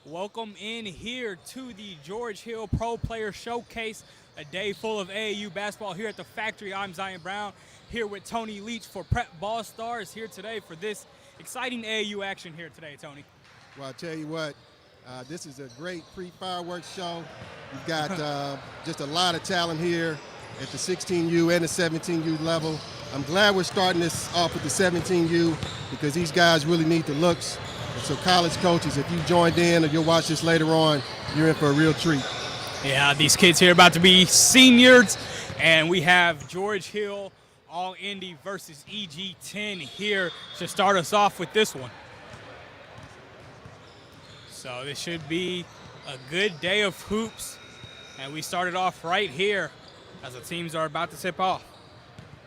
Welcome in here to the George Hill Pro Player Showcase, a day full of AAU basketball here at the Factory. I'm Zion Brown, here with Tony Leach for Prep Ball Stars, here today for this exciting AAU action here today, Tony. Well, I'll tell you what, this is a great pre-fireworks show. You've got just a lot of talent here at the 16U and the 17U level. I'm glad we're starting this off with the 17U because these guys really need the looks. And so college coaches, if you joined in or you'll watch this later on, you're in for a real treat. Yeah, these kids here about to be seniors, and we have George Hill All-Indy versus EG10 here to start us off with this one. So this should be a good day of hoops, and we started off right here as the teams are about to tip off.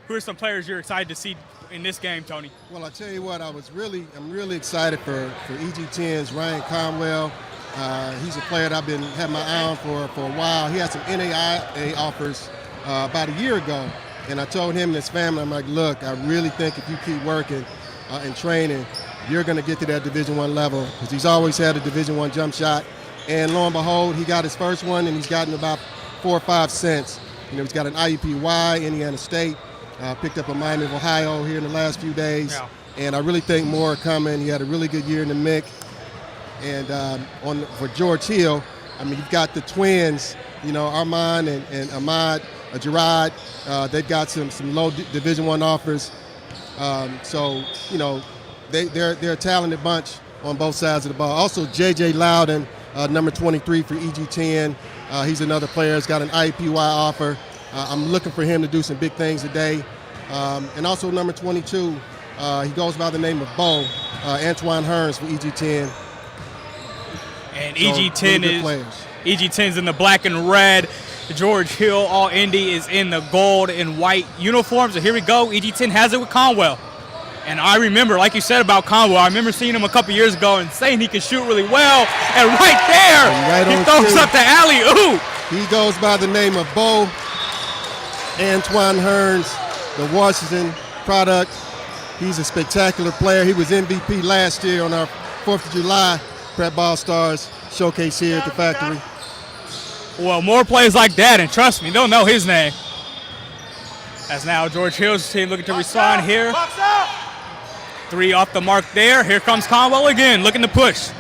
Who are some players you're excited to see in this game, Tony? Well, I'll tell you what, I'm really excited for EG10's Ryan Conwell. He's a player that I've had my eye on for a while. He had some NAIA offers about a year ago, and I told him and his family, I'm like, look, I really think if you keep working and training, you're going to get to that Division I level, because he's always had a Division I jump shot. And lo and behold, he got his first one, and he's gotten about 4 or 5 cents. You know, he's got an IUPUI, Indiana State, picked up a Miami of Ohio here in the last few days. Yeah. And I really think more are coming. He had a really good year in the MIC. And for George Hill, I mean, you've got the twins, you know, Armand and Ahmad Gerard. They've got some low Division I offers. So, you know, they're a talented bunch on both sides of the ball. Also, J.J. Loudon, number 23 for EG10. He's another player. He's got an IUPUI offer. I'm looking for him to do some big things today. And also number 22, he goes by the name of Bo, Antoine Hearns for EG10. And So, EG10 really is players. EG10's in the black and red. George Hill All-Indy is in the gold and white uniforms. So here we go. EG10 has it with Conwell. And I remember, like you said about Conwell, I remember seeing him a couple years ago and saying he could shoot really well. And right there, And right he on throws cue. up the alley-oop. He goes by the name of Bo Antoine Hearns, the Washington product. He's a spectacular player. He was MVP last year on our 4th of July Prep Ball Stars showcase here at the Factory. Well, more plays like that, and trust me, they'll know his name. As now George Hill's team looking to respond here. Three off the mark there. Here comes Conwell again, looking to push.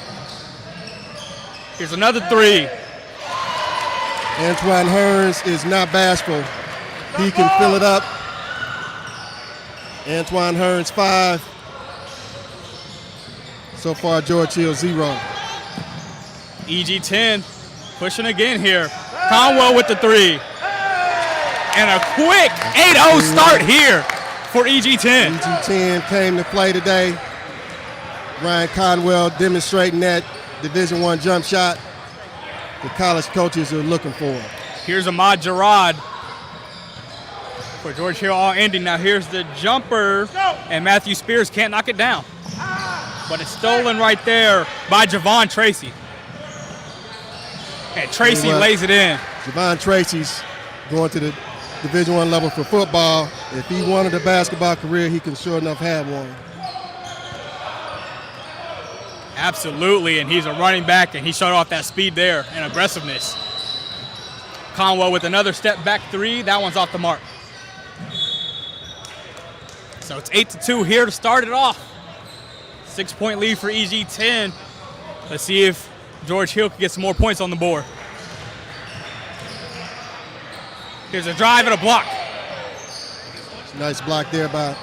Here's another three. Antoine Hearns is not bashful. He can fill it up. Antoine Hearns 5. So far, George Hill 0. EG10 pushing again here. Conwell with the three. And a quick 8-0 start here for EG10. EG10 came to play today. Ryan Conwell demonstrating that Division I jump shot the college coaches are looking for. Here's Ahmad Gerard for George Hill All-Indy. Now here's the jumper, and Matthew Spears can't knock it down. But it's stolen right there by Javon Tracy. And Tracy Well, lays it in. Javon Tracy's going to the Division I level for football. If he wanted a basketball career, he can sure enough have one. Absolutely, and he's a running back, and he showed off that speed there and aggressiveness. Conwell with another step back three. That one's off the mark. So it's 8-2 here to start it off. 6-point lead for EG10. Let's see if George Hill can get some more points on the board. Here's a drive and a block. Nice block there by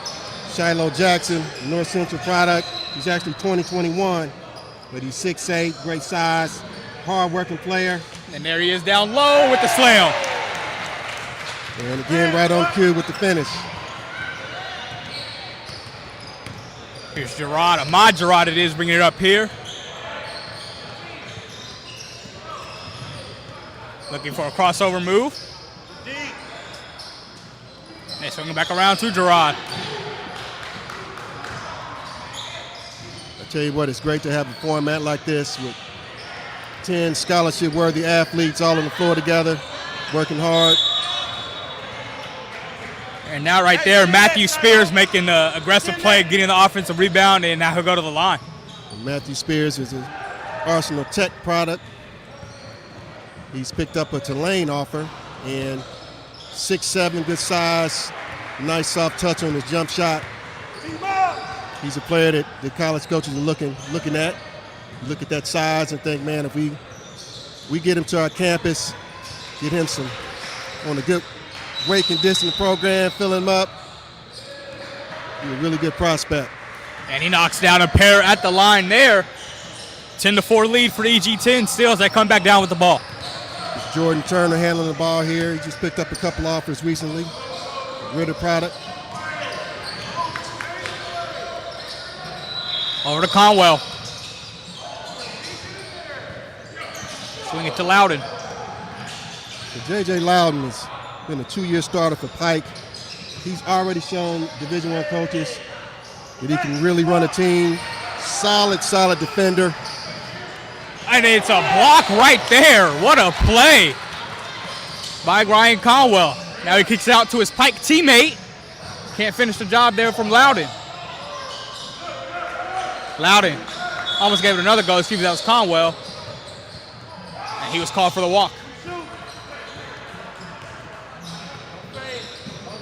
Shiloh Jackson, North Central product. He's actually 2021, but he's 6'8", great size, hard-working player. And there he is down low with the slam. And again, right on cue with the finish. Here's Gerard. Ahmad Gerard it is, bringing it up here. Looking for a crossover move. And swinging back around to Gerard. I tell you what, it's great to have a format like this with 10 scholarship-worthy athletes all on the floor together, working hard. And now right there, Matthew Spears making the aggressive play, getting the offensive rebound, and now he'll go to the line. And Matthew Spears is Arsenal Tech product. He's picked up a Tulane offer, and 6'7", good size, nice soft touch on his jump shot. He's a player that the college coaches are looking at. Look at that size and think, man, if we get him to our campus, get him some on a good weight conditioning program, fill him up, he's a really good prospect. And he knocks down a pair at the line there. 10-4 lead for EG10 still as they come back down with the ball. It's Jordan Turner handling the ball here. He just picked up a couple offers recently. Ritter product. Over to Conwell. Swing it to Loudon. So J.J. Loudon has been a 2-year starter for Pike. He's already shown Division I coaches that he can really run a team. Solid defender. And it's a block right there. What a play by Ryan Conwell. Now he kicks it out to his Pike teammate. Can't finish the job there from Loudon. Loudon almost gave it another go. Excuse me, that was Conwell. And he was called for the walk.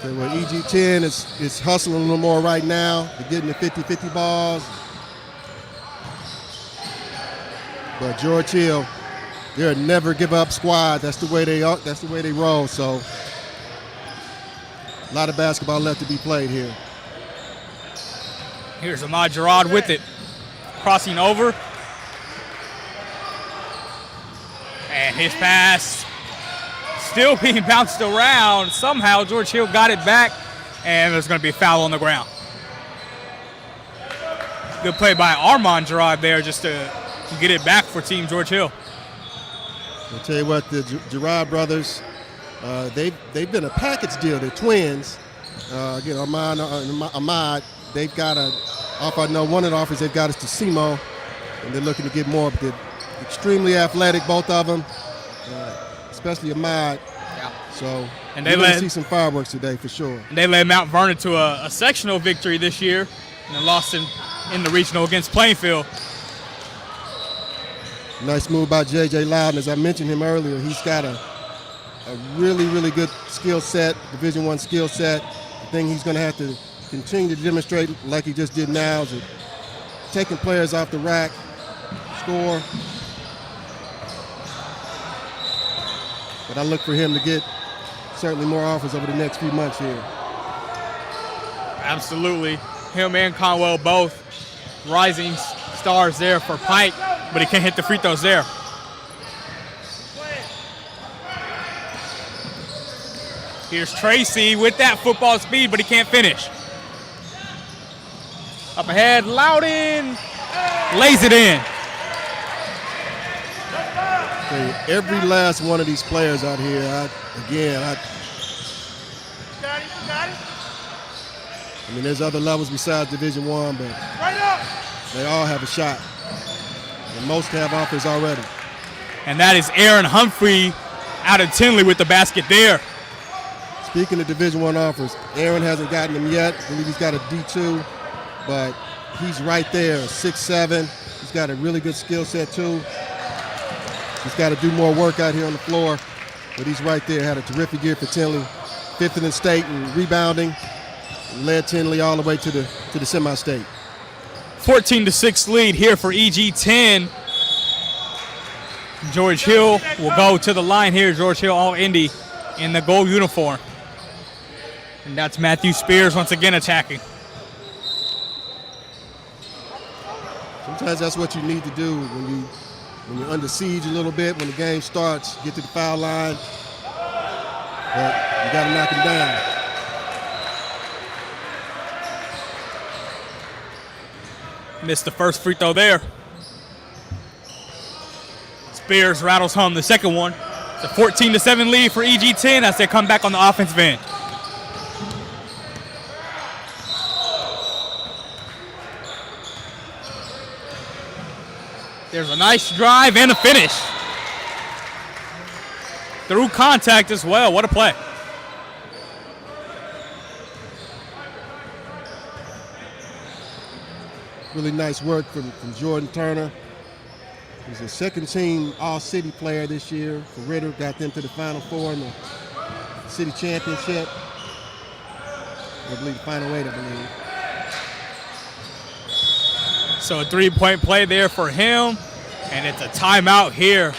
So EG10 is hustling a little more right now. They're getting the 50-50 balls. But George Hill, they're a never give up squad. That's the way they are. That's the way they roll. So a lot of basketball left to be played here. Here's Ahmad Gerard with it. Crossing over. And his pass still being bounced around. Somehow George Hill got it back, and there's going to be a foul on the ground. Good play by Armand Gerard there just to get it back for Team George Hill. I'll tell you what, the Gerard brothers, they've been a package deal. They're twins. Again, Armand and Ahmad, they've got I know one of the offers they've got is to SEMO, and they're looking to get more. But they're extremely athletic, both of them, especially Ahmad. Yeah. So and we're going to see some fireworks today for sure. And they led Mount Vernon to a sectional victory this year and lost in the regional against Plainfield. Nice move by J.J. Loudon. As I mentioned him earlier, he's got a really good skill set, Division I skill set. The thing he's going to have to continue to demonstrate, like he just did now, is taking players off the rack, score. But I look for him to get certainly more offers over the next few months here. Absolutely. Him and Conwell both rising stars there for Pike, but he can't hit the free throws there. Here's Tracy with that football speed, but he can't finish. Up ahead, Loudon lays it in. Okay, every last one of these players out here, I mean, there's other levels besides Division I, but they all have a shot. And most have offers already. And that is Aaron Humphrey out of Tinley with the basket there. Speaking of Division I offers, Aaron hasn't gotten them yet. I believe he's got a D2, but he's right there, 6'7". He's got a really good skill set too. He's got to do more work out here on the floor, but he's right there. Had a terrific year for Tinley, 5th in the state in rebounding, led Tinley all the way to the semi-state. 14-6 lead here for EG10. George Hill will go to the line here. George Hill All-Indy in the gold uniform. And that's Matthew Spears once again attacking. Sometimes that's what you need to do when you're under siege a little bit, when the game starts, get to the foul line. But you got to knock him down. Missed the first free throw there. Spears rattles home the second one. It's a 14-7 lead for EG10 as they come back on the offensive end. There's a nice drive and a finish. Through contact as well. What a play. Really nice work from Jordan Turner. He's a second-team All-City player this year for Ritter. Got them to the Final Four in the city championship. I believe the Final Eight, I believe. So a three-point play there for him, and it's a timeout here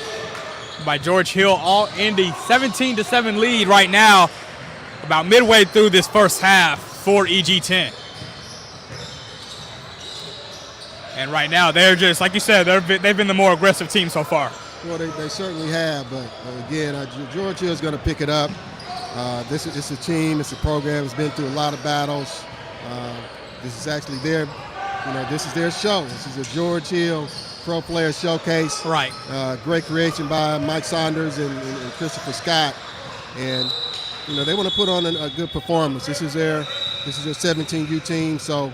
by George Hill. All Indy 17-7 lead right now, about midway through this first half for EG10. And right now, they're just, like you said, they've been the more aggressive team so far. Well, they certainly have, but again, George Hill is going to pick it up. This is a team, it's a program that's been through a lot of battles. This is actually this is their show. This is a George Hill Pro Player Showcase. Right. Great creation by Mike Saunders and Christopher Scott, and they want to put on a good performance. This is their 17U team, so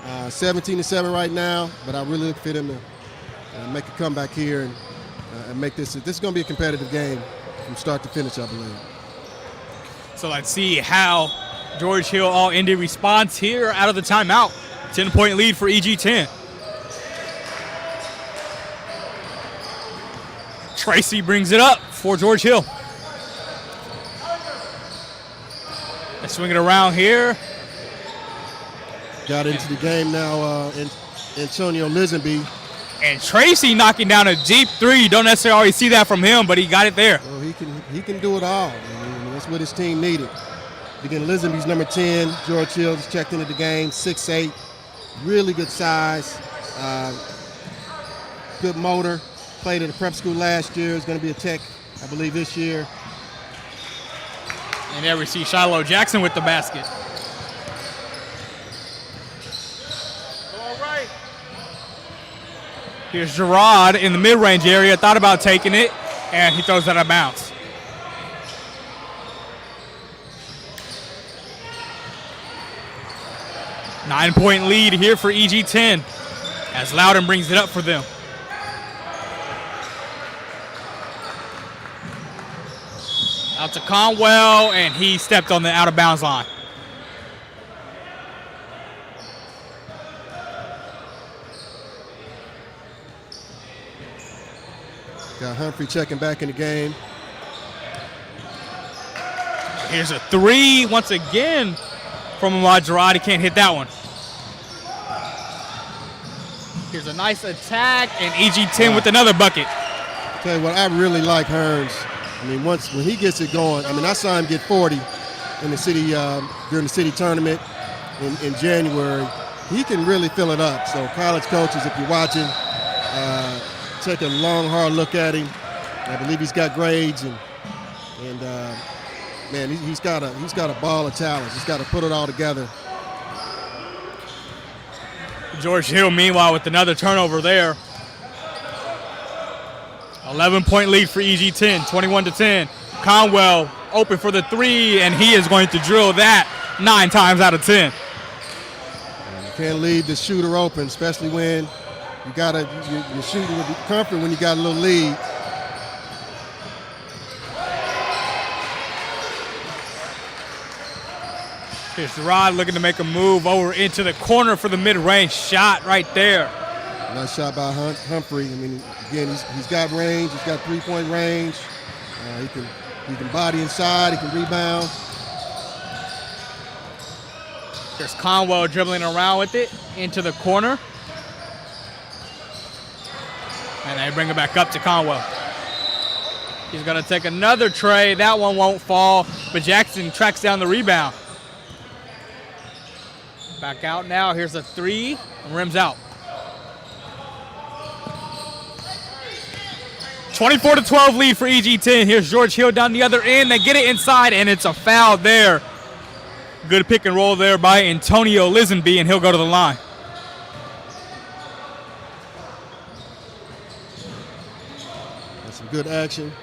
17-7 right now. But I really look for them to make a comeback here and make this. This is going to be a competitive game from start to finish, I believe. So let's see how George Hill All Indy responds here out of the timeout. 10-point lead for EG10. Tracy brings it up for George Hill. They swing it around here. Got into the game now, Antonio Lisenby. And Tracy knocking down a deep three. You don't necessarily always see that from him, but he got it there. Well, he can do it all. I mean, that's what his team needed. Again, Lisenby's number 10. George Hill just checked into the game, 6'8". Really good size. Good motor. Played at a prep school last year. Is going to be a tech, I believe, this year. And there we see Shiloh Jackson with the basket. All right. Here's Gerard in the mid-range area. Thought about taking it, and he throws that out of bounds. Nine-point lead here for EG10 as Loudon brings it up for them. Out to Conwell, and he stepped on the out-of-bounds line. Got Humphrey checking back in the game. Here's a three once again from Ahmad Gerard. He can't hit that one. Here's a nice attack, and EG10 with another bucket. Tell you what, I really like Hearns. I mean, when he gets it going, I mean, I saw him get 40 in the city during the city tournament in January. He can really fill it up. So, college coaches, if you're watching, take a long, hard look at him. I believe he's got grades, and man, he's got a ball of talent. He's got to put it all together. George Hill, meanwhile, with another turnover there. 11-point lead for EG10, 21-10. Conwell open for the three, and he is going to drill that 9 times out of 10. You can't leave the shooter open, especially when you're shooting with comfort when you got a little lead. Here's Gerard looking to make a move over into the corner for the mid-range shot right there. Nice shot by Humphrey. I mean, again, he's got range. He's got three-point range. He can body inside. He can rebound. There's Conwell dribbling around with it into the corner. And they bring it back up to Conwell. He's going to take another tray. That one won't fall, but Jackson tracks down the rebound. Back out now. Here's a three, and rims out. 24-12 lead for EG10. Here's George Hill down the other end. They get it inside, and it's a foul there. Good pick and roll there by Antonio Lisenby, and he'll go to the line. That's some good action.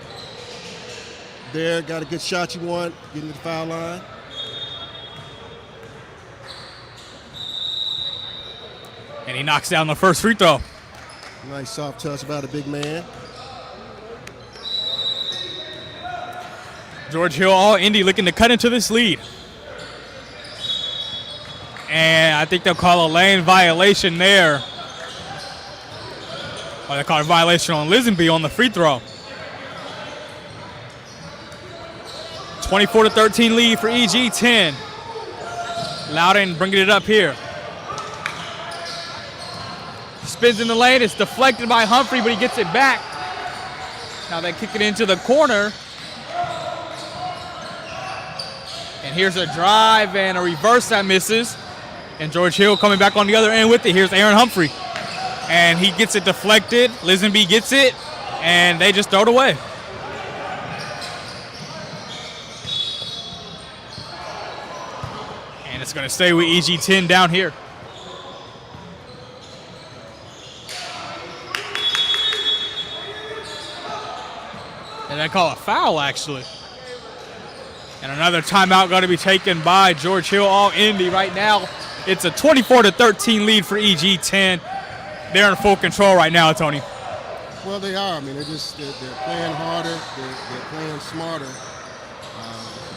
There, got a good shot you want, getting to the foul line. And he knocks down the first free throw. Nice soft touch by the big man. George Hill, All Indy, looking to cut into this lead. And I think they'll call a lane violation there. Oh, they caught a violation on Lisenby on the free throw. 24-13 lead for EG10. Loudon bringing it up here. Spins in the lane. It's deflected by Humphrey, but he gets it back. Now they kick it into the corner. And here's a drive and a reverse that misses. And George Hill coming back on the other end with it. Here's Aaron Humphrey. And he gets it deflected. Lisenby gets it, and they just throw it away. And it's going to stay with EG10 down here. And they call a foul, actually. And another timeout going to be taken by George Hill, all Indy right now. It's a 24-13 lead for EG10. They're in full control right now, Tony. Well, they are. I mean, they're playing harder. They're playing smarter.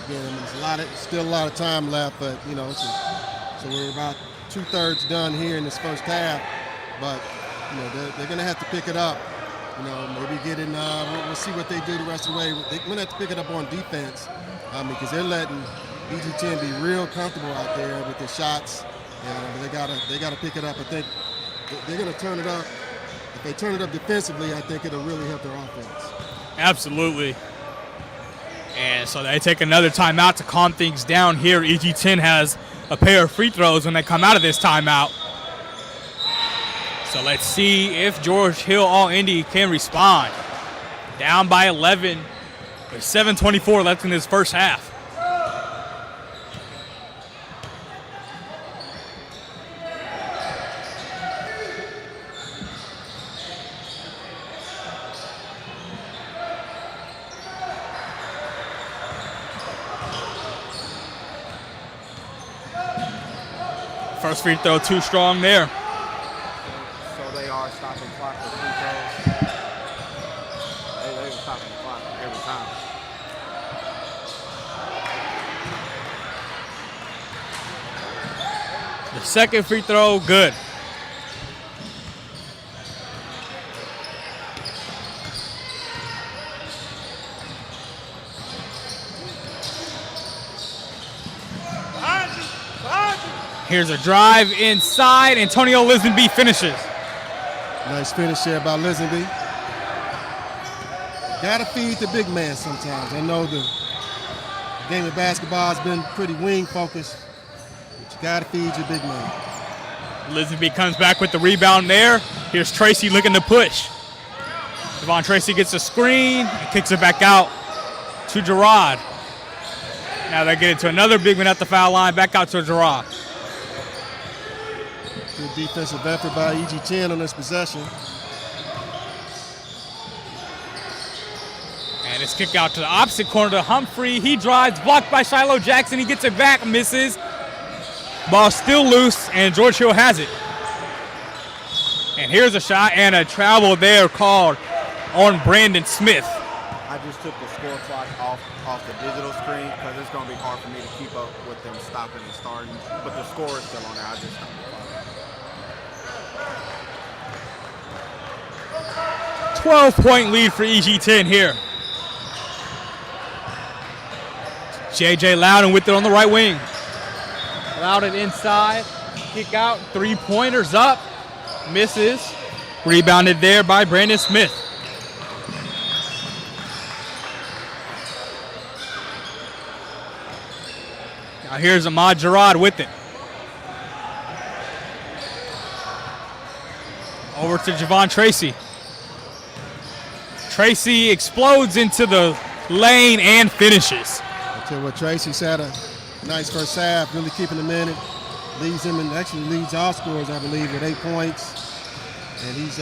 Again, there's still a lot of time left, but you know, so we're about 2/3 done here in this first half. But you know, they're going to have to pick it up. You know, maybe get in. We'll see what they do the rest of the way. They're going to have to pick it up on defense because they're letting EG10 be real comfortable out there with their shots. But they gotta pick it up. I think they're going to turn it up. If they turn it up defensively, I think it'll really help their offense. Absolutely. And so they take another timeout to calm things down here. EG10 has a pair of free throws when they come out of this timeout. So let's see if George Hill All-Indy can respond. Down by 11 with 7:24 left in this first half. First free throw too strong there. So they are stopping clock for free throws. They were stopping the clock every time. The second free throw, good. Here's a drive inside. Antonio Lisenby finishes. Nice finish there by Lisenby. Gotta feed the big man sometimes. I know the game of basketball has been pretty wing focused, but you gotta feed your big man. Lisenby comes back with the rebound there. Here's Tracy looking to push. Devon Tracy gets a screen and kicks it back out to Gerard. Now they get it to another big man at the foul line, back out to Gerard. Good defensive effort by EG10 on this possession. And it's kicked out to the opposite corner to Humphrey. He drives, blocked by Shiloh Jackson. He gets it back, misses. Ball still loose, and George Hill has it. And here's a shot and a travel there called on Brandon Smith. I just took the score clock off the digital screen because it's going to be hard for me to keep up with them stopping and starting. But the score is still on there. I just stopped the clock. 12-point lead for EG10 here. J.J. Loudon with it on the right wing. Loudon inside, kick out, three-pointers up, misses. Rebounded there by Brandon Smith. Now here's Ahmad Gerard with it. Over to Javon Tracy. Tracy explodes into the lane and finishes. I tell you what, Tracy's had a nice first half, really keeping them in it. Leads him and actually leads all scorers, I believe, with 8 points. And he's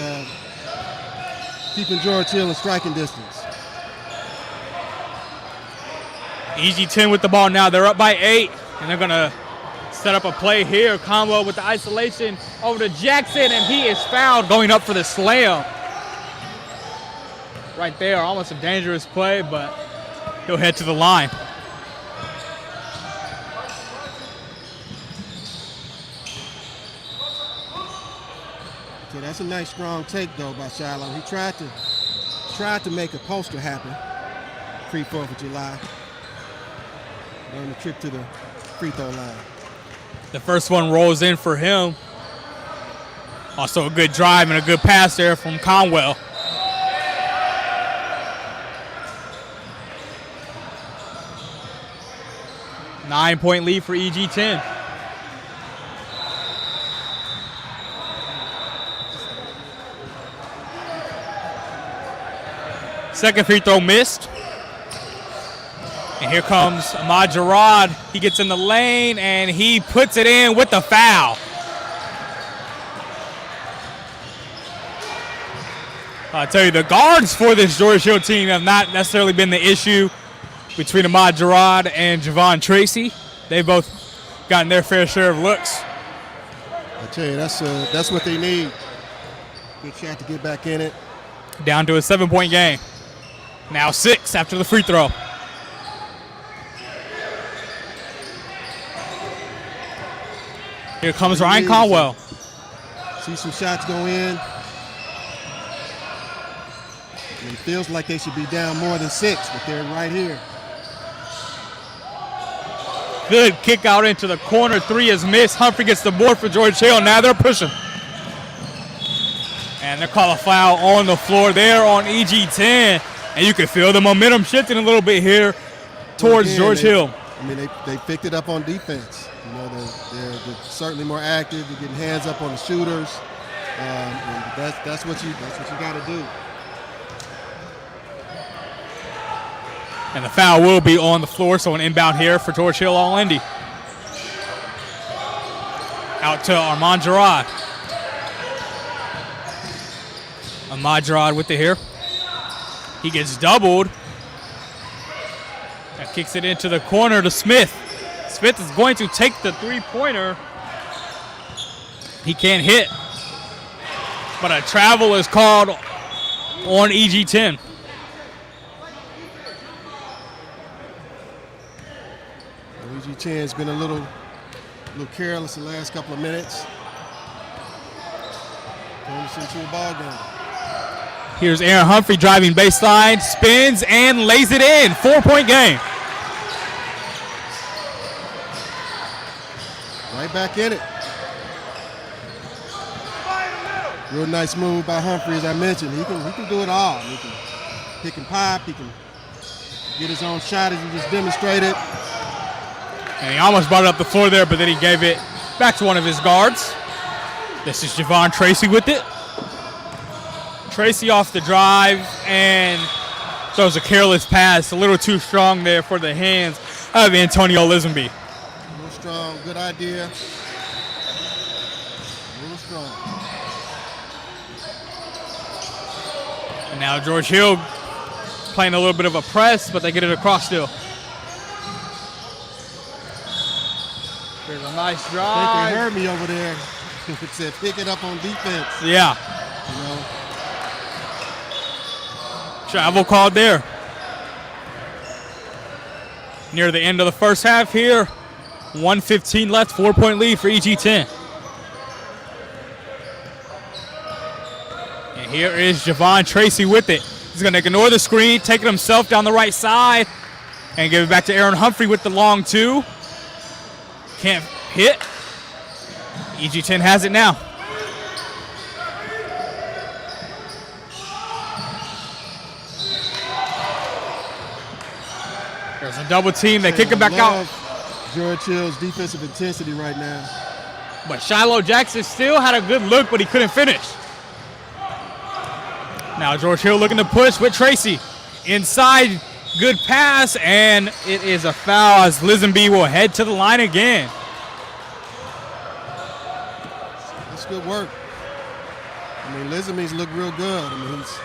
keeping George Hill in striking distance. EG10 with the ball now. They're up by 8, and they're going to set up a play here. Conwell with the isolation over to Jackson, and he is fouled going up for the slam. Right there, almost a dangerous play, but he'll head to the line. So that's a nice strong take though by Shiloh. He tried to make a poster happen pre-4th of July on the trip to the free throw line. The first one rolls in for him. Also a good drive and a good pass there from Conwell. Nine-point lead for EG10. Second free throw missed. And here comes Ahmad Gerard. He gets in the lane and he puts it in with the foul. I tell you, the guards for this George Hill team have not necessarily been the issue between Ahmad Gerard and Javon Tracy. They've both gotten their fair share of looks. I tell you, that's what they need. Good shot to get back in it. Down to a 7-point game. Now 6 after the free throw. Here comes Ryan Conwell. See some shots go in. It feels like they should be down more than 6, but they're right here. Good kick out into the corner. 3 is missed. Humphrey gets the board for George Hill. Now they're pushing. And they call a foul on the floor there on EG10. And you can feel the momentum shifting a little bit here towards George Hill. I mean, they picked it up on defense. You know, they're certainly more active. They're getting hands up on the shooters. And that's what you got to do. And the foul will be on the floor, so an inbound here for George Hill on Lindy. Out to Armand Gerard. Ahmad Gerard with it here. He gets doubled. That kicks it into the corner to Smith. Smith is going to take the three-pointer. He can't hit. But a travel is called on EG10. EG10 has been a little careless the last couple of minutes. Turns into a ball game. Here's Aaron Humphrey driving baseline, spins and lays it in. 4-point game. Right back in it. Real nice move by Humphrey, as I mentioned. He can do it all. He can pick and pop. He can get his own shot, as he just demonstrated. And he almost brought it up the floor there, but then he gave it back to one of his guards. This is Javon Tracy with it. Tracy off the drive and throws a careless pass. A little too strong there for the hands of Antonio Lisenby. A little strong, good idea. A little strong. And now George Hill playing a little bit of a press, but they get it across still. There's a nice drive. I think they heard me over there. It said pick it up on defense. Yeah. You know. Travel called there. Near the end of the first half here. 1:15 left, 4-point lead for EG10. And here is Javon Tracy with it. He's going to ignore the screen, take it himself down the right side, and give it back to Aaron Humphrey with the long 2. Can't hit. EG10 has it now. There's a double team. They kick it back out. George Hill's defensive intensity right now. But Shiloh Jackson still had a good look, but he couldn't finish. Now George Hill looking to push with Tracy. Inside, good pass, and it is a foul as Lisenby will head to the line again. That's good work. I mean, Lisenby's looked real good. I mean, he's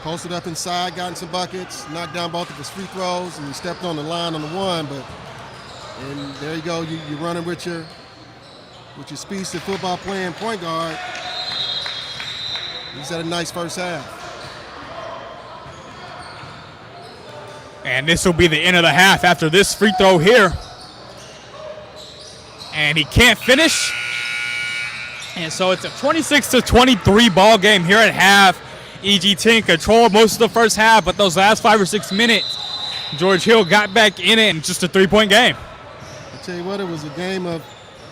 posted up inside, gotten some buckets, knocked down both of his free throws, and he stepped on the line on the one. And there you go. You're running with your speedster football playing point guard. He's had a nice first half. And this will be the end of the half after this free throw here. And he can't finish. And so it's a 26-23 ball game here at half. EG10 controlled most of the first half, but those last 5 or 6 minutes, George Hill got back in it, and just a 3-point game. I tell you what, it was a game of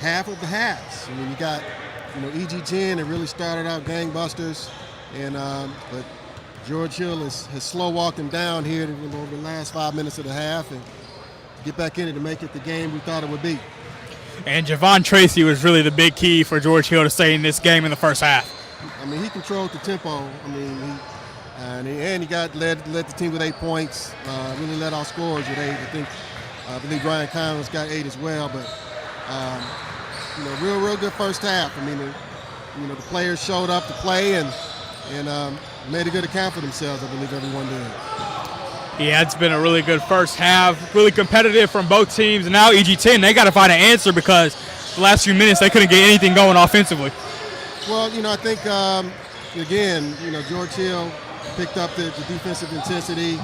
half of the halves. I mean, you got, EG10 that really started out gangbusters, and but George Hill has slow walked him down here over the last 5 minutes of the half, and get back in it to make it the game we thought it would be. And Javon Tracy was really the big key for George Hill to stay in this game in the first half. I mean, he controlled the tempo. I mean, he led the team with 8 points. Really led our scorers with 8. I believe Brian Collins got 8 as well. But real good first half. I mean, the players showed up to play and made a good account for themselves. I believe everyone did. Yeah, it's been a really good first half, really competitive from both teams. And now EG10, they got to find an answer because the last few minutes they couldn't get anything going offensively. Well, I think, again, George Hill picked up the defensive intensity,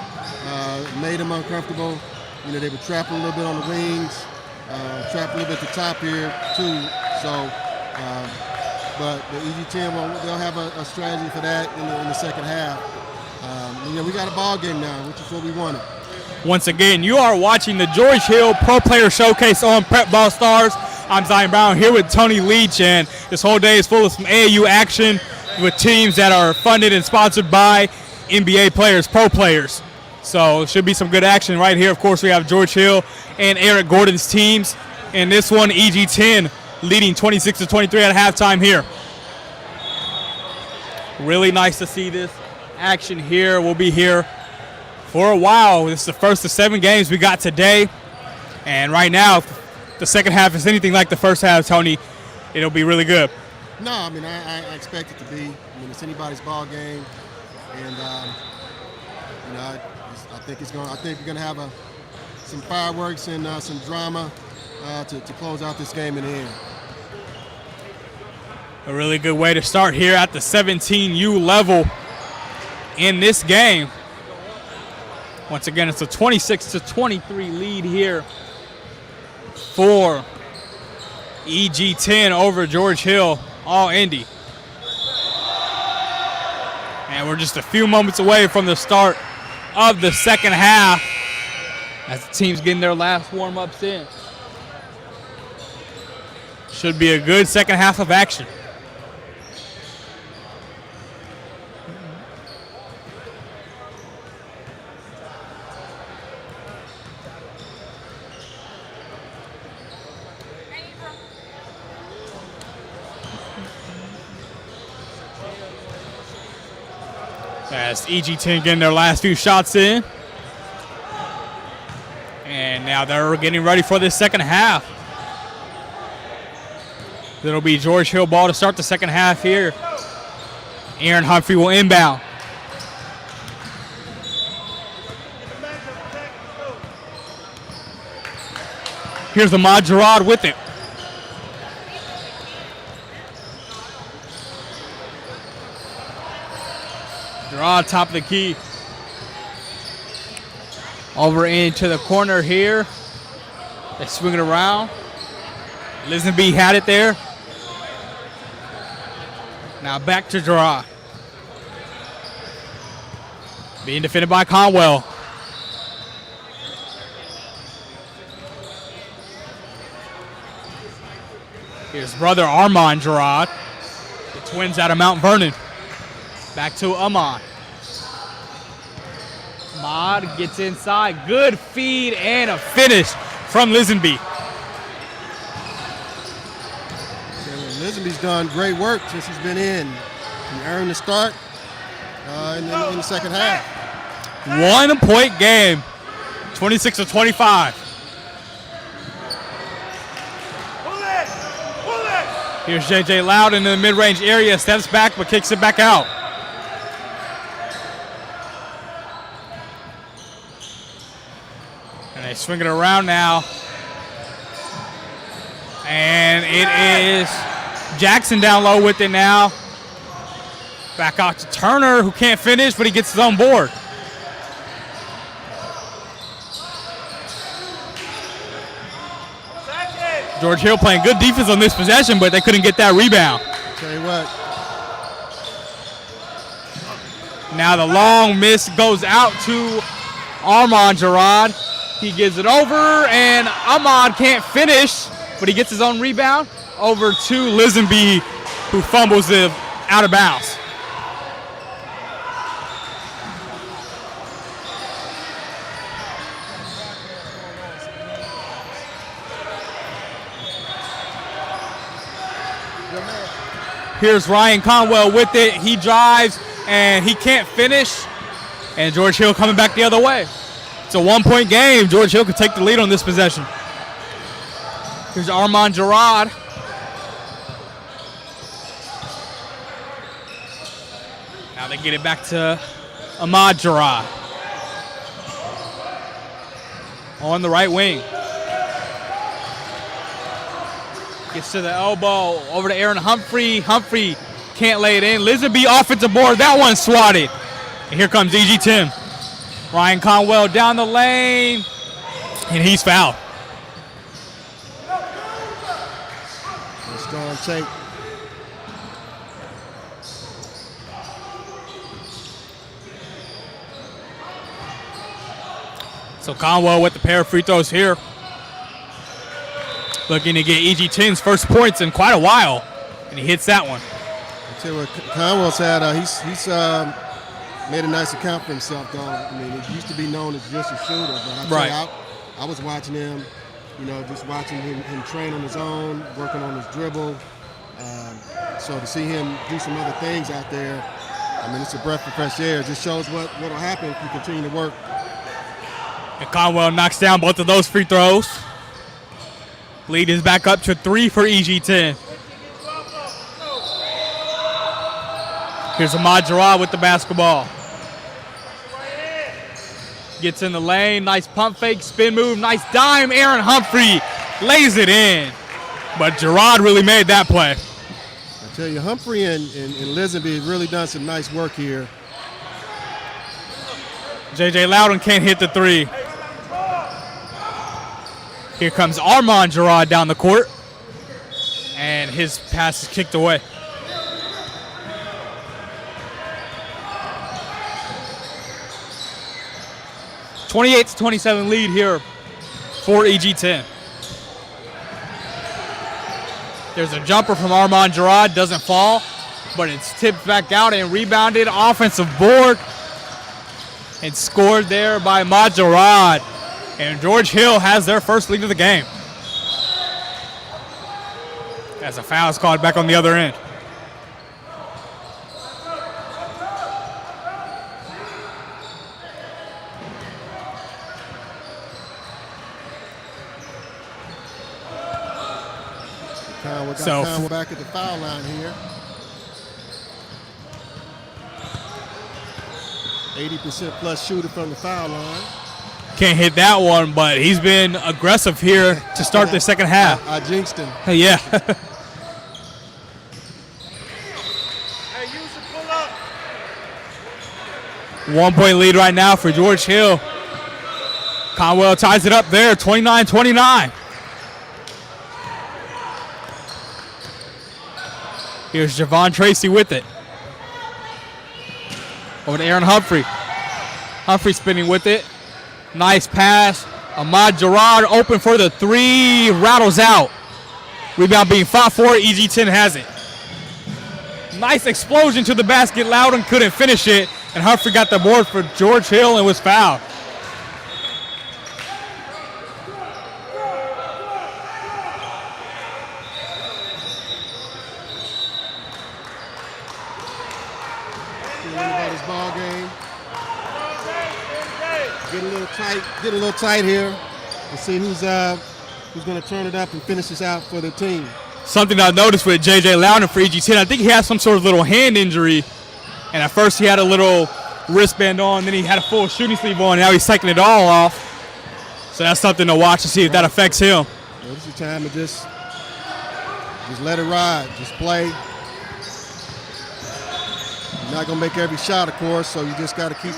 made them uncomfortable. They would trap a little bit on the wings, trap a little bit at the top here, too. So, but the EG10, they'll have a strategy for that in the second half. We got a ball game now, which is what we wanted. Once again, you are watching the George Hill Pro Player Showcase on Prep Ball Stars. I'm Zion Brown here with Tony Leach, and this whole day is full of some AAU action with teams that are funded and sponsored by NBA players, pro players. So it should be some good action right here. Of course, we have George Hill and Eric Gordon's teams, and this one, EG10, leading 26-23 at halftime here. Really nice to see this action here. We'll be here for a while. This is the first of 7 games we got today, and right now, the second half is anything like the first half, Tony, it'll be really good. No, I mean, I expect it to be. I mean, it's anybody's ball game, and I think we're gonna have some fireworks and some drama to close out this game in the end. A really good way to start here at the 17U level in this game. Once again, it's a 26-23 lead here for EG10 over George Hill, all Indy. And we're just a few moments away from the start of the second half as the team's getting their last warm-ups in. Should be a good second half of action. As EG10 getting their last few shots in. And now they're getting ready for this second half. It'll be George Hill ball to start the second half here. Aaron Humphrey will inbound. Here's Ahmad Gerard with it. Gerard, top of the key. Over into the corner here. They swing it around. Lisenby had it there. Now back to Gerard. Being defended by Conwell. Here's brother Armand Gerard. The twins out of Mount Vernon. Back to Ahmad. Ahmad gets inside. Good feed and a finish from Lisenby. Lisenby's done great work since he's been in. He earned the start in the second half. 1 point game, 26-25. Here's JJ Loud in the mid-range area, steps back but kicks it back out. And they swing it around now. And it is Jackson down low with it now. Back out to Turner, who can't finish, but he gets his own board. George Hill playing good defense on this possession, but they couldn't get that rebound. Tell you what. Now the long miss goes out to Armand Gerard. He gives it over, and Ahmad can't finish, but he gets his own rebound over to Lisenby, who fumbles it out of bounds. Here's Ryan Conwell with it. He drives, and he can't finish. And George Hill coming back the other way. It's a 1-point game. George Hill could take the lead on this possession. Here's Armand Gerard. Now they get it back to Ahmad Gerard. On the right wing. Gets to the elbow, over to Aaron Humphrey. Humphrey can't lay it in. Lisenby offensive board, that one swatted. And here comes E.G. Tim. Ryan Conwell down the lane, and he's fouled. Let's go and take. So Conwell with the pair of free throws here. Looking to get E.G. Tim's first points in quite a while, and he hits that one. I tell you what, Conwell's had, he's made a nice account for himself, though. I mean, he used to be known as just a shooter, but I was watching him, just watching him train on his own, working on his dribble. So to see him do some other things out there, I mean, it's a breath of fresh air. It just shows what will happen if you continue to work. And Conwell knocks down both of those free throws. Lead is back up to 3 for E.G. Tim. Here's Ahmad Gerard with the basketball. Gets in the lane, nice pump fake, spin move, nice dime. Aaron Humphrey lays it in. But Gerard really made that play. I tell you, Humphrey and Lisenby have really done some nice work here. J.J. Loudon can't hit the three. Here comes Armand Gerard down the court. And his pass is kicked away. (28-27) lead here for E.G. Tim. There's a jumper from Armand Gerard, doesn't fall, but it's tipped back out and rebounded. Offensive board and scored there by Ahmad Gerard. And George Hill has their first lead of the game. As a foul is called back on the other end. Conwell back at the foul line here. 80% plus shooter from the foul line. Can't hit that one, but he's been aggressive here to start the second half. I jinxed him. Yeah. Hey, use the pull up. 1-point lead right now for George Hill. Conwell ties it up there, 29-29. Here's Javon Tracy with it. Over to Aaron Humphrey. Humphrey spinning with it. Nice pass. Ahmad Gerard open for the three. Rattles out. Rebound being fought for. E.G. Tim has it. Nice explosion to the basket. Loudon couldn't finish it. And Humphrey got the board for George Hill and was fouled. Ball game. Get a little tight here. Let's see who's going to turn it up and finish this out for the team. Something I noticed with J.J. Loudon for E.G. Tim, I think he has some sort of little hand injury. And at first he had a little wristband on, then he had a full shooting sleeve on, and now he's taking it all off. So that's something to watch to see if that affects him. Well, this is the time to just let it ride. Just play. You're not going to make every shot, of course, so you just got to keep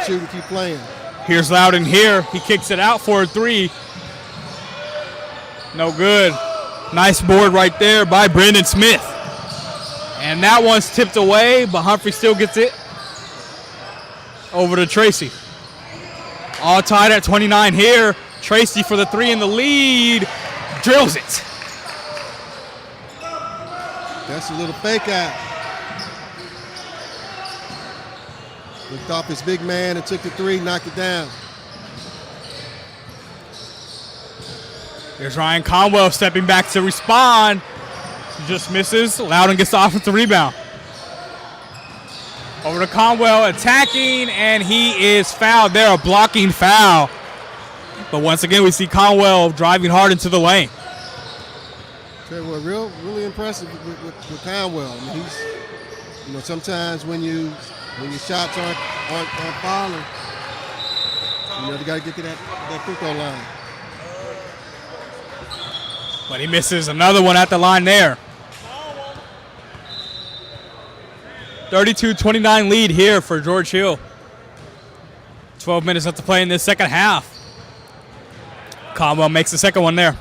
shooting, keep playing. Here's Loudon here. He kicks it out for a three. No good. Nice board right there by Brandon Smith. And that one's tipped away, but Humphrey still gets it over to Tracy. All tied at 29 here. Tracy for the three in the lead. Drills it. That's a little fake out. Looked off his big man and took the three, knocked it down. Here's Ryan Conwell stepping back to respond. Just misses. Loudon gets the offensive rebound. Over to Conwell attacking, and he is fouled there, a blocking foul. But once again, we see Conwell driving hard into the lane. Tell you what, really impressive with Conwell. I mean, he's, sometimes when your shots aren't falling, you got to get to that free throw line. But he misses another one at the line there. 32-29 lead here for George Hill. 12 minutes left to play in this second half. Conwell makes the second one there.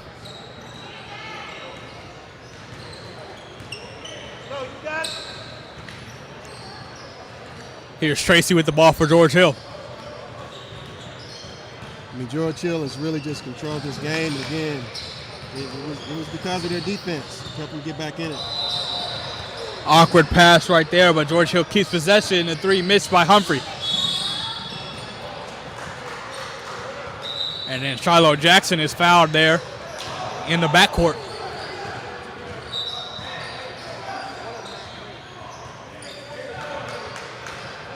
Here's Tracy with the ball for George Hill. I mean, George Hill has really just controlled this game. And again, it was because of their defense. Helped them get back in it. Awkward pass right there, but George Hill keeps possession. The three missed by Humphrey. And then Shiloh Jackson is fouled there in the backcourt.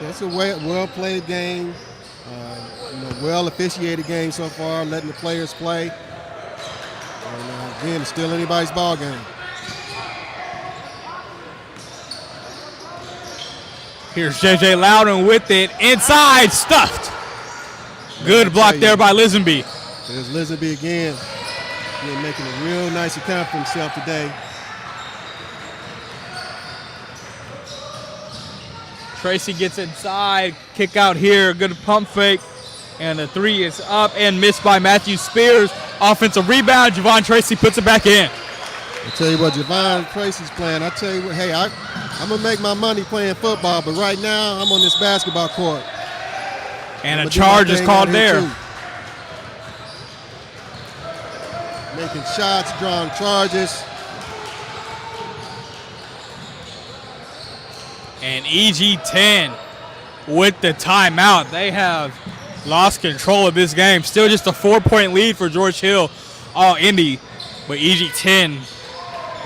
It's a well-played game, well-officiated game so far, letting the players play. And again, it's still anybody's ball game. Here's J.J. Loudon with it. Inside, stuffed. Good block there by Lisenby. There's Lisenby again. He's making a real nice account for himself today. Tracy gets inside, kick out here, good pump fake, and the three is up and missed by Matthew Spears. Offensive rebound, Javon Tracy puts it back in. I tell you what, Javon Tracy's playing. I tell you what, hey, I'm gonna make my money playing football, but right now I'm on this basketball court. And a charge is called there. Making shots, drawing charges. And EG10 with the timeout. They have lost control of this game. Still just a 4-point lead for George Hill, all Indy, but EG10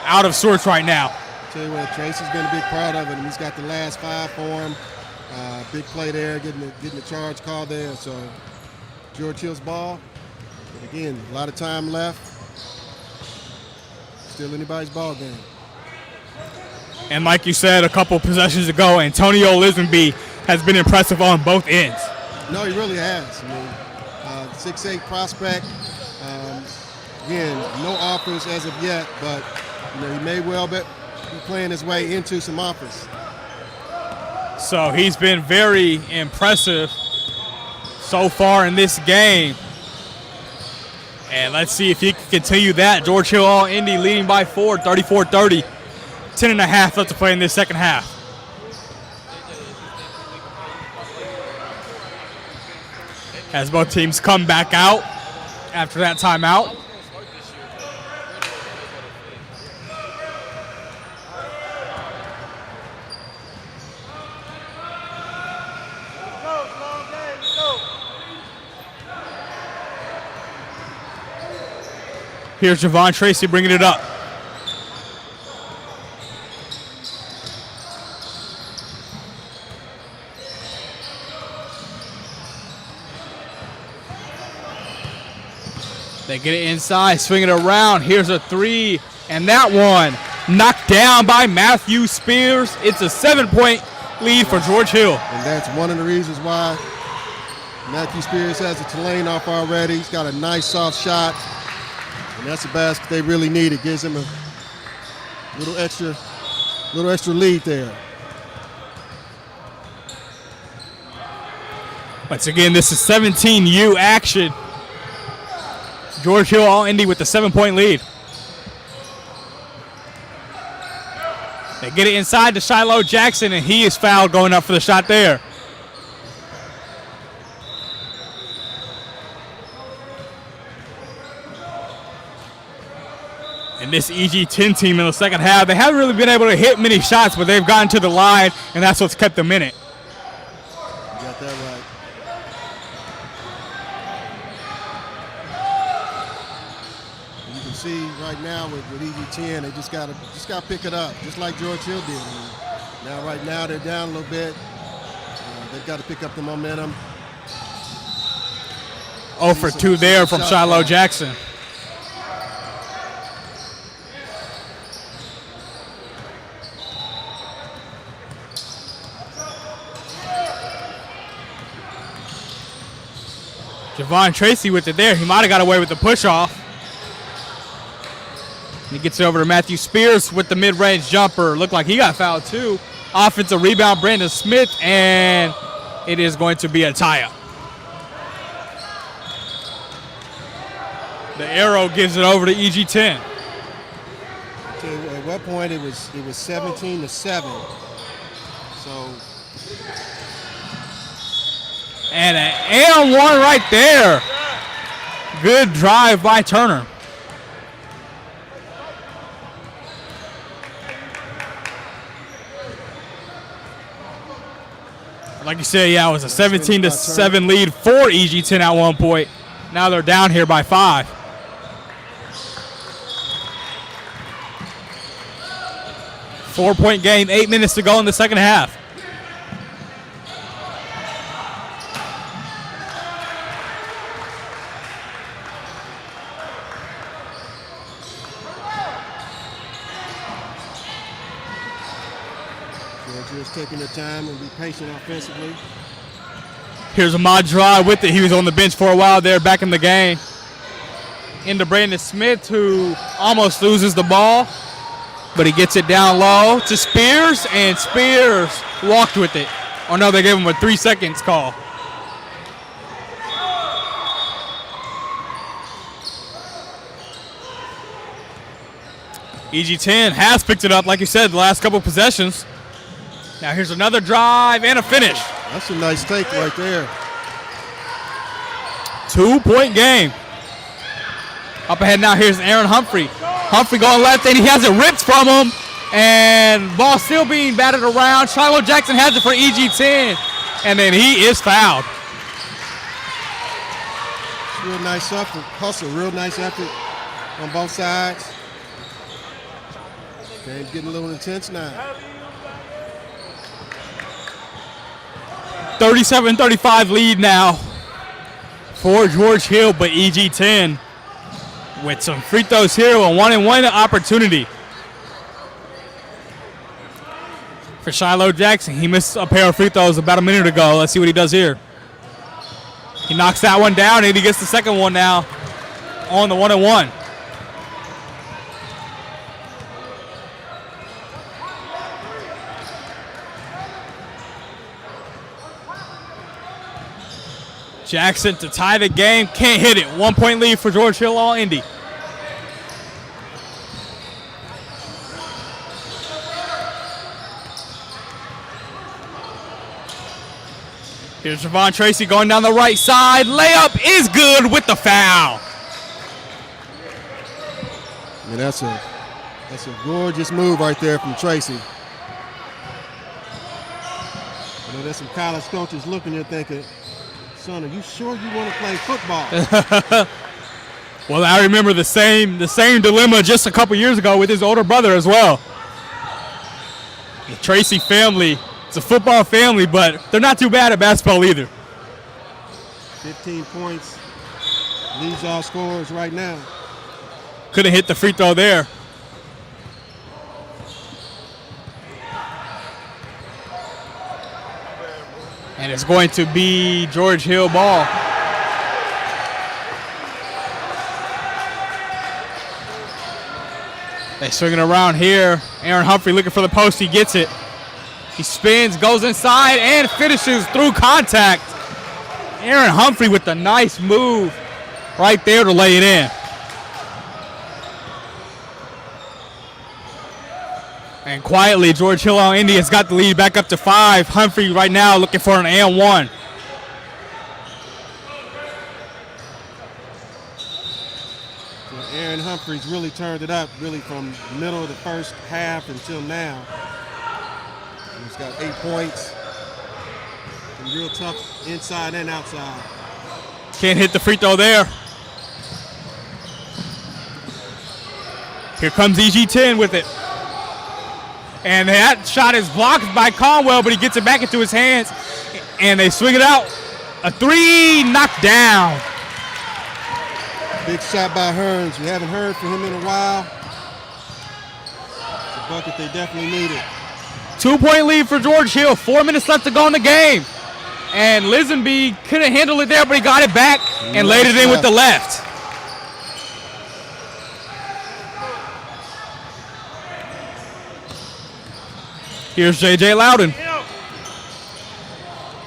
out of sorts right now. Tell you what, Tracy's been a big part of it, and he's got the last five for him. Big play there, getting the charge called there. So George Hill's ball. But again, a lot of time left. Still anybody's ball game. And like you said a couple possessions ago, Antonio Lisenby has been impressive on both ends. No, he really has. I mean, 6'8" prospect. Again, no offers as of yet, but he may well be playing his way into some offers. So he's been very impressive so far in this game. And let's see if he can continue that. George Hill All-Indy leading by 4, 34-30. 10.5 left to play in this second half. As both teams come back out after that timeout. Here's Javon Tracy bringing it up. They get it inside, swing it around. Here's a three, and that one knocked down by Matthew Spears. It's a 7-point lead for George Hill. And that's one of the reasons why Matthew Spears has a Tulane off already. He's got a nice soft shot, and that's the basket they really need. It gives him a little extra lead there. Once again, this is 17U action. George Hill All-Indy with the 7-point lead. They They get it inside to Shiloh Jackson, and he is fouled going up for the shot there. And this EG10 team in the second half, they haven't really been able to hit many shots, but they've gotten to the line, and that's what's kept them in it. You got that right. And you can see right now with EG10, they just got to pick it up, just like George Hill did. And now, right now, they're down a little bit. They've got to pick up the momentum. 0 for 2 there from Shiloh Jackson. Javon Tracy with it there. He might have got away with the push off. He gets it over to Matthew Spears with the mid-range jumper. Looked like he got fouled too. Offensive rebound, Brandon Smith, and it is going to be a tie-up. The arrow gives it over to EG10. At what point it was 17-7. So. And an and one right there. Good drive by Turner. Like you said, yeah, it was a 17-7 lead for EG10 at one point. Now they're down here by 5. Four-point game, 8 minutes to go in the second half. Just taking the time and be patient offensively. Here's Ahmad Gerard with it. He was on the bench for a while there back in the game. Into Brandon Smith, who almost loses the ball, but he gets it down low to Spears, and Spears walked with it. Oh no, they gave him a 3 seconds call. EG10 has picked it up, like you said, the last couple possessions. Now here's another drive and a finish. That's a nice take right there. 2-point game. Up ahead now, here's Aaron Humphrey. Humphrey going left, and he has it ripped from him. And ball still being batted around. Shiloh Jackson has it for EG10. And then he is fouled. Real nice effort, hustle, real nice effort on both sides. Game's getting a little intense now. 37-35 lead now for George Hill, but EG10 with some free throws here, a 1-and-1 opportunity for Shiloh Jackson. He missed a pair of free throws about a minute ago. Let's see what he does here. He knocks that one down, and he gets the second one now on the 1-and-1. Jackson to tie the game, can't hit it. 1-point lead for George Hill All-Indy. Here's Javon Tracy going down the right side. Layup is good with the foul. I mean, that's a gorgeous move right there from Tracy. You know, there's some college coaches looking there thinking, son, are you sure you want to play football? Well, I remember the same dilemma just a couple years ago with his older brother as well. The Tracy family, it's a football family, but they're not too bad at basketball either. 15 points, leads all scorers right now. Couldn't hit the free throw there. And it's going to be George Hill ball. They swing it around here. Aaron Humphrey looking for the post. He gets it. He spins, goes inside, and finishes through contact. Aaron Humphrey with the nice move right there to lay it in. And quietly, George Hill on Indy has got the lead back up to 5. Humphrey right now looking for an and one. So Aaron Humphreys really turned it up, really from the middle of the first half until now. He's got 8 points. And real tough inside and outside. Can't hit the free throw there. Here comes EG10 with it. And that shot is blocked by Conwell, but he gets it back into his hands. And they swing it out. A 3, knocked down. Big shot by Hearns. We haven't heard from him in a while. It's a bucket they definitely needed. 2-point lead for George Hill. 4 minutes left to go in the game. And Lisenby couldn't handle it there, but he got it back and laid it in with the left. Here's J.J. Loudon.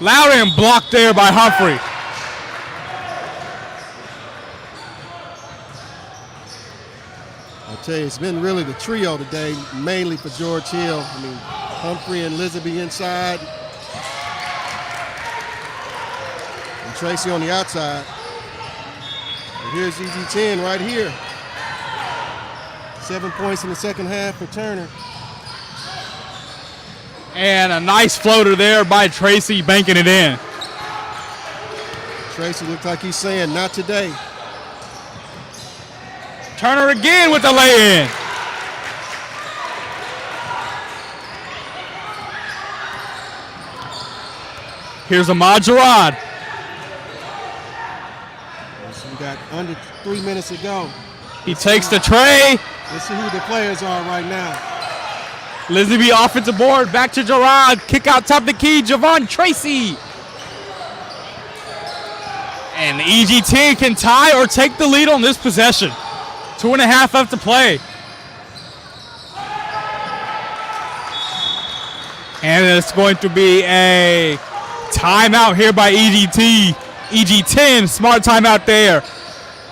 Loudon blocked there by Humphrey. I'll tell you, it's been really the trio today, mainly for George Hill. I mean, Humphrey and Lisenby inside. And Tracy on the outside. And here's EG10 right here. 7 points in the second half for Turner. And a nice floater there by Tracy, banking it in. Tracy looked like he's saying, not today. Turner again with the lay-in. Here's Ahmad Gerard. So we got under 3 minutes to go. He takes the tray. Let's see who the players are right now. Lisenby offensive board, back to Gerard. Kick out top of the key, Javon Tracy. And EG10 can tie or take the lead on this possession. 2.5 left to play. And it's going to be a timeout here by EG10. Smart timeout there.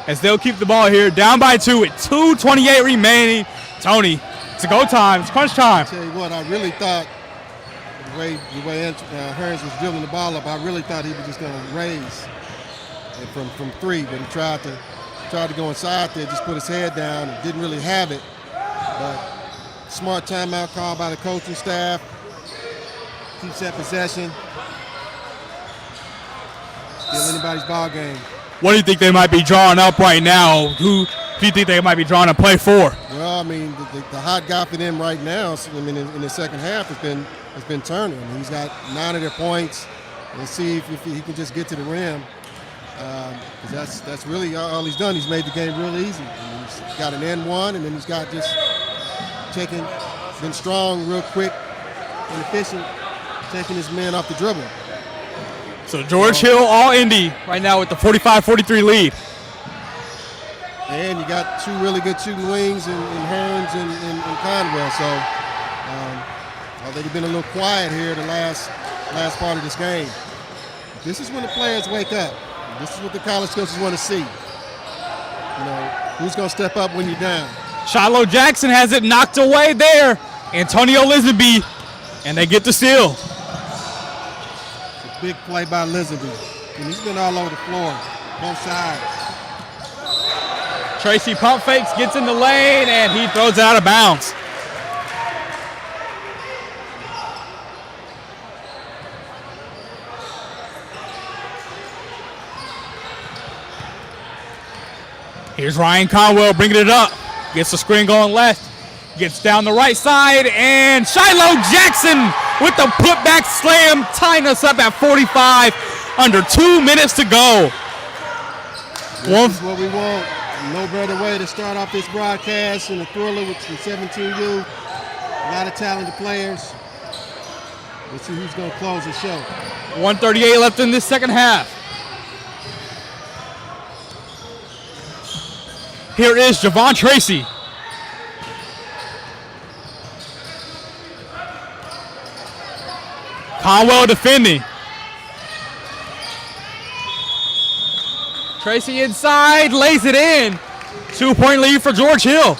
As they'll keep the ball here, down by 2 with 2:28 remaining. Tony, it's a go time. It's crunch time. I'll tell you what, I really thought the way Hearns was dribbling the ball up, I really thought he was just going to raise from 3, but he tried to go inside there, just put his head down and didn't really have it. But smart timeout call by the coaching staff. Keeps that possession. Still anybody's ball game. What do you think they might be drawing up right now? Who do you think they might be drawing a play for? Well, I mean, the hot guy for them right now, I mean, in the second half has been Turner. I mean, he's got 9 of their points. Let's see if he can just get to the rim. Because that's really all he's done. He's made the game real easy. I mean, he's got an N1, and then he's got just been strong, real quick, and efficient, taking his men off the dribble. So George Hill, all Indy, right now with the 45-43 lead. And you got 2 really good shooting wings in Hearns and Conwell. So they've been a little quiet here the last part of this game. This is when the players wake up. This is what the college coaches want to see. You know, who's going to step up when you're down? Shiloh Jackson has it knocked away there. Antonio Lisenby, and they get the steal. It's a big play by Lisenby. And he's been all over the floor, both sides. Tracy pump fakes, gets in the lane, and he throws it out of bounds. Here's Ryan Conwell bringing it up. Gets the screen going left. Gets down the right side, and Shiloh Jackson with the putback slam, tying us up at 45, under 2 minutes to go. This is what we want. No better way to start off this broadcast in a thriller with the 17U. A lot of talented players. Let's see who's going to close the show. 1:38 left in this second half. Here is Javon Tracy. Conwell defending. Tracy inside, lays it in. 2-point lead for George Hill.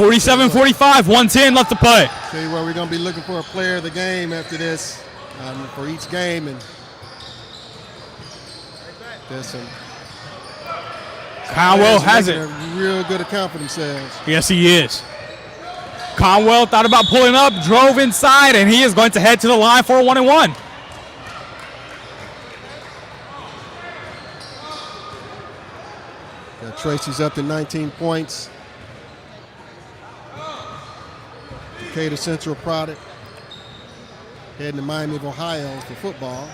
47-45, 1:10 left to play. Tell you what, we're going to be looking for a player of the game after this, for each game, and there's some. Conwell has it. A real good account for themselves. Yes, he is. Conwell thought about pulling up, drove inside, and he is going to head to the line for a 1-and-1. Tracy's up to 19 points. Decatur Central product. Heading to Miami of Ohio for football.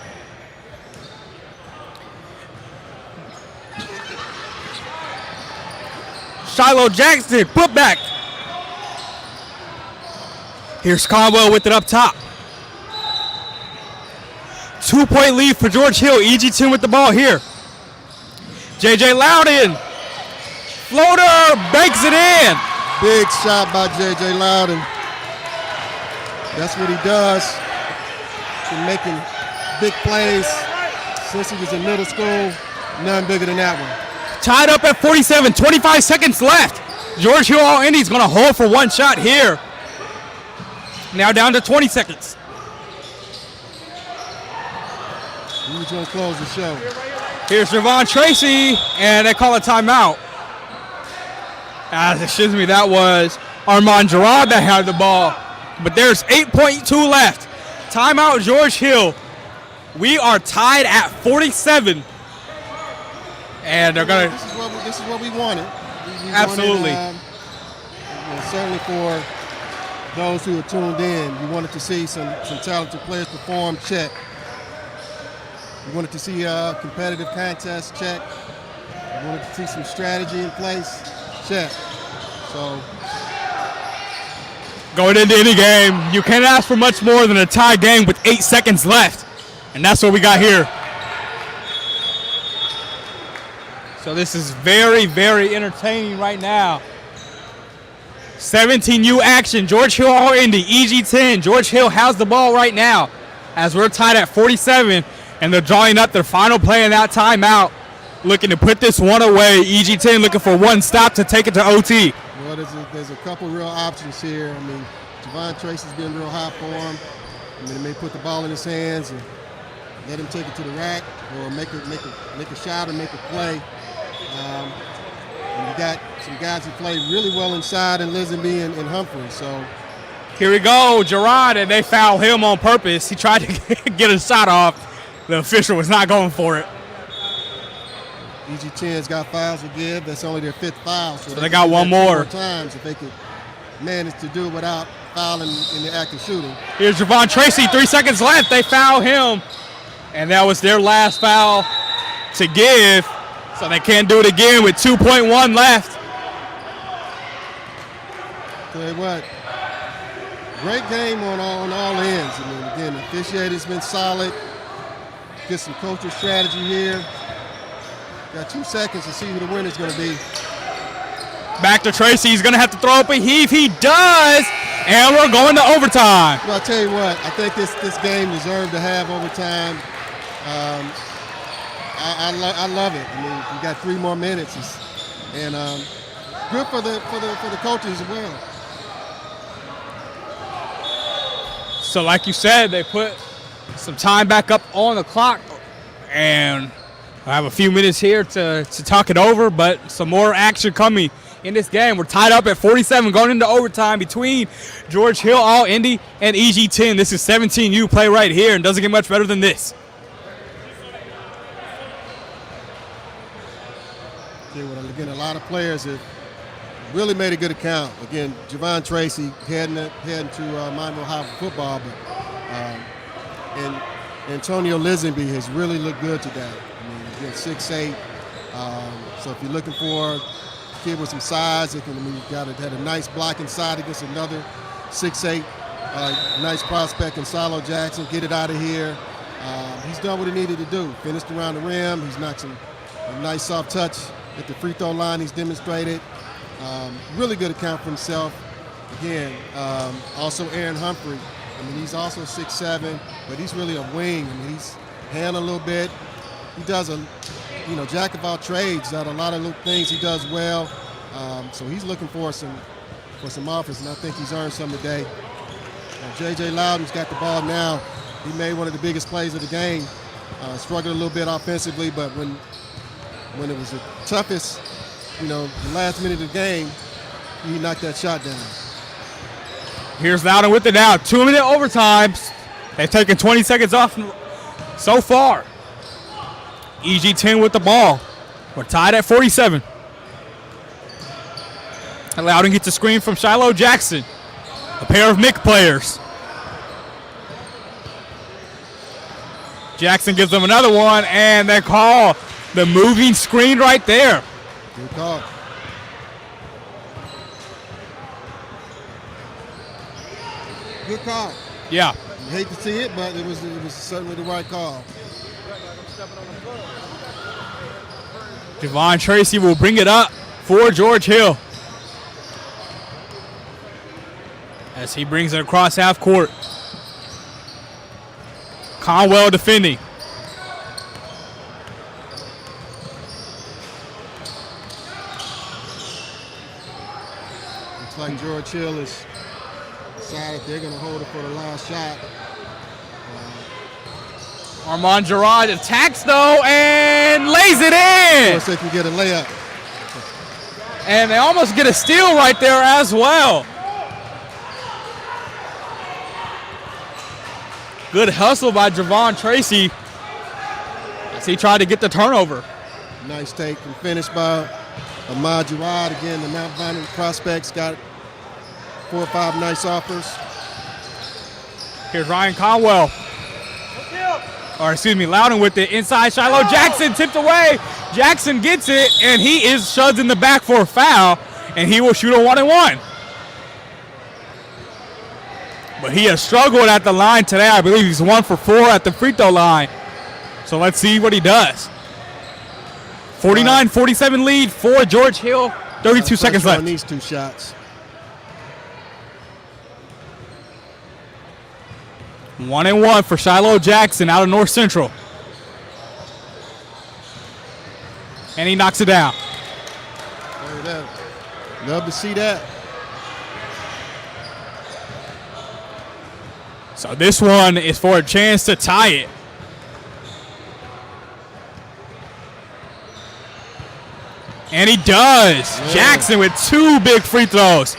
Shiloh Jackson, put back. Here's Conwell with it up top. 2-point lead for George Hill. EG10 with the ball here. J.J. Loudon. Floater, banks it in. Big shot by J.J. Loudon. That's what he does. Been making big plays since he was in middle school. None bigger than that one. Tied up at 47, 25 seconds left. George Hill All-Indy is going to hold for one shot here. Now down to 20 seconds. Who's going to close the show? Here's Javon Tracy, and they call a timeout. Excuse me, that was Armand Gerard that had the ball. But there's 8.2 left. Timeout, George Hill. We are tied at 47. And they're going to... This is what we wanted. We absolutely. Wanted, certainly for those who are tuned in, we wanted to see some talented players perform, check. We wanted to see a competitive contest, check. We wanted to see some strategy in place, check. So, going into any game, you can't ask for much more than a tie game with 8 seconds left. And that's what we got here. So this is very, very entertaining right now. 17U action. George Hill All-Indy, EG10. George Hill has the ball right now as we're tied at 47, and they're drawing up their final play in that timeout, looking to put this one away. EG10 looking for one stop to take it to OT. Well, there's a couple real options here. I mean, Javon Tracy's been real hot for him. I mean, they may put the ball in his hands and let him take it to the rack, or make a shot or make a play. And you got some guys who play really well inside, and Lisenby and Humphrey. So here we go, Gerard, and they foul him on purpose. He tried to get a shot off. The official was not going for it. EG10's got fouls to give. That's only their 5th foul. So they got one more. Times if they could manage to do it without fouling in the act of shooting. Here's Javon Tracy, 3 seconds left. They foul him, and that was their last foul to give. So they can't do it again with 2.1 left. Tell you what, great game on all ends. I mean, again, the officiating's been solid. Get some coaching strategy here. Got 2 seconds to see who the winner's going to be. Back to Tracy. He's going to have to throw up a heave. He does, and we're going to overtime. Well, I'll tell you what, I think this game deserved to have overtime. I love it. I mean, you got 3 more minutes, and good for the coaches as well. So, like you said, they put some time back up on the clock, and I have a few minutes here to talk it over, but some more action coming in this game. We're tied up at 47 going into overtime between George Hill All-Indy and EG10. This is 17U play right here, and doesn't get much better than this. Again, a lot of players have really made a good account. Again, Javon Tracy heading to Miami Ohio for football, but and Antonio Lisenby has really looked good today. I mean, again, 6'8". So if you're looking for a kid with some size, had a nice block inside against another 6'8". Nice prospect in Shiloh Jackson. Get it out of here. He's done what he needed to do. Finished around the rim. He's knocked a nice soft touch at the free throw line. He's demonstrated really good account for himself. Again, also Aaron Humphrey. I mean, he's also 6'7", but he's really a wing. I mean, he's handling a little bit. He does jack of all trades. Got a lot of little things he does well. So he's looking for some for some offense, and I think he's earned some today. J.J. Loudon's got the ball now. He made one of the biggest plays of the game. Struggled a little bit offensively, but when it was the toughest, the last minute of the game, he knocked that shot down. Here's Loudon with it now. 2-minute overtimes. They've taken 20 seconds off so far. EG10 with the ball. We're tied at 47. And Loudon gets a screen from Shiloh Jackson. A pair of Mick players. Jackson gives them another one, and they call the moving screen right there. Good call. Good call. Yeah. You hate to see it, but it was certainly the right call. Javon Tracy will bring it up for George Hill. As he brings it across half court. Conwell defending. Looks like George Hill has decided they're going to hold it for the last shot. Armand Gerard attacks though and lays it in. Of course, they can get a layup. And they almost get a steal right there as well. Good hustle by Javon Tracy as he tried to get the turnover. Nice take and finish by Ahmad Gerard. Again, the Mount Vernon prospects got 4 or 5 nice offers. Here's Ryan Conwell. Or excuse me, Loudon with it inside. Shiloh Jackson tipped away. Jackson gets it, and he is shoved in the back for a foul, and he will shoot a 1-and-1. But he has struggled at the line today. I believe he's 1 for 4 at the free throw line. So let's see what he does. 49-47 lead for George Hill. 32 seconds left. On these 2 shots. 1-and-1 for Shiloh Jackson out of North Central. And he knocks it down. Love to see that. So this one is for a chance to tie it. And he does. Yeah. Jackson with 2 big free throws.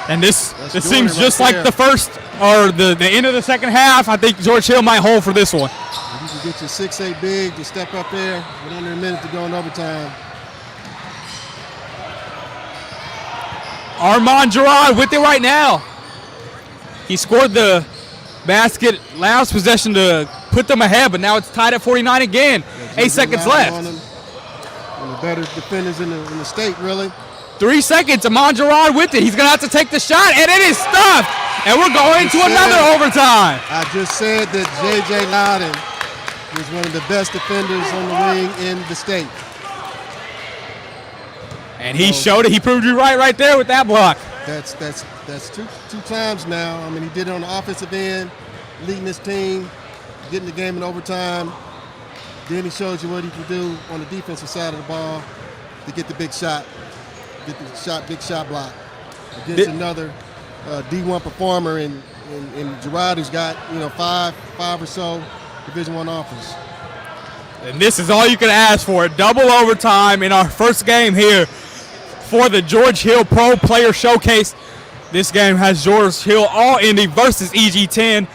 And this seems just like the first or the end of the second half. I think George Hill might hold for this one. You can get your 6'8" big to step up there with under a minute to go in overtime. Armand Gerard with it right now. He scored the basket last possession to put them ahead, but now it's tied at 49 again. 8 seconds left. One of the better defenders in the state, really. 3 seconds. Armand Gerard with it. He's going to have to take the shot, and it is stuffed. And we're going to another overtime. I just said that J.J. Loudon was one of the best defenders on the wing in the state. And he showed it. He proved you right there with that block. That's two times now. I mean, he did it on the offensive end, leading his team, getting the game in overtime. Then he shows you what he can do on the defensive side of the ball to get the big shot, big shot block against another D1 performer in Gerard, who's got five or so Division I offers. And this is all you can ask for: a double overtime in our first game here for the George Hill Pro Player Showcase. This game has George Hill All-Indy versus EG10.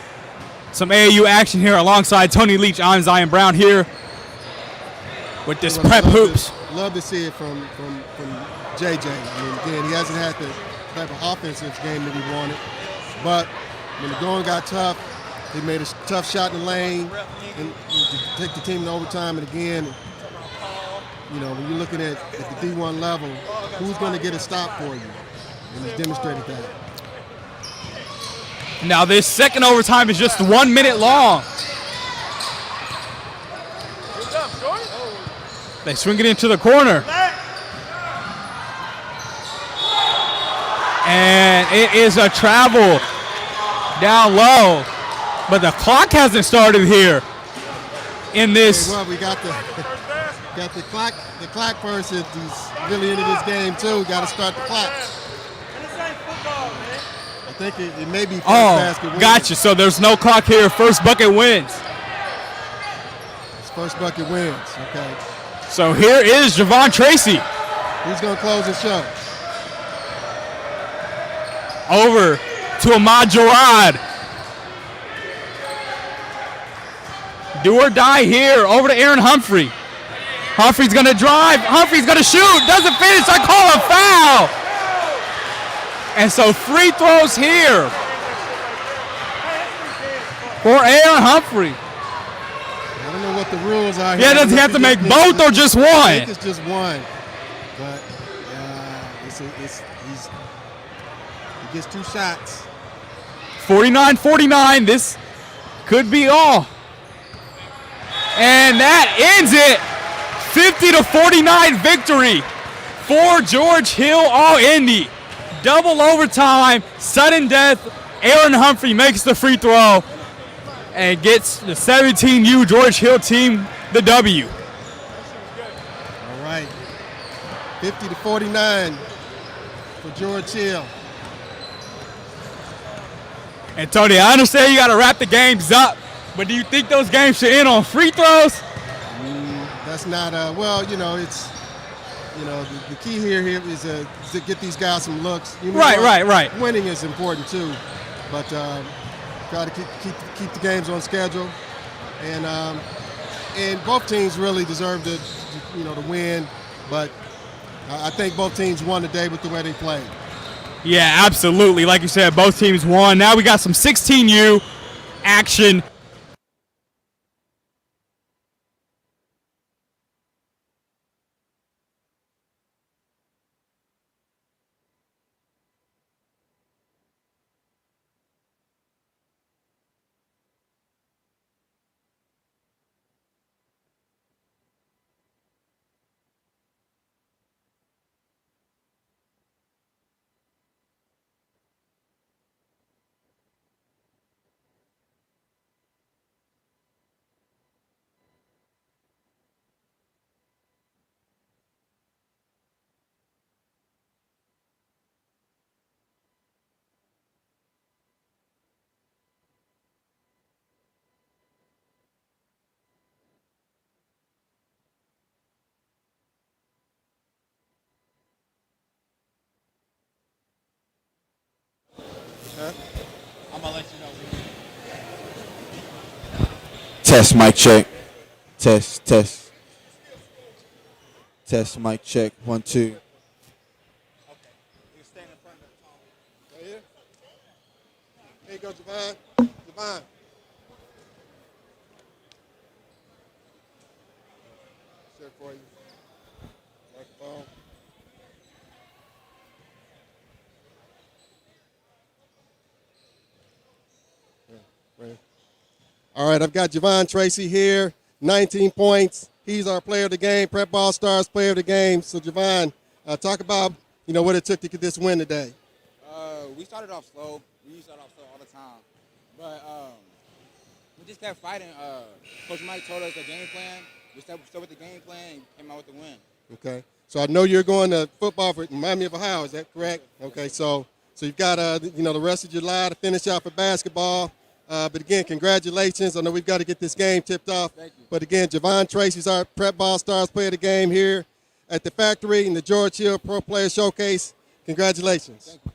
Some AAU action here alongside Tony Leach. I'm Zion Brown here with this prep hoops. Love to see it from JJ. I mean, again, he hasn't had the type of offensive game that he wanted, but when the going got tough, he made a tough shot in the lane and to take the team to overtime. And again, when you're looking at the D1 level, who's going to get a stop for you? And he's demonstrated that. Now this second overtime is just 1 minute long. They swing it into the corner. And it is a travel down low. But the clock hasn't started here in this. Well, we got the clock first. If he's really into this game too, got to start the clock. think it may be first Oh, basket wins. gotcha. So there's no clock here. First bucket wins. It's first bucket wins. Okay. So here is Javon Tracy. Who's going to close the show? Over to Ahmad Jarrad. Do or die here. Over to Aaron Humphrey. Humphrey's going to drive. Humphrey's going to shoot. Doesn't finish. I call a foul. And so free throws here for Aaron Humphrey. I don't know what the rules are here. Yeah, does he have to make both or just one? I think it's just one. But he gets 2 shots. 49-49. This could be all. And that ends it. 50-49 victory for George Hill All-Indy. Double overtime, sudden death. Aaron Humphrey makes the free throw and gets the 17U George Hill team the W. All right. 50-49 for George Hill. And Tony, I understand you got to wrap the games up, but do you think those games should end on free throws? That's not it's the key here is to get these guys some looks. Right. Winning is important too, but try to keep the games on schedule, and both teams really deserve to win, but I think both teams won today with the way they played. Yeah, absolutely. Like you said, both teams won. Now we got some 16U action. I'm gonna let you know. Test, mic check. Test. Test, mic check. 1, 2. Okay. You stand in front of the phone. Right here. Here you go, Javon. Javon. Share for you. Microphone. Right. All right, I've got Javon Tracy here, 19 points. He's our player of the game, Prep All Stars player of the game. So, Javon, talk about what it took to get this win today. We started off slow. We start off slow all the time, but we just kept fighting. Coach Mike told us the game plan. We stuck with the game plan and came out with the win. Okay, so I know you're going to football for Miami of Ohio. Is that correct? Okay, so you've got the rest of July to finish out for basketball. But again, congratulations. I know we've got to get this game tipped off. Thank you. But again, Javon Tracy's our Prep Ball Stars player of the game here at the factory in the George Hill Pro Player Showcase. Congratulations. Thank you.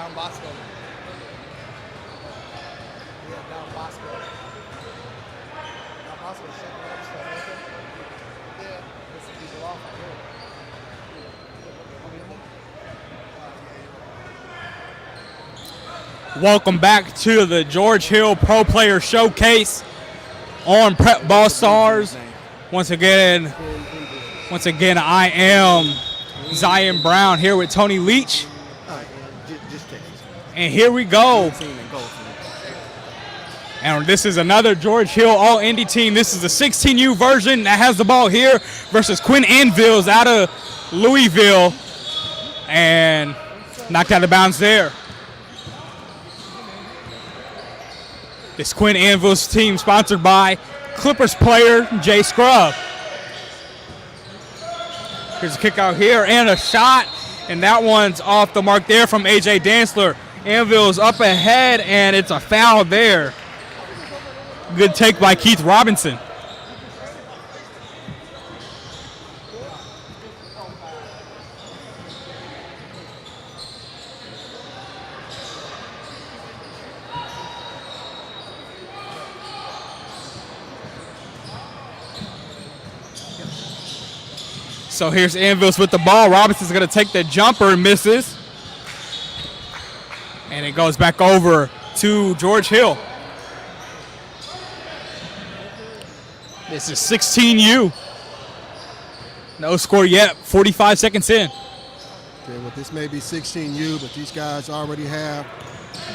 Don Bosco. Yeah, Don Bosco. Don Bosco setting up stuff, okay? Yeah, this is people off right here. Welcome back to the George Hill Pro Player Showcase on Prep Ball Stars. Once again, I am Zion Brown here with Tony Leach. Just take it. And here we go. And this is another George Hill All-Indy team. This is the 16U version that has the ball here versus Quinn Anvils out of Louisville. And knocked out of bounds there. This Quinn Anvils team sponsored by Clippers player Jay Scrub. Here's a kick out here and a shot. And that one's off the mark there from A.J. Dantzler. Anvils up ahead, and it's a foul there. Good take by Keith Robinson. So here's Anvils with the ball. Robinson's going to take the jumper and misses. And it goes back over to George Hill. This is 16U. No score yet, 45 seconds in. Okay, well, this may be 16U, but these guys already have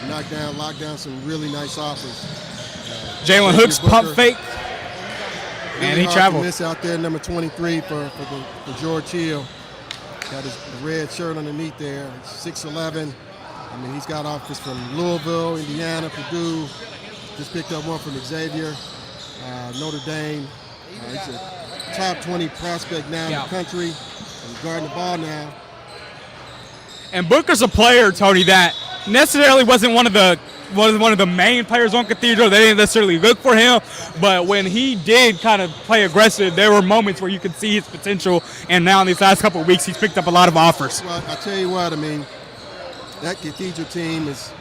knocked down, locked down some really nice offers. Jalen Hooks pump fake. And he hard traveled. to miss out there, number 23 for George Hill. Got his red shirt underneath there. 6'11". I mean, he's got offers from Louisville, Indiana, Purdue. Just picked up one from Xavier, Notre Dame. He's a top 20 prospect now in the country. He's guarding the ball now. And Booker's a player, Tony, that necessarily wasn't one of the main players on Cathedral. They didn't necessarily look for him, but when he did kind of play aggressive, there were moments where you could see his potential, and now in these last couple of weeks, he's picked up a lot of offers. Well, I tell you what, I mean, that Cathedral team was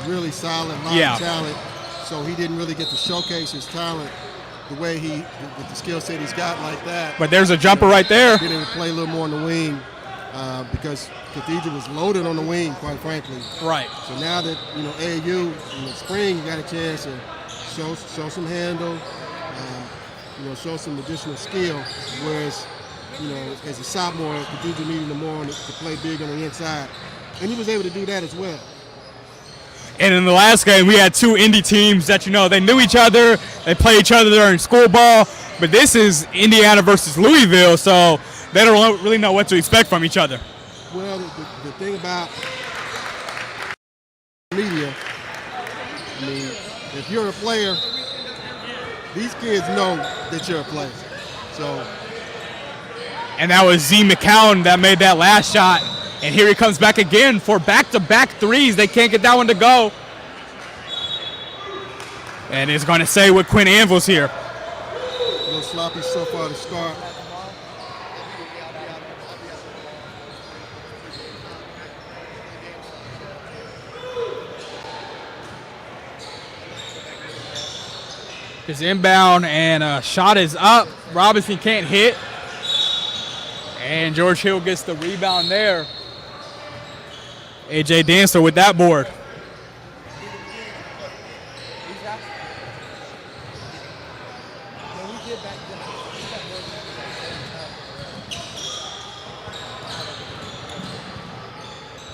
really solid, a lot of talent, so he didn't really get to showcase his talent the way with the skill set he's got like that. But there's a jumper right there. Getting to play a little more on the wing because Cathedral was loaded on the wing, quite frankly. Right. So now that, AAU in the spring got a chance to show some handle, show some additional skill, whereas, as a sophomore, Cathedral needed him more to play big on the inside. And he was able to do that as well. And in the last game, we had two Indy teams that, they knew each other. They play each other during school ball. But this is Indiana versus Louisville, so they don't really know what to expect from each other. Well, the thing about media, I mean, if you're a player, these kids know that you're a player. So. And that was Z McCown that made that last shot. And here he comes back again for back-to-back threes. They can't get that one to go. And it's going to stay with Quinn Anvils here. A little sloppy so far to start. His inbound and shot is up. Robinson can't hit. And George Hill gets the rebound there. A.J. Dantzler with that board.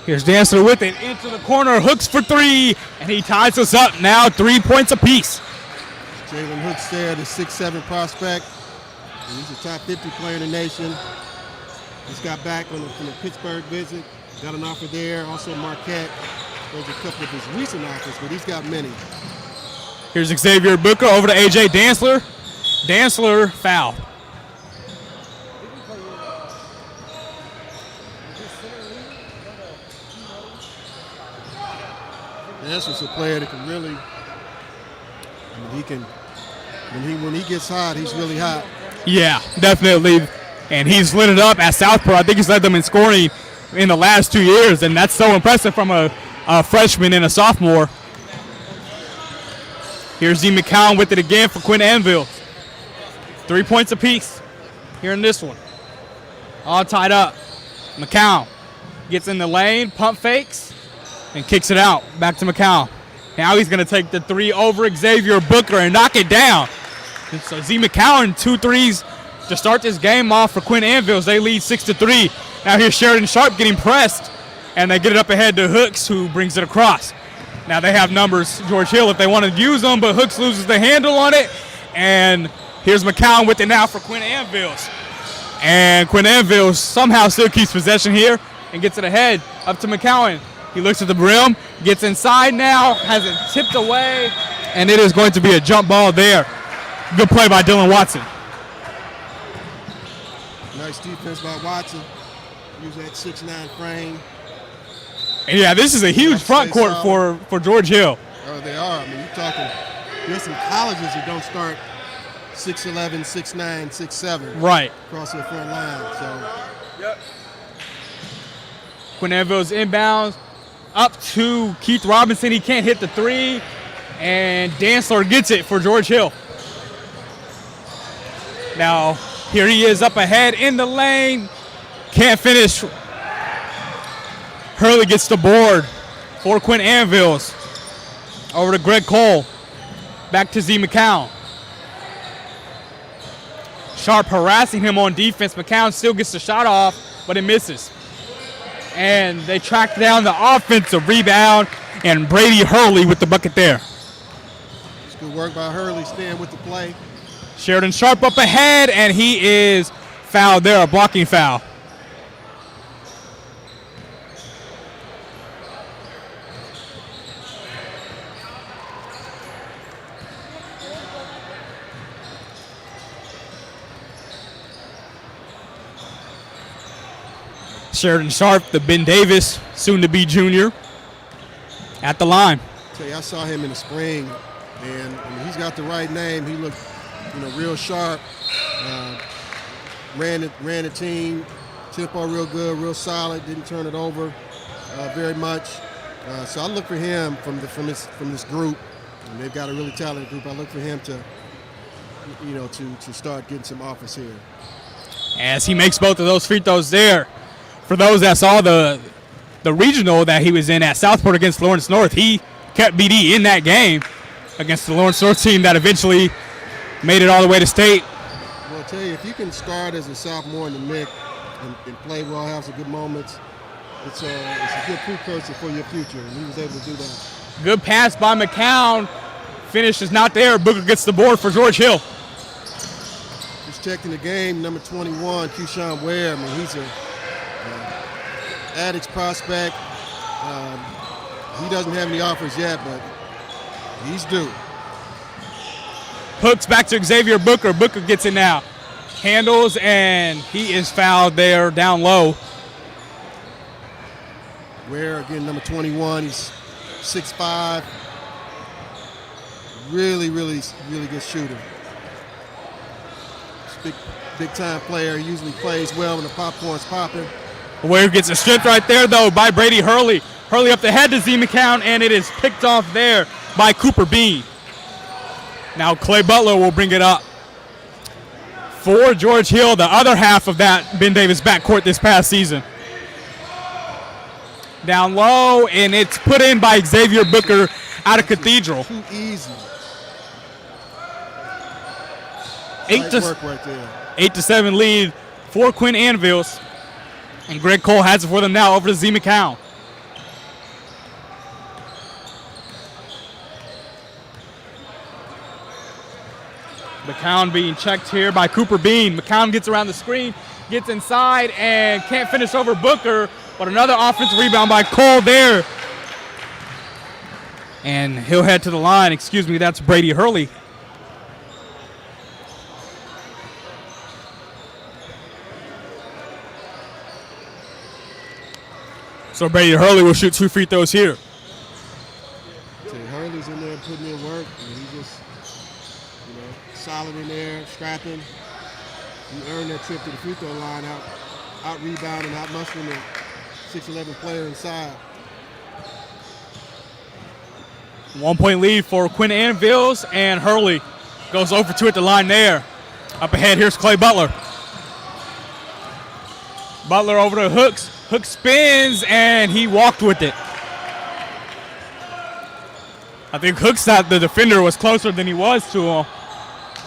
Here's Dantzler with it into the corner, hooks for three, and he ties us up now 3 points apiece. Jalen Hooks there, the 6'7" prospect. He's a top 50 player in the nation. Just got back from the Pittsburgh visit. Got an offer there. Also Marquette. Those are a couple of his recent offers, but he's got many. Here's Xavier Booker over to A.J. Dantzler. Dantzler foul. Dantzler's a player that can really, when he gets hot, he's really hot. Yeah, definitely. And he's lit it up at Southport. I think he's led them in scoring in the last 2 years, and that's so impressive from a a freshman and a sophomore. Here's Z McCown with it again for Quinn Anvil. 3 points apiece here in this one. All tied up. McCown gets in the lane, pump fakes, and kicks it out. Back to McCown. Now he's going to take the three over Xavier Booker and knock it down. And so Z McCown, 2 threes to start this game off for Quinn Anvil. They lead 6-3. Now here's Sheridan Sharp getting pressed, and they get it up ahead to Hooks, who brings it across. Now they have numbers, George Hill, if they want to use them, but Hooks loses the handle on it. And here's McCown with it now for Quinn Anvil. And Quinn Anvil somehow still keeps possession here and gets it ahead up to McCown. He looks at the rim, gets inside now, has it tipped away, and it is going to be a jump ball there. Good play by Dylan Watson. Nice defense by Watson. Use that 6'9" frame. And yeah, this is a huge front court for George Hill. Oh, they are. I mean, you're talking, there's some colleges that don't start 6'11", 6'9", 6'7". Right. Across their front line. So. Quinn Anvil's inbounds up to Keith Robinson. He can't hit the three. And Dantzler gets it for George Hill. Now, here he is up ahead in the lane. Can't finish. Hurley gets the board for Quinn Anvils. Over to Greg Cole. Back to Z McCown. Sharp harassing him on defense. McCown still gets the shot off, but it misses. And they track down the offensive rebound, and Brady Hurley with the bucket there. It's good work by Hurley, staying with the play. Sheridan Sharp up ahead, and he is fouled there, a blocking foul. Sheridan Sharp, the Ben Davis, soon-to-be junior, at the line. Tell you, I saw him in the spring, and I mean, he's got the right name. He looked, real sharp. Ran the team, tempo real good, real solid. Didn't turn it over very much. So I look for him from this group, and they've got a really talented group. I look for him to, to start getting some offers here. As he makes both of those free throws there. For those that saw the regional that he was in at Southport against Lawrence North, he kept BD in that game against the Lawrence North team that eventually made it all the way to state. Well, I'll tell you, if you can start as a sophomore in the MIC and play well, have some good moments, it's a good precursor for your future, and he was able to do that. Good pass by McCown. Finish is not there. Booker gets the board for George Hill. Just checking the game, number 21, Keyshawn Ware. I mean, he's a Addicts prospect. He doesn't have any offers yet, but he's due. Hooks back to Xavier Booker. Booker gets it now. Handles, and he is fouled there down low. Ware, again, number 21. He's 6'5". Really, really, really good shooter. Big time player. He usually plays well when the popcorn's popping. Ware gets a strip right there, though, by Brady Hurley. Hurley up the head to Z McCown, and it is picked off there by Cooper Bean. Now Clay Butler will bring it up for George Hill, the other half of that Ben Davis backcourt this past season. Down low, and it's put in by Xavier Booker out of Cathedral. Too easy. 8-7 lead for Quinn Anvils. And Greg Cole has it for them now over to Z McCown. McCown being checked here by Cooper Bean. McCown gets around the screen, gets inside, and can't finish over Booker. But another offensive rebound by Cole there. And he'll head to the line. Excuse me, that's Brady Hurley. So Brady Hurley will shoot 2 free throws here. So Hurley's in there putting in work, and he's just, solid in there, strapping. He earned that trip to the free throw line, out rebounding, out muscling the 6'11" player inside. 1 point lead for Quinn Anvils, and Hurley goes over 2 at the line there. Up ahead, here's Clay Butler. Butler over to Hooks. Hooks spins, and he walked with it. I think Hooks thought the defender was closer than he was to him.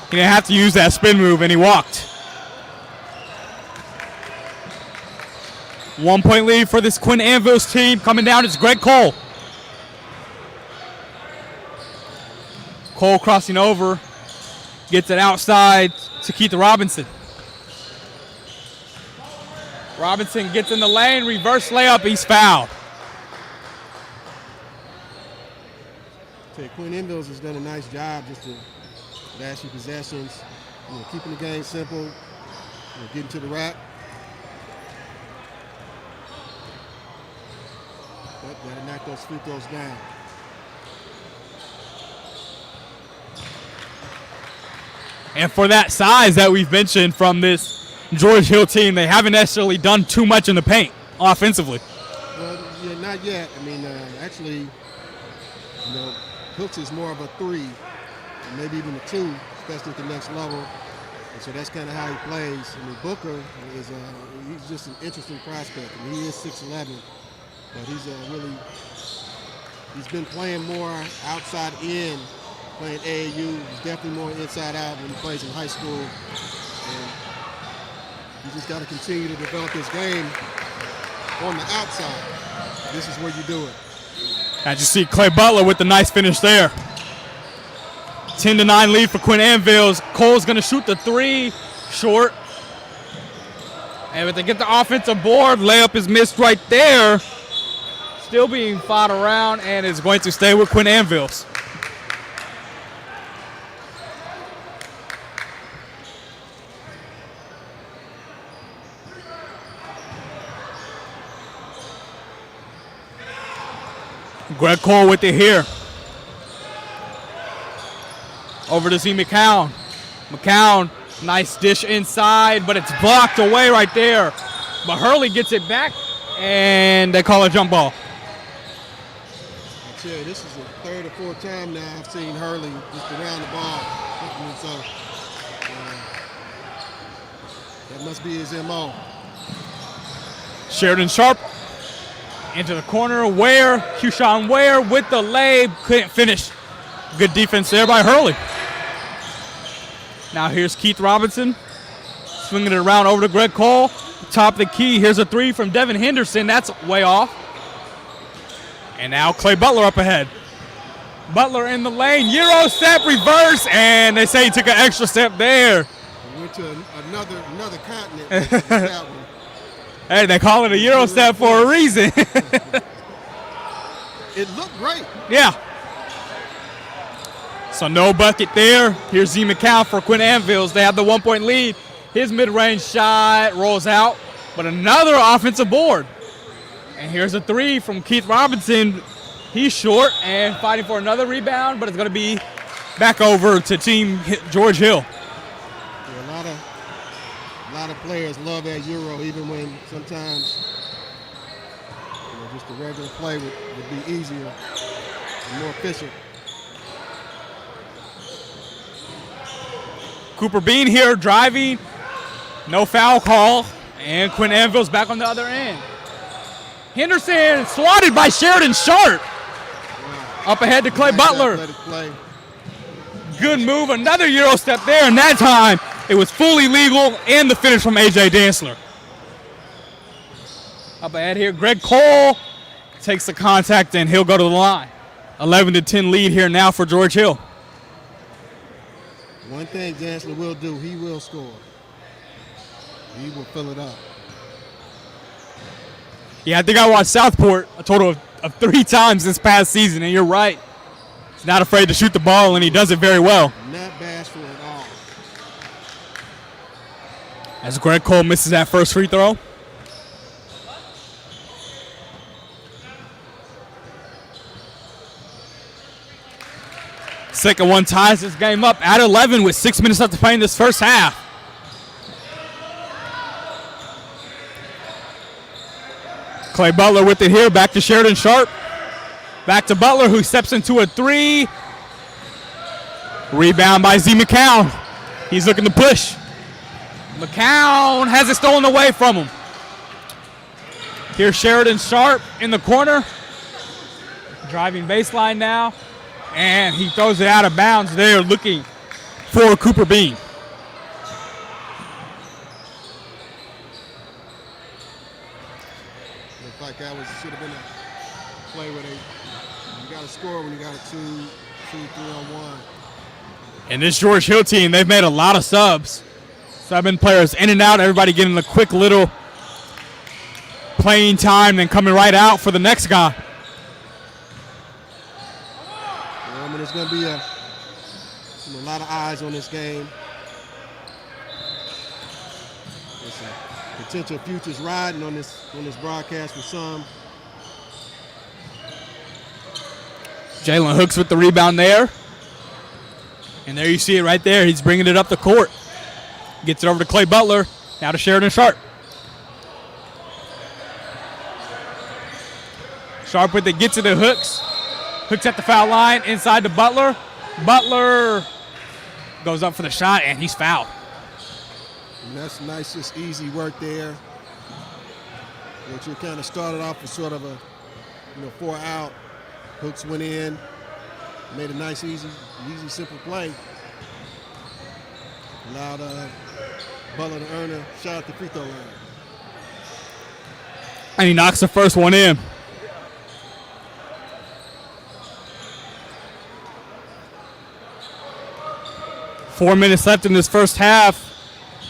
He didn't have to use that spin move, and he walked. 1 point lead for this Quinn Anvils team. Coming down is Greg Cole. Cole crossing over, gets it outside to Keith Robinson. Robinson gets in the lane, reverse layup, he's fouled. Quinn Anvils has done a nice job just to last you possessions, keeping the game simple, getting to the rack. But gotta knock those free throws down. And for that size that we've mentioned from this George Hill team, they haven't necessarily done too much in the paint offensively. Well, yeah, not yet. I mean, actually, Hooks is more of a 3, and maybe even a 2, especially at the next level. And so that's kind of how he plays. I mean, Booker is he's just an interesting prospect. I mean, he is 6'11", but he's been playing more outside in, playing AAU. He's definitely more inside out when he plays in high school. And you just got to continue to develop his game on the outside. This is where you do it. As you see Clay Butler with the nice finish there. 10-9 lead for Quinn Anvils. Cole's going to shoot the 3, short. And if they get the offensive board, layup is missed right there. Still being fought around, and is going to stay with Quinn Anvils. Greg Cole with it here. Over to Z McCown. McCown, nice dish inside, but it's blocked away right there. But Hurley gets it back, and they call a jump ball. I tell you, this is the 3rd or 4th time now I've seen Hurley just around the ball. So that must be his MO. Sheridan Sharp into the corner. Keyshawn Ware with the lay, couldn't finish. Good defense there by Hurley. Now here's Keith Robinson, swinging it around over to Greg Cole. Top of the key, here's a 3 from Devin Henderson. That's way off. And now Clay Butler up ahead. Butler in the lane, Euro step, reverse, and they say he took an extra step there. He went to another continent with that one. Hey, they call it a Euro step for a reason. It looked great. Yeah. So no bucket there. Here's Z McCown for Quinn Anvils. They have the 1 point lead. His mid-range shot rolls out, but another offensive board. And here's a 3 from Keith Robinson. He's short and fighting for another rebound, but it's going to be back over to Team George Hill. Yeah, a lot of players love that Euro, even when sometimes just a regular play would be easier and more efficient. Cooper Bean here driving. No foul call. And Quinn Anvils back on the other end. Henderson swatted by Sheridan Sharp. Wow. Up ahead to Clay Butler. Athletic play. Good move. Another Euro step there. And that time it was fully legal, and the finish from A.J. Dantzler. Up ahead here, Greg Cole takes the contact, and he'll go to the line. 11-10 lead here now for George Hill. One thing Dantzler will do, he will score. He will fill it up. Yeah, I think I watched Southport a total of 3 times this past season, and you're right. He's not afraid to shoot the ball, and he does it very well. Not bashful at all. As Greg Cole misses that first free throw. Second one ties this game up at 11 with 6 minutes left to play in this first half. Clay Butler with it here, back to Sheridan Sharp. Back to Butler, who steps into a three. Rebound by Z McCown. He's looking to push. McCown has it stolen away from him. Here's Sheridan Sharp in the corner. Driving baseline now. And he throws it out of bounds there, looking for Cooper Bean. Looked like that should have been a play where you got to score when you got a 2-3-on-1. And this George Hill team, they've made a lot of subs. Subbing players in and out, everybody getting a quick little playing time, then coming right out for the next guy. I mean, there's going to be a lot of eyes on this game. There's some potential futures riding on this broadcast for some. Jalen Hooks with the rebound there. And there you see it right there. He's bringing it up the court. Gets it over to Clay Butler. Now to Sheridan Sharp. Sharp with it, gets it to Hooks. Hooks at the foul line, inside to Butler. Butler goes up for the shot, and he's fouled. And that's nice, just easy work there. But you kind of started off with sort of a 4 out. Hooks went in, made a nice, easy, simple play. Allowed Butler to earn a shot at the free throw line. And he knocks the first one in. Four minutes left in this first half.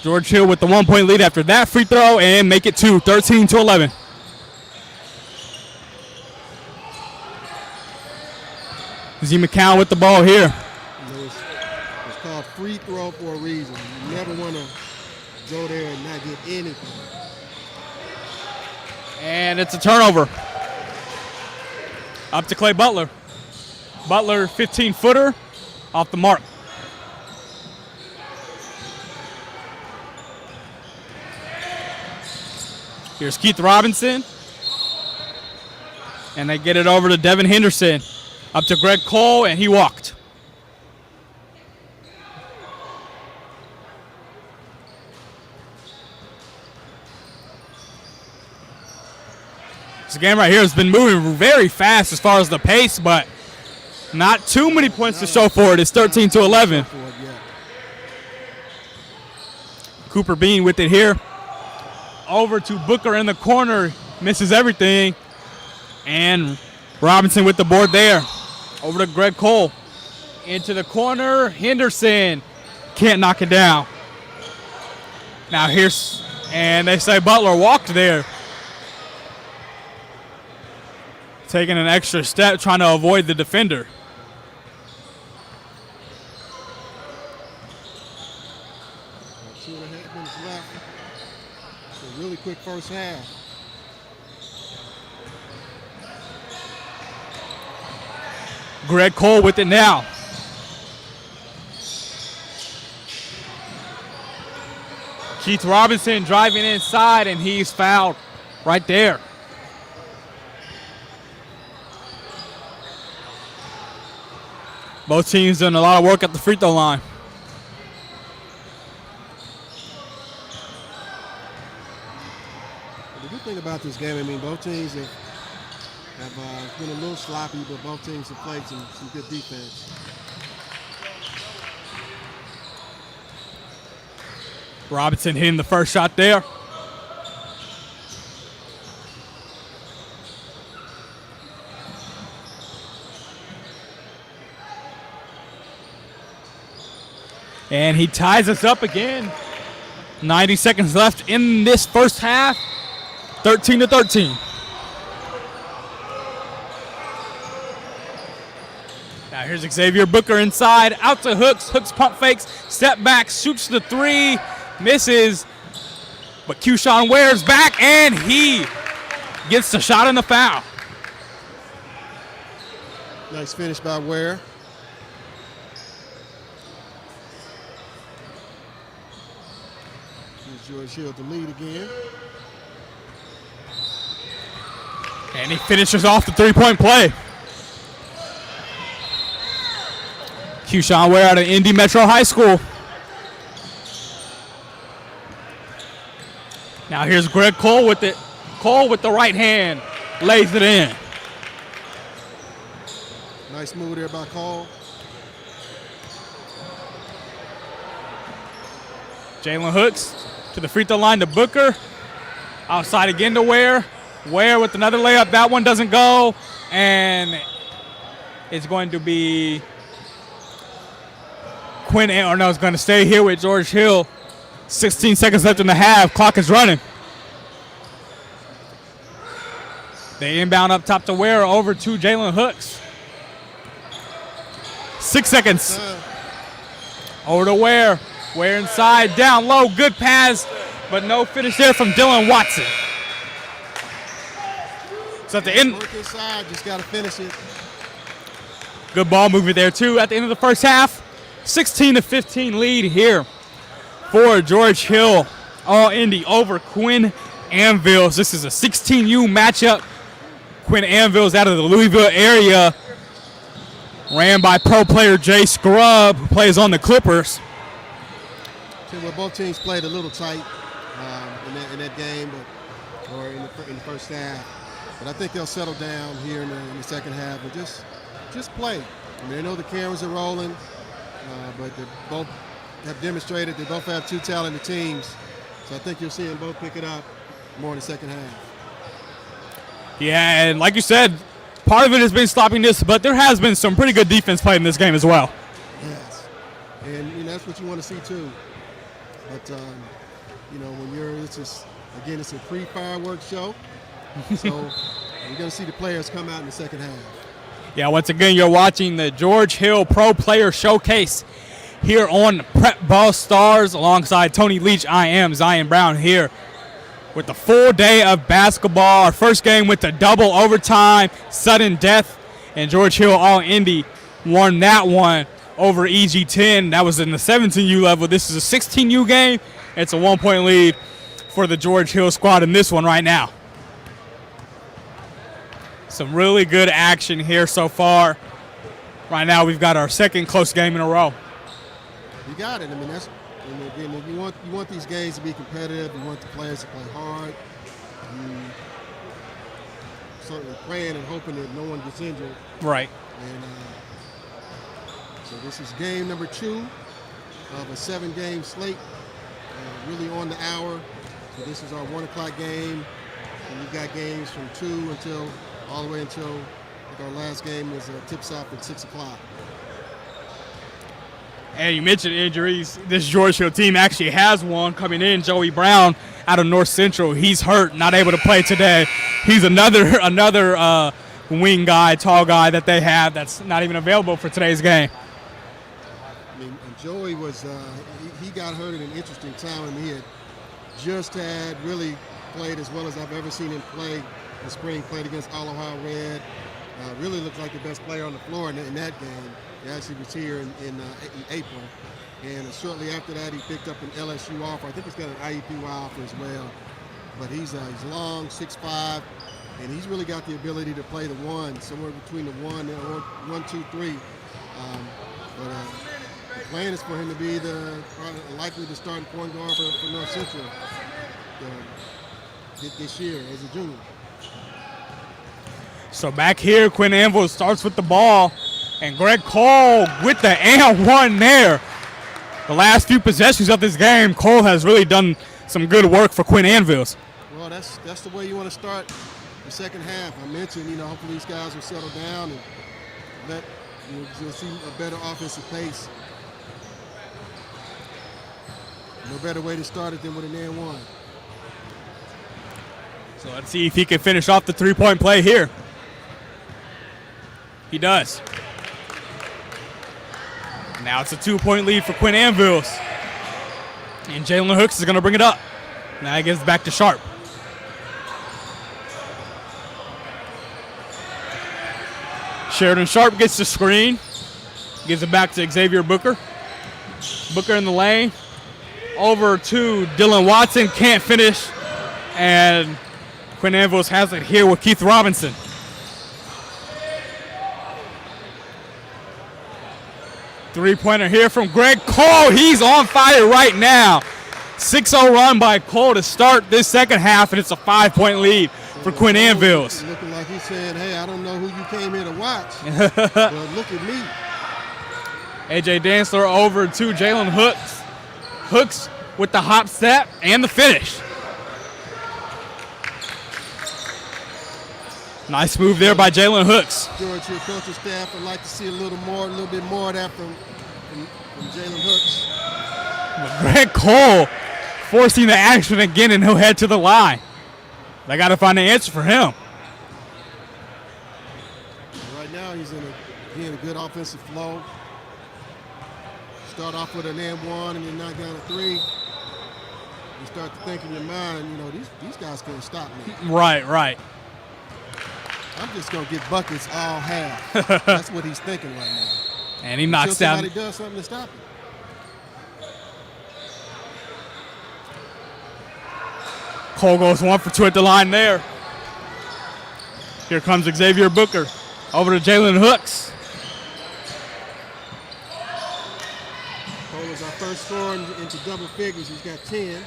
George Hill with the 1-point lead after that free throw and make it 13-11. Z McCown with the ball here. It's called free throw for a reason. You never want to go there and not get anything. And it's a turnover. Up to Clay Butler. Butler, 15-footer, off the mark. Here's Keith Robinson. And they get it over to Devin Henderson. Up to Greg Cole, and he walked. This game right here has been moving very fast as far as the pace, but not too many points to show for it. It's 13-11. Cooper Bean with it here. Over to Booker in the corner. Misses everything. And Robinson with the board there. Over to Greg Cole. Into the corner. Henderson can't knock it down. Now and they say Butler walked there. Taking an extra step, trying to avoid the defender. About 2.5 minutes left. It's a really quick first half. Greg Cole with it now. Keith Robinson driving inside, and he's fouled right there. Both teams doing a lot of work at the free throw line. The good thing about this game, I mean, both teams have been a little sloppy, but both teams have played some good defense. Robinson hitting the first shot there. And he ties us up again. 90 seconds left in this first half. 13-13. Now here's Xavier Booker inside, out to Hooks. Hooks pump fakes, step back, shoots the three, misses. But Keyshawn Ware's back, and he gets the shot and the foul. Nice finish by Ware. Here's George Hill to lead again. And he finishes off the three-point play. Keyshawn Ware out of Indy Metro High School. Now here's Greg Cole with it. Cole with the right hand, lays it in. Nice move there by Cole. Jalen Hooks to the free throw line to Booker. Outside again to Ware. Ware with another layup. That one doesn't go. And it's going to be Quinn, or no, it's going to stay here with George Hill. 16 seconds left in the half. Clock is running. They inbound up top to Ware, over to Jalen Hooks. 6 seconds. Over to Ware. Ware inside, down low, good pass, but no finish there from Dylan Watson. So at the end, Work inside, just got to finish it. good ball movement there too. At the end of the first half, 16-15 lead here for George Hill. All Indy over Quinn Anvils. This is a 16U matchup. Quinn Anvils out of the Louisville area, ran by pro player Jay Scrub, who plays on the Clippers. Well, both teams played a little tight in that game, or in the first half. But I think they'll settle down here in the second half and just play. I mean, they know the cameras are rolling, but they both have demonstrated they both have two talented teams. So I think you'll see them both pick it up more in the second half. Yeah, and like you said, part of it has been stopping this, but there has been some pretty good defense played in this game as well. Yes, and that's what you want to see too. But when it's a pre-fireworks show, so you're going to see the players come out in the second half. Yeah, once again, you're watching the George Hill Pro Player Showcase here on Prep Ball Stars alongside Tony Leach. I am Zion Brown here with the full day of basketball. Our first game with the double overtime, sudden death, and George Hill All-Indy won that one over EG10. That was in the 17U level. This is a 16U game. It's a 1-point lead for the George Hill squad in this one right now. Some really good action here so far. Right now we've got our second close game in a row. You got it. I mean, again, you want these games to be competitive. You want the players to play hard. You certainly praying and hoping that no one gets injured. Right. And so this is game number 2 of a 7-game slate, really on the hour. So this is our 1 o'clock game, and we've got games from 2 until all the way until our last game is tips off at 6 o'clock. And you mentioned injuries. This George Hill team actually has one coming in. Joey Brown out of North Central. He's hurt, not able to play today. He's another wing guy, tall guy that they have that's not even available for today's game. I mean, and Joey was he got hurt at an interesting time. I mean, he had just really played as well as I've ever seen him play in spring. Played against All Ohio Red. Really looked like the best player on the floor in that game. He actually was here in April. And shortly after that, he picked up an LSU offer. I think he's got an IUPUI offer as well. But he's long, 6'5", and he's really got the ability to play the one, somewhere between the 1, 2, 3. The plan is for him to be likely the starting point guard for North Central this year as a junior. So back here, Quinn Anvil starts with the ball, and Greg Cole with the and one there. The last few possessions of this game, Cole has really done some good work for Quinn Anvils. Well, that's the way you want to start the second half. I mentioned, hopefully these guys will settle down and you'll see a better offensive pace. No better way to start it than with an and one. So let's see if he can finish off the three-point play here. He does. Now it's a 2-point lead for Quinn Anvils. And Jalen Hooks is going to bring it up. Now he gets back to Sharp. Sheridan Sharp gets the screen. Gives it back to Xavier Booker. Booker in the lane. Over to Dylan Watson. Can't finish. And Quinn Anvils has it here with Keith Robinson. Three-pointer here from Greg Cole. He's on fire right now. 6-0 run by Cole to start this second half, and it's a 5-point lead for Quinn Anvils. Looking like he's saying, hey, I don't know who you came here to watch, but look at me. A.J. Dantzler over to Jalen Hooks. Hooks with the hop step and the finish. Nice move there by Jalen Hooks. George, your coaching staff would like to see a little bit more of that from Jalen Hooks. Greg Cole forcing the action again, and he'll head to the line. They got to find an answer for him. Right now, he's in a good offensive flow. Start off with an and one, and then knock down a three. You start to think in your mind, you know, these guys can't stop me. Right. I'm just gonna get buckets all half. That's what he's thinking right now. And he knocks Until down. somebody does something to stop him. Cole goes 1 for 2 at the line there. Here comes Xavier Booker over to Jalen Hooks. Cole is our first scorer into double figures. He's got 10.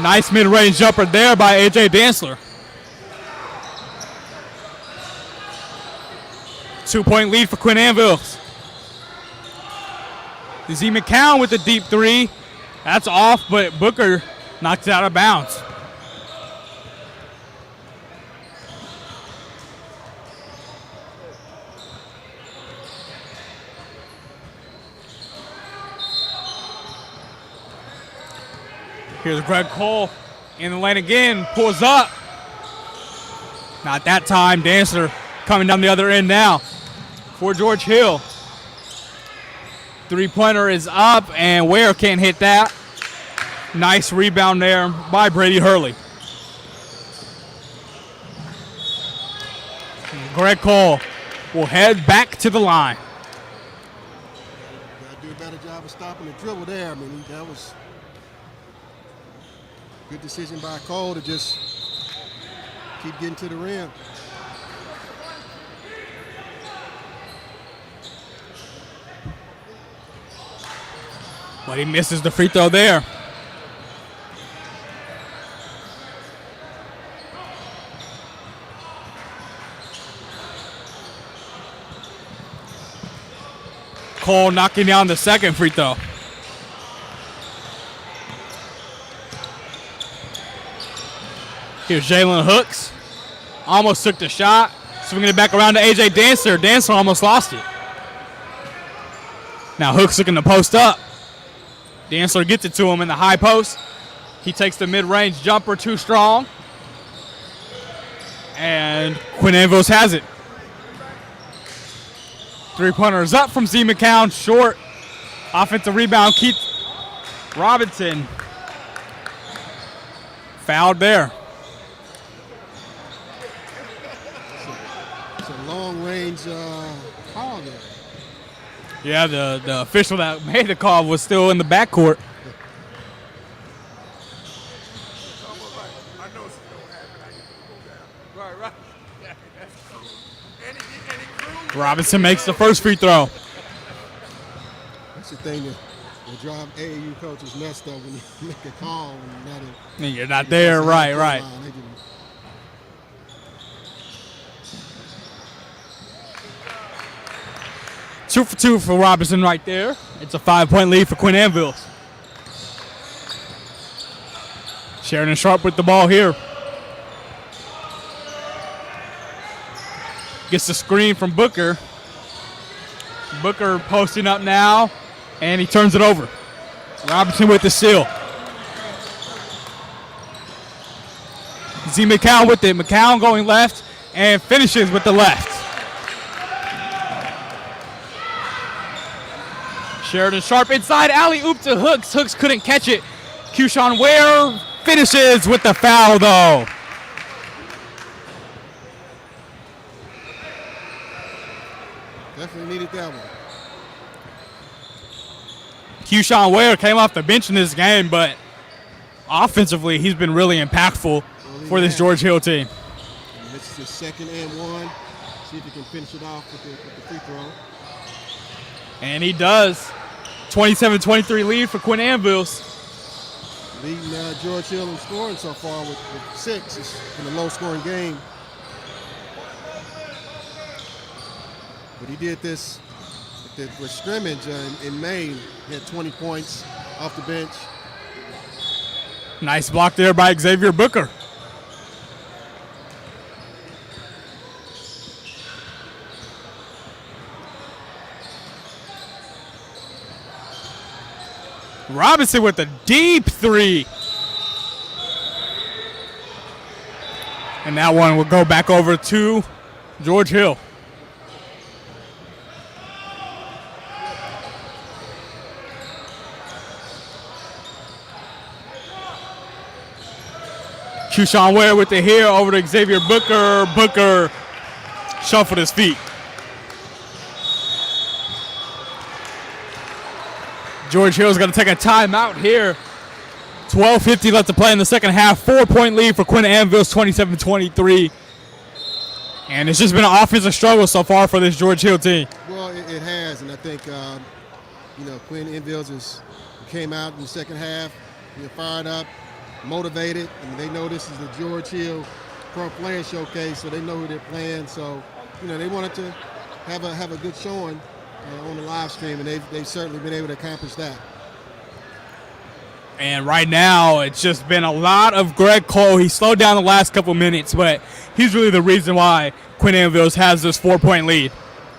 Nice mid-range jumper there by A.J. Dantzler. 2-point lead for Quinn Anvils. Z McCown with the deep three. That's off, but Booker knocked it out of bounds. Here's Greg Cole in the lane again, pulls up. Not that time. Dantzler coming down the other end now for George Hill. Three-pointer is up, and Ware can't hit that. Nice rebound there by Brady Hurley. Greg Cole will head back to the line. Got to do a better job of stopping the dribble there. I mean, that was a good decision by Cole to just keep getting to the rim. But he misses the free throw there. Cole knocking down the second free throw. Here's Jalen Hooks. Almost took the shot. Swinging it back around to A.J. Dantzler. Dantzler almost lost it. Now Hooks looking to post up. Dantzler gets it to him in the high post. He takes the mid-range jumper too strong. And Quinn Anvils has it. Three-pointer is up from Z McCown, short. Offensive rebound, Keith Robinson. Fouled there. It's a long-range call there. Yeah, the official that made the call was still in the backcourt. Robinson makes the first free throw. That's the thing that will drive AAU coaches nuts though when you make a call and You're not there, right. They can, 2 for 2 for Robinson right there. It's a 5-point lead for Quinn Anvils. Sheridan Sharp with the ball here. Gets the screen from Booker. Booker posting up now, and he turns it over. Robinson with the steal. Z McCown with it. McCown going left and finishes with the left. Sheridan Sharp inside, alley-oop to Hooks. Hooks couldn't catch it. Keyshawn Ware finishes with the foul, though. definitely needed that one. Keyshawn Ware came off the bench in this game, but offensively, he's been really impactful for this George Hill team. And this is his second and one. See if he can finish it off with the free throw. And he does. 27-23 lead for Quinn Anvils. Leading George Hill in scoring so far with 6. It's been a low-scoring game. But he did this with scrimmage in May. He had 20 points off the bench. Nice block there by Xavier Booker. Robinson with a deep 3. And that one will go back over to George Hill. Keyshawn Ware with the heel over to Xavier Booker. Booker shuffled his feet. George Hill's going to take a timeout here. 12:50 left to play in the second half. 4-point lead for Quinn Anvils, 27-23. And it's just been an offensive struggle so far for this George Hill team. Well, it has, and I think Quinn Anvils came out in the second half, fired up, motivated. I mean, they know this is the George Hill Pro Playing Showcase, so they know who they're playing. So, they wanted to have a good showing on the live stream, and they've certainly been able to accomplish that. And right now, it's just been a lot of Greg Cole. He slowed down the last couple minutes, but he's really the reason why Quinn Anvils has this 4-point lead.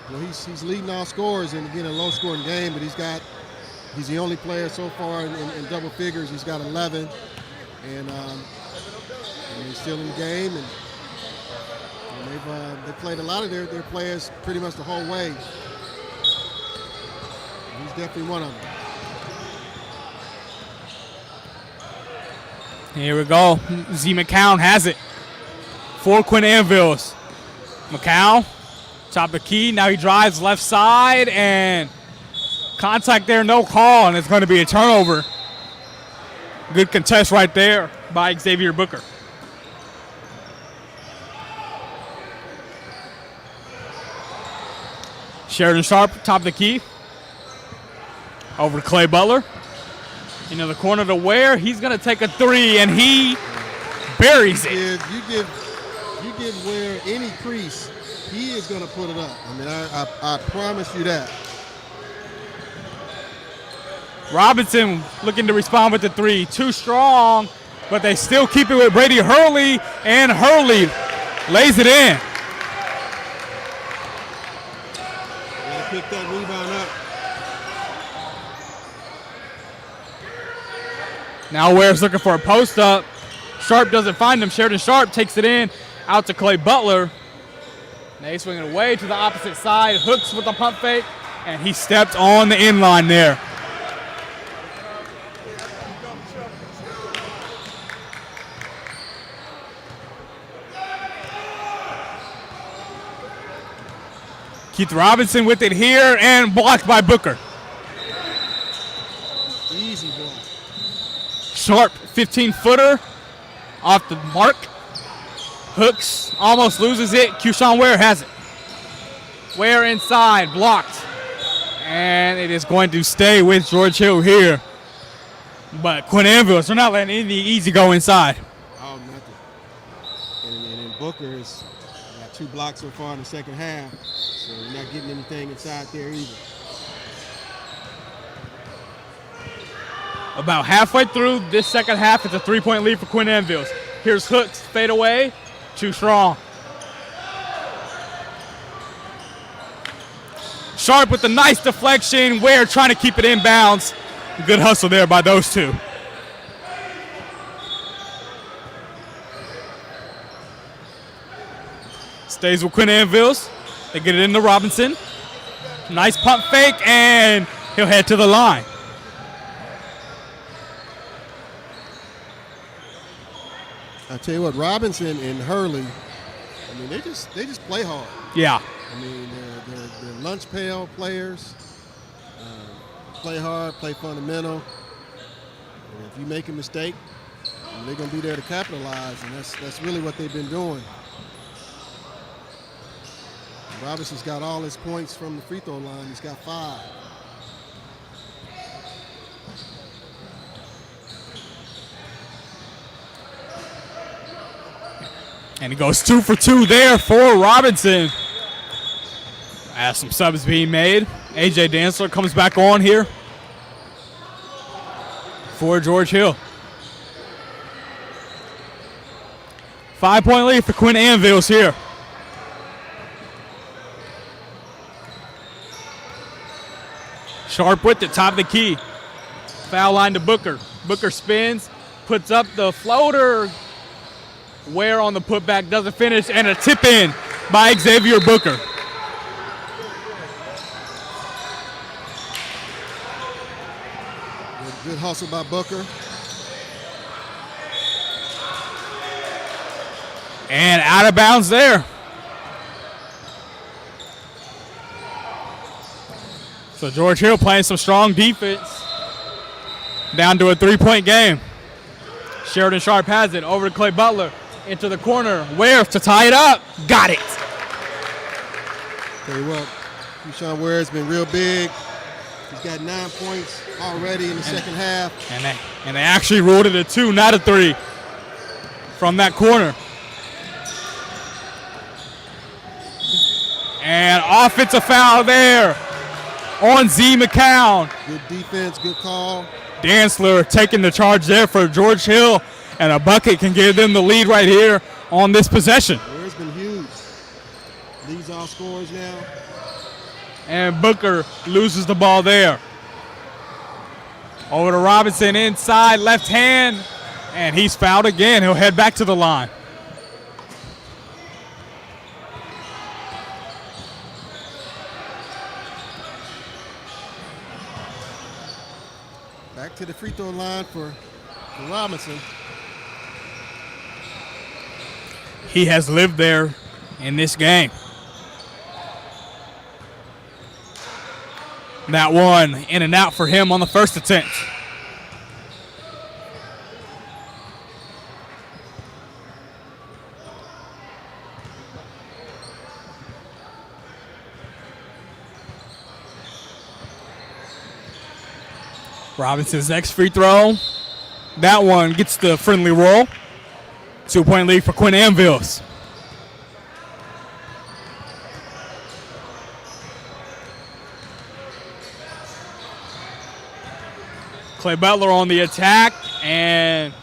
Well, he's leading all scorers in, again, a low-scoring game, but he's the only player so far in double figures. He's got 11, and he's still in the game, and they've played a lot of their players pretty much the whole way. He's definitely one of them. Here we go. Z McCown has it for Quinn Anvils. McCown, top of the key. Now he drives left side, and contact there, no call, and it's going to be a turnover. Good contest right there by Xavier Booker. Sheridan Sharp, top of the key. Over to Clay Butler. Into the corner to Ware. He's going to take a 3, and he buries it. You give Ware any crease, he is going to put it up. I mean, I promise you that. Robinson looking to respond with the 3. Too strong, but they still keep it with Brady Hurley, and Hurley lays it in. Got to pick that rebound up. Now Ware's looking for a post-up. Sharp doesn't find him. Sheridan Sharp takes it in, out to Clay Butler. Now he's swinging away to the opposite side. Hooks with a pump fake, and he stepped on the inline there. Keith Robinson with it here, and blocked by Booker. Easy block. Sharp 15-footer off the mark. Hooks almost loses it. Keyshawn Ware has it. Ware inside, blocked. And it is going to stay with George Hill here. But Quinn Anvils, they're not letting any easy go inside. Oh, nothing. And Booker has got 2 blocks so far in the second half. So you're not getting anything inside there either. About halfway through this second half, it's a 3-point lead for Quinn Anvils. Here's Hooks, fade away, too strong. Sharp with a nice deflection. Ware trying to keep it in bounds. Good hustle there by those two. Stays with Quinn Anvils. They get it into Robinson. Nice pump fake, and he'll head to the line. I tell you what, Robinson and Hurley, I mean, they just play hard. Yeah. I mean, they're lunch pail players. Play hard, play fundamental. And if you make a mistake, they're going to be there to capitalize, and that's really what they've been doing. Robinson's got all his points from the free throw line. He's got 5. And he goes 2 for 2 there for Robinson. As some subs being made. AJ Dantzler comes back on here for George Hill. 5-point lead for Quinn Anvils here. Sharp with it, top of the key. Foul line to Booker. Booker spins, puts up the floater. Ware on the putback, doesn't finish, and a tip in by Xavier Booker. Good hustle by Booker. And out of bounds there. So George Hill playing some strong defense. Down to a 3-point game. Sheridan Sharp has it over to Clay Butler. Into the corner. Ware to tie it up. Got it. Tell you what, Keyshawn Ware has been real big. He's got 9 points already in the second half. And they actually ruled it a 2, not a 3 from that corner. And offensive foul there on Z McCown. Good defense, good call. Dantzler taking the charge there for George Hill, and a bucket can give them the lead right here on this possession. Ware's been huge. Leads all scorers now. And Booker loses the ball there. Over to Robinson inside, left hand, and he's fouled again. He'll head back to the line. Back to the free throw line for Robinson. He has lived there in this game. That one in and out for him on the first attempt. Robinson's next free throw. That one gets the friendly roll. 2-point lead for Quinn Anvils. Clay Butler on the attack, and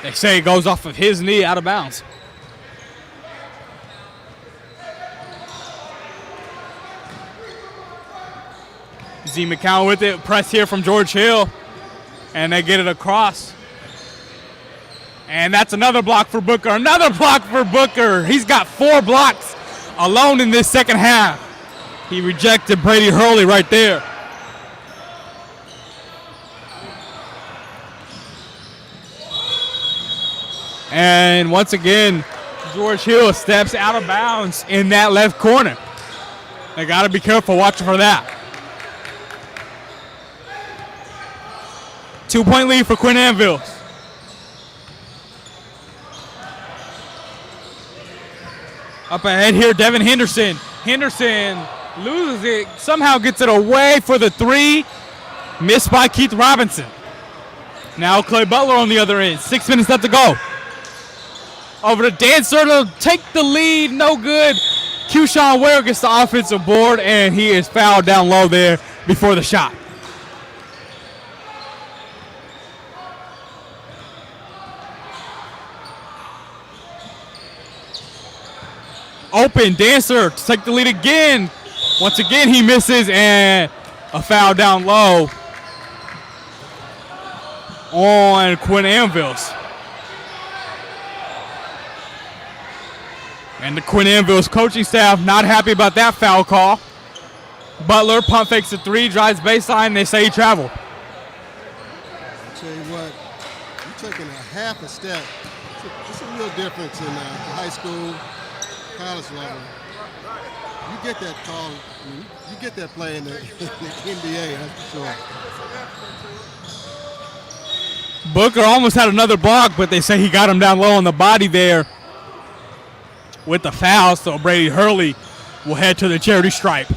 they say it goes off of his knee out of bounds. Z McCown with it, press here from George Hill, and they get it across. And that's another block for Booker, another block for Booker. He's got 4 blocks alone in this second half. He rejected Brady Hurley right there. And once again, George Hill steps out of bounds in that left corner. They got to be careful watching for that. 2-point lead for Quinn Anvils. Up ahead here, Devin Henderson. Henderson loses it, somehow gets it away for the 3. Missed by Keith Robinson. Now Clay Butler on the other end. 6 minutes left to go. Over to Dantzler to take the lead. No good. Keyshawn Ware gets the offensive board, and he is fouled down low there before the shot. Open, Dantzler to take the lead again. Once again, he misses, and a foul down low on Quinn Anvils. And the Quinn Anvils coaching staff not happy about that foul call. Butler pump fakes a 3, drives baseline, they say he traveled. I'll tell you what, you're taking a half a step. It's a real difference in high school, college level. You get that call, you get that play in the NBA, that's for sure. Booker almost had another block, but they say he got him down low on the body there with the foul, so Brady Hurley will head to the charity stripe.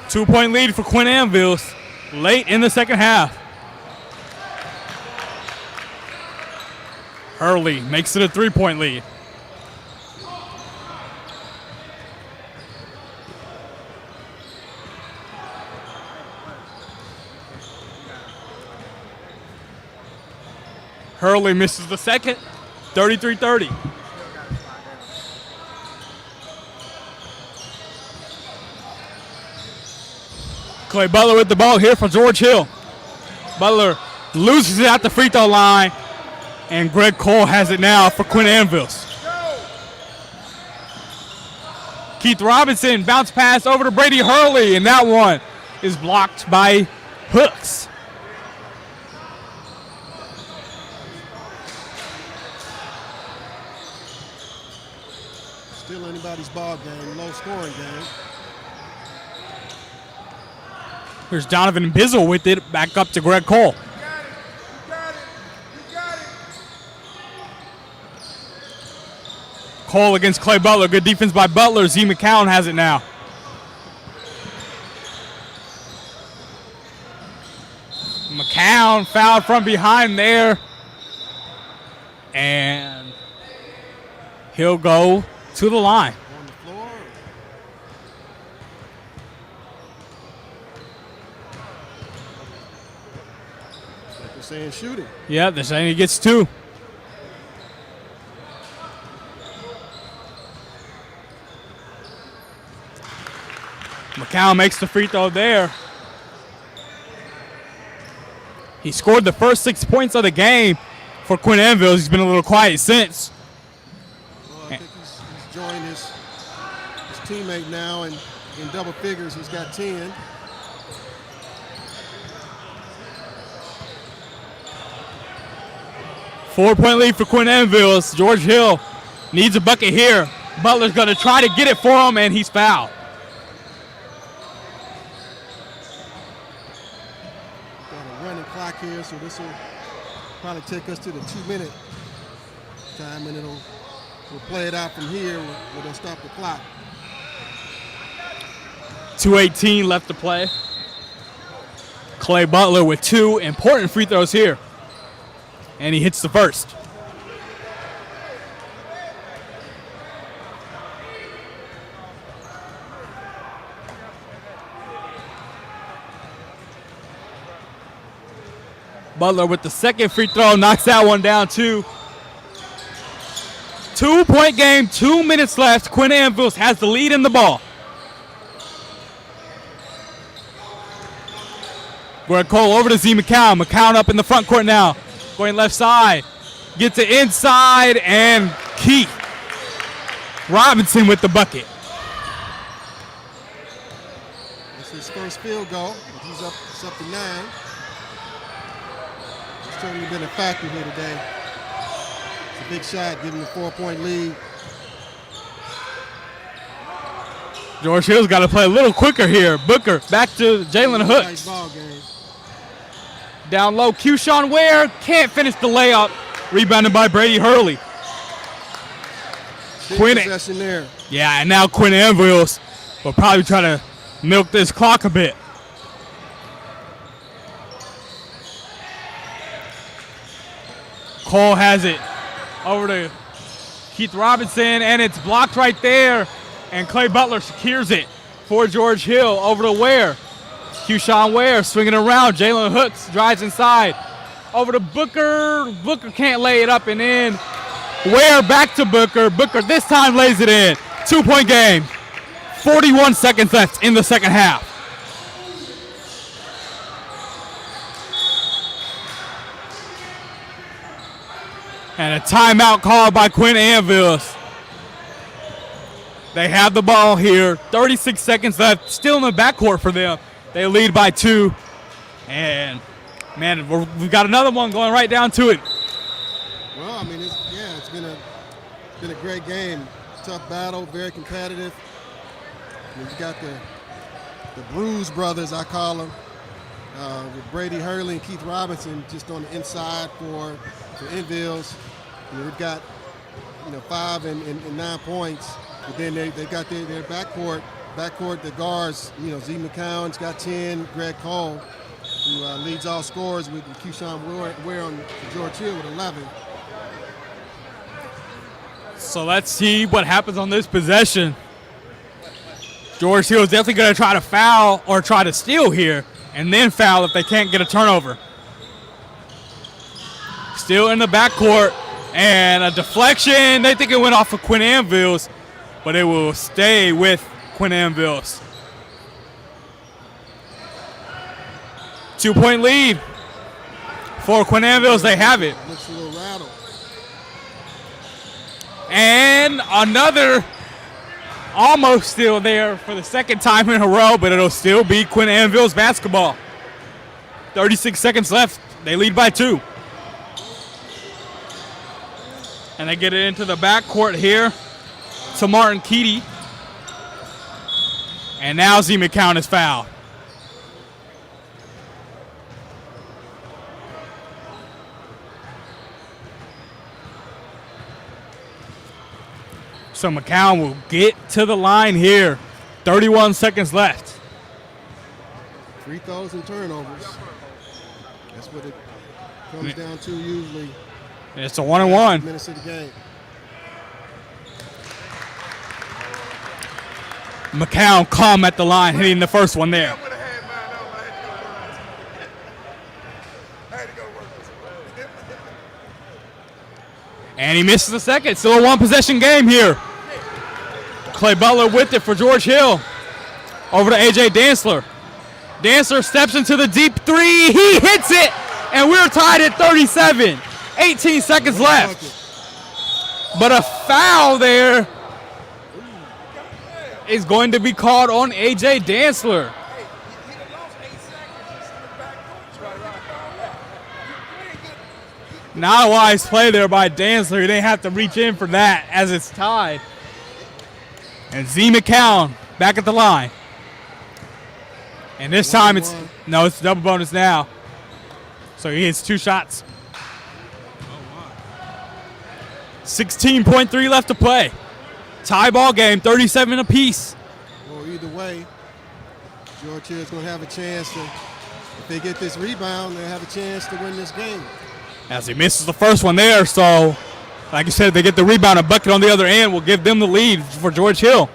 Two-point lead for Quinn Anvils. late in the second half. Hurley makes it a 3-point lead. Hurley misses the second, 33-30. Clay Butler with the ball here for George Hill. Butler loses it at the free throw line, and Greg Cole has it now for Quinn Anvils. Keith Robinson bounce pass over to Brady Hurley, and that one is blocked by Hooks. Still anybody's ball game, low scoring game. Here's Donovan Bizzle with it, back up to Greg Cole. Cole against Clay Butler. Good defense by Butler. Z McCown has it now. McCown fouled from behind there. And he'll go to the line. On the floor. Like they're saying, shoot it. Yeah, they're saying he gets 2. McCown makes the free throw there. He scored the first 6 points of the game for Quinn Anvils. He's been a little quiet since. Well, I think he's joined his teammate now in double figures. He's got 10. Four-point lead for Quinn Anvils. George Hill needs a bucket here. Butler's going to try to get it for him, and he's fouled. Got a running clock here, so this will probably take us to the 2-minute time, and we'll play it out from here where they'll stop the clock. 2:18 left to play. Clay Butler with 2 important free throws here. And he hits the first. Butler with the second free throw, knocks that one down too. 2-point game, 2 minutes left. Quinn Anvils has the lead in the ball. Greg Cole over to Z McCown. McCown up in the front court now. Going left side. Gets it inside, and Keith Robinson with the bucket. That's his first field goal. He's up, it's up to 9. He's certainly been a factor here today. It's a big shot, giving him a 4-point lead. George Hill's got to play a little quicker here. Booker back to Jalen Nice Hooks. ball game. Down low, Keyshawn Ware can't finish the layup. Rebounded by Brady Hurley. Big Quinn- possession there. Yeah, and now Quinn Anvils will probably try to milk this clock a bit. Cole has it over to Keith Robinson, and it's blocked right there. And Clay Butler secures it for George Hill over to Ware. Keyshawn Ware swinging around. Jalen Hooks drives inside. Over to Booker. Booker can't lay it up and in. Ware back to Booker. Booker this time lays it in. 2-point game. 41 seconds left in the second half. And a timeout called by Quinn Anvils. They have the ball here. 36 seconds left. Still in the backcourt for them. They lead by 2. And, man, we've got another one going right down to it. Well, I mean, it's been a great game. Tough battle, very competitive. I mean, you got the Bruise brothers, I call them, with Brady Hurley and Keith Robinson just on the inside for Anvils. You know, they've got 5 and 9 points, but then they got their backcourt, the guards. Z McCown's got 10, Greg Cole. who leads all scorers with Keyshawn Ware on George Hill with 11. So let's see what happens on this possession. George Hill is definitely going to try to foul or try to steal here and then foul if they can't get a turnover. Still in the backcourt, and a deflection. They think it went off of Quinn Anvils, but it will stay with Quinn Anvils. 2-point lead for Quinn Anvils. They have it. Looks a little rattled. And another almost still there for the second time in a row, but it'll still be Quinn Anvils basketball. 36 seconds left. They lead by 2. And they get it into the backcourt here to Martin Keedy. And now Z McCown is fouled. So McCown will get to the line here. 31 seconds left. Free throws and turnovers. That's what it comes down to usually. It's a 1-and-1. Minutes of the game. McCown calm at the line, hitting the first one there. And he misses the second. Still a one-possession game here. Clay Butler with it for George Hill. Over to A.J. Dantzler. Dantzler steps into the deep three. He hits it, and we're tied at 37. 18 seconds left. But a foul there is going to be called on A.J. Dantzler. Not a wise play there by Dantzler. He didn't have to reach in for that as it's tied. And Z McCown back at the line. And this time it's double bonus now. So he hits 2 shots. 16.3 left to play. Tie ball game, 37 apiece. Well, either way, George Hill's going to have a chance to, if they get this rebound, they'll have a chance to win this game. As he misses the first one there, so like you said, they get the rebound, a bucket on the other end will give them the lead for George Hill.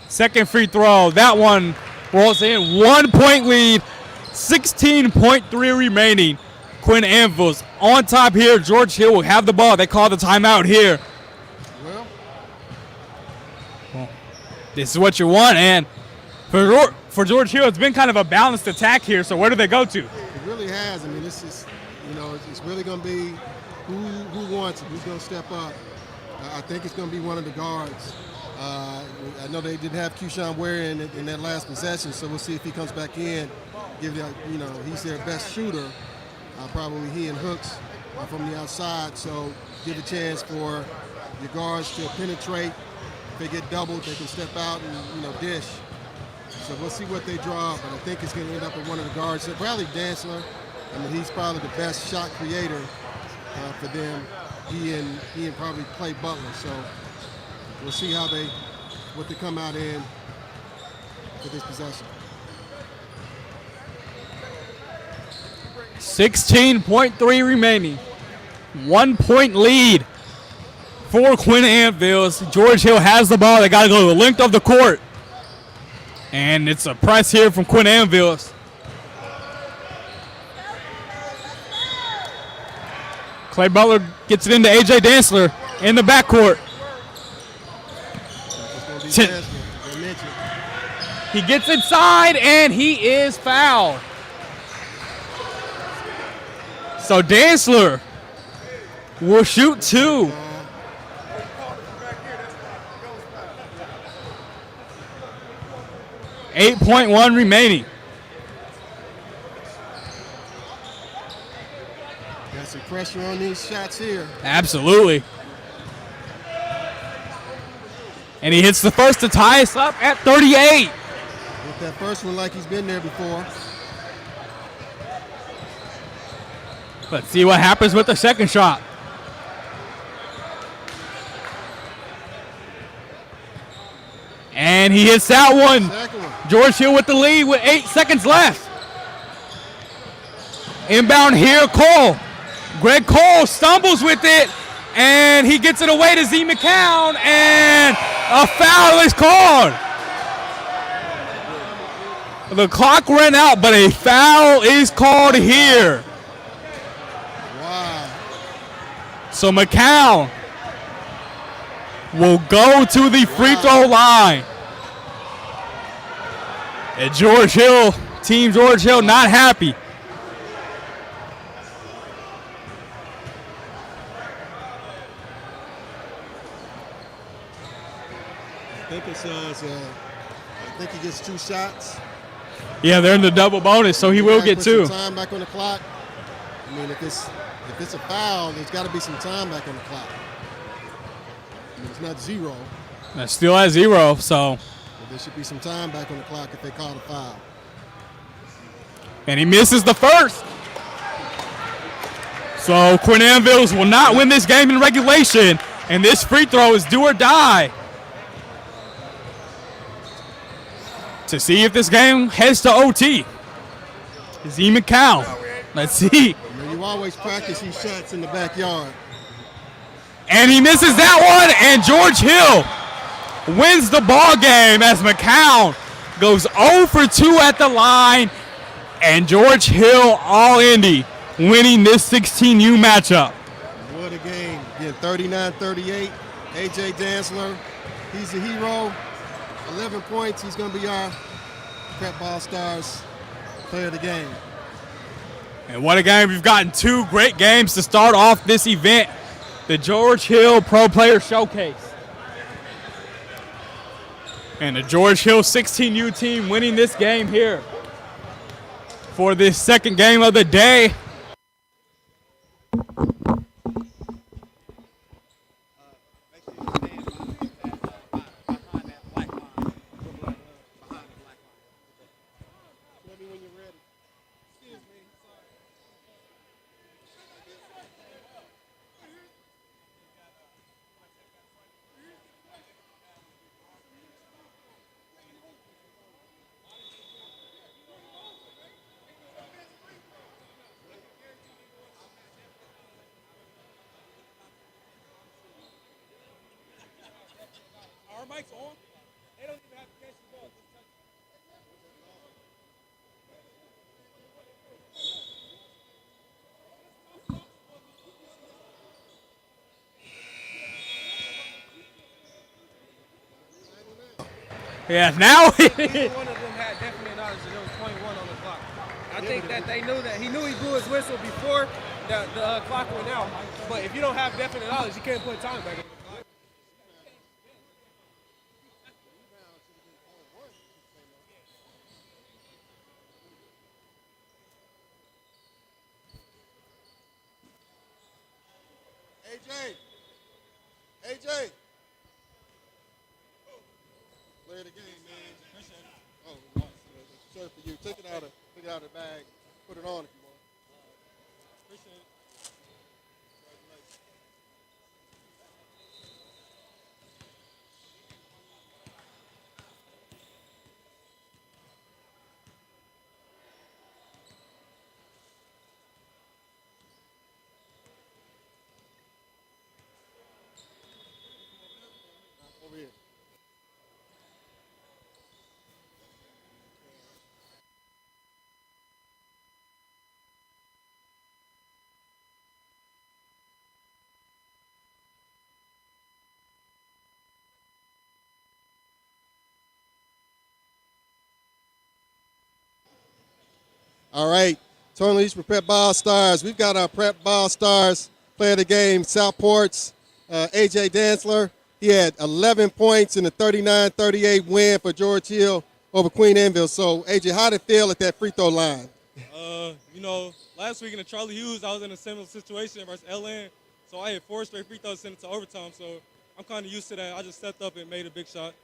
Second free throw, that one rolls in. 1 point lead, 16.3 remaining. Quinn Anvils on top here. George Hill will have the ball. They call the timeout here. Well, this is what you want, and for George Hill, it's been kind of a balanced attack here, so where do they go to? It really has. I mean, this is, it's really going to be who wants it, who's going to step up. I think it's going to be one of the guards. I know they didn't have Keyshawn Ware in that last possession, so we'll see if he comes back in. He's their best shooter. Probably he and Hooks from the outside, so give a chance for your guards to penetrate. If they get doubled, they can step out and dish. So we'll see what they draw, but I think it's going to end up with one of the guards. So Bradley Dantzler, he's probably the best shot creator for them. He and probably Clay Butler. So we'll see what they come out in for this possession. 16.3 remaining. 1 point lead for Quinn Anvils. George Hill has the ball. They got to go the length of the court. And it's a press here from Quinn Anvils. Clay Butler gets it into A.J. Dantzler in the backcourt. He gets inside, and he is fouled. So Dantzler will shoot 2. .1 remaining. Got some pressure on these shots here. Absolutely. And he hits the first to tie us up at 38. Hit that first one like he's been there before. Let's see what happens with the second shot. And he hits that one. George Hill with the lead with 8 seconds left. Inbound here, Cole. Greg Cole stumbles with it, and he gets it away to Z McCown, and a foul is called. The clock ran out, but a foul is called here. Wow. So McCown will go to the free throw line. And Team George Hill not happy. I think he gets 2 shots. Yeah, they're in the double bonus, so he will get Put 2. some time back on the clock. I mean, if it's a foul, there's got to be some time back on the clock. I mean, it's not 0, That's still at 0, so. but there should be some time back on the clock if they call a foul. And he misses the first. So Quinn Anvils will not win this game in regulation, and this free throw is do or die to see if this game heads to OT. Z McCown. Let's see. You know, you always practice these shots in the backyard. And he misses that one, and George Hill wins the ball game as McCown goes 0 for 2 at the line, and George Hill All-Indy winning this 16U matchup. What a game. Again, 39-38. A.J. Dantzler, he's a hero. 11 points. He's going to be our Prep Ball Stars player of the game. And what a game. We've gotten 2 great games to start off this event, the George Hill Pro Player Showcase. And the George Hill 16U team winning this game here for this second game of the day. Our mic's on. They don't even have to catch the ball. Yeah, now One of them had definite knowledge that there was 21 on the clock. I think that they knew that. He knew he blew his whistle before the clock went out. But if you don't have definite knowledge, you can't put time back on the clock. AJ. Play the game, man. Appreciate it. Oh, nice. Shirt for you. Take it out of the bag. Put it on if you want. Appreciate it. Congratulations. Over here. All right, Tony Leach for Prep Ball Stars. We've got our Prep Ball Stars player of the game, Southport's A.J. Dantzler. He had 11 points in the 39-38 win for George Hill over Queen Anvil. So, A.J., how did it feel at that free throw line? Last week in the Charlie Hughes, I was in a similar situation versus LN. So I had 4 straight free throws sent it to overtime. So I'm kind of used to that. I just stepped up and made a big shot.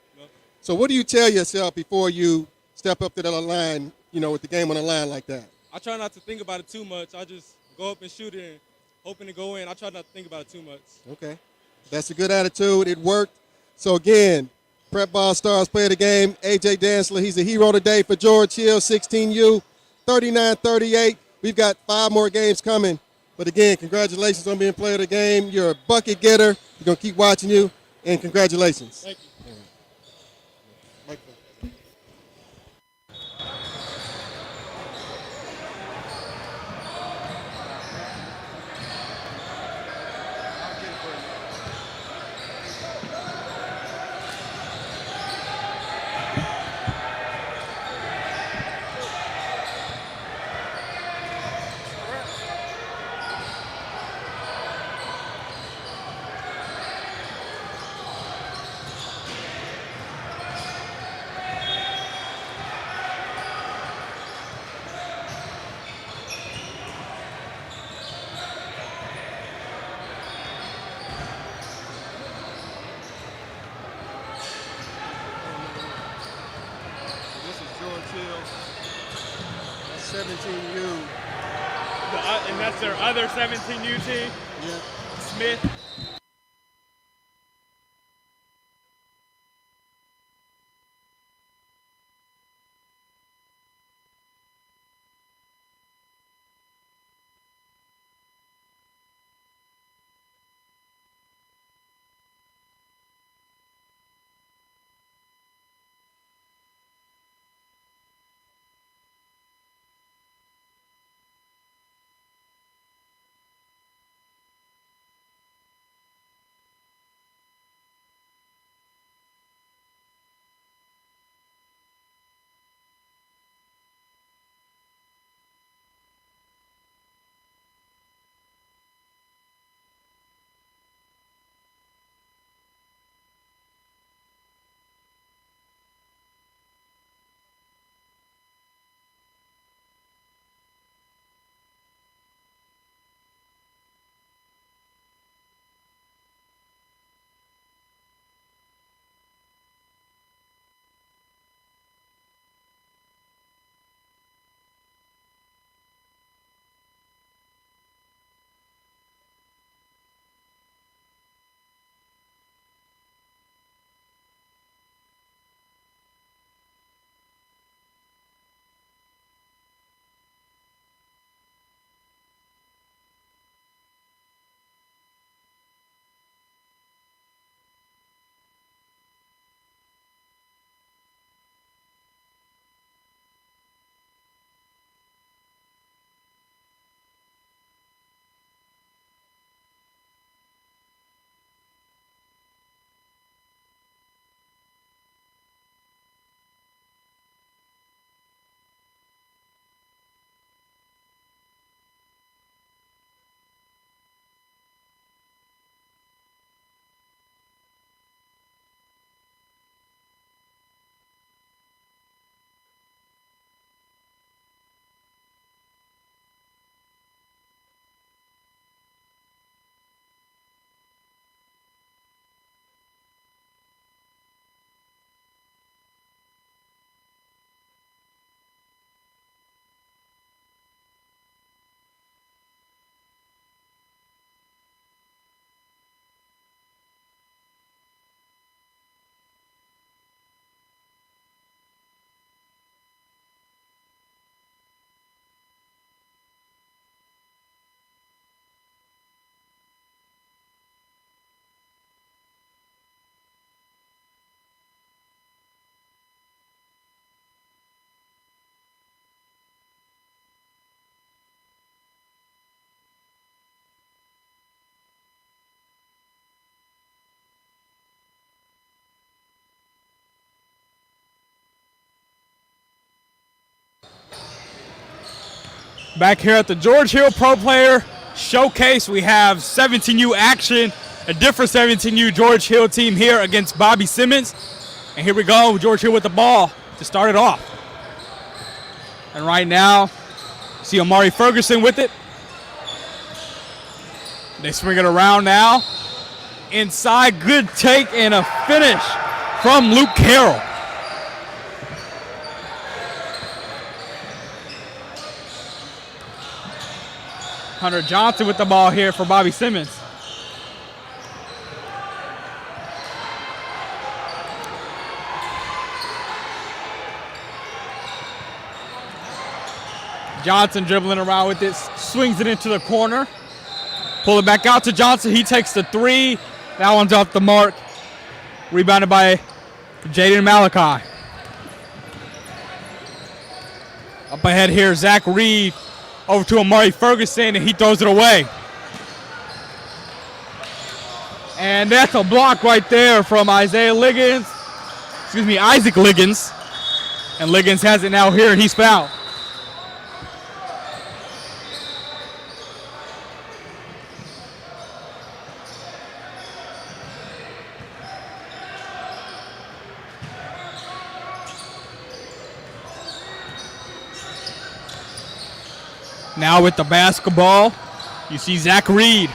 So what do you tell yourself before you step up to the line, with the game on the line like that? I try not to think about it too much. I just go up and shoot it and hoping to go in. I try not to think about it too much. Okay. That's a good attitude. It worked. So, again, Prep Ball Stars player of the game, A.J. Dantzler. He's a hero today for George Hill, 16U, 39-38. we've got 5 more games coming. But again, congratulations on being player of the game. You're a bucket getter. We're going to keep watching you, and congratulations. Thank you. This is George Hill. That's 17U. And that's their other 17U team, Yeah. Smith. Back here at the George Hill Pro Player Showcase, we have 17U action, a different 17U George Hill team here against Bobby Simmons. And here we go, George Hill with the ball to start it off. And right now, see Amari Ferguson with it. They swing it around now. Inside, good take and a finish from Luke Carroll. Hunter Johnson with the ball here for Bobby Simmons. Johnson dribbling around with it, swings it into the corner. Pull it back out to Johnson. He takes the three. That one's off the mark. Rebounded by Jaden Malachi. Up ahead here, Zach Reed over to Amari Ferguson, and he throws it away. And that's a block right there from Isaiah Liggins. Excuse me, Isaac Liggins. And Liggins has it now here, and he's fouled. Now with the basketball, you see Zach Reed,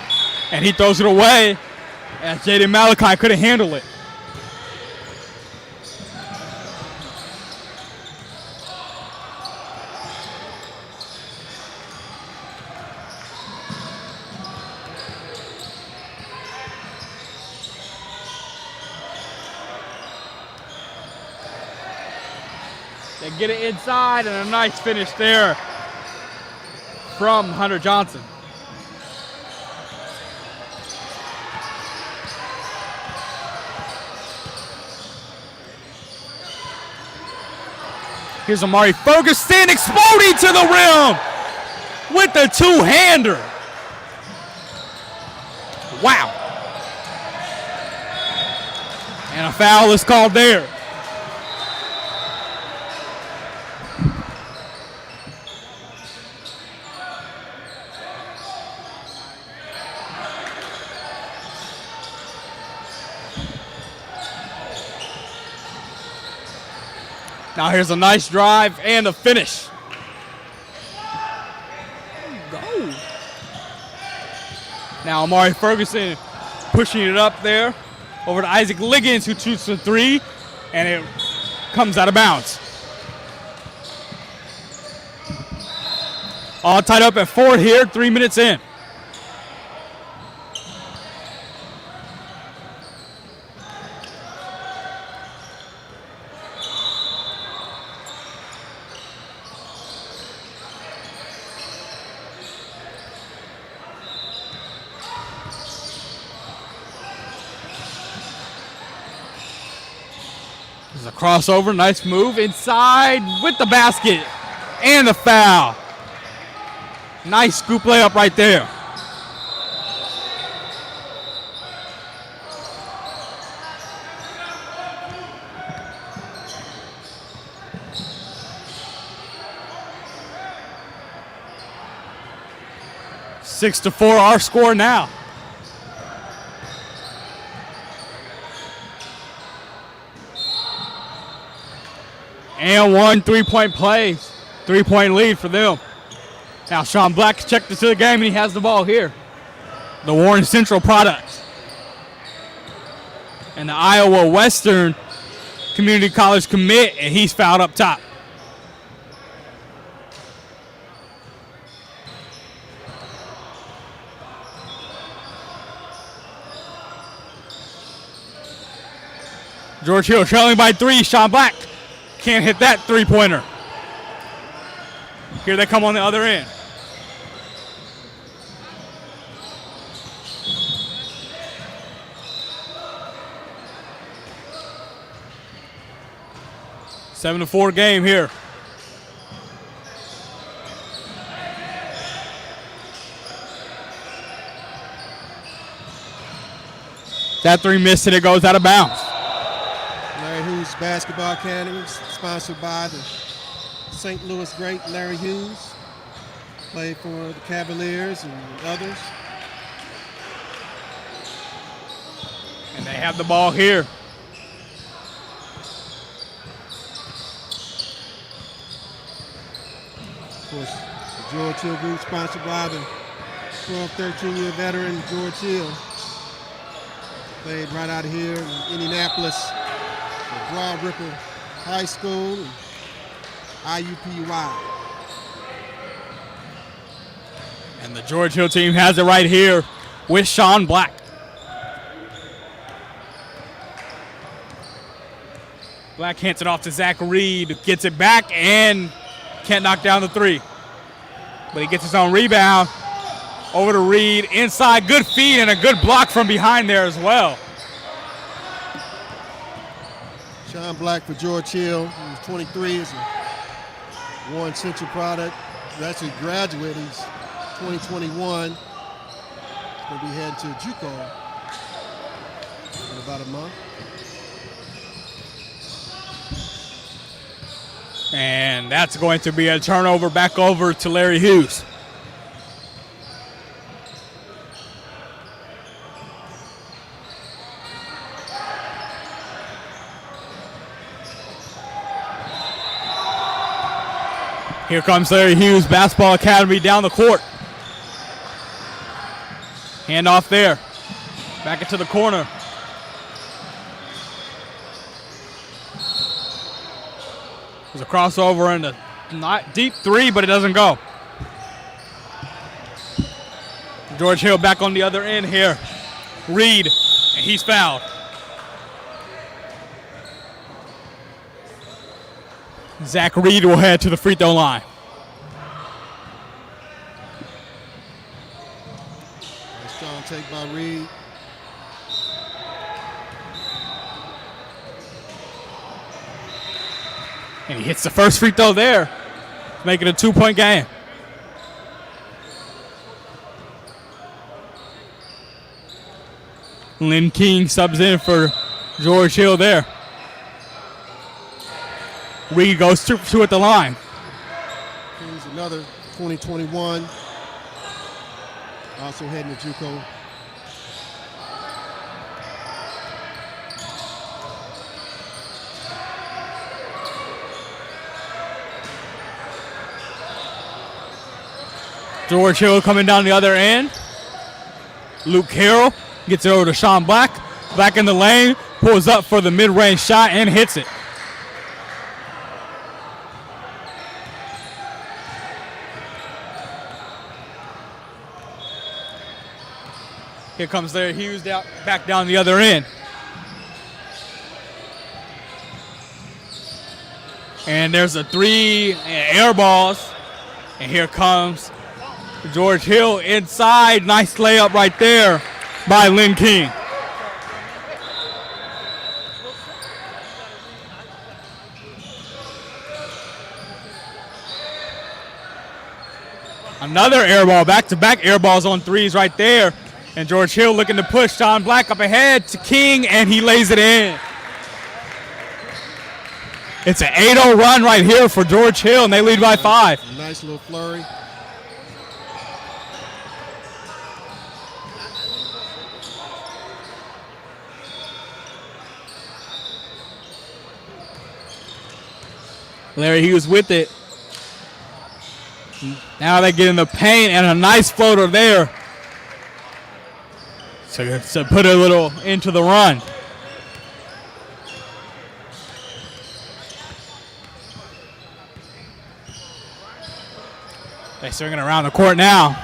and he throws it away as Jaden Malachi couldn't handle it. They get it inside, and a nice finish there from Hunter Johnson. Here's Amari Ferguson exploding to the rim with the two-hander. Wow. And a foul is called there. Now here's a nice drive and a finish. Go. Now Amari Ferguson pushing it up there over to Isaac Liggins, who shoots the three, and it comes out of bounds. All tied up at 4 here, 3 minutes in. There's a crossover, nice move inside with the basket and the foul. Nice scoop layup right there. Six to 4, our score now. And one three-point play, 3-point lead for them. Now Sean Black checked into the game, and he has the ball here. The Warren Central product. And the Iowa Western Community College commit, and he's fouled up top. George Hill trailing by 3, Sean Black can't hit that three-pointer. Here they come on the other end. Seven to 4 game here. That three missed, and it goes out of bounds. Larry Hughes Basketball Academy, sponsored by the St. Louis great Larry Hughes. Played for the Cavaliers and others. And they have the ball here. Of course, the George Hill Group, sponsored by the 12, 13-year veteran George Hill. Played right out here in Indianapolis at Broad Ripple High School and IUPUI. And the George Hill team has it right here with Sean Black. Black hands it off to Zach Reed, gets it back and can't knock down the three. but he gets his own rebound. Over to Reed, inside, good feed and a good block from behind there as well. Sean Black for George Hill. He's 23. Is a Warren Central product. He's actually graduated. He's 2021. He's going to be heading to JUCO in about a month. And that's going to be a turnover back over to Larry Hughes. Here comes Larry Hughes, Basketball Academy down the court. Hand off there. Back into the corner. There's a crossover and a not deep three, but it doesn't go. George Hill back on the other end here. Reed, and he's fouled. Zach Reed will head to the free throw line. Nice strong take by Reed. And he hits the first free throw there, making it a 2-point game. Lynn King subs in for George Hill there. Reed goes 2 at the line. He's another 2021. Also heading to JUCO. George Hill coming down the other end. Luke Carroll gets it over to Sean Black. Black in the lane, pulls up for the mid-range shot and hits it. Here comes Larry Hughes back down the other end. And there's a 3 and air balls. And here comes George Hill inside. Nice layup right there by Lynn King. Another air ball, back-to-back air balls on threes right there. And George Hill looking to push Sean Black up ahead to King, and he lays it in. It's an 8-0 run right here for George Hill, and they lead by 5. Nice little flurry. Larry Hughes with it. Now they get in the paint, and a nice floater there. So put a little into the run. They swinging around the court now.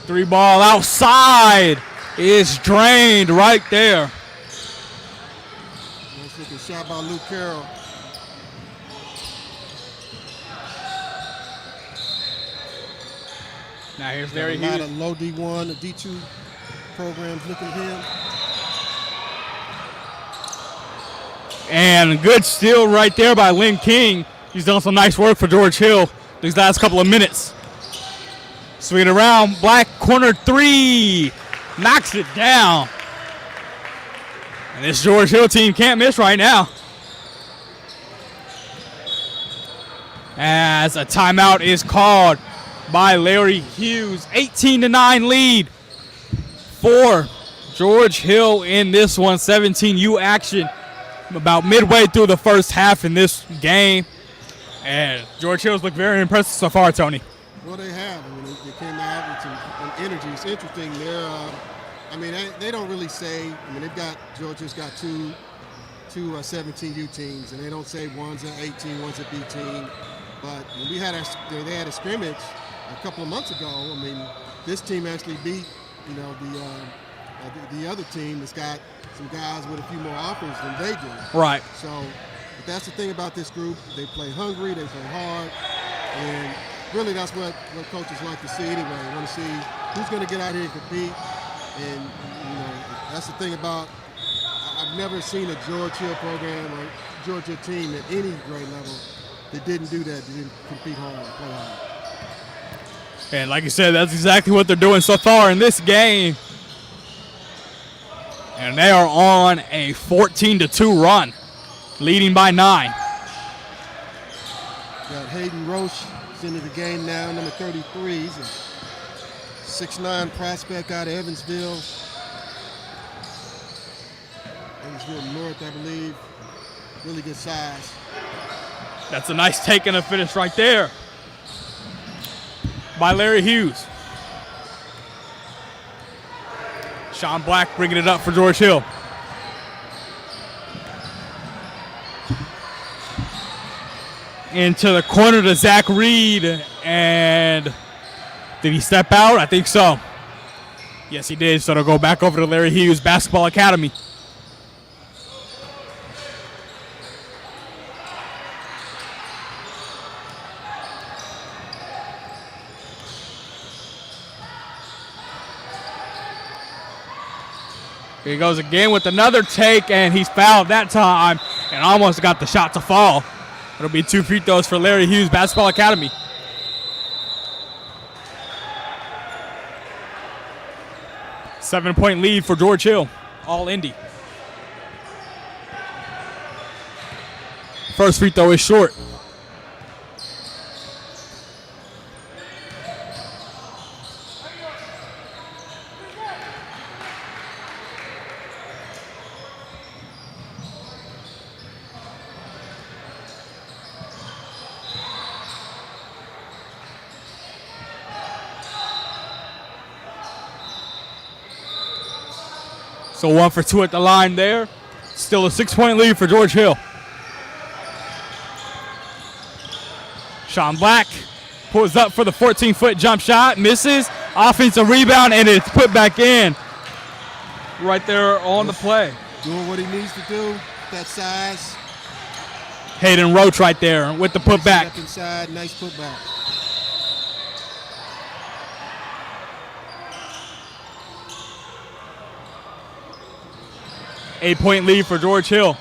3 ball outside is drained right there. Nice looking shot by Luke Carroll. Now here's Larry A lot Hughes. of low D1, D2 programs looking at him. And good steal right there by Lynn King. He's done some nice work for George Hill these last couple of minutes. Swing it around, Black corner 3. Knocks it down. And this George Hill team can't miss right now. As a timeout is called by Larry Hughes. 18-9 lead for George Hill in this one. 17U action about midway through the first half in this game. And George Hill's look very impressive so far, Tony. Well, they have. I mean, they came out with some energy. It's interesting. They don't really say. I mean, Georgia's got two 17U teams, and they don't say one's an 18, one's a B team. But when they had a scrimmage a couple of months ago. I mean, this team actually beat, the other team that's got some guys with a few more offers than they do. Right. So But that's the thing about this group. They play hungry, they play hard, and really that's what coaches like to see anyway. They want to see who's going to get out here and compete. And, that's the thing about I've never seen a George Hill program or Georgia team at any grade level that didn't do that, that didn't compete hard, play hard. And like you said, that's exactly what they're doing so far in this game. And they are on a 14-2 run, leading by 9. Got Hayden Roach into the game now, number 33. He's a 6'9" prospect out of Evansville. Evansville North, I believe. Really good size. That's a nice take and a finish right there by Larry Hughes. Sean Black bringing it up for George Hill. Into the corner to Zach Reed, and did he step out? I think so. Yes, he did, so it'll go back over to Larry Hughes Basketball Academy. Here he goes again with another take, and he's fouled that time and almost got the shot to fall. It'll be 2 free throws for Larry Hughes Basketball Academy. Seven-point lead for George Hill, all Indy. First free throw is short. So 1 for 2 at the line there. Still a 6-point lead for George Hill. Sean Black pulls up for the 14-foot jump shot, misses, offensive rebound, and it's put back in right there on the play. Doing what he needs to do, that size. Hayden Roach right there with the putback. Step inside, nice putback. Eight-point lead for George Hill.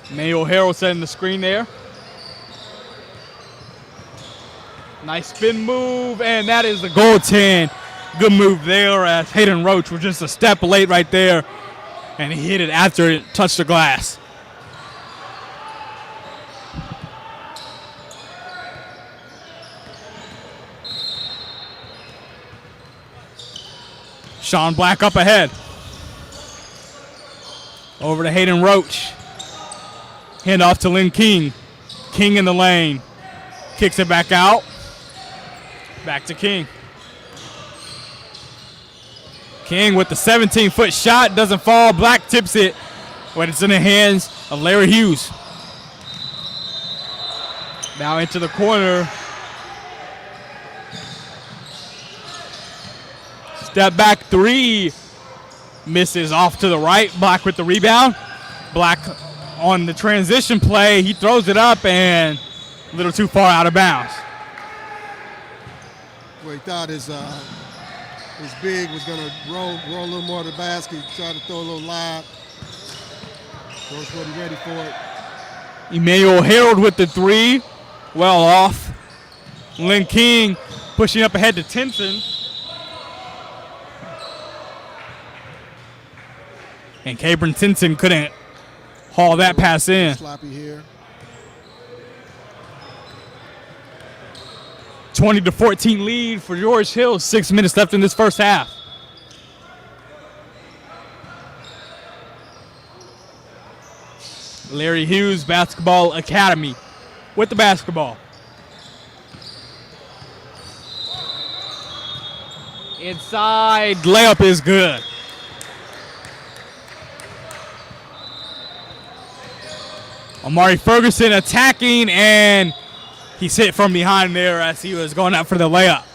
Mayo Harrell setting the screen there. Nice spin move, and that is the goaltend. Good move there as Hayden Roach was just a step late right there, and he hit it after it touched the glass. Sean Black up ahead. Over to Hayden Roach. Hand off to Lynn King. King in the lane. Kicks it back out. Back to King. King with the 17-foot shot. Doesn't fall. Black tips it. But it's in the hands of Larry Hughes. Now into the corner. Step back three. Misses off to the right. Black with the rebound. Black on the transition play. He throws it up and a little too far out of bounds. Well, he thought his big was going to roll a little more to the basket. He tried to throw a little lob. Roach wasn't ready for it. Emmanuel Harold with the three. Well off. Lynn King pushing up ahead to Tinson. And Cabron Tinson couldn't haul that pass in. Sloppy here. 20-14 lead for George Hill. 6 minutes left in this first half. Larry Hughes Basketball Academy with the basketball. Inside layup is good. Amari Ferguson attacking, and he's hit from behind there as he was going out for the layup.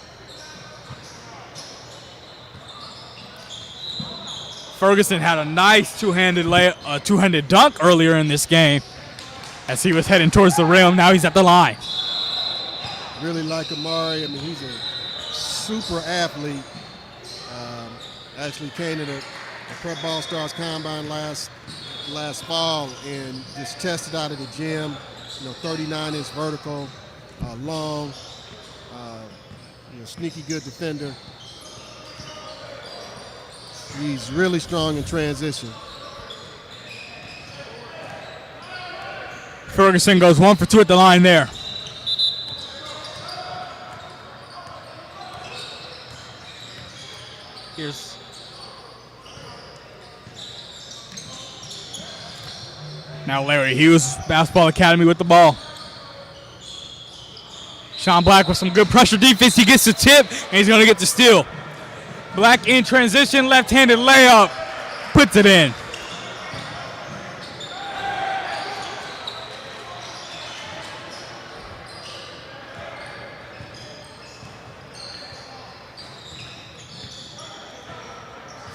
Ferguson had a nice two-handed dunk earlier in this game as he was heading towards the rim. Now he's at the line. Really like Amari. I mean, he's a super athlete. Actually came to the Prep Ball Stars Combine last fall and just tested out at the gym. 39-inch vertical, long, sneaky good defender. He's really strong in transition. Ferguson goes 1 for 2 at the line there. Here's now Larry Hughes, Basketball Academy with the ball. Sean Black with some good pressure defense. He gets the tip, and he's going to get the steal. Black in transition, left-handed layup, puts it in.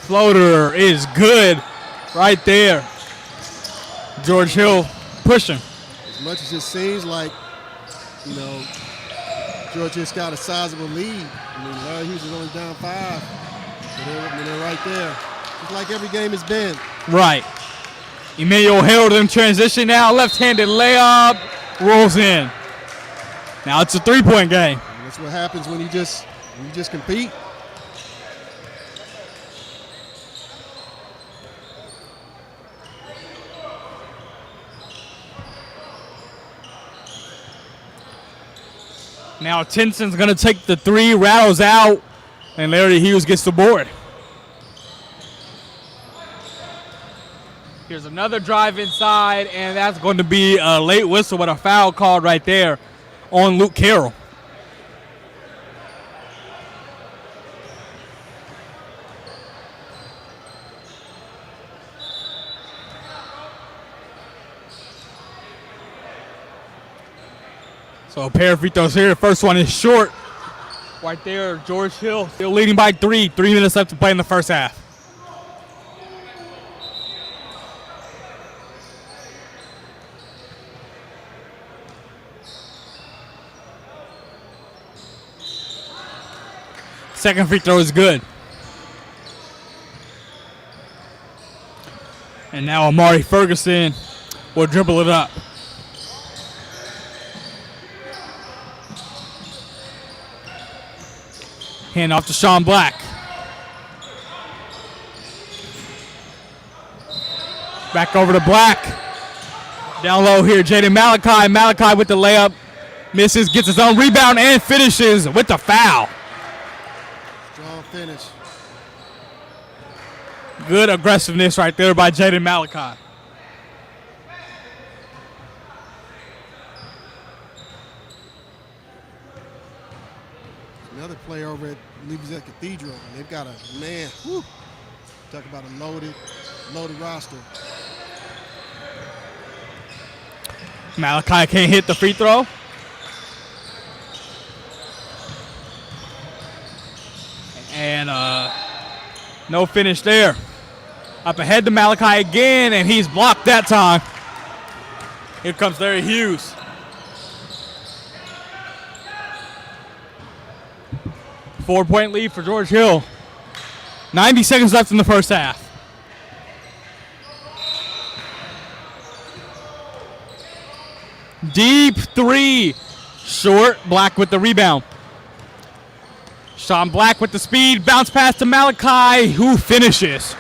Floater is good right there. George Hill pushing. As much as it seems like, George Hill's got a sizable lead. I mean, Larry Hughes is only down 5. So they're right there. Just like every game has been. Right. Emmanuel Harold in transition now. Left-handed layup. Rolls in. Now it's a three-point game. And that's what happens when you just compete. Now Tinson's going to take the 3, rattles out, and Larry Hughes gets the board. Here's another drive inside, and that's going to be a late whistle, but a foul called right there on Luke Carroll. So a pair of free throws here. First one is short. Right there, George Hill still leading by 3. 3 minutes left to play in the first half. Second free throw is good. And now Amari Ferguson will dribble it up. Hand off to Sean Black. Back over to Black. Down low here, Jaden Malachi. Malachi with the layup. Misses, gets his own rebound, and finishes with the foul. Strong finish. Good aggressiveness right there by Jaden Malachi. Another player over at, I believe he's at Cathedral, and they've got a man. Whew, talk about a loaded roster. Malachi can't hit the free throw. And no finish there. Up ahead to Malachi again, and he's blocked that time. Here comes Larry Hughes. Four-point lead for George Hill. 90 seconds left in the first half. Deep 3. Short. Black with the rebound. Sean Black with the speed. Bounce pass to Malachi, who finishes.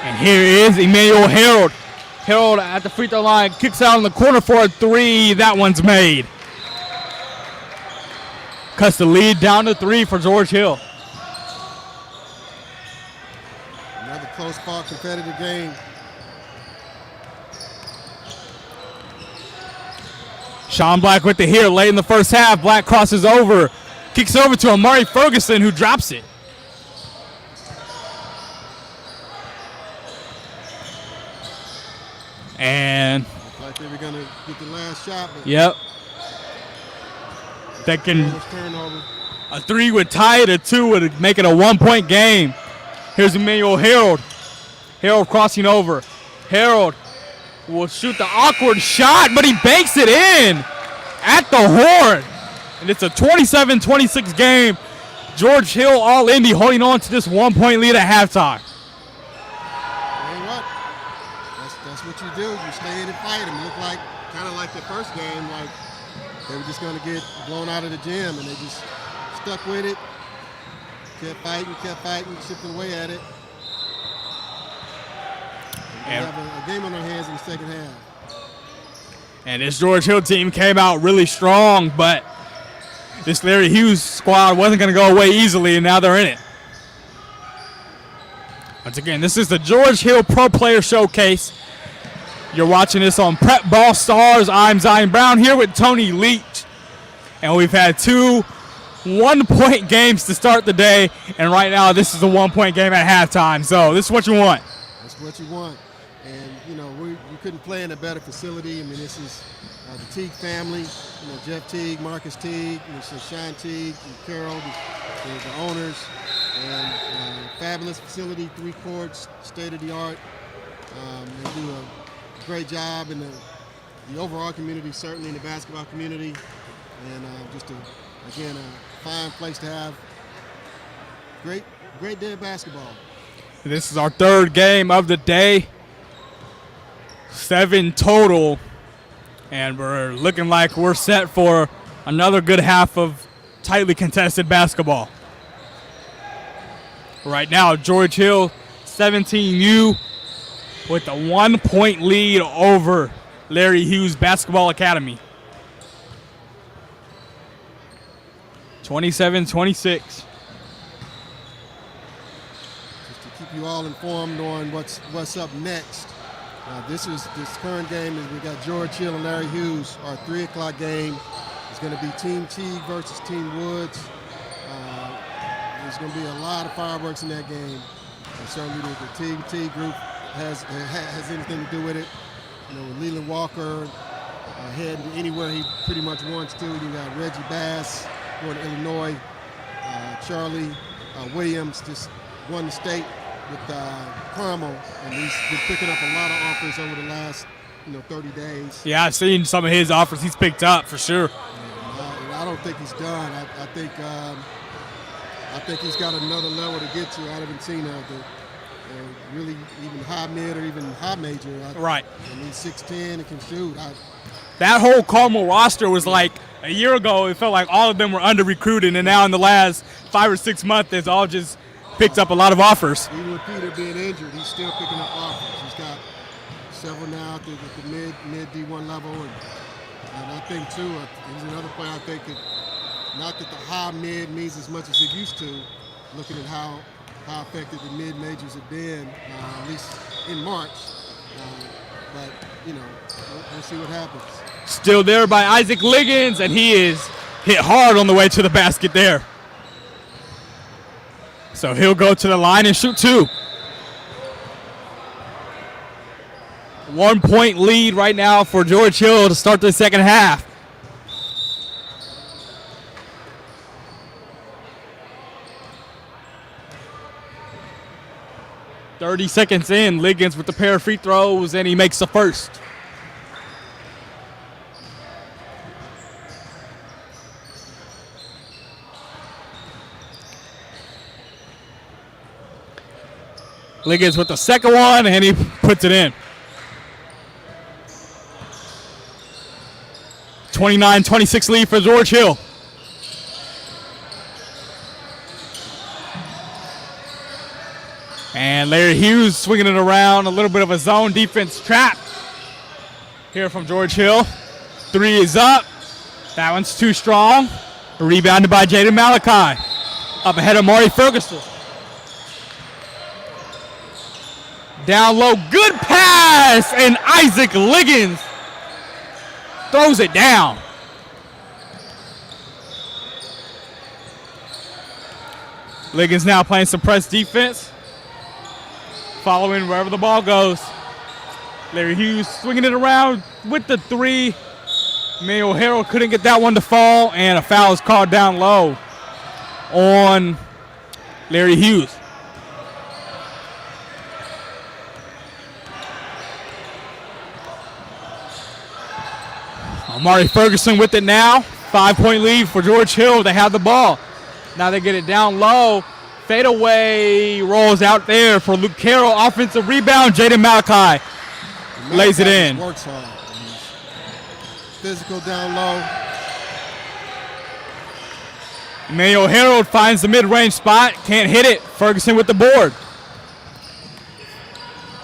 And here is Emmanuel Harold. Harold at the free throw line, kicks out in the corner for a 3. That one's made. Cuts the lead down to 3 for George Hill. Another close fought competitive game. Sean Black with the here late in the first half. Black crosses over, kicks over to Amari Ferguson, who drops it. And Looked like they were going to get the last shot, but yep, they can. turnover. A 3 would tie it, a 2 would make it a 1-point game. Here's Emmanuel Harold. Harold crossing over. Harold will shoot the awkward shot, but he banks it in at the horn. And it's a 27-26 game. George Hill, all Indy, holding on to this 1-point lead at halftime. Tell you what, that's what you do. You stay in and fight them. Look like kind of like the first game, like they were just going to get blown out of the gym, and they just stuck with it. Kept fighting, chipping away at it. And we have a game on our hands in the second half. And this George Hill team came out really strong, but this Larry Hughes squad wasn't going to go away easily, and now they're in it. Once again, this is the George Hill Pro Player Showcase. You're watching this on Prep Ball Stars. I'm Zion Brown here with Tony Leach. And we've had 2 1-point games to start the day, and right now this is a 1-point game at halftime. So this is what you want. That's what you want. And, you know, we couldn't play in a better facility. I mean, this is the Teague family, you know, Jeff Teague, Marcus Teague, Sean Teague, and Carol, the owners. And fabulous facility, 3 courts, state-of-the-art. They do a great job in the overall community, certainly in the basketball community. And just, again, a fine place to have. Great day of basketball. This is our 3rd game of the day. 7 total. And we're looking like we're set for another good half of tightly contested basketball. Right now, George Hill, 17U, with a 1-point lead over Larry Hughes Basketball Academy. 27-26. Just to keep you all informed on what's up next. This current game is we got George Hill and Larry Hughes. Our 3 o'clock game is going to be Team Teague versus Team Woods. There's going to be a lot of fireworks in that game. And certainly the Teague group has anything to do with it. You know, with Leland Walker heading anywhere he pretty much wants to. You got Reggie Bass going to Illinois. Charlie Williams just won the state with Carmel, and he's been picking up a lot of offers over the last 30 days. Yeah, I've seen some of his offers he's picked up for sure. And I don't think he's done. I think he's got another level to get to. I haven't seen really even high mid or even high major. Right. I mean, 6'10" and can shoot. That whole Carmel roster was like a year ago. It felt like all of them were under recruited, and now in the last 5 or 6 months, they've all just picked up a lot of offers. Even with Peter being injured, he's still picking up offers. He's got several now at the mid D1 level, and I think too, he's another player I think not that the high mid means as much as it used to. Looking at how effective the mid majors have been, at least in March. But we'll see what happens. Still there by Isaac Liggins, and he is hit hard on the way to the basket there. So he'll go to the line and shoot 2. 1-point lead right now for George Hill to start the second half. .30 seconds in, Liggins with the pair of free throws, and he makes the first. Liggins with the second one, and he puts it in. 29-26 lead for George Hill. And Larry Hughes swinging it around, a little bit of a zone defense trap here from George Hill. 3 is up. That one's too strong. Rebounded by Jaden Malachi. Up ahead of Maury Ferguson. Down low, good pass, and Isaac Liggins throws it down. Liggins now playing some press defense, following wherever the ball goes. Larry Hughes swinging it around with the three. Mayo Harrell couldn't get that one to fall, and a foul is called down low on Larry Hughes. Amari Ferguson with it now. 5-point lead for George Hill. They have the ball. Now they get it down low. Fadeaway rolls out there for Luke Carroll. Offensive rebound. Jaden Malachi lays it in. Works hard. He's physical down low. Mayo Harold finds the mid-range spot. Can't hit it. Ferguson with the board.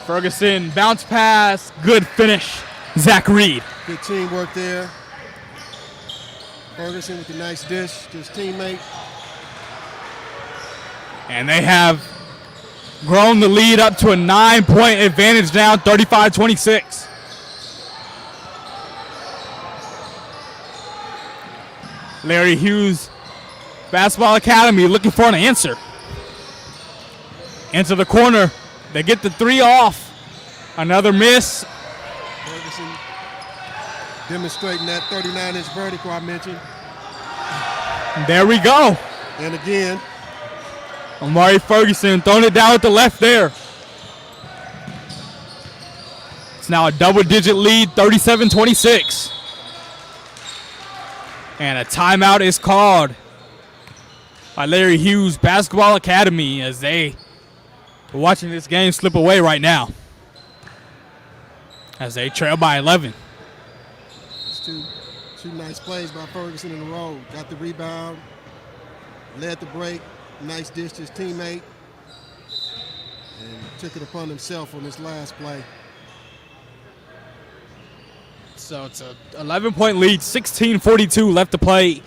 Ferguson bounce pass. Good finish. Zach Reed. Good teamwork there. Ferguson with a nice dish to his teammate. And they have grown the lead up to a 9-point advantage now, 35-26. Larry Hughes, Basketball Academy, looking for an answer. Into the corner. They get the three off. Another miss. Ferguson demonstrating that 39-inch vertical I mentioned. There we go. And again, Amari Ferguson throwing it down with the left there. It's now a double-digit lead, 37-26. And a timeout is called by Larry Hughes Basketball Academy as they are watching this game slip away right now. As they trail by 11. it's two nice plays by Ferguson in a row. Got the rebound, led the break, nice dish to his teammate, and took it upon himself on this last play. So it's a 11-point lead, 16:42 left to play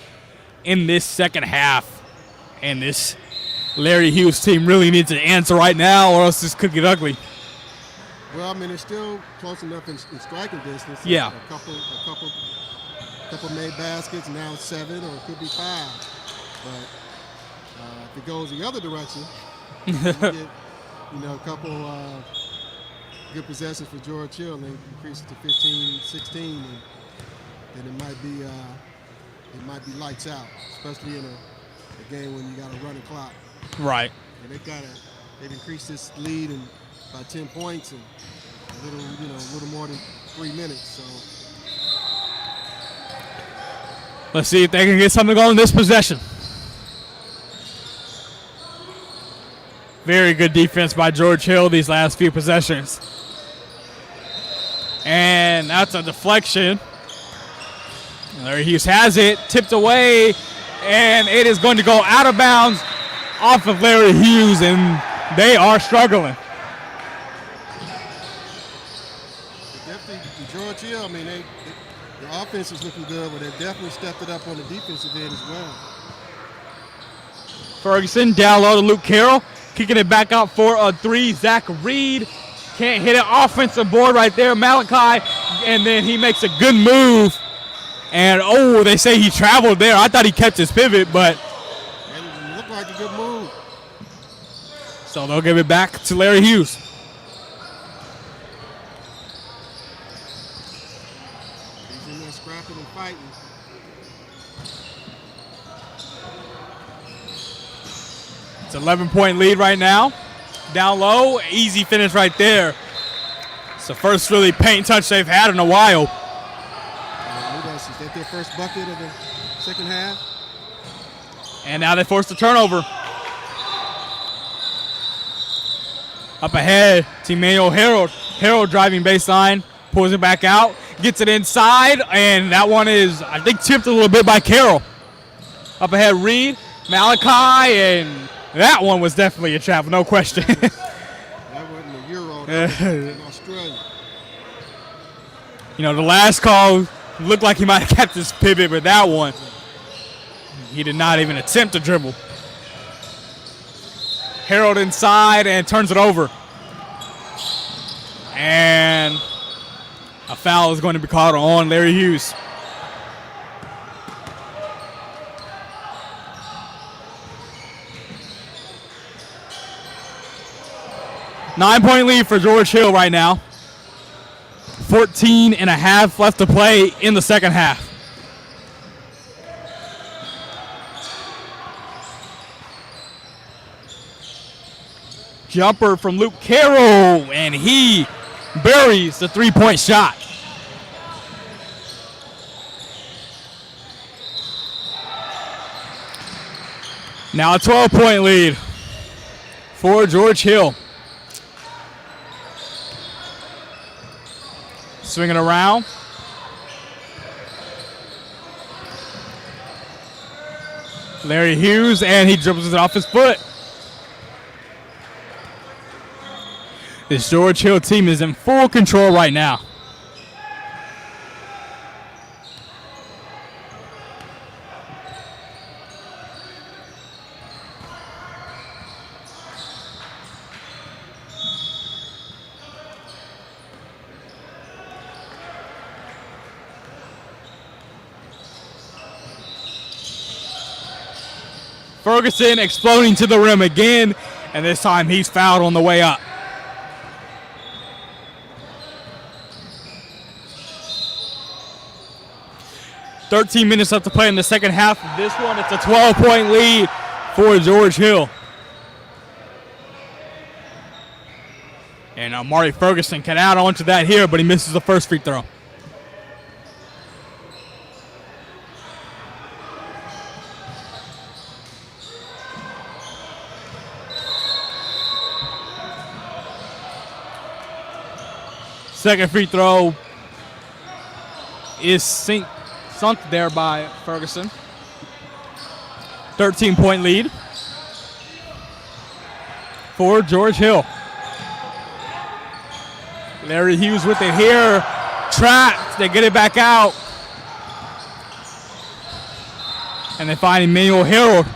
in this second half. And this Larry Hughes team really needs an answer right now or else this could get ugly. Well, I mean, it's still close enough in striking distance. Yeah. A couple made baskets, now 7, or it could be 5. But if it goes the other direction, you get, a couple good possessions for George Hill, and they increase it to 15-16, and then it might be lights out, especially in a game when you got a running clock. Right. And they've increased this lead by 10 points and a little more than 3 minutes. So Let's see if they can get something going in this possession. Very good defense by George Hill these last few possessions. And that's a deflection. Larry Hughes has it, tipped away, and it is going to go out of bounds off of Larry Hughes, and they are struggling. definitely, George Hill, I mean, the offense is looking good, but they've definitely stepped it up on the defensive end as well. Ferguson down low to Luke Carroll, kicking it back out for a three. Zach Reed can't hit an offensive board right there. Malachi, and then he makes a good move. And, they say he traveled there. I thought he kept his pivot, but. And it looked like a good move. So they'll give it back to Larry Hughes. He's in there scrapping and fighting. It's an 11-point lead right now. Down low, easy finish right there. It's the first really paint touch they've had in a while. Is that their first bucket of the second half? And now they force the turnover. Up ahead, Mayo Harold. Harold driving baseline, pulls it back out, gets it inside, and that one is, I think, tipped a little bit by Carroll. Up ahead, Reed, Malachi, and that one was definitely a travel, no question. That wasn't a Euro, that was in Australia. The last call looked like he might have kept his pivot, but that one, he did not even attempt to dribble. Harold inside and turns it over. And a foul is going to be called on Larry Hughes. 9-point lead for George Hill right now. 14 and a half left to play in the second half. Jumper from Luke Carroll, and he buries the three-point shot. Now a 12-point lead for George Hill. Swinging around. Larry Hughes, and he dribbles it off his foot. This George Hill team is in full control right now. Ferguson exploding to the rim again, and this time he's fouled on the way up. .13 minutes left to play in the second half of this one. It's a 12-point lead for George Hill. And Amari Ferguson can add on to that here, but he misses the first free throw. Second free throw is sunk there by Ferguson. 13-point lead for George Hill. Larry Hughes with it here. Trapped. They get it back out. And they find Emmanuel Harold.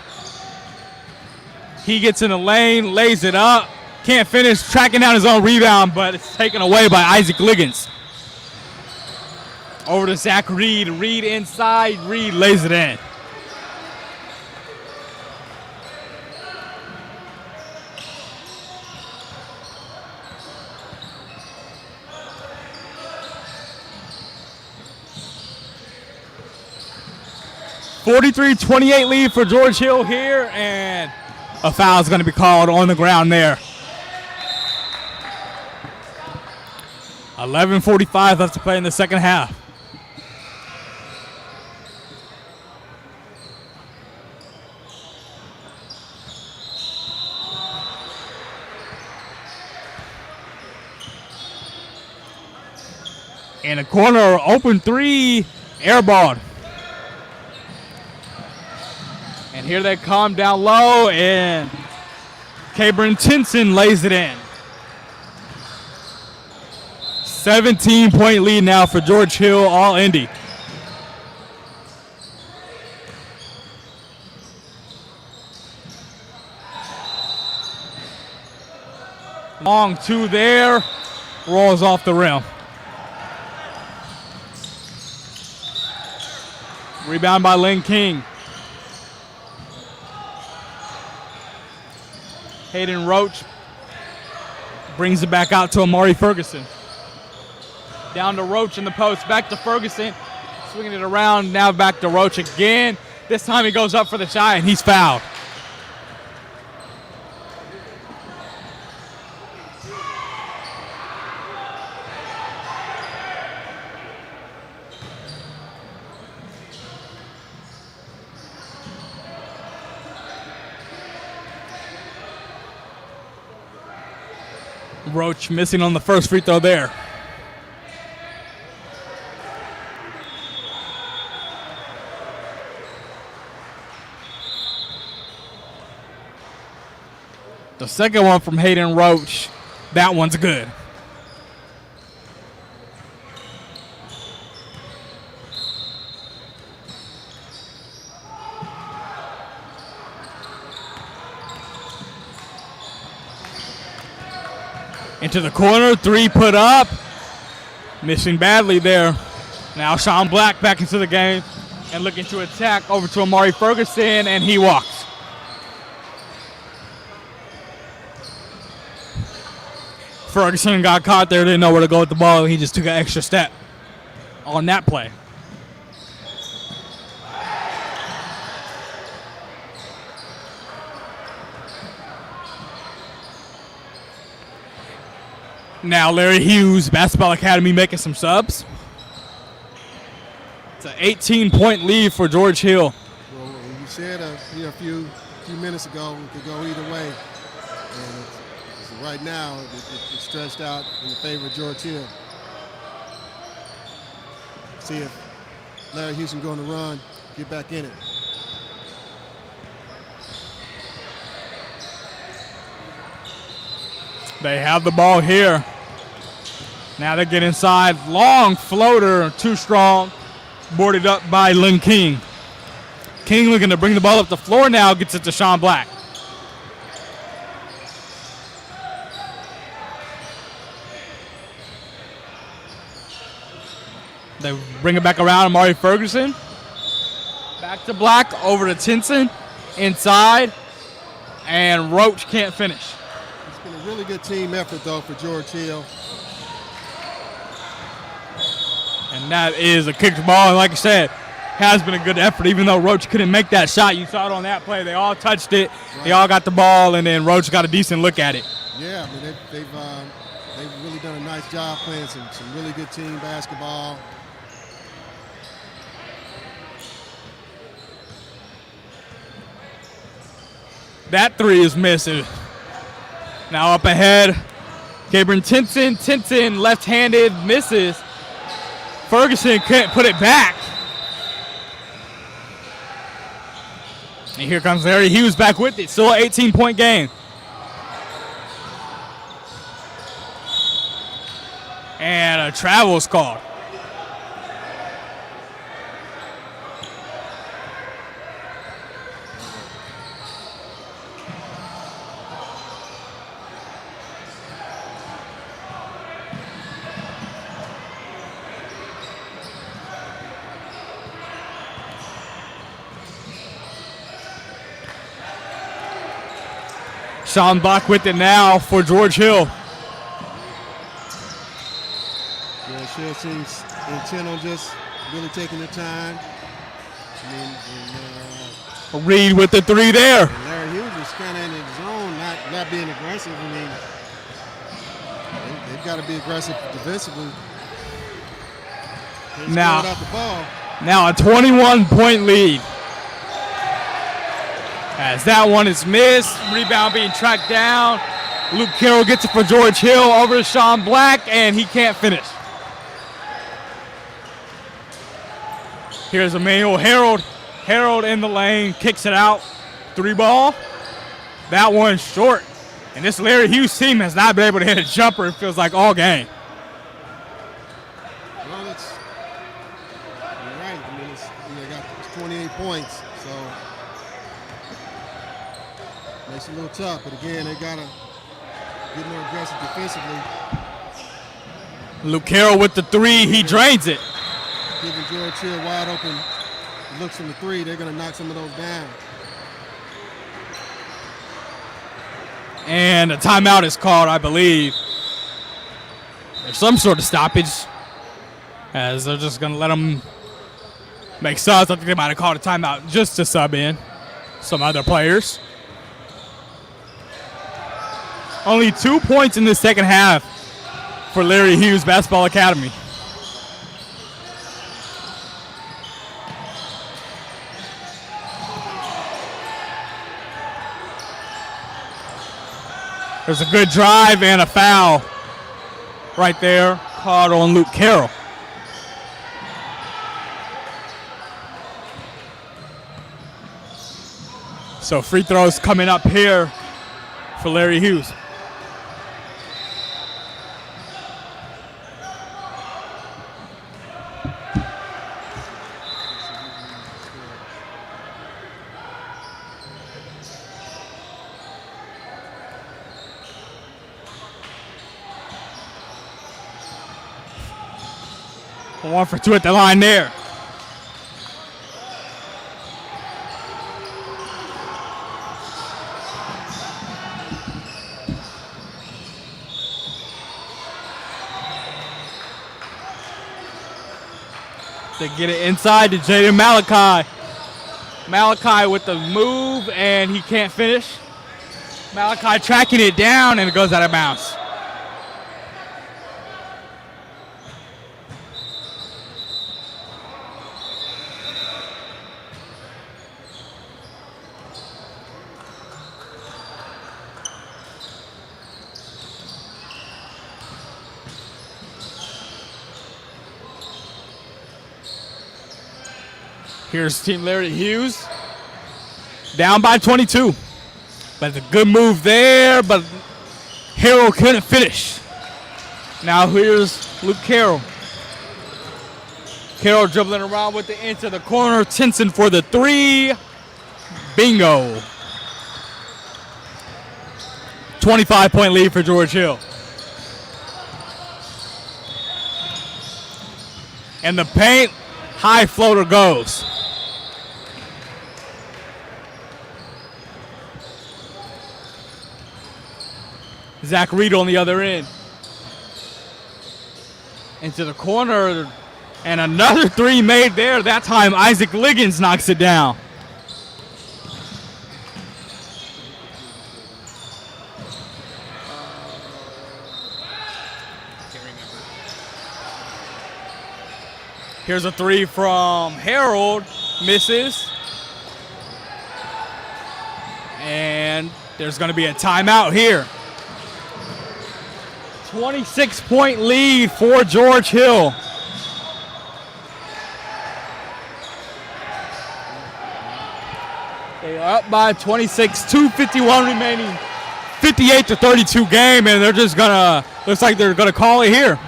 He gets in the lane, lays it up. Can't finish, tracking down his own rebound, but it's taken away by Isaac Liggins. Over to Zach Reed. Reed inside. Reed lays it in. (43-28) lead for George Hill here, and a foul is going to be called on the ground there. 11:45 left to play in the second half. In the corner, open three, airballed. And here they come down low, and Cabron Tinson lays it in. 17-point lead now for George Hill, all Indy. Long two there, rolls off the rim. Rebound by Lynn King. Hayden Roach brings it back out to Amari Ferguson. Down to Roach in the post, back to Ferguson. Swinging it around, now back to Roach again. This time he goes up for the shot, and he's fouled. Roach missing on the first free throw there. The second one from Hayden Roach, that one's good. Into the corner, three put up. Missing badly there. Now Sean Black back into the game and looking to attack over to Amari Ferguson, and he walks. Ferguson got caught there, didn't know where to go with the ball. He just took an extra step on that play. Now Larry Hughes, Basketball Academy, making some subs. It's an 18-point lead for George Hill. Well, you said a few minutes ago it could go either way. And right now, it's stretched out in the favor of George Hill. See if Larry Houston going to run, get back in it. They have the ball here. Now they get inside. Long floater, too strong. Boarded up by Lynn King. King looking to bring the ball up the floor now, gets it to Sean Black. They bring it back around, Amari Ferguson. Back to Black, over to Tinson. Inside, and Roach can't finish. It's been a really good team effort, though, for George Hill. And that is a kicked ball, and like I said, has been a good effort, even though Roach couldn't make that shot. You saw it on that play. They all touched it. Right. They all got the ball, and then Roach got a decent look at it. Yeah, I mean, they've really done a nice job playing some really good team basketball. That three is missing. Now up ahead, Gabriel Tinson. Tinson left-handed, misses. Ferguson can't put it back. And here comes Larry Hughes back with it. Still an 18-point game. And a travel's called. Sean Black with it now for George Hill. Yeah, Hill seems intent on just really taking their time. Reed with the three there. And Larry Hughes was kind of in his zone, not being aggressive. I mean, they've got to be aggressive defensively. Now the ball. Now a 21-point lead. As that one is missed, rebound being tracked down. Luke Carroll gets it for George Hill over to Sean Black, and he can't finish. Here's Emmanuel Harold. Harold in the lane, kicks it out. Three ball. That one's short. And this Larry Hughes team has not been able to hit a jumper, it feels like, all game. Well, you're right. I mean, it's 28 points, so makes it a little tough. But again, they got to get more aggressive defensively. Luke Carroll with the three, he drains it. Giving George Hill wide open looks from the three, they're going to knock some of those down. And a timeout is called, I believe. There's some sort of stoppage, as they're just going to let them make subs. I think they might have called a timeout just to sub in some other players. Only 2 points in the second half for Larry Hughes Basketball Academy. There's a good drive and a foul right there called on Luke Carroll. So free throws coming up here for Larry Hughes. One for two at the line there. They get it inside to Jaden Malachi. Malachi with the move, and he can't finish. Malachi tracking it down, and it goes out of bounds. Here's Team Larry Hughes. Down by 22. But it's a good move there, but Harrell couldn't finish. Now here's Luke Carroll. Carroll dribbling around with the into the corner. Tinson for the three. Bingo. 25-point lead for George Hill. And the paint, high floater goes. Zach Reed on the other end. Into the corner, and another three made there. That time Isaac Liggins knocks it down. Here's a three from Harold, misses. And there's going to be a timeout here. 26-point lead for George Hill. They are up by 26, 2:51 remaining, 58-32 game, and they're just gonna, looks like they're gonna call it here.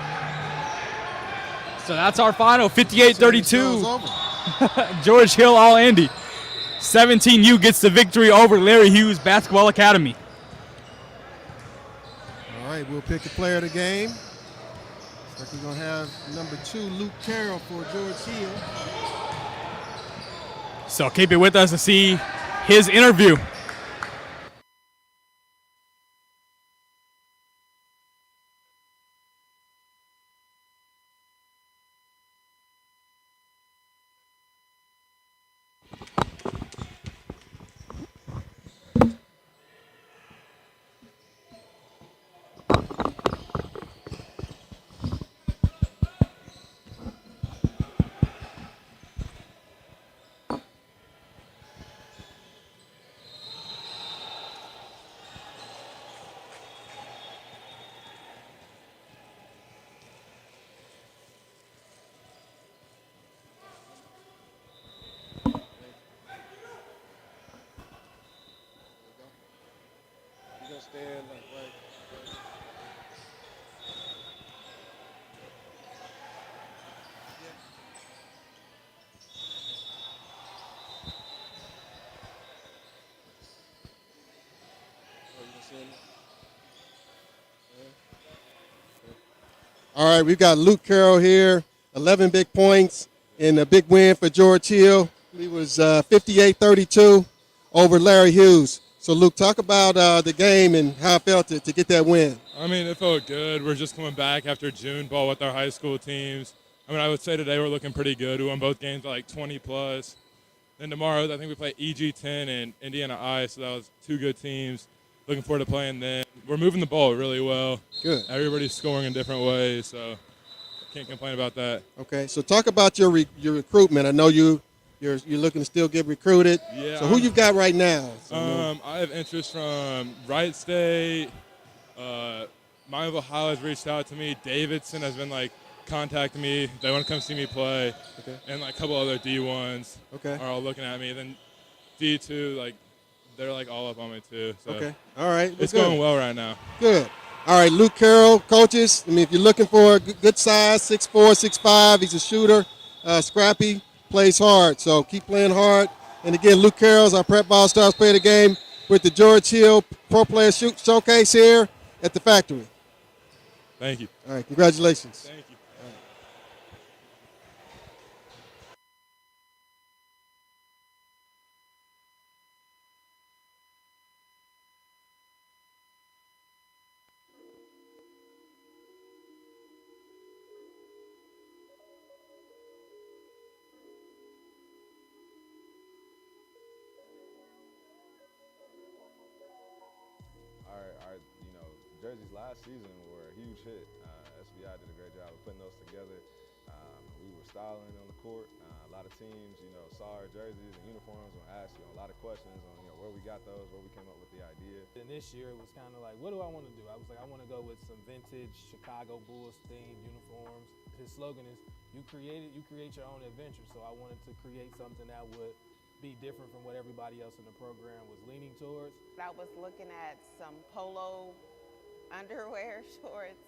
So that's our final, 58-32. George Hill All-Indy. 17U gets the victory over Larry Hughes Basketball Academy. All right, we'll pick the player of the game. Looks like we're going to have number 2, Luke Carroll for George Hill. So keep it with us to see his interview. All right, we've got Luke Carroll here, 11 big points in a big win for George Hill. He was 58-32 over Larry Hughes. So, Luke, talk about the game and how it felt to get that win. I mean, it felt good. We're just coming back after June ball with our high school teams. I mean, I would say today we're looking pretty good. We won both games by like 20+. Then tomorrow, I think we play EG10 and Indiana I, so that was two good teams. Looking forward to playing them. We're moving the ball really well. Good. Everybody's scoring in different ways, so can't complain about that. Okay, so talk about your recruitment. I know you're looking to still get recruited. Yeah. So who you've got right now? I have interest from Wright State. Miami of Ohio has reached out to me. Davidson has been contacting me. They want to come see me play. Okay. And a couple other D1s Okay. are all looking at me. Then D2, they're all up on me too. So Okay. All right. it's good. going well right now. Good. All right, Luke Carroll, coaches. I mean, if you're looking for a good size, 6'4", 6'5", he's a shooter, scrappy, plays hard. So keep playing hard. And again, Luke Carroll's our Prep Ball Stars Player of the Game with the George Hill Pro Player Showcase here at the factory. Thank you. All right, congratulations. Thank you. jerseys last season were a huge hit. SBI did a great job of putting those together. We were styling on the court. A lot of teams, saw our jerseys and uniforms and asked, a lot of questions on, where we got those, where we came up with the idea. And this year it was kind of like, what do I want to do? I was like, I want to go with some vintage Chicago Bulls themed uniforms. His slogan is, you create your own adventure. So I wanted to create something that would be different from what everybody else in the program was leaning towards. I was looking at some polo underwear shorts.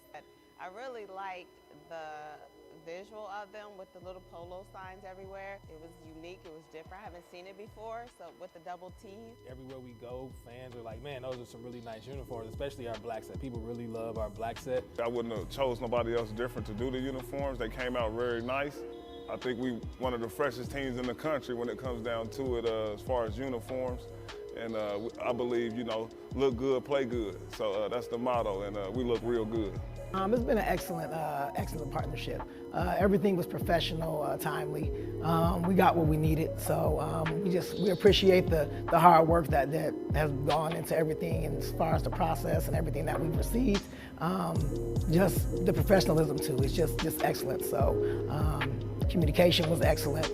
I really liked the visual of them with the little polo signs everywhere. It was unique, it was different. I haven't seen it before, so with the double T's. Everywhere we go, fans are like, man, those are some really nice uniforms, especially our black set. People really love our black set. I wouldn't have chose nobody else different to do the uniforms. They came out very nice. I think we one of the freshest teams in the country when it comes down to it as far as uniforms. And I believe, look good, play good. So that's the motto, and we look real good. It's been an excellent partnership. Everything was professional, timely. We got what we needed, so we appreciate the hard work that has gone into everything, and as far as the process and everything that we've received. Just the professionalism too. It's just excellent. So communication was excellent.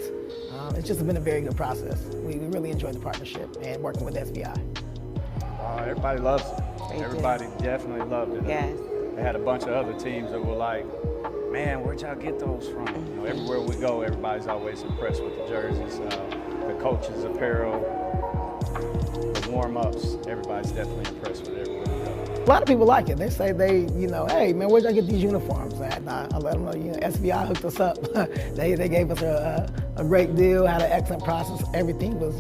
It's just been a very good process. We really enjoyed the partnership and working with SBI. Everybody loves it. Everybody definitely loved it. Yes. They had a bunch of other teams that were like, man, where'd y'all get those from? Everywhere we go, everybody's always impressed with the jerseys, the coaches' apparel, the warm-ups. Everybody's definitely impressed with everywhere we go. A lot of people like it. They say hey man, where'd y'all get these uniforms? And I let them know, SBI hooked us up. they gave us a great deal, had an excellent process. Everything was,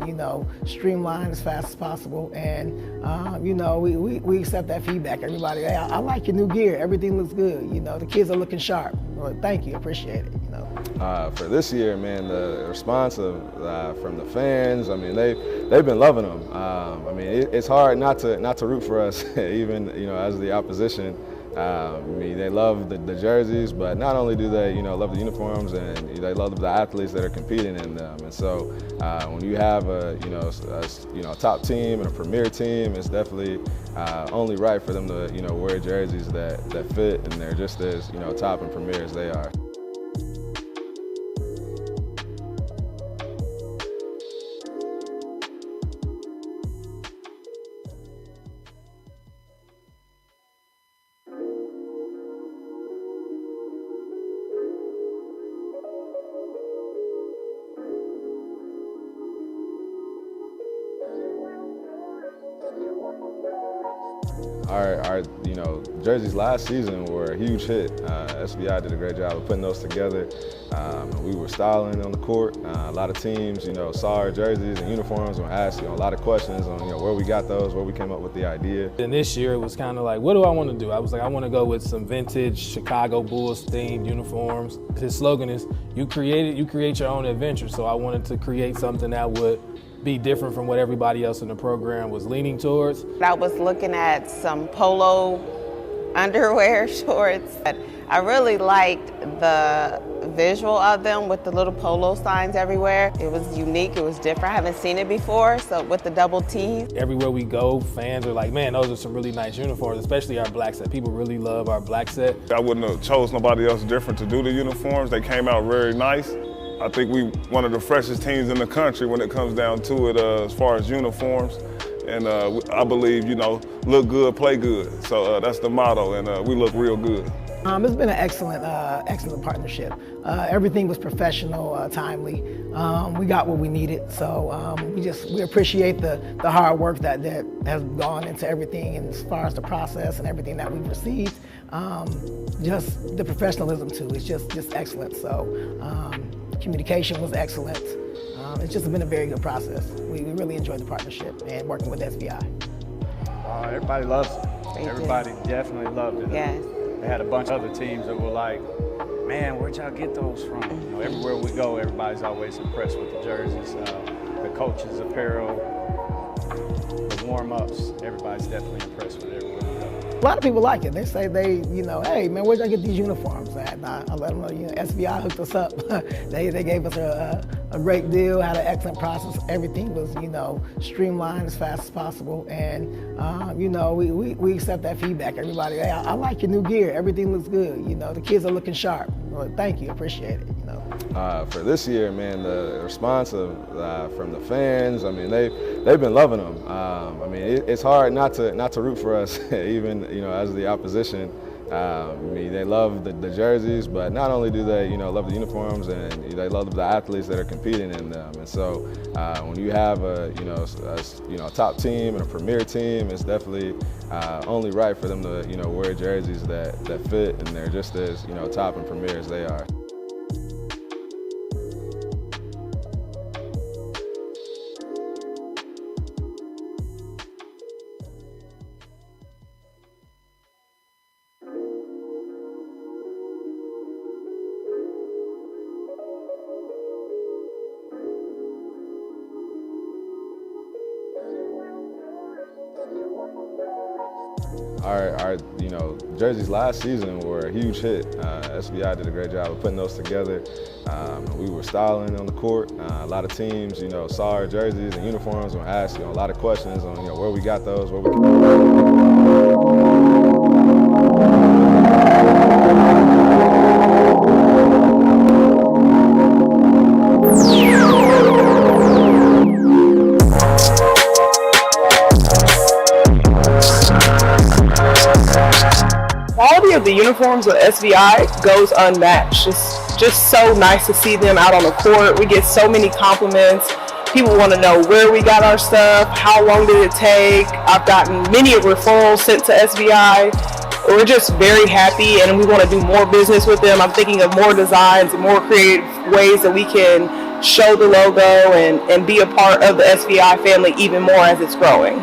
streamlined as fast as possible. And, we accept that feedback. Everybody, hey, I like your new gear. Everything looks good. The kids are looking sharp. Well, thank you, appreciate it. For this year, man, the response from the fans, they've been loving them. It's hard not to root for us, even as the opposition. They love the jerseys, but not only do they love the uniforms, and they love the athletes that are competing in them. And so when you have a top team and a premier team, it's definitely only right for them to wear jerseys that fit, and they're just as top and premier as they are. Our jerseys last season were a huge hit. SBI did a great job of putting those together. We were styling on the court. A lot of teams, saw our jerseys and uniforms and asked, a lot of questions on, where we got those, where we came up with the idea. And this year it was kind of like, what do I want to do? I was like, I want to go with some vintage Chicago Bulls themed uniforms. His slogan is, you create your own adventure. So I wanted to create something that would be different from what everybody else in the program was leaning towards. I was looking at some polo underwear shorts. I really liked the visual of them with the little polo signs everywhere. It was unique, it was different. I haven't seen it before, so with the double T's. Everywhere we go, fans are like, man, those are some really nice uniforms, especially our black set. People really love our black set. I wouldn't have chose nobody else different to do the uniforms. They came out very nice. I think we one of the freshest teams in the country when it comes down to it as far as uniforms. And I believe, look good, play good. So that's the motto, and we look real good. It's been an excellent partnership. Everything was professional, timely. We got what we needed, so we appreciate the hard work that has gone into everything, and as far as the process and everything that we've received. Just the professionalism too. It's just excellent. So communication was excellent. It's just been a very good process. We really enjoyed the partnership and working with SBI. Everybody loves it. Everybody definitely loved it. Yes. They had a bunch of other teams that were like, man, where'd y'all get those from? Everywhere we go, everybody's always impressed with the jerseys, the coaches' apparel, the warm-ups. Everybody's definitely impressed with everywhere we go. A lot of people like it. They say hey man, where'd y'all get these uniforms? And I let them know, SBI hooked us up. They gave us a a great deal, had an excellent process. Everything was, streamlined as fast as possible. And, we accept that feedback. Everybody, hey, I like your new gear. Everything looks good. The kids are looking sharp. Well, thank you, appreciate it. For this year, man, the response from the fans, I mean, they've been loving them. It's hard not to root for us, even as the opposition. They love the jerseys, but not only do they love the uniforms, and they love the athletes that are competing in them. And so when you have a top team and a premier team, it's definitely only right for them to wear jerseys that fit, and they're just as top and premier as they are. Our jerseys last season were a huge hit. SVI did a great job of putting those together. We were styling on the court. A lot of teams, saw our jerseys and uniforms and asked a lot of questions on where we got those, where Quality of the uniforms with SVI goes unmatched. It's just so nice to see them out on the court. We get so many compliments. People want to know where we got our stuff, how long did it take. I've gotten many referrals sent to SVI. We're just very happy, and we want to do more business with them. I'm thinking of more designs and more creative ways that we can show the logo and be a part of the SVI family even more as it's growing.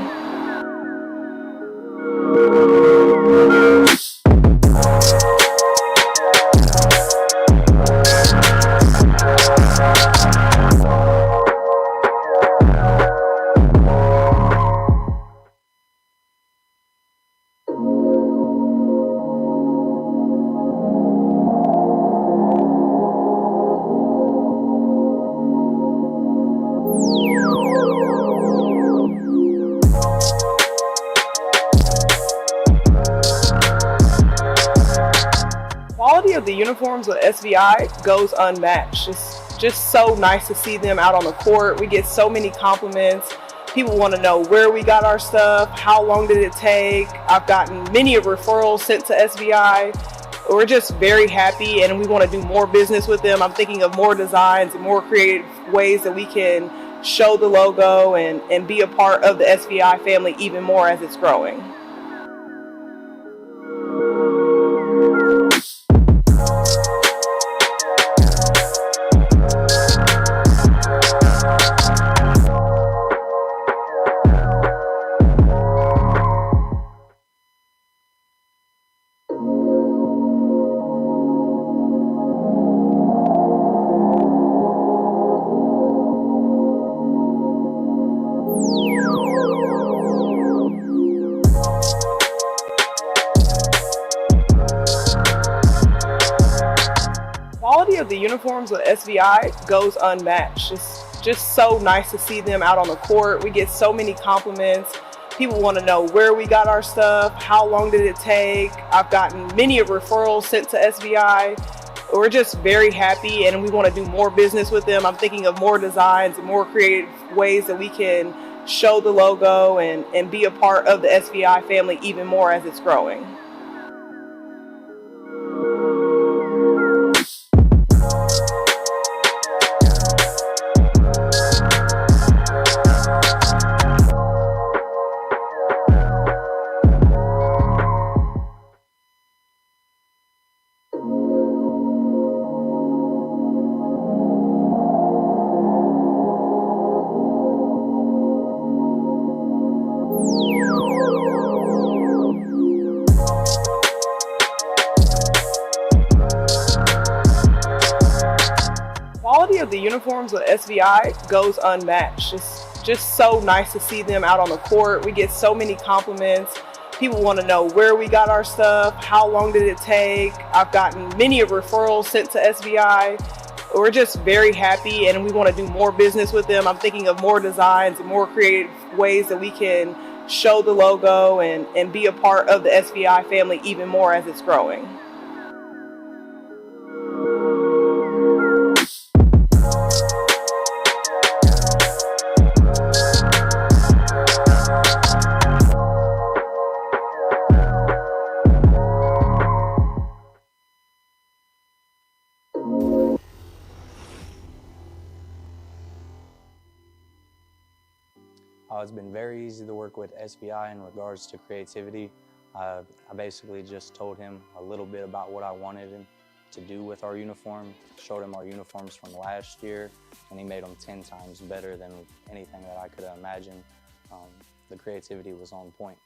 Quality of the uniforms with SVI goes unmatched. It's just so nice to see them out on the court. We get so many compliments. People want to know where we got our stuff, how long did it take. I've gotten many referrals sent to SVI. We're just very happy, and we want to do more business with them. I'm thinking of more designs and more creative ways that we can show the logo and be a part of the SVI family even more as it's growing. Quality of the uniforms with SVI goes unmatched. It's just so nice to see them out on the court. We get so many compliments. People want to know where we got our stuff, how long did it take. I've gotten many referrals sent to SVI. We're just very happy, and we want to do more business with them. I'm thinking of more designs and more creative ways that we can show the logo and be a part of the SVI family even more as it's growing. Quality of the uniforms with SVI goes unmatched. It's just so nice to see them out on the court. We get so many compliments. People want to know where we got our stuff, how long did it take. I've gotten many referrals sent to SVI. we're just very happy, and we want to do more business with them. I'm thinking of more designs and more creative ways that we can show the logo and be a part of the SVI family even more as it's growing. It's been very easy to work with SVI in regards to creativity. I basically just told him a little bit about what I wanted him to do with our uniform, showed him our uniforms from last year, and he made them 10 times better than anything that I could imagine. The creativity was on point.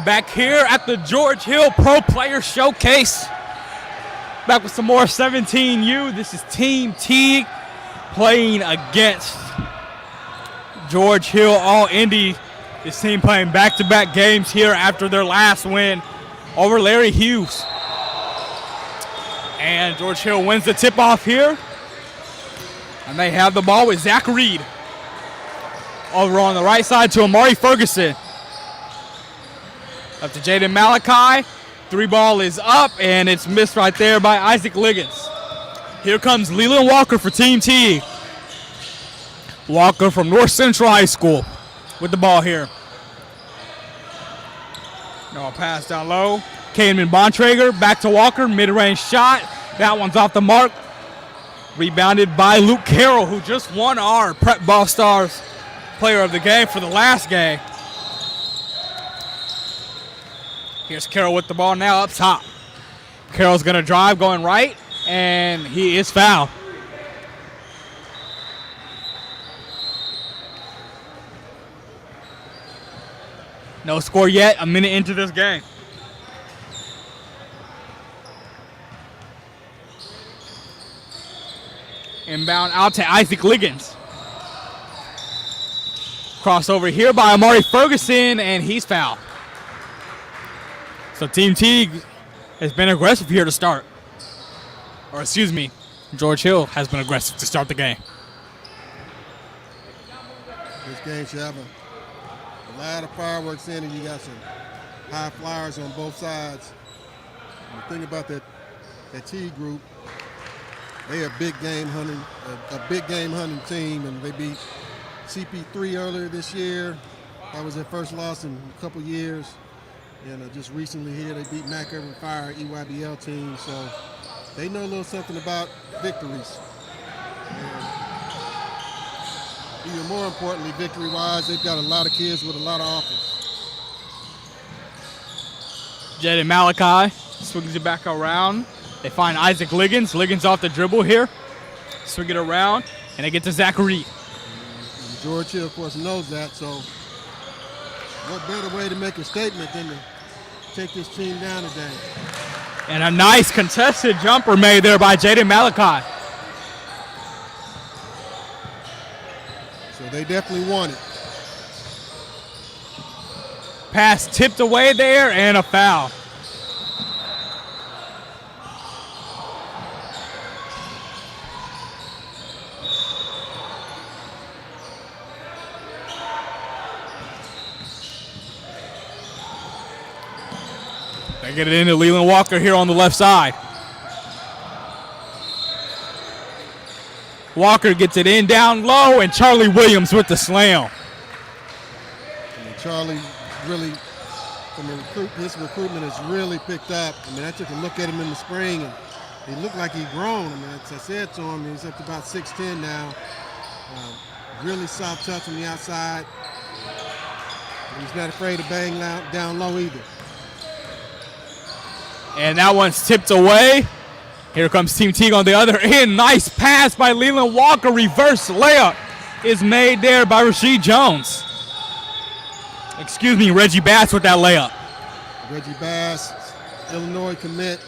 Back here at the George Hill Pro Player Showcase. Back with some more 17U. This is Team Teague playing against George Hill All-Indy. This team playing back-to-back games here after their last win over Larry Hughes. And George Hill wins the tip-off here. And they have the ball with Zach Reed. Over on the right side to Amari Ferguson. Up to Jaden Malachi. 3 ball is up, and it's missed right there by Isaac Liggins. Here comes Leland Walker for Team T. Walker from North Central High School with the ball here. No pass down low. Cademan Bontrager back to Walker. Mid-range shot. That one's off the mark. Rebounded by Luke Carroll, who just won our Prep Ball Stars Player of the Game for the last game. Here's Carroll with the ball now up top. Carroll's going to drive going right, and he is fouled. No score yet, a minute into this game. Inbound out to Isaac Liggins. Crossover here by Amari Ferguson, and he's fouled. So Team Teague has been aggressive here to start. Or excuse me, George Hill has been aggressive to start the game. This game should have a lot of fireworks in it. You got some high flyers on both sides. And the thing about that Teague group, they are a big game hunting team, and they beat CP3 earlier this year. That was their first loss in a couple years. And just recently here, they beat Mac Irvin Fire, EYBL team. So they know a little something about victories. And even more importantly, victory-wise, they've got a lot of kids with a lot of offense. Jaden Malachi swings it back around. They find Isaac Liggins. Liggins off the dribble here. Swing it around, and they get to Zach Reed. And George Hill, of course, knows that. So what better way to make a statement than to take this team down today. And a nice contested jumper made there by Jaden Malachi. So they definitely won it. Pass tipped away there, and a foul. They get it into Leland Walker here on the left side. Walker gets it in down low, and Charlie Williams with the slam. And Charlie really, his recruitment has really picked up. I mean, I took a look at him in the spring, and he looked like he'd grown. I mean, as I said to him, he's up to about 6'10" now. Really soft touch on the outside. And he's not afraid to bang down low either. And that one's tipped away. Here comes Team Teague on the other end. Nice pass by Leland Walker. Reverse layup is made there by Rasheed Jones. Excuse me, Reggie Bass with that layup. Reggie Bass Illinois commit,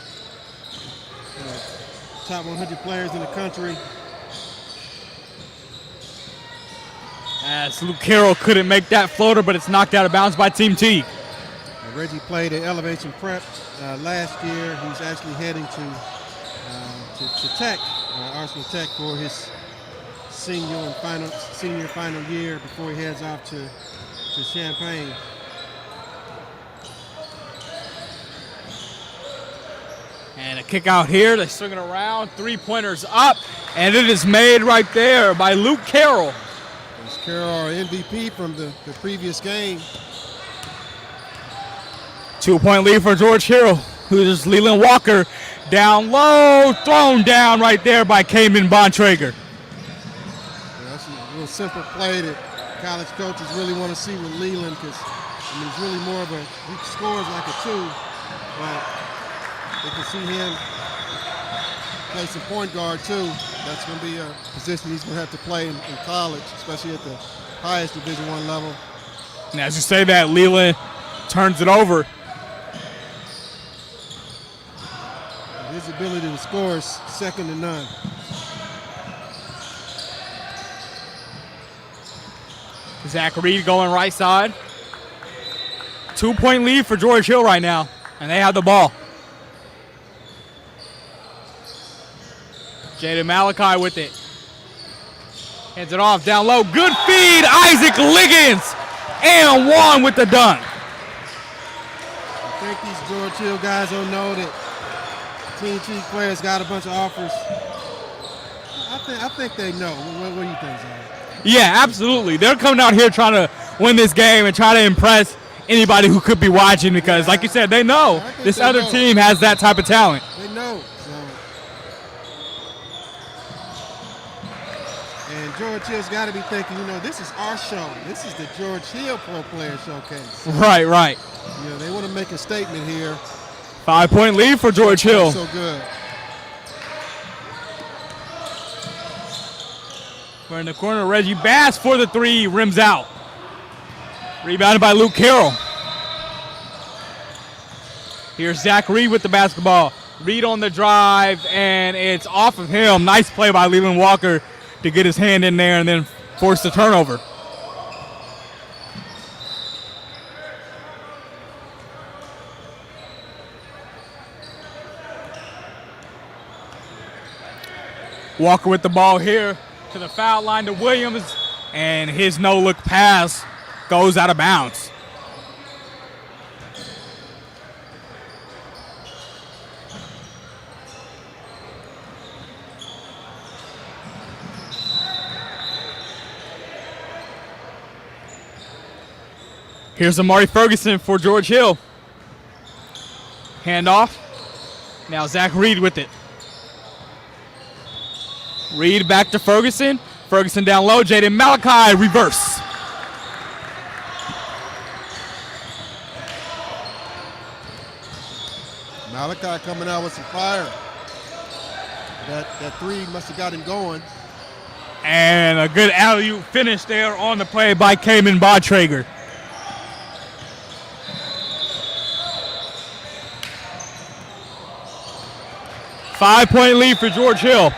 top 100 players in the country. As Luke Carroll couldn't make that floater, but it's knocked out of bounds by Team T. Reggie played at Elevation Prep last year. He's actually heading to Tech, Arsenal Tech, for his senior final year before he heads off to Champaign. And a kick out here. They swing it around. 3-pointers up, and it is made right there by Luke Carroll. It's Carroll, our MVP from the previous game. 2-point lead for George Hill, who's Leland Walker down low, thrown down right there by Cayman Bontrager. That's a real simple play that college coaches really want to see with Leland, because he's really more of he scores like a 2, but they can see him play some point guard too. That's going to be a position he's going to have to play in college, especially at the highest Division I level. And as you say that, Leland turns it over. His ability to score is second to none. Zach Reed going right side. 2-point lead for George Hill right now, and they have the ball. Jaden Malachi with it. Hands it off down low. Good feed, Isaac Liggins. And one with the dunk. I think these George Hill guys don't know that Team T players got a bunch of offers. I think they know. What do you think, Zach? Yeah, absolutely. They're coming out here trying to win this game and try to impress anybody who could be watching, because, like you said, they know this other team has that type of talent. They know. And George Hill's got to be thinking, this is our show. This is the George Hill Pro Player Showcase. Right. They want to make a statement here. 5-point lead for George Hill. So good. We're in the corner. Reggie Bass for the 3, rims out. Rebounded by Luke Carroll. Here's Zach Reed with the basketball. Reed on the drive, and it's off of him. Nice play by Leland Walker to get his hand in there and then force the turnover. Walker with the ball here to the foul line to Williams, and his no-look pass goes out of bounds. Here's Amari Ferguson for George Hill. Handoff. Now Zach Reed with it. Reed back to Ferguson. Ferguson down low. Jaden Malachi, reverse. Malachi coming out with some fire. That 3 must have got him going. And a good alley-oop finish there on the play by Cayman Bontrager. Five-point lead for George Hill.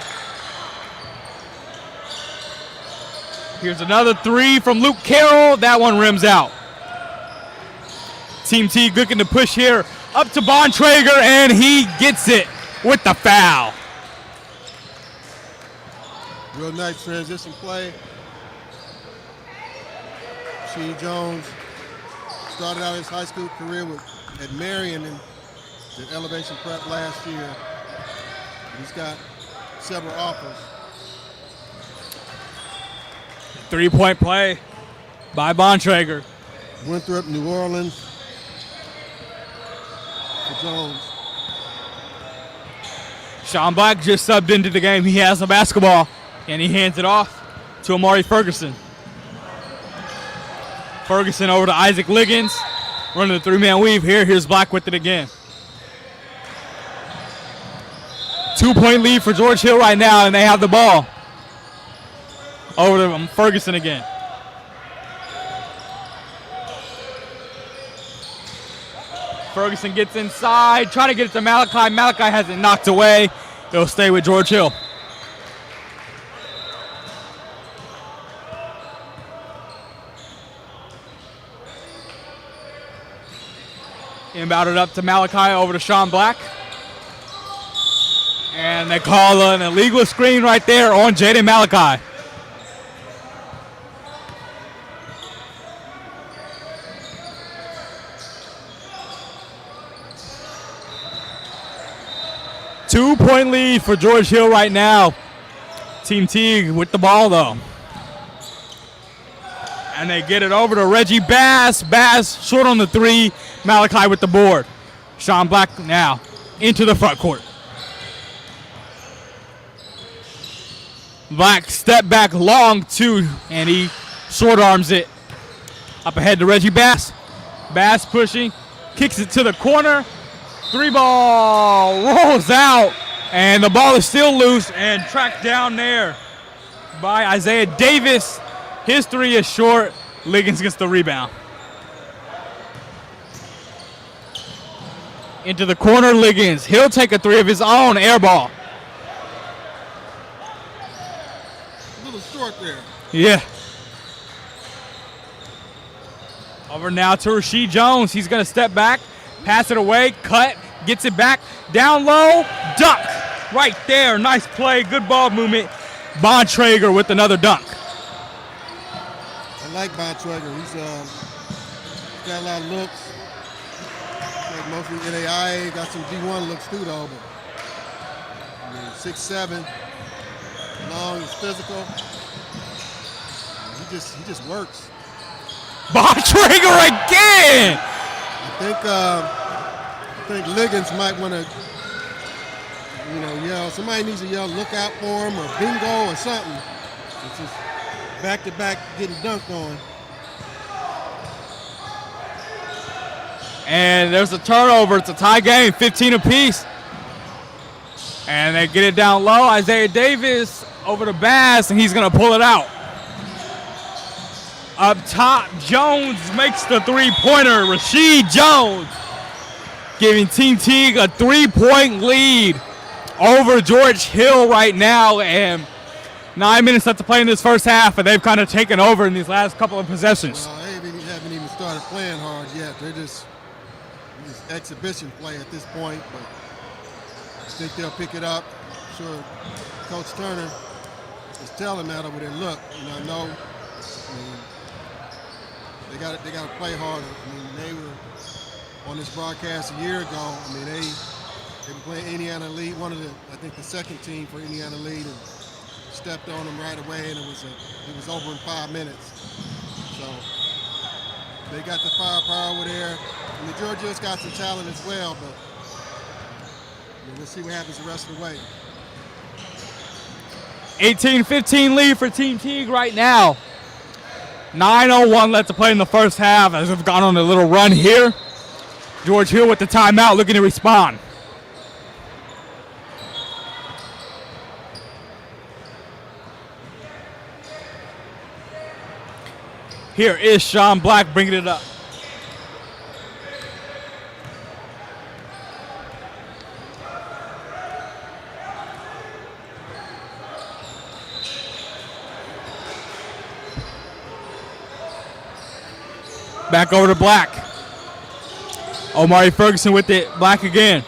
Here's another 3 from Luke Carroll. That one rims out. Team T looking to push here up to Bontrager, and he gets it with the foul. Real nice transition play. Shee Jones started out his high school career at Marion and did Elevation Prep last year. He's got several offers. 3-point play by Bontrager. Winthrop, New Orleans. For Jones. Sean Black just subbed into the game. He has the basketball, and he hands it off to Amari Ferguson. Ferguson over to Isaac Liggins. Running the 3-man weave here. Here's Black with it again. 2-point lead for George Hill right now, and they have the ball. Over to Ferguson again. Ferguson gets inside, trying to get it to Malachi. Malachi has it knocked away. It'll stay with George Hill. Inbounded up to Malachi, over to Sean Black. And they call an illegal screen right there on Jaden Malachi. Two-point lead for George Hill right now. Team Teague with the ball, though. And they get it over to Reggie Bass. Bass short on the three. Malachi with the board. Sean Black now into the front court. Black step back long two, and he short arms it. Up ahead to Reggie Bass. Bass pushing, kicks it to the corner. Three ball rolls out, and the ball is still loose and tracked down there by Isaiah Davis. His three is short. Liggins gets the rebound. Into the corner, Liggins. He'll take a three of his own, air ball. A little short there. Yeah. Over now to Rasheed Jones. He's going to step back, pass it away, cut, gets it back, down low, dunk. Right there. Nice play, good ball movement. Bontrager with another dunk. I like Bontrager. He's got a lot of looks. Like mostly NAIA, got some D1 looks too though. But, 6'7", long, he's physical. He just works. Bontrager again. I think Liggins might want to, yell. Somebody needs to yell, look out for him, or bingo or something. It's just back-to-back getting dunked on. And there's a turnover. It's a tie game, 15 apiece. And they get it down low. Isaiah Davis over to Bass, and he's going to pull it out. Up top, Jones makes the three-pointer. Rasheed Jones giving Team Teague a three-point lead over George Hill right now. And 9 minutes left to play in this first half, and they've kind of taken over in these last couple of possessions. Well, they haven't even started playing hard yet. They're just exhibition play at this point, but I think they'll pick it up. I'm sure Coach Turner is telling that over there. Look, I know they got to play harder. They were on this broadcast a year ago. They were playing Indiana Elite, I think the second team for Indiana Elite, and stepped on them right away, and it was over in 5 minutes. So they got the firepower over there. Georgia's got some talent as well, but we'll see what happens the rest of the way. 18-15 lead for Team Teague right now. 9:01 left to play in the first half as we've gone on a little run here. George Hill with the timeout looking to respond. Here is Sean Black bringing it up. Back over to Black. Omari Ferguson with it. Black again.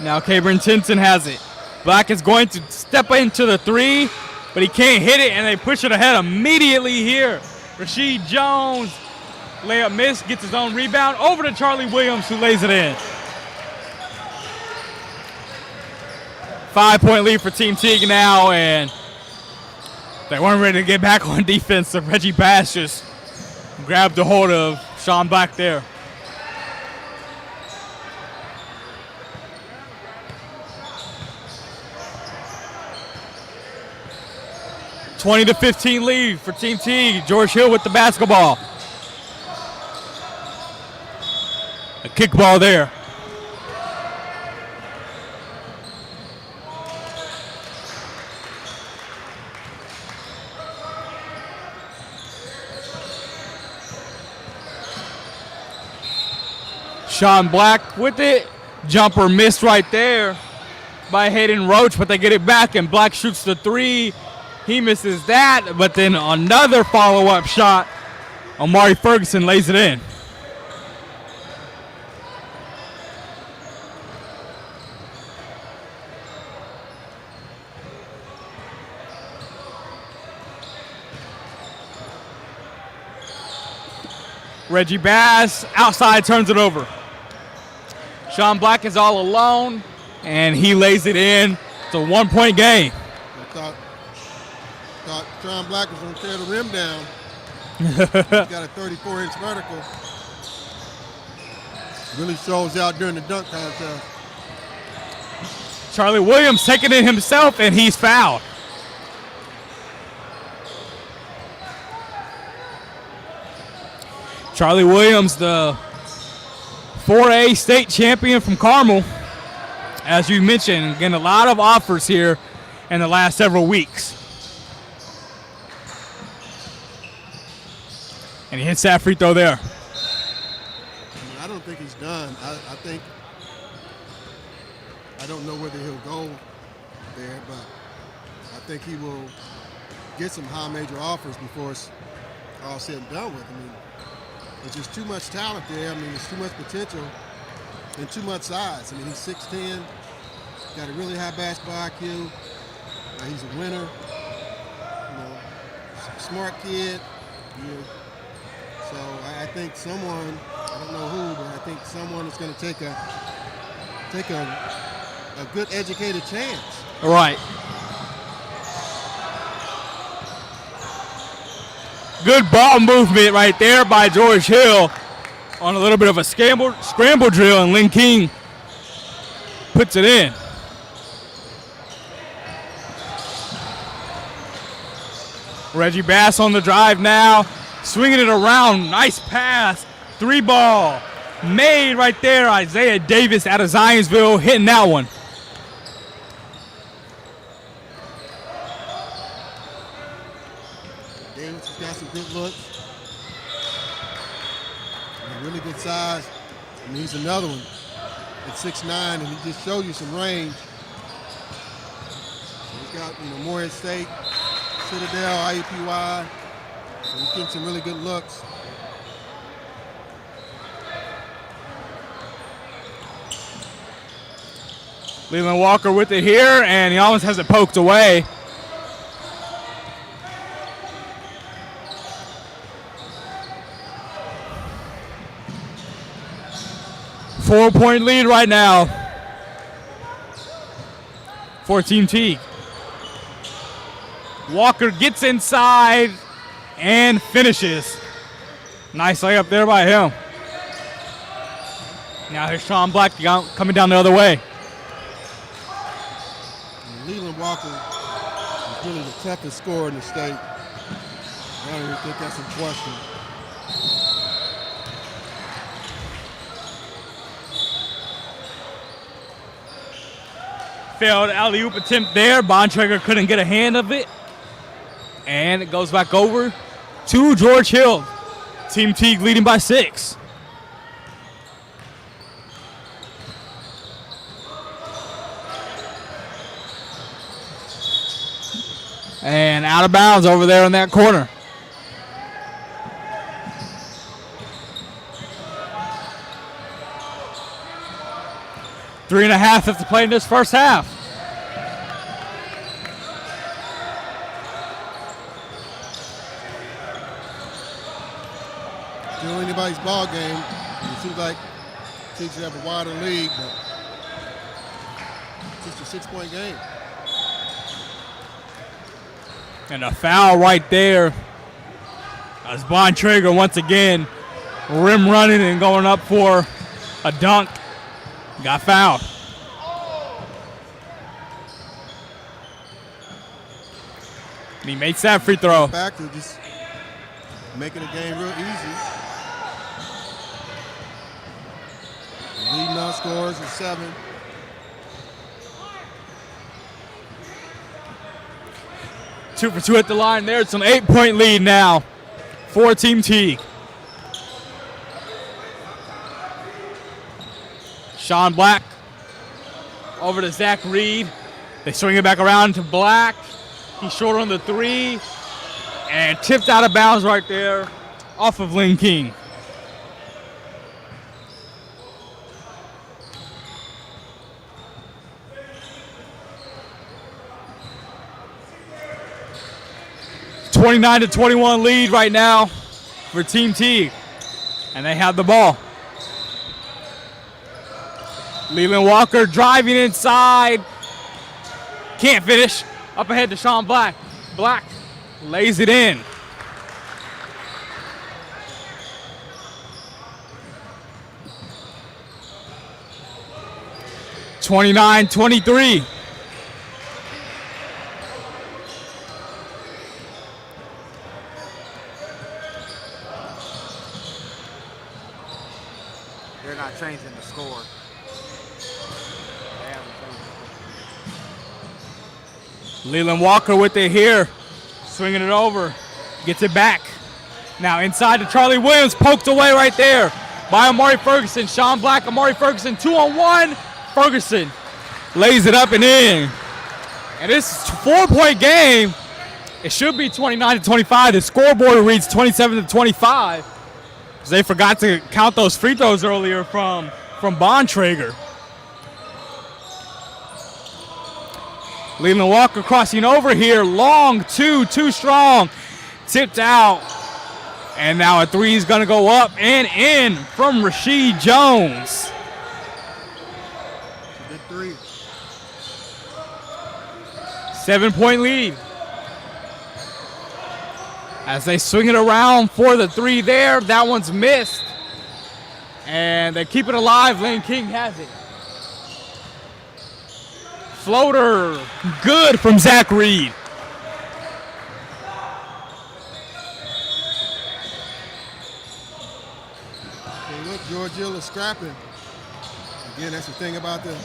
Now Cabron Tinson has it. Black is going to step into the three, but he can't hit it, and they push it ahead immediately here. Rasheed Jones, layup miss, gets his own rebound. Over to Charlie Williams, who lays it in. 5-point lead for Team Teague now, and they weren't ready to get back on defense, so Reggie Bass just grabbed a hold of Sean Black there. (20-15) lead for Team Teague. George Hill with the basketball. A kickball there. Sean Black with it. Jumper missed right there by Hayden Roach, but they get it back, and Black shoots the three. He misses that, but then another follow-up shot. Omari Ferguson lays it in. Reggie Bass outside turns it over. Sean Black is all alone, and he lays it in. It's a 1-point game. I thought Sean Black was going to tear the rim down. He's got a 34-inch vertical. Really shows out during the dunk contest. Charlie Williams taking it himself, and he's fouled. Charlie Williams, the 4A state champion from Carmel. As you mentioned, getting a lot of offers here in the last several weeks. And he hits that free throw there. I don't think he's done. I don't know whether he'll go there, but I think he will get some high major offers before it's all said and done with. I mean, there's just too much talent there. I mean, there's too much potential and too much size. I mean, he's 6'10", got a really high basketball IQ. He's a winner, smart kid. So I think someone, I don't know who, but I think someone is going to take a good educated chance. Right. Good ball movement right there by George Hill on a little bit of a scramble drill, and Lynn King puts it in. Reggie Bass on the drive now, swinging it around. Nice pass. 3-ball made right there. Isaiah Davis out of Zionsville hitting that one. Davis has got some good looks. Really good size. And he's another one at 6'9", and he just showed you some range. He's got, Morehead State, Citadel, IUPUI. So he's getting some really good looks. Leland Walker with it here, and he almost has it poked away. Four-point lead right now for Team Teague. Walker gets inside and finishes. Nice layup there by him. Now here's Sean Black coming down the other way. Leland Walker is really the toughest scorer in the state. I don't even think that's a question. Failed alley-oop attempt there. Bontrager couldn't get a hand of it. And it goes back over to George Hill. Team Teague leading by 6. And out of bounds over there in that corner. Three and a half left to play in this first half. Still anybody's ball game. It seems like Teague should have a wider lead, but it's just a 6-point game. And a foul right there as Bontrager once again rim running and going up for a dunk. Got fouled. And he makes that free throw. Back to just making the game real easy. Leading on scores is 7. Two for two at the line there. It's an 8-point lead now for Team Teague. Sean Black over to Zach Reed. They swing it back around to Black. He's short on the three and tipped out of bounds right there off of Lynn King. (29-21) lead right now for Team Teague, and they have the ball. Leland Walker driving inside. Can't finish. Up ahead to Sean Black. Black lays it in. (29-23). They're not changing the score. They haven't changed Leland Walker with it here. Swinging it over. Gets it back. Now inside to Charlie Williams. Poked away right there by Amari Ferguson. Sean Black, Amari Ferguson, 2-on-1. Ferguson lays it up and in. And this is a 4-point game. It should be 29-25. The scoreboard reads 27-25. Because they forgot to count those free throws earlier from Bontrager. Leland Walker crossing over here. Long two, too strong. Tipped out. And now a three is going to go up and in from Rasheed Jones. Big three. 7-point lead. As they swing it around for the three there. That one's missed. And they keep it alive. Lane King has it. Floater. Good from Zach Reed. Hey, look, George Hill is scrapping. Again, that's the thing about the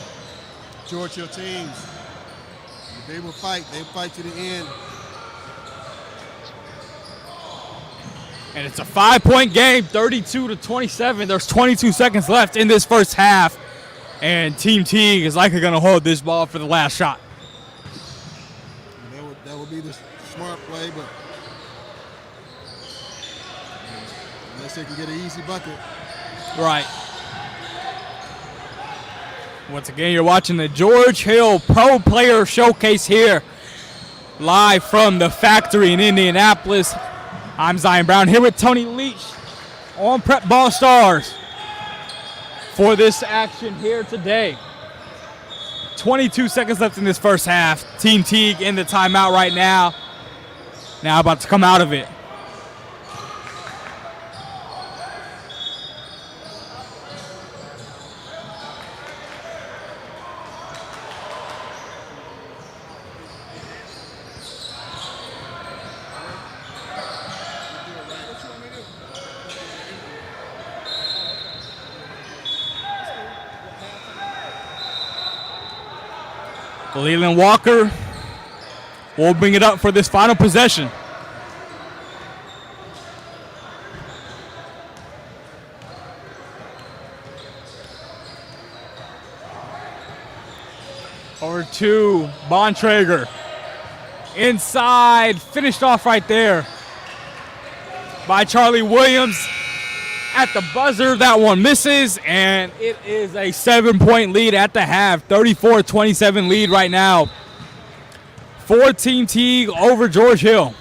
George Hill teams. They will fight. They fight to the end. And it's a 5-point game, 32-27. There's 22 seconds left in this first half. And Team Teague is likely going to hold this ball for the last shot. That would be the smart play, but unless they can get an easy bucket. Right. Once again, you're watching the George Hill Pro Player Showcase here, live from the factory in Indianapolis. I'm Zion Brown here with Tony Leach on Prep Ball Stars for this action here today. 22 seconds left in this first half. Team Teague in the timeout right now. Now about to come out of it. Leland Walker will bring it up for this final possession. Over to Bontrager. Inside, finished off right there by Charlie Williams. At the buzzer, that one misses, and it is a 7-point lead at the half. 34-27 lead right now for Team Teague over George Hill.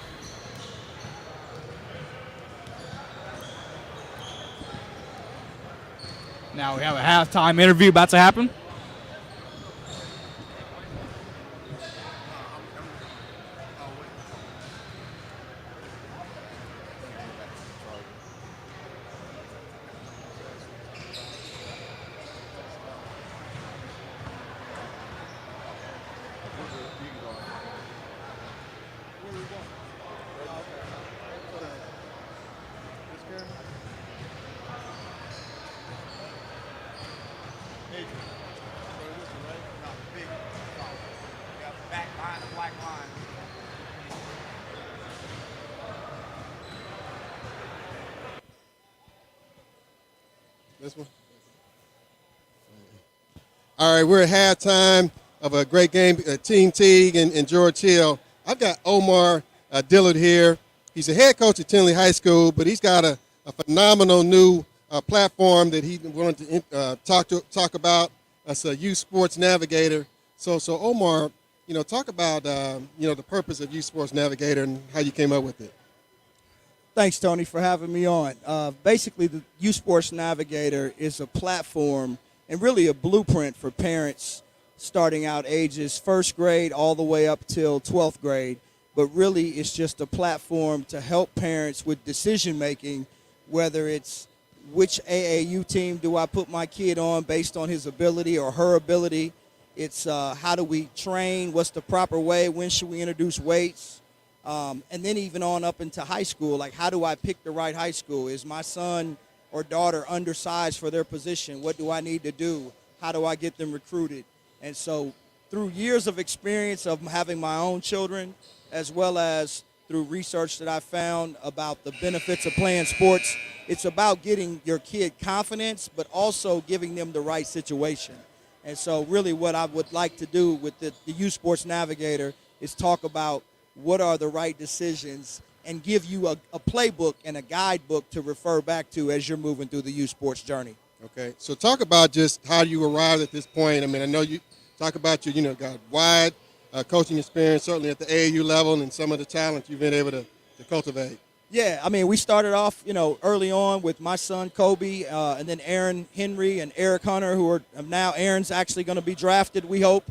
Now we have a halftime interview about to happen. This one? All right, we're at halftime of a great game, Team Teague and George Hill. I've got Omar Dillard here. He's a head coach at Tinley High School, but he's got a phenomenal new platform that he wanted to talk about as a youth sports navigator. So Omar, talk about the purpose of Youth Sports Navigator and how you came up with it. Thanks, Tony, for having me on. Basically, the Youth Sports Navigator is a platform and really a blueprint for parents starting out ages first grade all the way up till 12th grade. But really, it's just a platform to help parents with decision making, whether it's which AAU team do I put my kid on based on his ability or her ability. It's how do we train, what's the proper way, when should we introduce weights, and then even on up into high school, like how do I pick the right high school? Is my son or daughter undersized for their position? What do I need to do? How do I get them recruited? And so through years of experience of having my own children, as well as through research that I found about the benefits of playing sports, it's about getting your kid confidence, but also giving them the right situation. And so really what I would like to do with the Youth Sports Navigator is talk about what are the right decisions and give you a playbook and a guidebook to refer back to as you're moving through the youth sports journey. Okay, so talk about just how you arrived at this point. I mean, I know you talk about your, got wide coaching experience, certainly at the AAU level, and some of the talent you've been able to cultivate. Yeah, I mean, we started off, early on with my son Kobe, and then Aaron Henry and Eric Hunter, who are now Aaron's actually going to be drafted, we hope,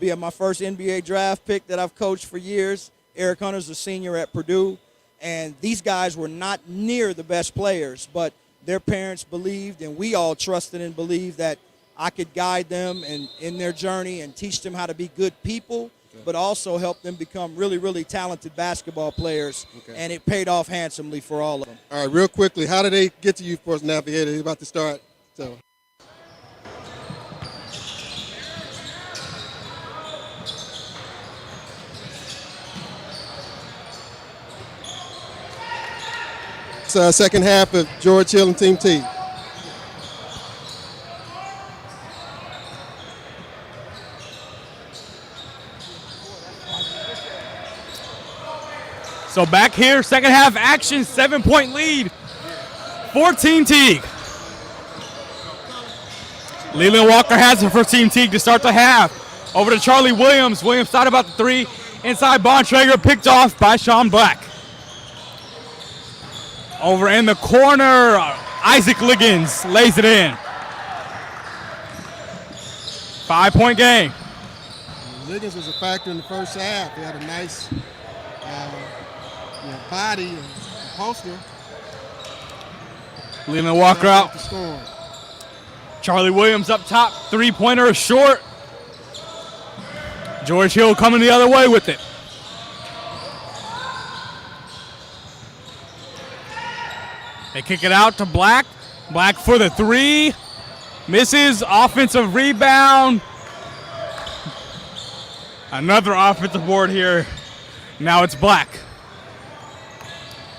be my first NBA draft pick that I've coached for years. Eric Hunter's a senior at Purdue, and these guys were not near the best players, but their parents believed, and we all trusted and believed that I could guide them in their journey and teach them how to be good people, but also help them become really, really talented basketball players, and it paid off handsomely for all of them. All right, real quickly, how did they get to Youth Sports Navigator? They're about to start, so. Second half of George Hill and Team T. So back here, second half action, 7-point lead for Team Teague. Leland Walker has it for Team Teague to start the half. Over to Charlie Williams. Williams thought about the three. Inside Bontrager, picked off by Sean Black. Over in the corner, Isaac Liggins lays it in. 5-point game. Liggins was a factor in the first half. He had a nice body and poster. Leland Walker out. Charlie Williams up top, three-pointer short. George Hill coming the other way with it. They kick it out to Black. Black for the three. Misses. Offensive rebound. Another offensive board here. Now it's Black.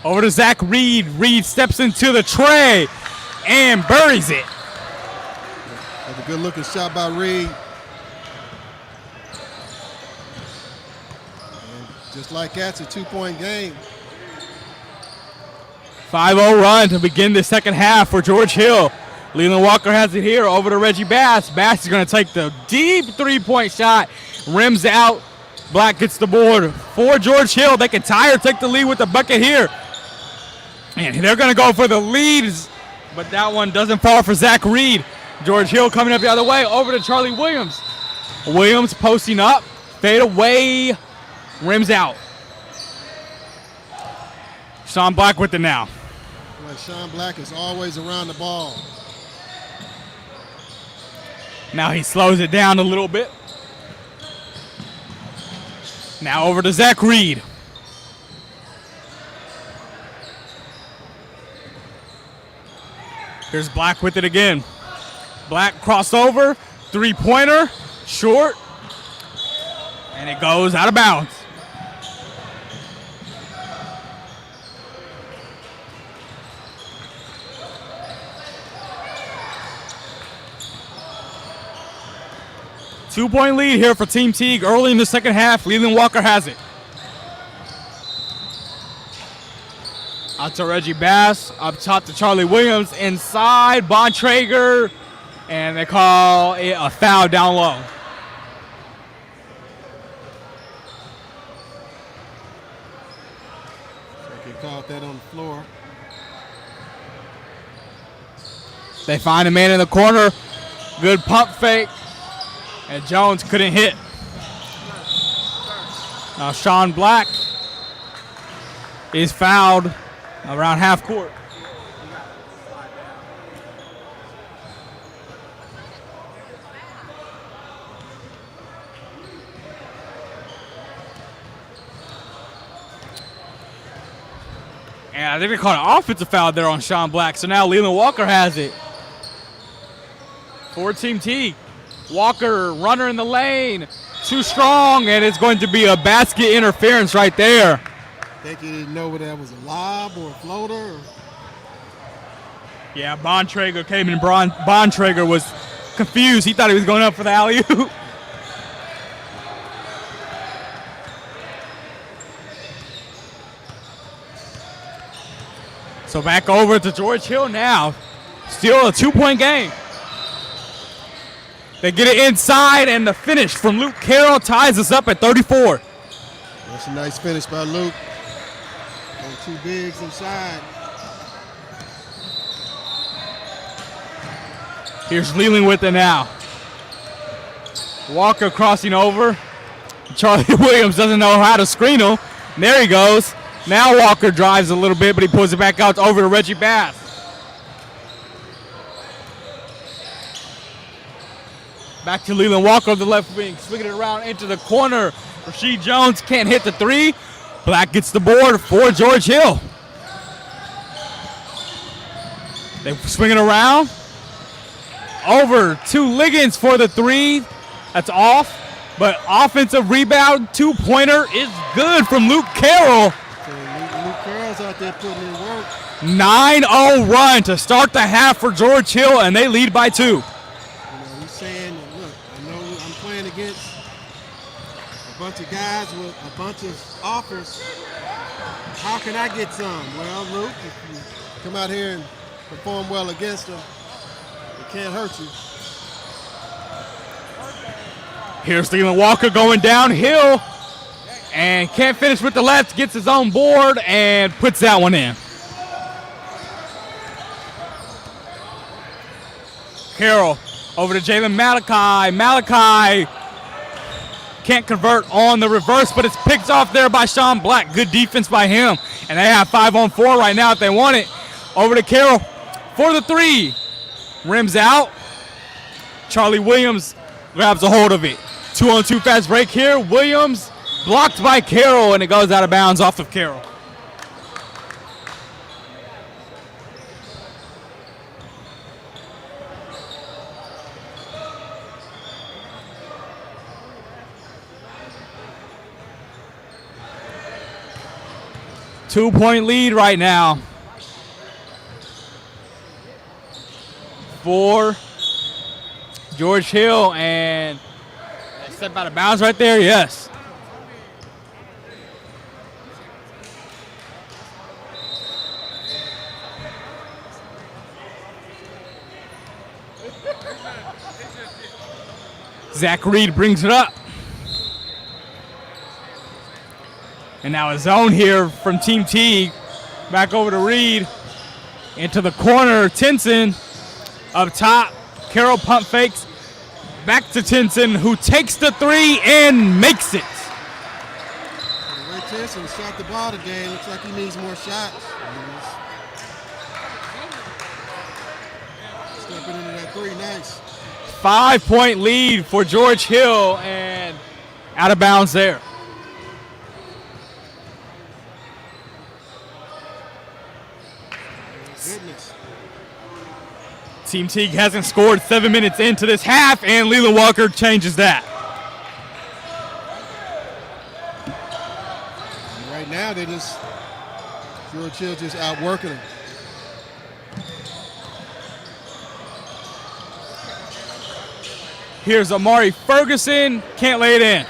Over to Zach Reed. Reed steps into the tray and buries it. That's a good-looking shot by Reed. And just like that, it's a 2-point game. 5-0 run to begin the second half for George Hill. Leland Walker has it here over to Reggie Bass. Bass is going to take the deep three-point shot. Rims out. Black gets the board for George Hill. They can tie or take the lead with the bucket here. And they're going to go for the leads, but that one doesn't fall for Zach Reed. George Hill coming up the other way over to Charlie Williams. Williams posting up. Fade away. Rims out. Sean Black with it now. Well, Sean Black is always around the ball. Now he slows it down a little bit. Now over to Zach Reed. Here's Black with it again. Black crossover, three-pointer, short, and it goes out of bounds. 2-point lead here for Team Teague early in the second half. Leland Walker has it. Out to Reggie Bass. Up top to Charlie Williams. Inside, Bontrager. And they call it a foul down low. They called that on the floor. They find a man in the corner. Good pump fake. And Jones couldn't hit. Now Sean Black is fouled around half court. And I think they called an offensive foul there on Sean Black. So now Leland Walker has it. For Team Teague. Walker, runner in the lane. Too strong, and it's going to be a basket interference right there. Think he didn't know whether that was a lob or a floater. Or... Yeah, Bontrager came in. Bontrager was confused. He thought he was going up for the alley-oop. So back over to George Hill now. Still a 2-point game. They get it inside, and the finish from Luke Carroll ties us up at 34. That's a nice finish by Luke. On two bigs inside. Here's Leland with it now. Walker crossing over. Charlie Williams doesn't know how to screen him. And there he goes. Now Walker drives a little bit, but he pulls it back out over to Reggie Bass. Back to Leland Walker on the left wing, swinging it around into the corner. Rasheed Jones can't hit the three. Black gets the board for George Hill. They swing it around. Over to Liggins for the three. That's off, but offensive rebound, 2-pointer is good from Luke Carroll. Luke Carroll's out there putting in work. 9-0 run to start the half for George Hill, and they lead by 2. He's saying, look, I know I'm playing against a bunch of guys with a bunch of offers. How can I get some? Well, Luke, if you come out here and perform well against them, it can't hurt you. Here's Leland Walker going downhill and can't finish with the left, gets his own board and puts that one in. Carroll over to Jalen Malachi. Malachi can't convert on the reverse, but it's picked off there by Sean Black. Good defense by him. And they have 5-on-4 right now if they want it. Over to Carroll for the three. Rims out. Charlie Williams grabs a hold of it. 2-on-2 fast break here. Williams blocked by Carroll, and it goes out of bounds off of Carroll. Two-point lead right now for George Hill, and step out of bounds right there, yes. Zach Reed brings it up. And now a zone here from Team Teague. Back over to Reed. Into the corner, Tinson up top. Carroll pump fakes. Back to Tinson, who takes the three and makes it. The way Tinson shot the ball today, looks like he needs more shots. Stepping into that three, nice. 5-point lead for George Hill, and out of bounds there. Goodness. Team Teague hasn't scored 7 minutes into this half, and Leland Walker changes that. And right now, George Hill just outworking them. Here's Amari Ferguson. Can't lay it in.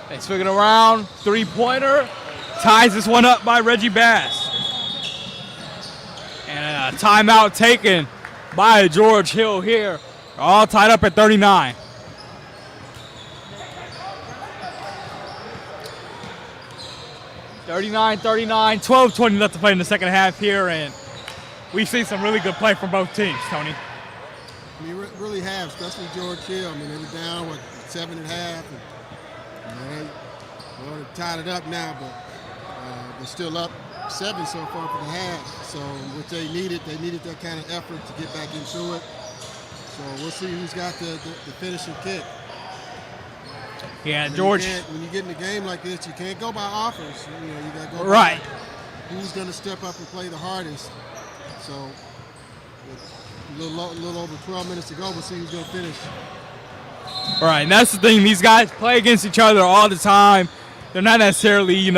They swing it around. Three-pointer. Ties this one up by Reggie Bass. And a timeout taken by George Hill here. All tied up at 39. (39-39), 12:20 left to play in the second half here, and we've seen some really good play from both teams, Tony. I mean, really have, especially George Hill. I mean, they were down, 7 1/2. They tied it up now, but they're still up 7 so far for the half. So what they needed that kind of effort to get back into it. So we'll see who's got the finishing kick. Yeah, George. When you get in a game like this, you can't go by offers. You got to go right. By who's going to step up and play the hardest. So a little over 12 minutes to go. We'll see who's going to finish. Right, and that's the thing. These guys play against each other all the time. They're not necessarily,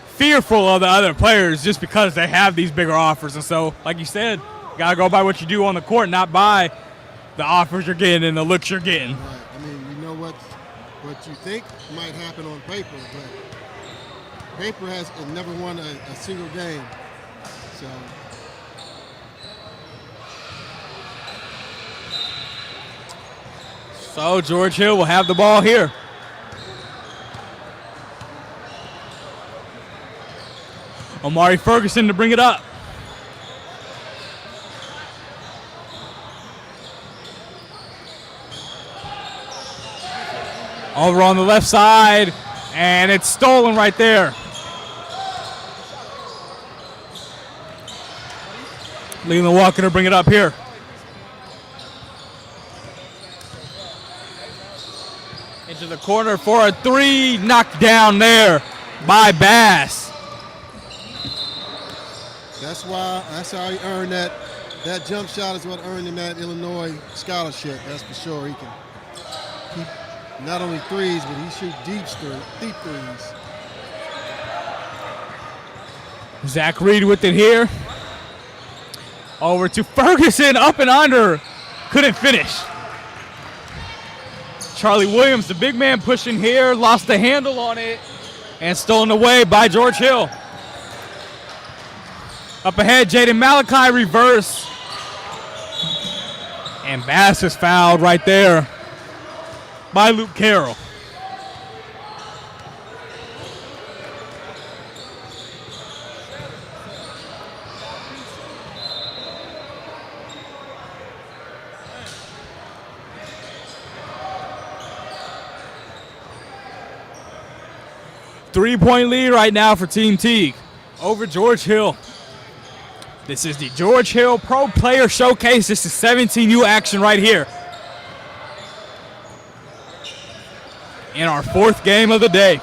fearful of the other players just because they have these bigger offers. And so, like you said, you got to go by what you do on the court, not by the offers you're getting and the looks you're getting. Right. I mean, you know what you think might happen on paper, but paper has never won a single game. So George Hill will have the ball here. Amari Ferguson to bring it up. Over on the left side, and it's stolen right there. Leland Walker to bring it up here. Into the corner for a three, knocked down there by Bass. That's how he earned that. That jump shot is what earned him that Illinois scholarship. That's for sure. He can keep not only threes, but he shoots deep threes. Zach Reed with it here. Over to Ferguson, up and under. Couldn't finish. Charlie Williams, the big man, pushing here, lost the handle on it, and stolen away by George Hill. Up ahead, Jaden Malachi, reverse. And Bass is fouled right there by Luke Carroll. Three-point lead right now for Team Teague over George Hill. This is the George Hill Pro Player Showcase. This is 17U action right here. In our fourth game of the day.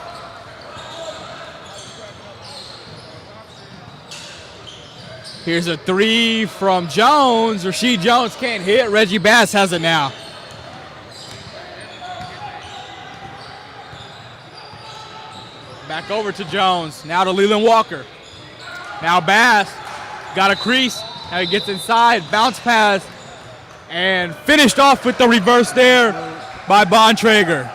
Here's a three from Jones. Rasheed Jones can't hit. Reggie Bass has it now. Back over to Jones. Now to Leland Walker. Now Bass. Got a crease. Now he gets inside. Bounce pass. And finished off with the reverse there by Bontrager.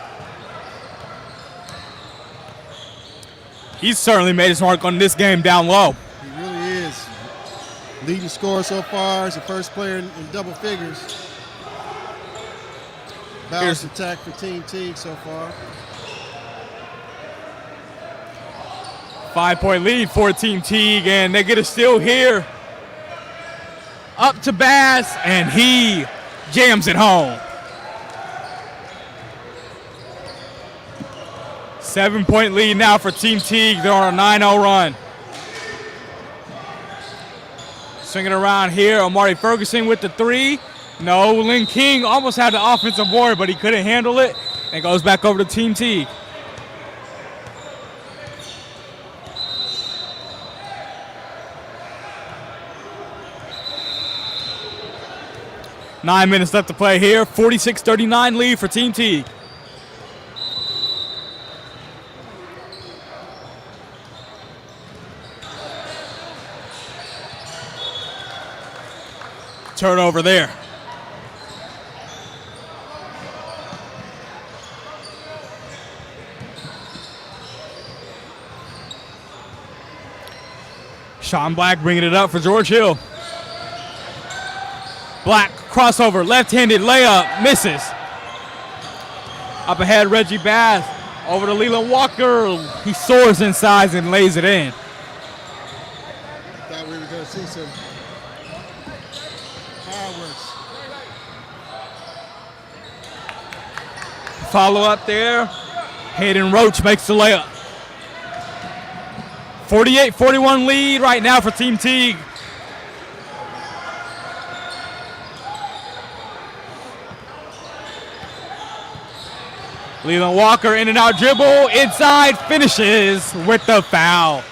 He's certainly made his mark on this game down low. He really is. Leading scorer so far. He's the first player in double figures. Balanced attack for Team Teague so far. 5-point lead for Team Teague, and they get a steal here. Up to Bass, and he jams it home. 7-point lead now for Team Teague. They're on a 9-0 run. Swinging around here, Amari Ferguson with the three. No, Lynn King almost had the offensive board, but he couldn't handle it. And goes back over to Team Teague. Nine minutes left to play here. 46-39 lead for Team Teague. Turnover there. Sean Black bringing it up for George Hill. Black crossover, left-handed layup, misses. Up ahead, Reggie Bass over to Leland Walker. He soars in size and lays it in. Thought we were going to see some fireworks. Follow up there. Hayden Roach makes the layup. 48-41 lead right now for Team Teague. Leland Walker in and out dribble, inside, finishes with the foul.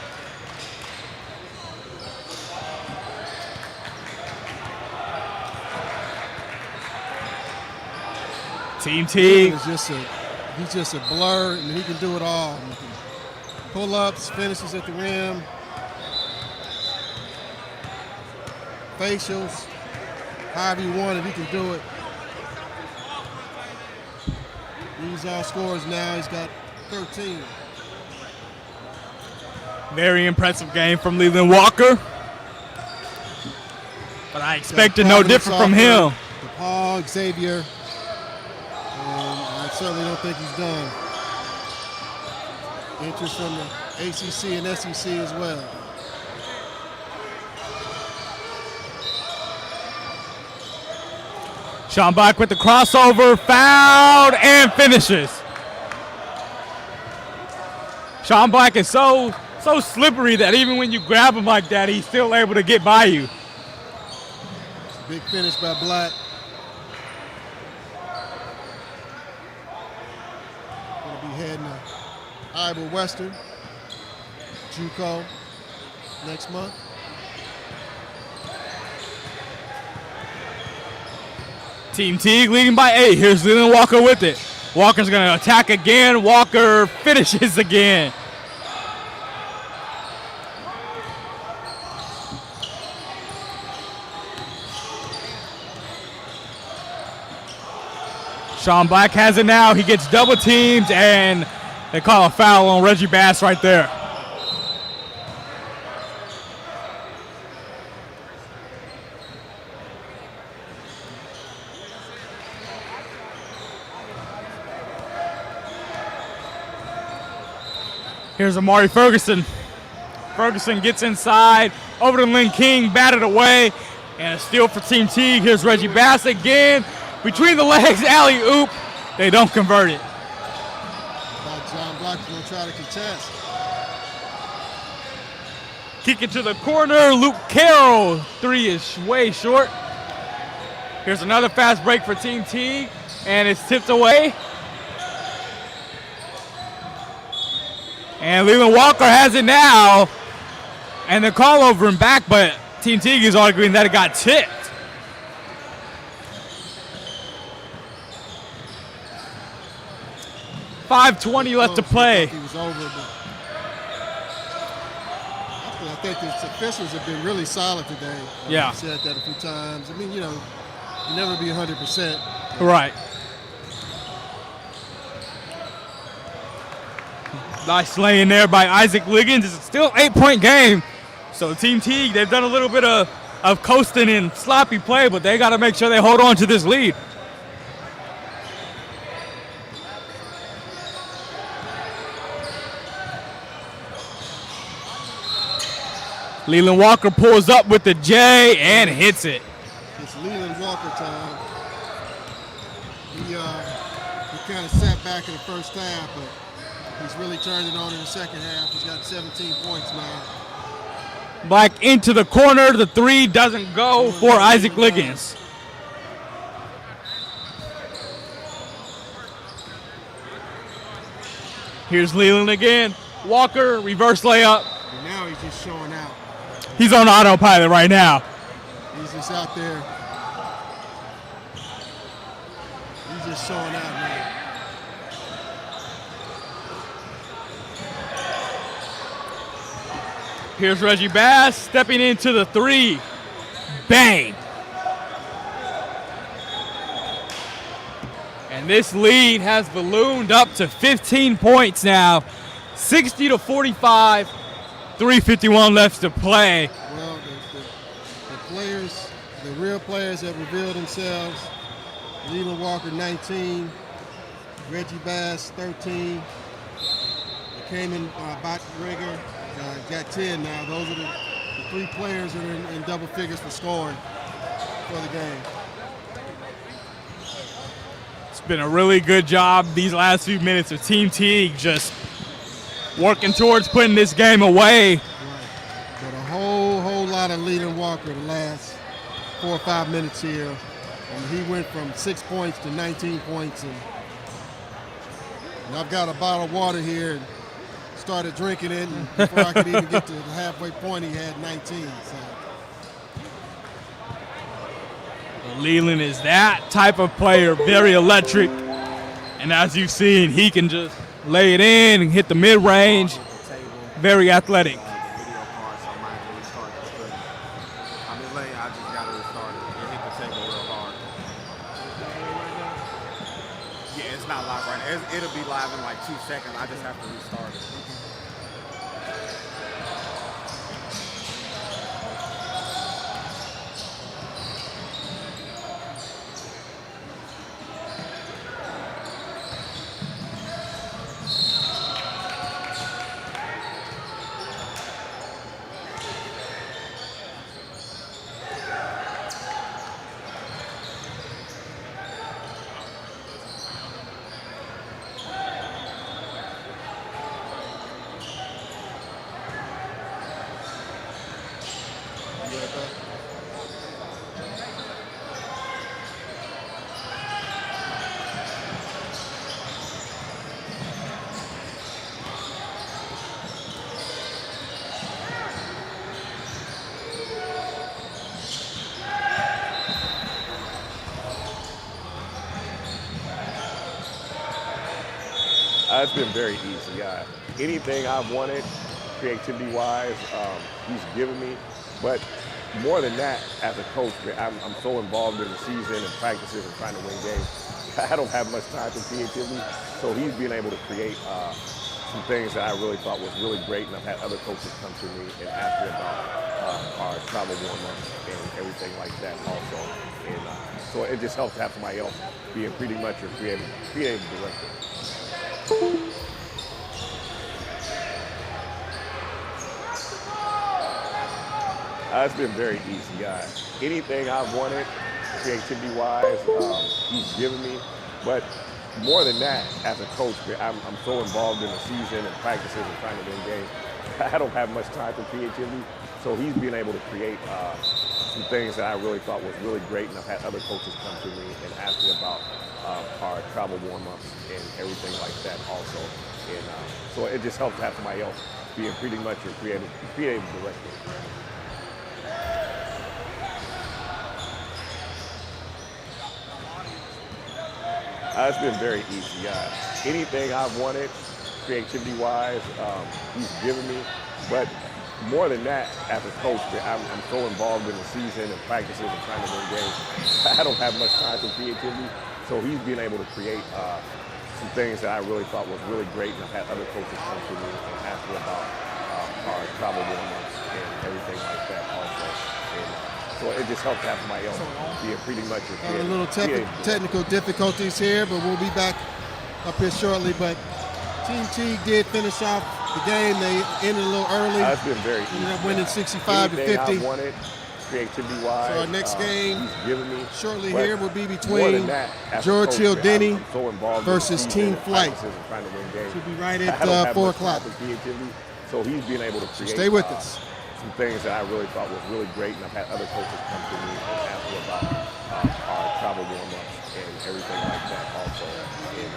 Team Teague. He's just a blur, and he can do it all. He can pull-ups, finishes at the rim, facials, however you want it, he can do it. He's all scores now. He's got 13. Very impressive game from Leland Walker. But I expected no different from him. DePaul, Xavier, and I certainly don't think he's done. Interest from the ACC and SEC as well. Sean Black with the crossover, fouled, and finishes. Sean Black is so slippery that even when you grab him like that, he's still able to get by you. Big finish by Black. Going to be heading to Iowa Western, JUCO, next month. Team Teague leading by 8. Here's Leland Walker with it. Walker's going to attack again. Walker finishes again. Sean Black has it now. He gets double teamed, and they call a foul on Reggie Bass right there. Here's Amari Ferguson. Ferguson gets inside, over to Lynn King, batted away, and a steal for Team Teague. Here's Reggie Bass again. Between the legs, alley-oop. They don't convert it. John Black's going to try to contest. Kick it to the corner. Luke Carroll. 3 is way short. Here's another fast break for Team Teague, and it's tipped away. And Leland Walker has it now. And the call over and back, but Team Teague is arguing that it got tipped. .520 left to play. He was over, but I think the officials have been really solid today. Yeah. I've said that a few times. I mean, you know, you never be 100%. Right. Nice laying there by Isaac Liggins. It's still an 8-point game. So Team Teague, they've done a little bit of coasting and sloppy play, but they got to make sure they hold on to this lead. Leland Walker pulls up with the J and hits it. It's Leland Walker time. He kind of sat back in the first half, but he's really turned it on in the second half. He's got 17 points now. Black into the corner. The 3 doesn't go for Isaac Liggins. Here's Leland again. Walker, reverse layup. And now he's just showing out. He's on autopilot right now. He's just out there. He's just showing out, man. Here's Reggie Bass stepping into the 3. Bang. And this lead has ballooned up to 15 points now. 60-45. 3:51 left to play. Well, the players, the real players have revealed themselves. Leland Walker, 19. Reggie Bass, 13. Kamen Bottrigger got 10 now. Those are the 3 players that are in double figures for scoring for the game. It's been a really good job these last few minutes of Team Teague just working towards putting this game away. Right. But a whole lot of Leland Walker the last 4 or 5 minutes here. And he went from 6 points to 19 points. And I've got a bottle of water here and started drinking it. And before I could even get to the halfway point, he had 19. So. Leland is that type of player, very electric. And as you've seen, he can just lay it in and hit the mid-range. Very athletic. I'm just letting I just got to restart it. It hit the table real hard. Yeah, it's not live right now. It'll be live in like 2 seconds. I just have to restart it. It's been very easy. Anything I've wanted, creativity-wise, he's given me. But more than that, as a coach, I'm so involved in the season and practices and trying to win games. I don't have much time for creativity, so he's been able to create some things that I really thought was really great, and I've had other coaches come to me and ask me about our travel warm-ups and everything like that also. And so it just helps to have somebody else being pretty much your creative director. It's been very easy. Anything I've wanted, creativity-wise, he's given me. But more than that, as a coach, I'm so involved in the season and practices and trying to win games. I don't have much time for creativity, so he's been able to create some things that I really thought was really great, and I've had other coaches come to me and ask me about our travel warm-ups and everything like that also. And so it just helps to have somebody else being pretty much your creative director. It's been very easy. Anything I've wanted, creativity-wise, he's given me. But more than that, as a coach, I'm so involved in the season and practices and trying to win games. I don't have much time for creativity, so he's been able to create some things that I really thought was really great, and I've had other coaches come to me and ask me about our travel warm-ups and everything like that also. And so it just helps to have somebody else being pretty much your a little technical difficulties here, but we'll be back up here shortly. But Team Teague did finish off the game. They ended a little early. It's been very easy. Ended up winning 65-50. I wanted, creativity-wise. So our next game me, shortly here will be between George Hill Denny versus Team Flight. Should be right at 4 o'clock. So he's been able to create stay with us. Some things that I really thought was really great, and I've had other coaches come to me and ask me about our travel warm-ups and everything like that also. And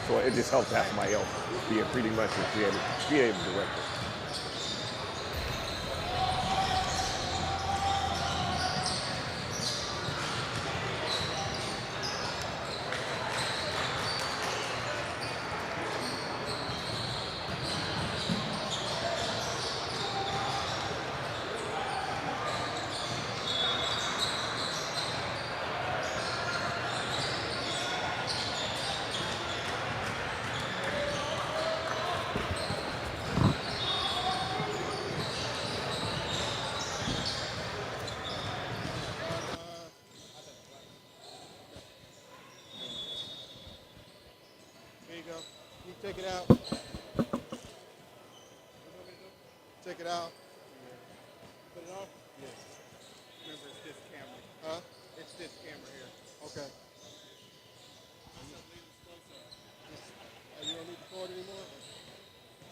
so it just helps to have somebody else being pretty much your creative director. There you go. You take it out. Take it out. Put it on? Yes. Remember, it's this camera. Huh? It's this camera here. Okay. You don't need the cord anymore?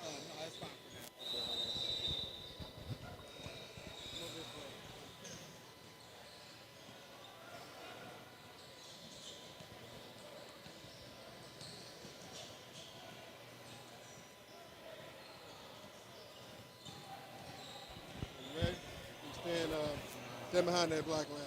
No, that's fine for now. Move this way. You ready? You stand behind that black lamp.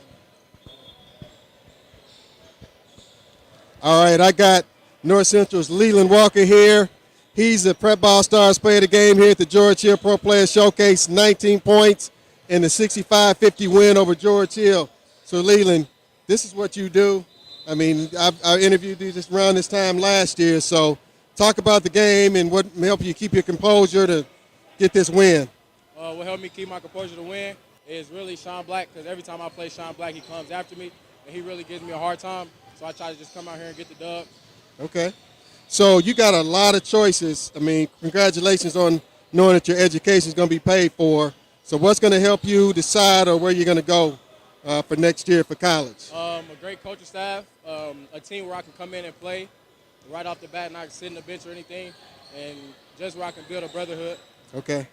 All right, I got North Central's Leland Walker here. He's the Prep Ball Stars Player of the Game here at the George Hill Pro Player Showcase. 19 points in the 65-50 win over George Hill. So Leland, this is what you do. I mean, I interviewed you just around this time last year. So talk about the game and what helped you keep your composure to get this win. What helped me keep my composure to win is really Sean Black, because every time I play Sean Black, he comes after me, and he really gives me a hard time. So I try to just come out here and get the dub. Okay. So you got a lot of choices. I mean, congratulations on knowing that your education is going to be paid for. So what's going to help you decide or where you're going to go for next year for college? A great coaching staff, a team where I can come in and play right off the bat, not sit in the bench or anything, and just where I can build a brotherhood. Okay.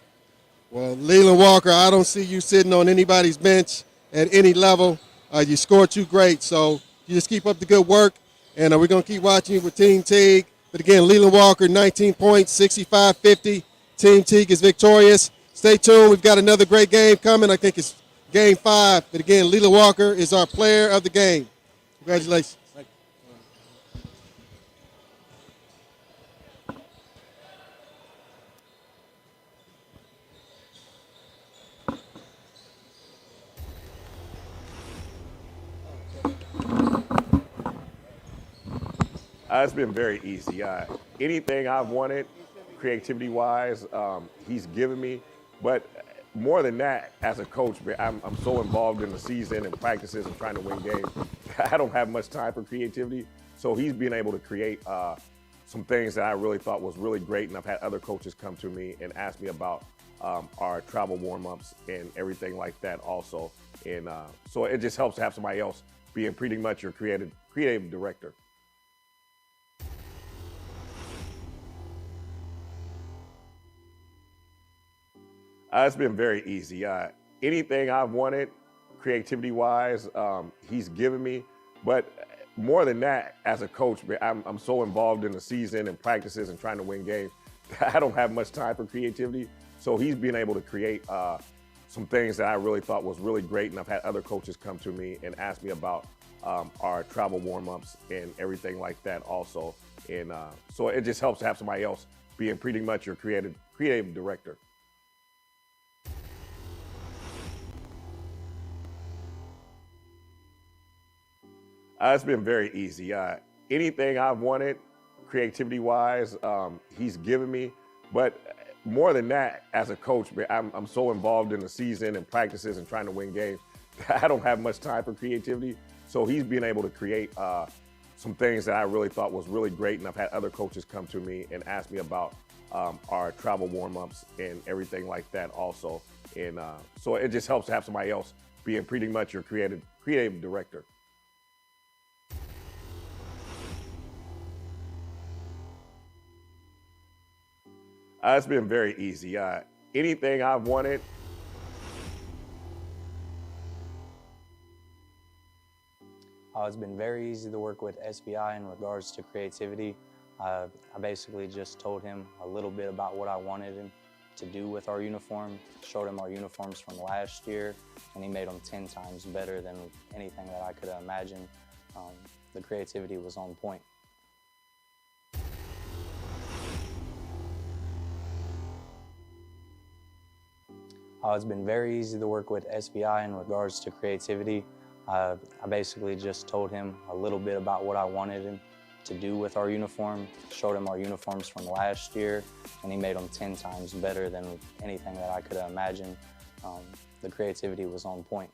Well, Leland Walker, I don't see you sitting on anybody's bench at any level. You scored too great, so you just keep up the good work, and we're going to keep watching you with Team Teague. But again, Leland Walker, 19 points, 65-50. Team Teague is victorious. Stay tuned. We've got another great game coming. I think it's Game 5. But again, Leland Walker is our player of the game. Congratulations. It's been very easy. Anything I've wanted, creativity-wise, he's given me. But more than that, as a coach, I'm so involved in the season and practices and trying to win games. I don't have much time for creativity. So he's been able to create some things that I really thought was really great. And I've had other coaches come to me and ask me about our travel warm-ups and everything like that also. And so it just helps to have somebody else being pretty much your creative director. It's been very easy. Anything I've wanted, creativity-wise, he's given me. But more than that, as a coach, I'm so involved in the season and practices and trying to win games. I don't have much time for creativity. So he's been able to create some things that I really thought was really great. And I've had other coaches come to me and ask me about our travel warm-ups and everything like that also. And so it just helps to have somebody else being pretty much your creative director. It's been very easy. Anything I've wanted, creativity-wise, he's given me. But more than that, as a coach, I'm so involved in the season and practices and trying to win games. I don't have much time for creativity. So he's been able to create some things that I really thought was really great. And I've had other coaches come to me and ask me about our travel warm-ups and everything like that also. And so it just helps to have somebody else being pretty much your creative director. It's been very easy. Anything I've wanted. It's been very easy to work with SBI in regards to creativity. I basically just told him a little bit about what I wanted him to do with our uniform, showed him our uniforms from last year, and he made them 10 times better than anything that I could imagine. The creativity was on point. It's been very easy to work with SBI in regards to creativity. I basically just told him a little bit about what I wanted him to do with our uniform. Showed him our uniforms from last year, and he made them 10 times better than anything that I could imagine. The creativity was on point.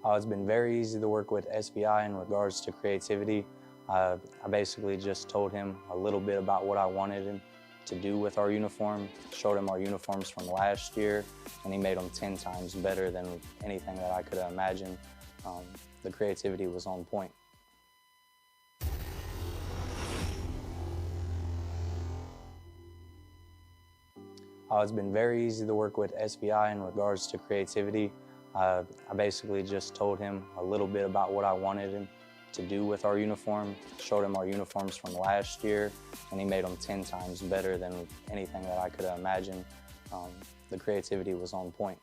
It's been very easy to work with SBI in regards to creativity. I basically just told him a little bit about what I wanted him to do with our uniform. Showed him our uniforms from last year, and he made them 10 times better than anything that I could imagine. The creativity was on point. It's been very easy to work with SBI in regards to creativity. I basically just told him a little bit about what I wanted him to do with our uniform. Showed him our uniforms from last year, and he made them 10 times better than anything that I could imagine. The creativity was on point.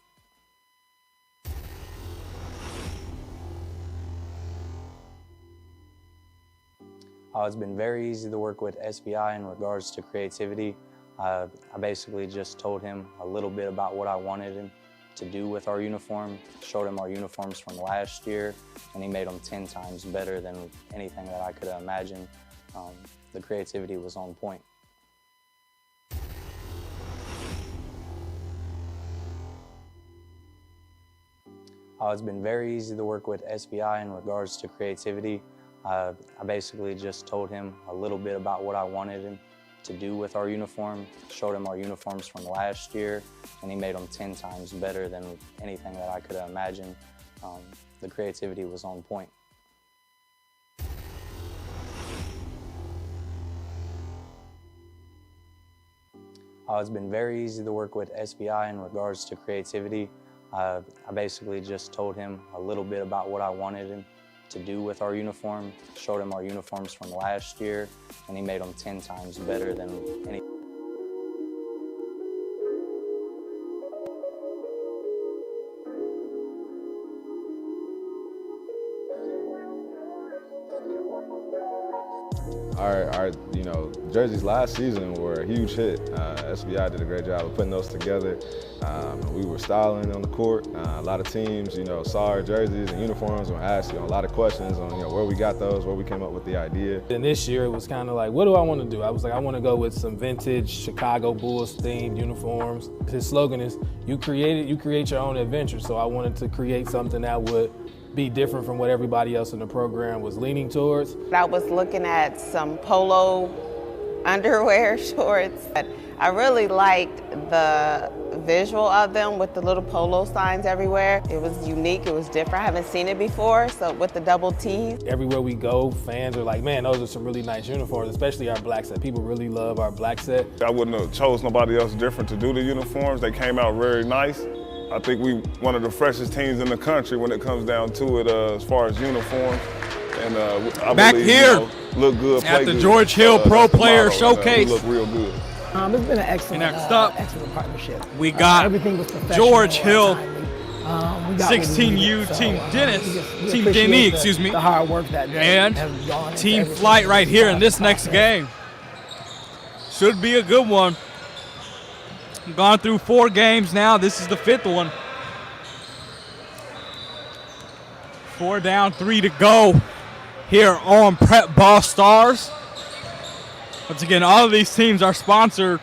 It's been very easy to work with SBI in regards to creativity. I basically just told him a little bit about what I wanted him to do with our uniform. Showed him our uniforms from last year, and he made them 10 times better than anything that I could imagine. The creativity was on point. It's been very easy to work with SBI in regards to creativity. I basically just told him a little bit about what I wanted him to do with our uniform. Showed him our uniforms from last year, and he made them 10 times better than anything that I could imagine. The creativity was on point. It's been very easy to work with SBI in regards to creativity. I basically just told him a little bit about what I wanted him to do with our uniform. Showed him our uniforms from last year, and he made them 10 times better than any. Our jerseys last season were a huge hit. SBI did a great job of putting those together. We were styling on the court. A lot of teams, saw our jerseys and uniforms and asked a lot of questions on where we got those, where we came up with the idea. And this year it was kind of like, what do I want to do? I was like, I want to go with some vintage Chicago Bulls themed uniforms. His slogan is, you create your own adventure. So I wanted to create something that would be different from what everybody else in the program was leaning towards. I was looking at some polo underwear shorts. I really liked the visual of them with the little polo signs everywhere. It was unique, it was different. I haven't seen it before, so with the double T's. Everywhere we go, fans are like, man, those are some really nice uniforms, especially our black set. People really love our black set. I wouldn't have chose nobody else different to do the uniforms. They came out very nice. I think we one of the freshest teams in the country when it comes down to it as far as uniforms. And I back believe, here look good, at play the good. George Hill Pro Player motto, Showcase. We look real good. It's been an excellent, Next up, excellent partnership. we got everything was professional, George Hill, we got 16U what we Team needed. Dennis, We Team appreciate Denny, excuse me, the hard work that and has gone into Team everything Flight right here in this process. next game. Should be a good one. Gone through 4 games now. This is the 5th one. 4 down, 3 to go here on Prep Ball Stars. Once again, all of these teams are sponsored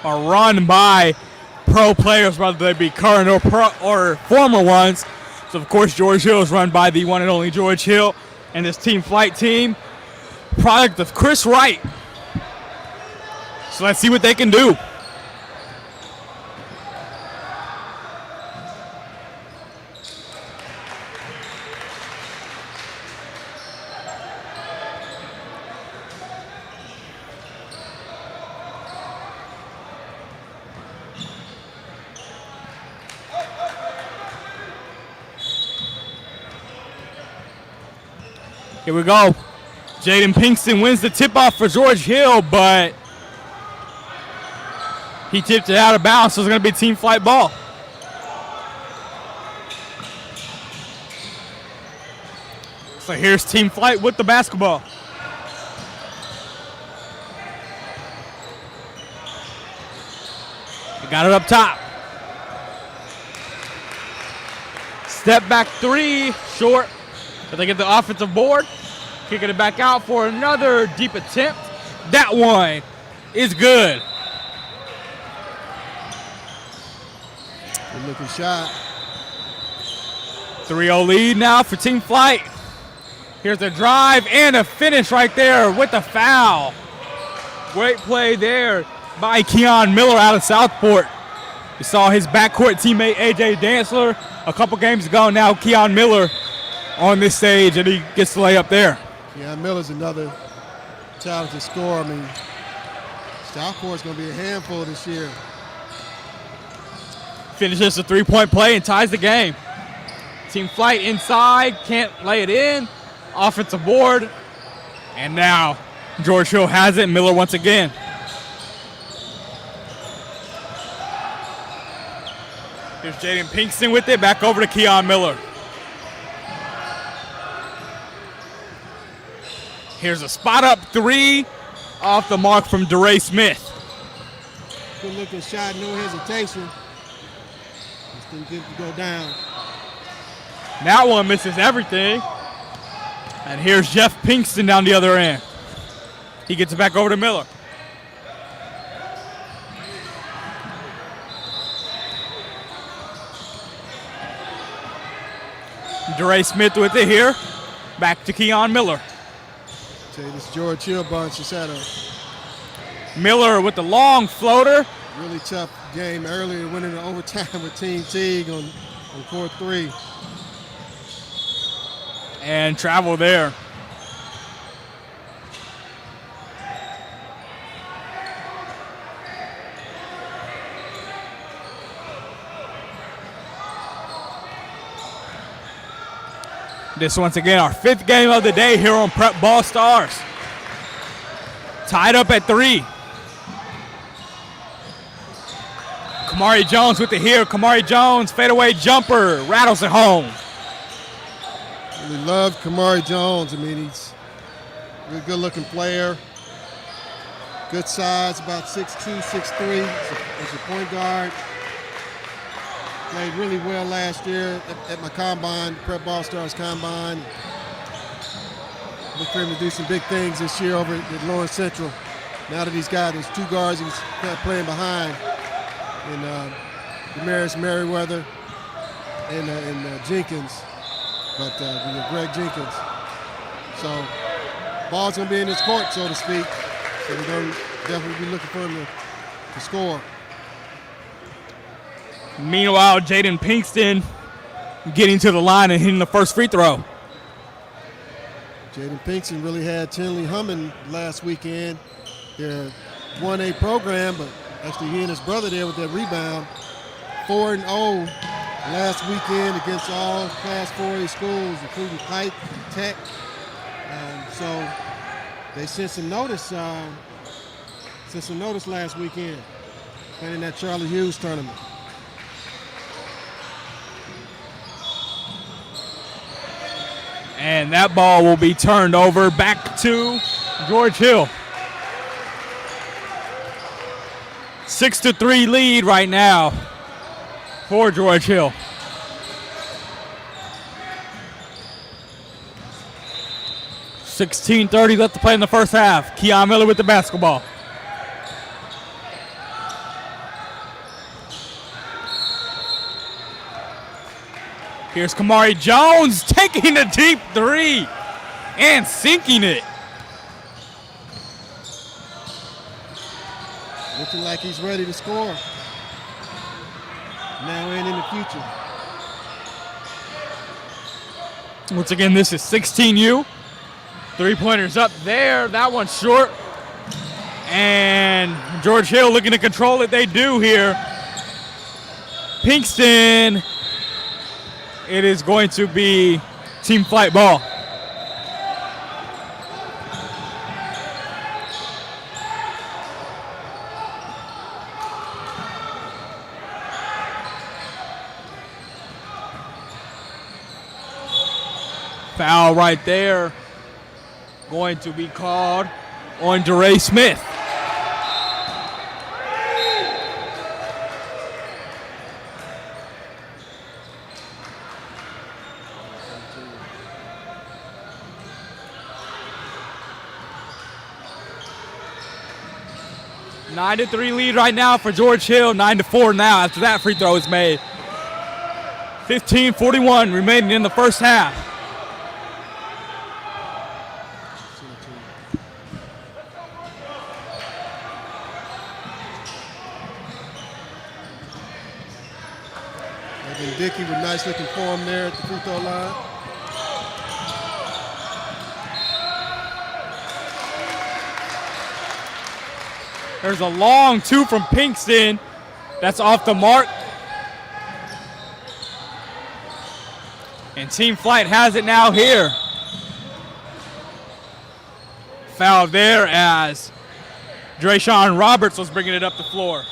or run by pro players, whether they be current or former ones. So, of course, George Hill is run by the one and only George Hill and his Team Flight team, product of Chris Wright. So let's see what they can do. Here we go. Jaden Pinkston wins the tip-off for George Hill, but he tipped it out of bounds, so it's going to be Team Flight ball. So here's Team Flight with the basketball. They got it up top. Step back three, short. But they get the offensive board. Kicking it back out for another deep attempt. That one is good. Good looking shot. 3-0 lead now for Team Flight. Here's a drive and a finish right there with the foul. Great play there by Keon Miller out of Southport. You saw his backcourt teammate AJ Dantzler a couple games ago. Now Keon Miller on this stage, and he gets to lay up there. Keon Miller's another talented scorer. I mean, Southport's going to be a handful this year. Finishes a three-point play and ties the game. Team Flight inside, can't lay it in. Offensive board. And now George Hill has it. Miller once again. Here's Jaden Pinkston with it. Back over to Keon Miller. Here's a spot up three off the mark from DeRay Smith. Good looking shot, no hesitation. Just didn't get to go down. That one misses everything. And here's Jeff Pinkston down the other end. He gets it back over to Miller. DeRay Smith with it here. Back to Keon Miller. Tell you, this George Hill bunch has had a Miller with the long floater. really tough game earlier, winning the overtime with Team Teague on court three. And travel there. This once again our fifth game of the day here on Prep Ball Stars. Tied up at 3. Kamari Jones with it here. Kamari Jones, fadeaway jumper, rattles it home. Really love Kamari Jones. I mean, he's a really good-looking player. Good size, about 6'2", 6'3". As a point guard. Played really well last year at my combine, Prep Ball Stars combine. Look for him to do some big things this year over at Lawrence Central. Now that he's got his 2 guards he's kind of playing behind, and Damaris Merriweather and Jenkins, but Greg Jenkins. So ball's gonna be in his court, so to speak. So we're gonna definitely be looking for him to score. Meanwhile, Jaden Pinkston getting to the line and hitting the first free throw. Jaden Pinkston really had Tinley humming last weekend. Their 1A program, but actually he and his brother there with that rebound. 4-0 last weekend against all Class 4A schools, including Pike, Tech. So they sent some notice. Last weekend, playing in that Charlie Hughes tournament. And that ball will be turned over back to George Hill. 6-3 lead right now for George Hill. $16:30 left to play in the first half. Keon Miller with the basketball. Here's Kamari Jones taking a deep 3 and sinking it. Looking like he's ready to score. Now and in the future. Once again, this is 16U. 3-pointers up there. That one's short. And George Hill looking to control it. They do here. Pinkston. It is going to be Team Flight ball. Foul right there. Going to be called on DeRay Smith. 9-3 lead right now for George Hill. 9-4 now after that free throw is made. 15:41 remaining in the first half. Evan Dickey with nice looking form there at the free throw line. There's a long two from Pinkston. That's off the mark. And Team Flight has it now here. Foul there as Drayshawn Roberts was bringing it up the floor.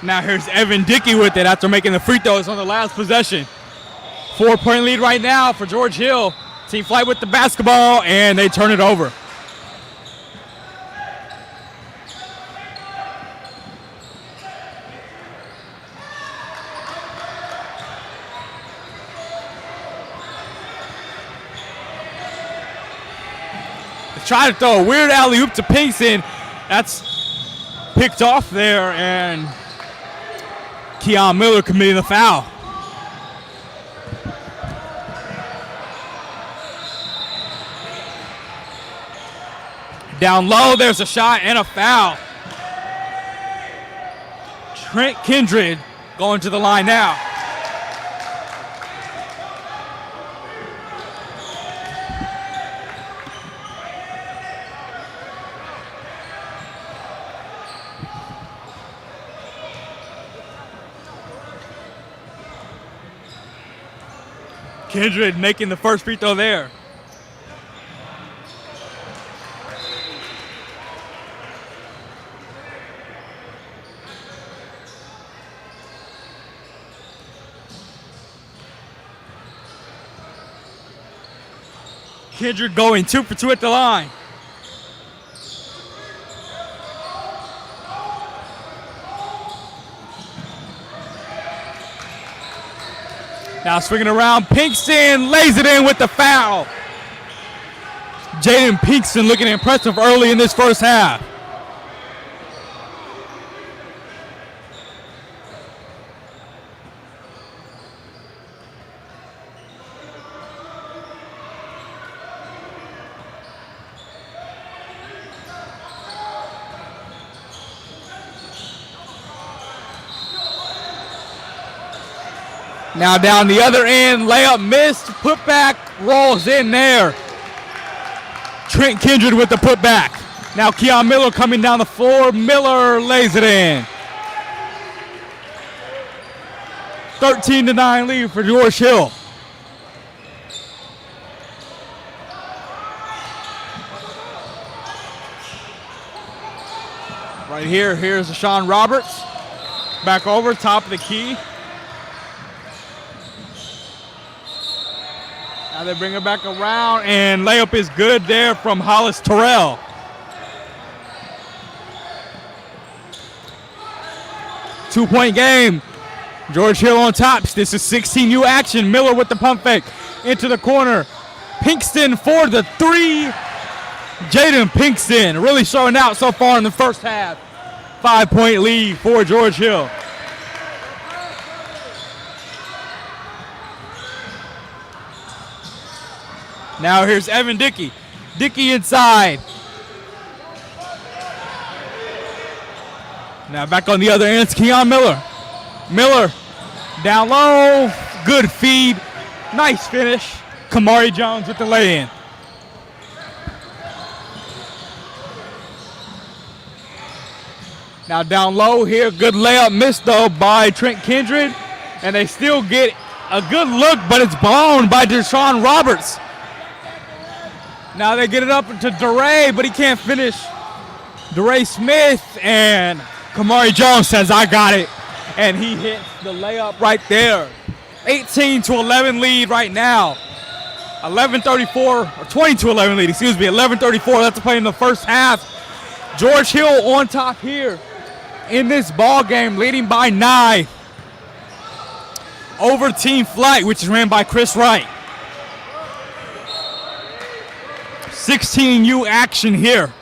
Now here's Evan Dickey with it after making the free throws on the last possession. 4-point lead right now for George Hill. Team Flight with the basketball, and they turn it over. They try to throw a weird alley-oop to Pinkston. That's picked off there, and Keon Miller committing the foul. Down low, there's a shot and a foul. Trent Kindred going to the line now. Kindred making the first free throw there. Kindred going 2 for 2 at the line. Now swinging around, Pinkston lays it in with the foul. Jaden Pinkston looking impressive early in this first half. Now down the other end, layup missed, putback rolls in there. Trent Kindred with the putback. Now Keon Miller coming down the floor. Miller lays it in. 13-9 lead for George Hill. Right here, here's Deshaun Roberts. Back over, top of the key. Now they bring it back around, and layup is good there from Hollis Terrell. Two-point game. George Hill on top. This is 16U action. Miller with the pump fake into the corner. Pinkston for the three. Jaden Pinkston really showing out so far in the first half. 5-point lead for George Hill. Now here's Evan Dickey. Dickey inside. Now back on the other end, it's Keon Miller. Miller down low. Good feed. Nice finish. Kamari Jones with the lay-in. Now down low here. Good layup missed though by Trent Kindred. And they still get a good look, but it's blown by Deshaun Roberts. Now they get it up to DeRay, but he can't finish. DeRay Smith, and Kamari Jones says, I got it. And he hits the layup right there. 18-11 lead right now. 11:34, or 20-11 lead, excuse me. 11:34 left to play in the first half. George Hill on top here in this ball game, leading by 9. over Team Flight, which is ran by Chris Wright. 16U action here.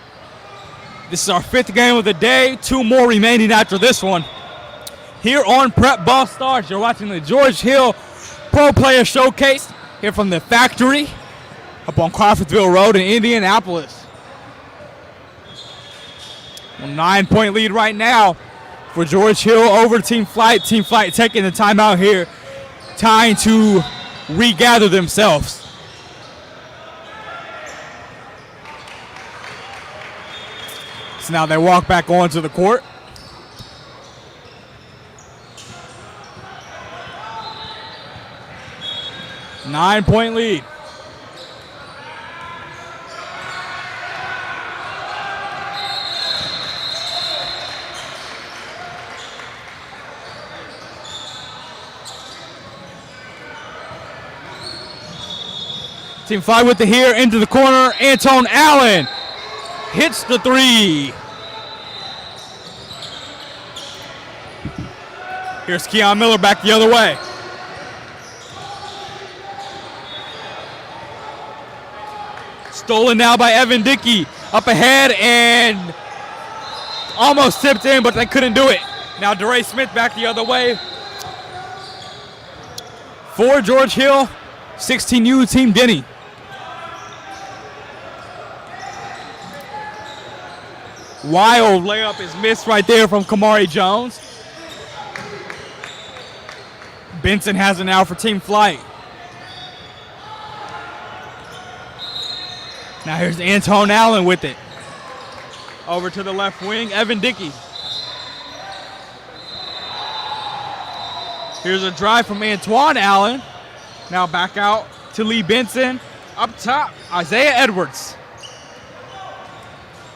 This is our 5th game of the day. 2 more remaining after this one. Here on Prep Ball Stars, you're watching the George Hill Pro Player Showcase here from the factory up on Crawfordsville Road in Indianapolis. A 9-point lead right now for George Hill over Team Flight. Team Flight taking the timeout here, trying to regather themselves. So now they walk back onto the court. Nine-point lead. Team Flight with the here into the corner. Antone Allen hits the 3. Here's Keon Miller back the other way. Stolen now by Evan Dickey. Up ahead and almost tipped in, but they couldn't do it. Now DeRay Smith back the other way. For George Hill, 16U Team Denny. Wild layup is missed right there from Kamari Jones. Benson has it now for Team Flight. Now here's Antone Allen with it. Over to the left wing, Evan Dickey. Here's a drive from Antoine Allen. Now back out to Lee Benson. Up top, Isaiah Edwards.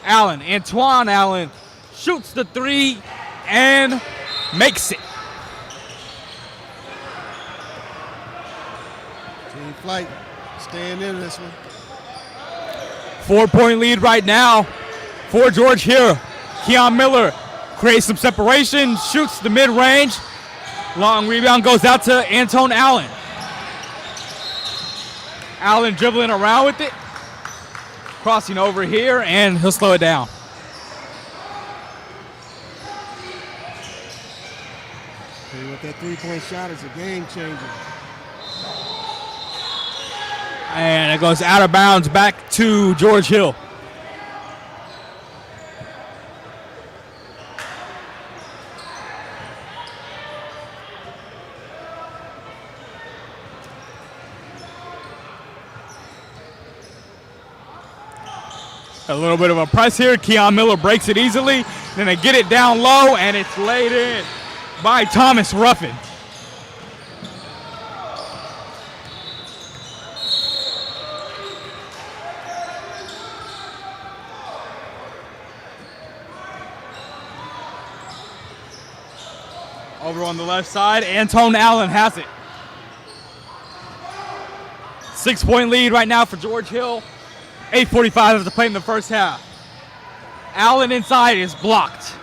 Allen, Antoine Allen shoots the 3 and makes it. Team Flight staying in this one. 4-point lead right now for George Hill. Keon Miller creates some separation, shoots the mid-range. Long rebound goes out to Antone Allen. Allen dribbling around with it. Crossing over here, and he'll slow it down. With that 3-point shot, it's a game changer. And it goes out of bounds back to George Hill. A little bit of a press here. Keon Miller breaks it easily. Then they get it down low, and it's laid in by Thomas Ruffin. Over on the left side, Antone Allen has it. 6-point lead right now for George Hill. 8:45 to play in the first half. Allen inside is blocked.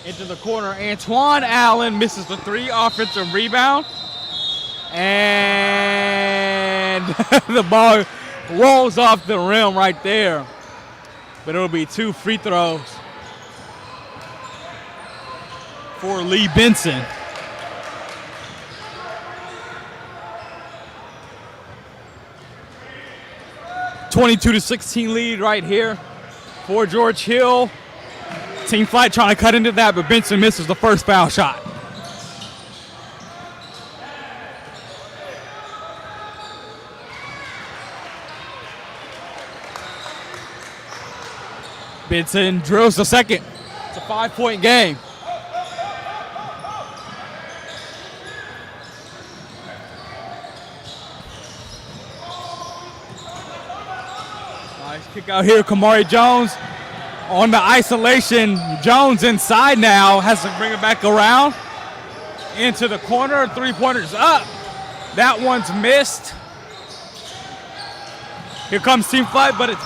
Into the corner, Antoine Allen misses the 3, offensive rebound. And the ball rolls off the rim right there. But it'll be 2 free throws for Lee Benson. (22-16) lead right here for George Hill. Team Flight trying to cut into that, but Benson misses the first foul shot. Benson drills the second. It's a 5-point game. Nice kick out here, Kamari Jones on the isolation. Jones inside now, has to bring it back around into the corner. 3-pointers up. That one's missed. Here comes Team Flight, but it's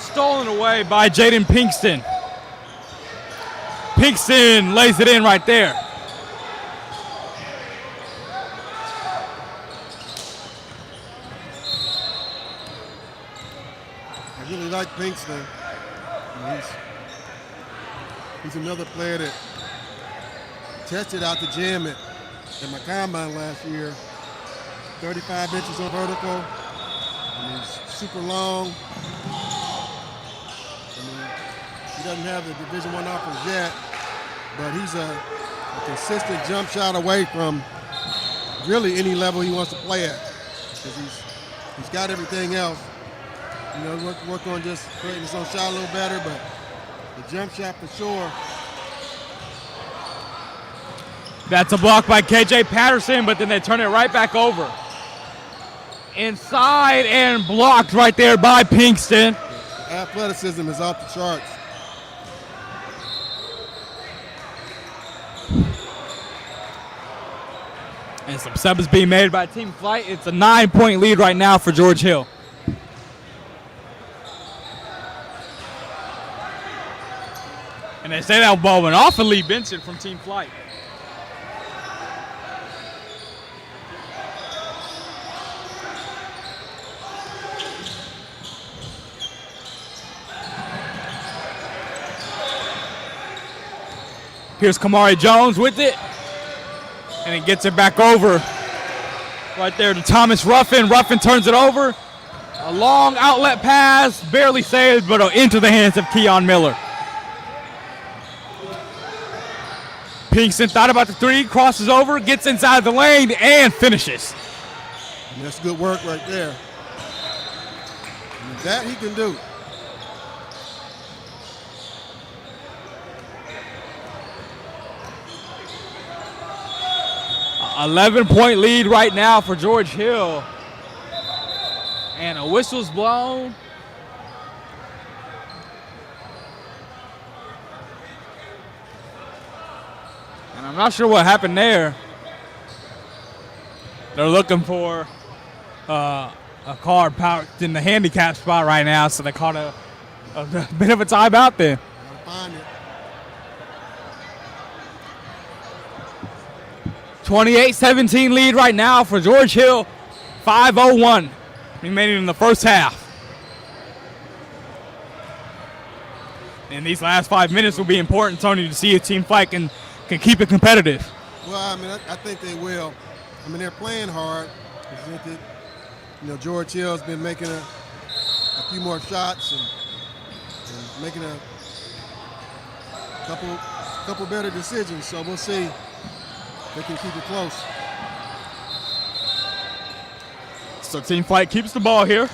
stolen away by Jaden Pinkston. Pinkston lays it in right there. I really like Pinkston. He's another player that tested out the gym at my combine last year. 35 inches on vertical. He's super long. He doesn't have the Division I offers yet, but he's a consistent jump shot away from really any level he wants to play at, because he's got everything else. You know, work on just creating his own shot a little better, but the jump shot for sure. That's a block by KJ Patterson, but then they turn it right back over. Inside and blocked right there by Pinkston. Athleticism is off the charts. And some subs being made by Team Flight. It's a 9-point lead right now for George Hill. And they say that ball went off of Lee Benson from Team Flight. Here's Kamari Jones with it. And he gets it back over right there to Thomas Ruffin. Ruffin turns it over. A long outlet pass, barely saved, but into the hands of Keon Miller. Pinkston thought about the three, crosses over, gets inside the lane, and finishes. And that's good work right there. And that he can do. A 11-point lead right now for George Hill. And a whistle's blown. And I'm not sure what happened there. They're looking for a car parked in the handicap spot right now, so they caught a bit of a timeout there. Find it. 28-17 lead right now for George Hill. 5:01 remaining in the first half. And these last 5 minutes will be important, Tony, to see if Team Flight can keep it competitive. Well, I mean, I think they will. I mean, they're playing hard. I think that, you know, George Hill's been making a few more shots and making a couple better decisions. So we'll see if they can keep it close. So Team Flight keeps the ball here.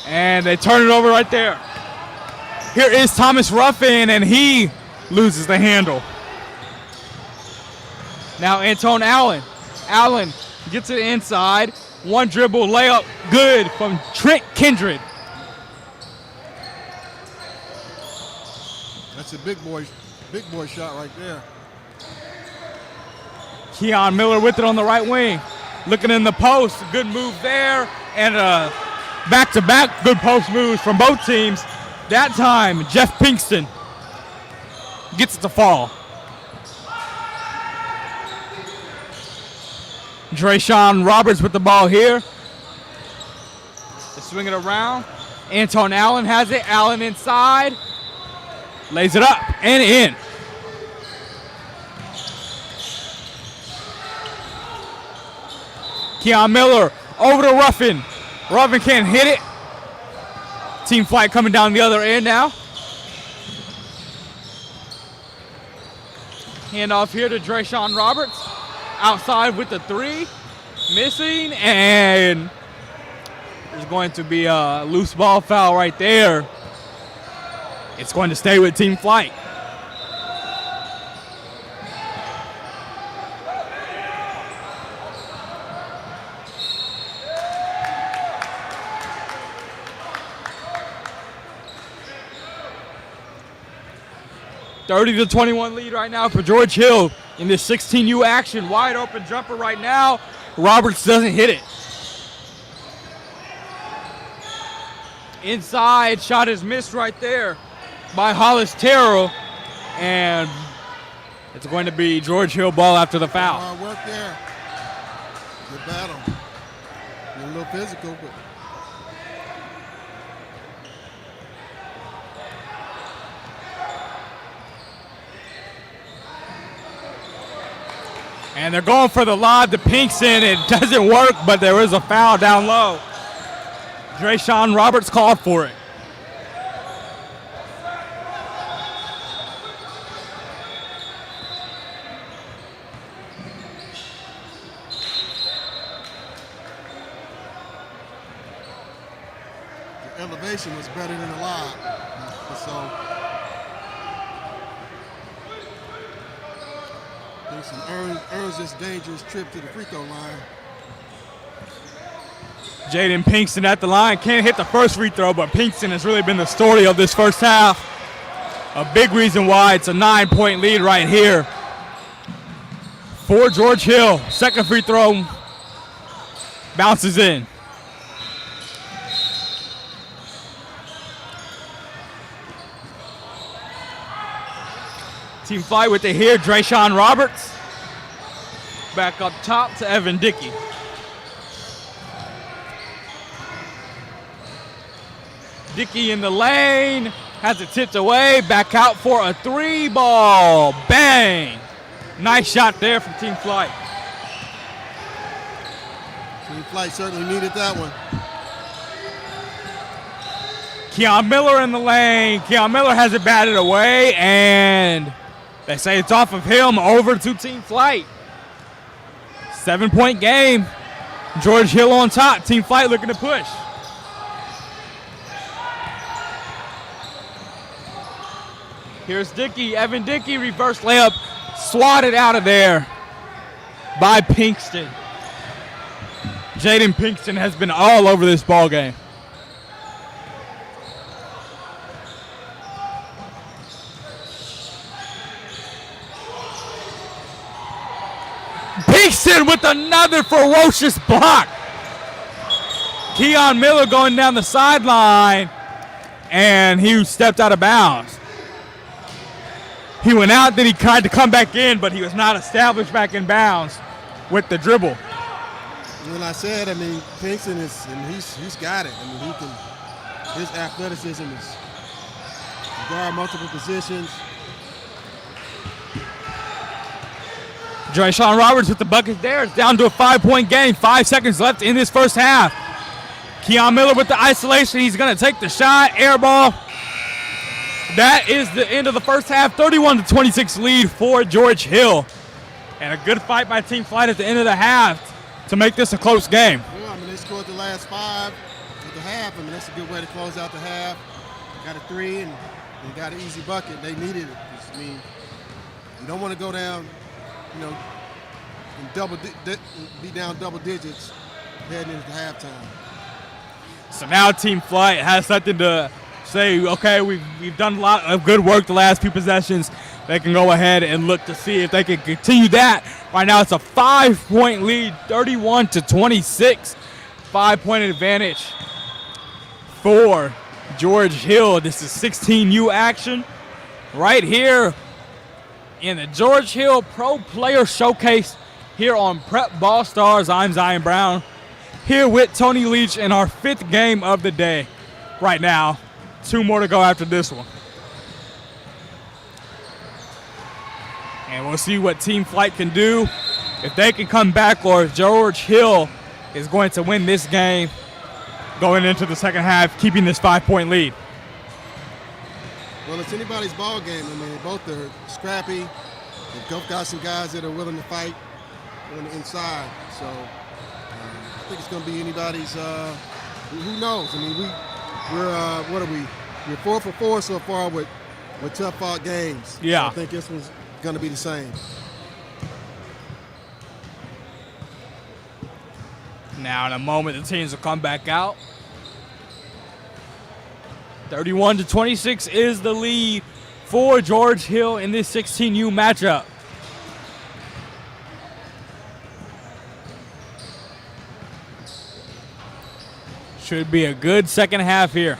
And they turn it over right there. Here is Thomas Ruffin, and he loses the handle. Now Antone Allen. Allen gets it inside. One dribble layup, good from Trent Kindred. That's a big boy shot right there. Keon Miller with it on the right wing. Looking in the post, good move there. And back-to-back good post moves from both teams. That time, Jeff Pinkston gets it to fall. Drayshawn Roberts with the ball here. They swing it around. Antone Allen has it. Allen inside. Lays it up and in. Keon Miller over to Ruffin. Ruffin can't hit it. Team Flight coming down the other end now. Handoff here to Drayshawn Roberts. Outside with the three. Missing, and there's going to be a loose ball foul right there. It's going to stay with Team Flight. .30-21 lead right now for George Hill. in this 16U action. Wide open jumper right now. Roberts doesn't hit it. Inside shot is missed right there by Hollis Terrell. And it's going to be George Hill ball after the foul. Hard work there. Good battle. A little physical, but. And they're going for the lob to Pinkston. It doesn't work, but there is a foul down low. Drayshawn Roberts called for it. The elevation was better than the lob. So Pinkston earns this dangerous trip to the free throw line. Jaden Pinkston at the line. Can't hit the first free throw, but Pinkston has really been the story of this first half. A big reason why it's a 9-point lead right here for George Hill. Second free throw bounces in. Team Flight with it here. Drayshawn Roberts. Back up top to Evan Dickey. Dickey in the lane. Has it tipped away. Back out for a 3-ball. Bang. Nice shot there from Team Flight. Team Flight certainly needed that one. Keon Miller in the lane. Keon Miller has it batted away, and they say it's off of him over to Team Flight. 7-point game. George Hill on top. Team Flight looking to push. Here's Dickey. Evan Dickey, reverse layup, swatted out of there by Pinkston. Jaden Pinkston has been all over this ball game. Pinkston with another ferocious block. Keon Miller going down the sideline, and he stepped out of bounds. He went out, then he tried to come back in, but he was not established back in bounds with the dribble. When I said, I mean, Pinkston is, and he's got it. I mean, he can, his athleticism is guard multiple positions. Drayshawn Roberts with the bucket there. It's down to a 5-point game. 5 seconds left in this first half. Keon Miller with the isolation. He's going to take the shot. Air ball. That is the end of the first half. 31-26 lead for George Hill. And a good fight by Team Flight at the end of the half to make this a close game. Yeah, I mean, they scored the last 5 at the half. I mean, that's a good way to close out the half. Got a 3 and got an easy bucket. They needed it. I mean, you don't want to go down, you know, and be down double digits heading into halftime. So now Team Flight has something to say, okay, we've done a lot of good work the last few possessions. They can go ahead and look to see if they can continue that. Right now it's a 5-point lead, 31-26. 5-point advantage for George Hill. This is 16U action right here in the George Hill Pro Player Showcase here on Prep Ball Stars. I'm Zion Brown here with Tony Leach in our 5th game of the day right now. 2 more to go after this one. And we'll see what Team Flight can do, if they can come back, or if George Hill is going to win this game going into the second half, keeping this 5-point lead. Well, it's anybody's ball game. I mean, both are scrappy. They've both got some guys that are willing to fight on the inside. So I think it's going to be anybody's. Who knows? I mean, we're what are we? We're 4 for 4 so far with tough fought games. Yeah. So I think this one's going to be the same. Now in a moment, the teams will come back out. 31-26 is the lead for George Hill in this 16U matchup. Should be a good second half here.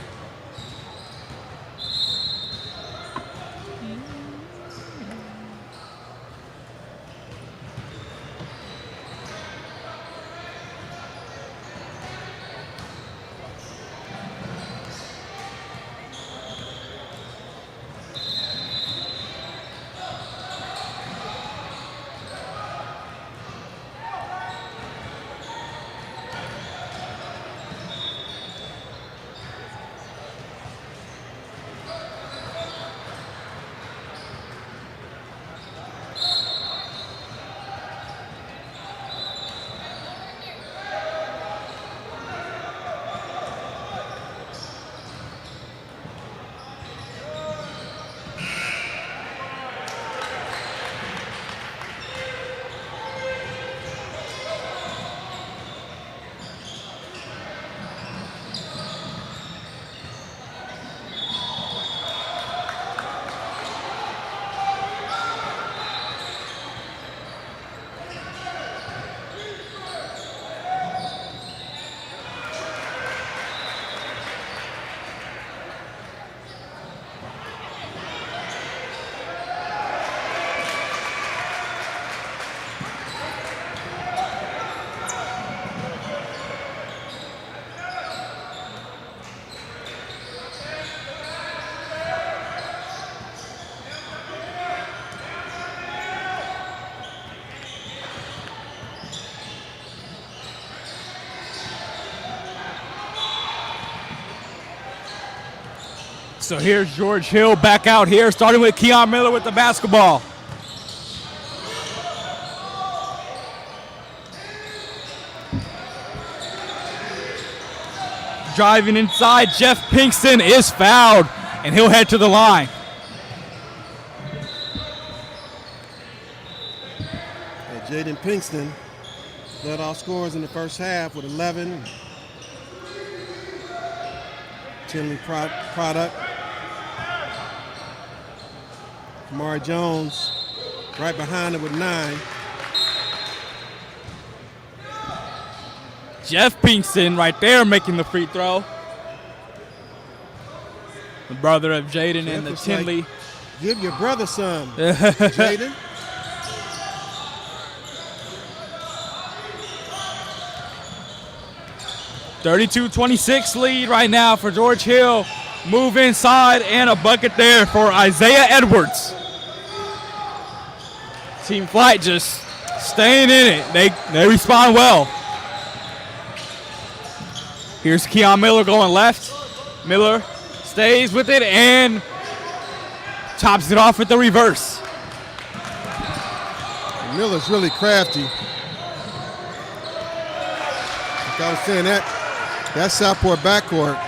So here's George Hill back out here, starting with Keon Miller with the basketball. Driving inside, Jeff Pinkston is fouled, and he'll head to the line. And Jaden Pinkston led all scorers in the first half with 11. Tinley product. Kamari Jones right behind him with 9. Jeff Pinkston right there making the free throw. The brother of Jaden and the Tinley. Like, give your brother some, Jaden. (32-26) lead right now for George Hill. Move inside and a bucket there for Isaiah Edwards. Team Flight just staying in it. They respond well. Here's Keon Miller going left. Miller stays with it and tops it off with the reverse. And Miller's really crafty. Like I was saying, that Southport backcourt.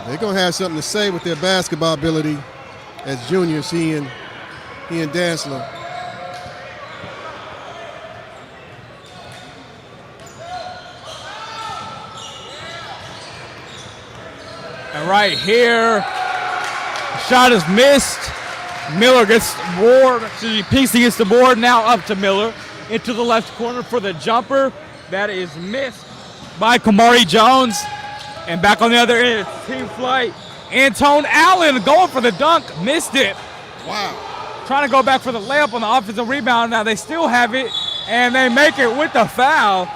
They're going to have something to say with their basketball ability as juniors, he and Dantzler. And right here, shot is missed. Miller gets the board. Pinkston gets the board. Now up to Miller into the left corner for the jumper. That is missed by Kamari Jones. And back on the other end, Team Flight. Antone Allen going for the dunk. Missed it. Wow. Trying to go back for the layup on the offensive rebound. Now they still have it, and they make it with the foul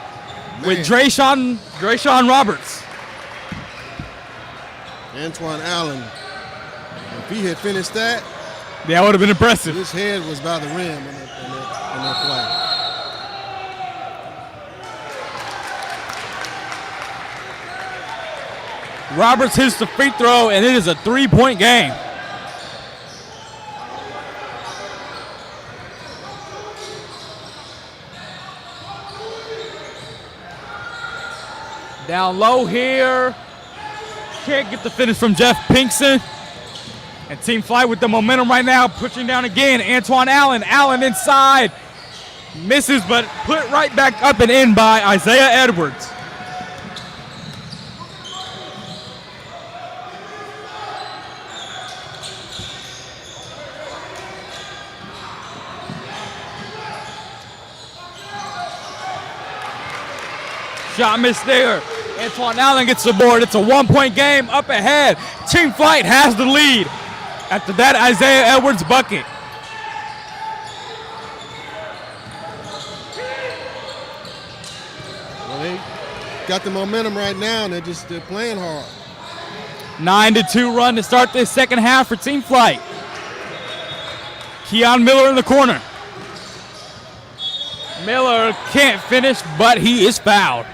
with Drayshawn Roberts. Antoine Allen. If he had finished that, that would have been impressive. His head was by the rim in that play. Roberts hits the free throw, and it is a 3-point game. Down low here. Can't get the finish from Jeff Pinkston. And Team Flight with the momentum right now, pushing down again. Antoine Allen. Allen inside. Misses, but put right back up and in by Isaiah Edwards. Shot missed there. Antoine Allen gets the board. It's a 1-point game up ahead. Team Flight has the lead. After that, Isaiah Edwards bucket. Well, they got the momentum right now, and they're playing hard. 9-2 run to start this second half for Team Flight. Keon Miller in the corner. Miller can't finish, but he is fouled.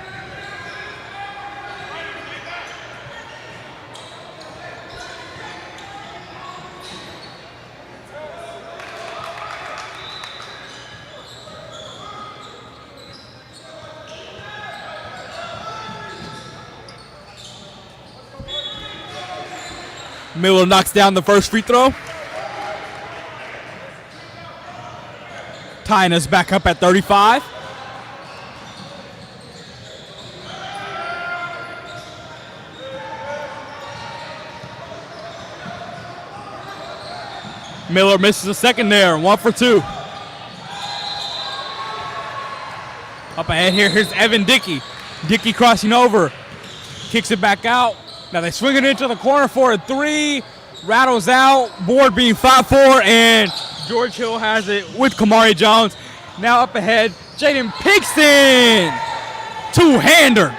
Miller knocks down the first free throw. Tying us back up at 35. Miller misses a second there, 1 for 2. Up ahead here, here's Evan Dickey. Dickey crossing over, kicks it back out. Now they swing it into the corner for a 3. Rattles out, board being fought for, and George Hill has it with Kamari Jones. Now up ahead, Jaden Pinkston. Two-hander.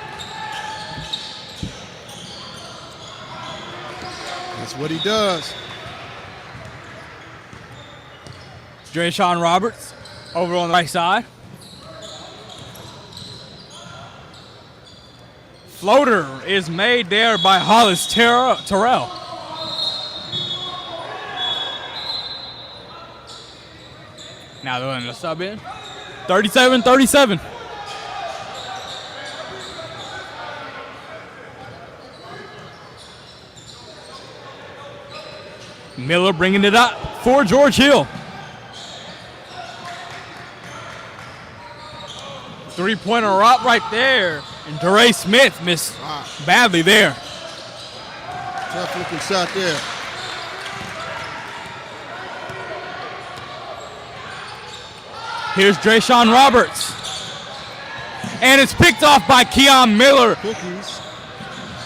That's what he does. Drayshawn Roberts over on the right side. Floater is made there by Hollis Terrell. Now they're going to sub in. 37-37. Miller bringing it up for George Hill. Three-pointer up right there. And DeRay Smith missed badly there. Tough looking shot there. Here's Drayshawn Roberts. And it's picked off by Keon Miller.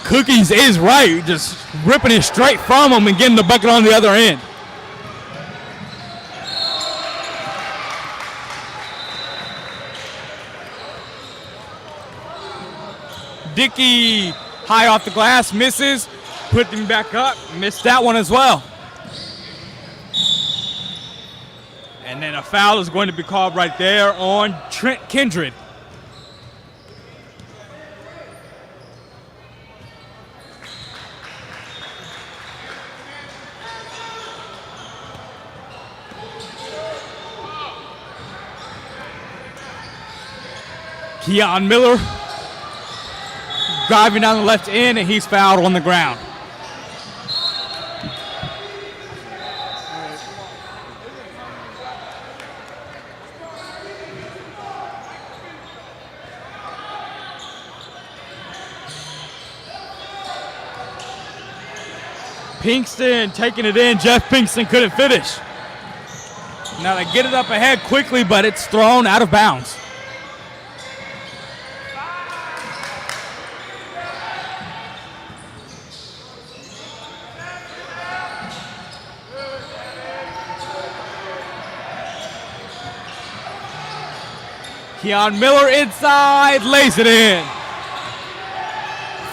Cookies is right. Just ripping it straight from him and getting the bucket on the other end. Dickey high off the glass, misses, put him back up, missed that one as well. And then a foul is going to be called right there on Trent Kindred. Keon Miller driving down the left end, and he's fouled on the ground. Pinkston taking it in. Jeff Pinkston couldn't finish. Now they get it up ahead quickly, but it's thrown out of bounds. Keon Miller inside, lays it in.